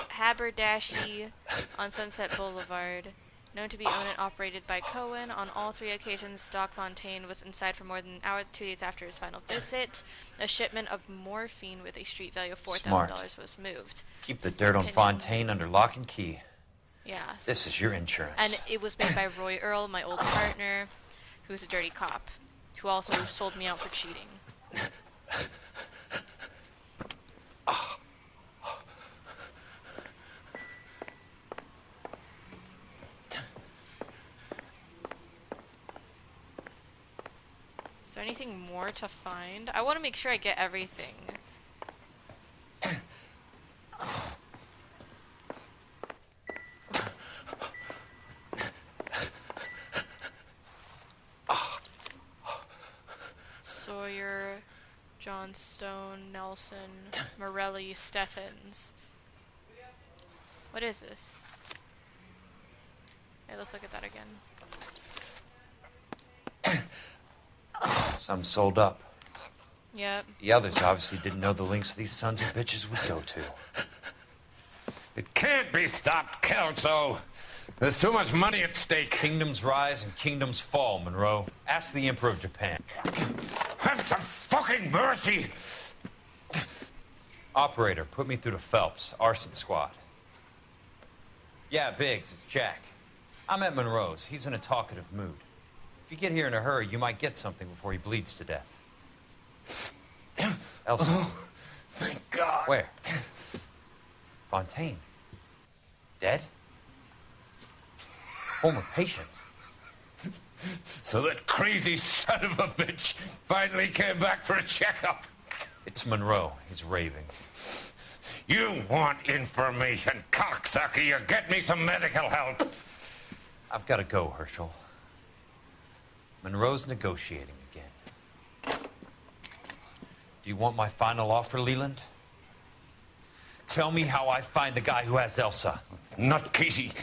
haberdashery on Sunset Boulevard, known to be owned and operated by Cohen. On all 3 occasions, Doc Fontaine was inside for more than an hour. 2 days after his final visit, a shipment of morphine with a street value of $4,000 was moved.
Keep the dirt on Fontaine under lock and key.
Yeah.
This is your insurance.
And it was made by Roy Earl, my old partner, who's a dirty cop, who also sold me out for cheating. Is there anything more to find? I want to make sure I get everything. Sawyer, Johnstone, Nelson, Morelli, Steffens. What is this? Okay, let's look at that again.
Some sold up.
Yep.
The others obviously didn't know the lengths these sons of bitches would go to.
It can't be stopped, Kelso. There's too much money at stake.
Kingdoms rise and kingdoms fall, Monroe. Ask the Emperor of Japan.
Have some fucking mercy!
Operator, put me through to Phelps, arson squad. Yeah, Biggs, it's Jack. I'm at Monroe's. He's in a talkative mood. If you get here in a hurry, you might get something before he bleeds to death. Elsa.
Oh, thank God.
Where? Fontaine. Dead? Former patient.
So that crazy son of a bitch finally came back for a checkup.
It's Monroe. He's raving.
You want information, cocksucker. You get me some medical help.
I've got to go, Herschel. Monroe's negotiating again. Do you want my final offer, Leland? Tell me how I find the guy who has Elsa.
Not Casey.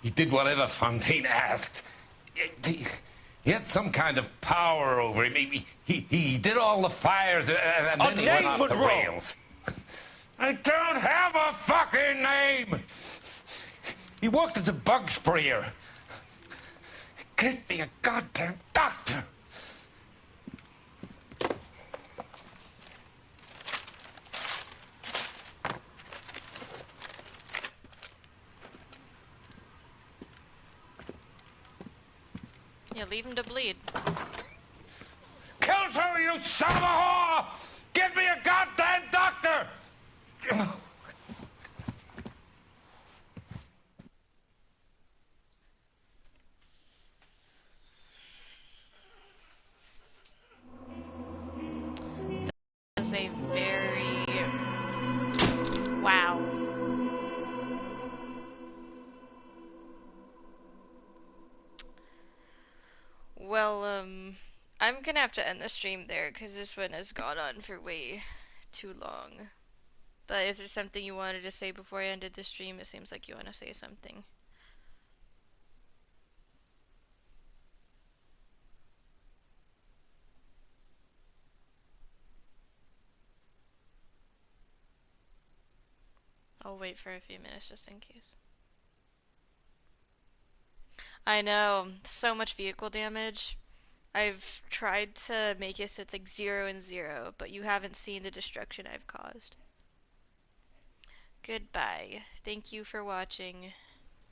He did whatever Fontaine asked. He had some kind of power over him. He did all the fires and then he went off the rails. I don't have a fucking name! He worked as a bug sprayer. Get me a goddamn doctor!
Yeah, leave him to bleed.
Kelso, you son of a whore! Get me a goddamn doctor!
That is a very... Wow. Well, I'm gonna have to end the stream there because this one has gone on for way too long. But is there something you wanted to say before I ended the stream? It seems like you want to say something. I'll wait for a few minutes just in case. I know, so much vehicle damage. I've tried to make it so it's like 0 and 0, but you haven't seen the destruction I've caused. Goodbye. Thank you for watching.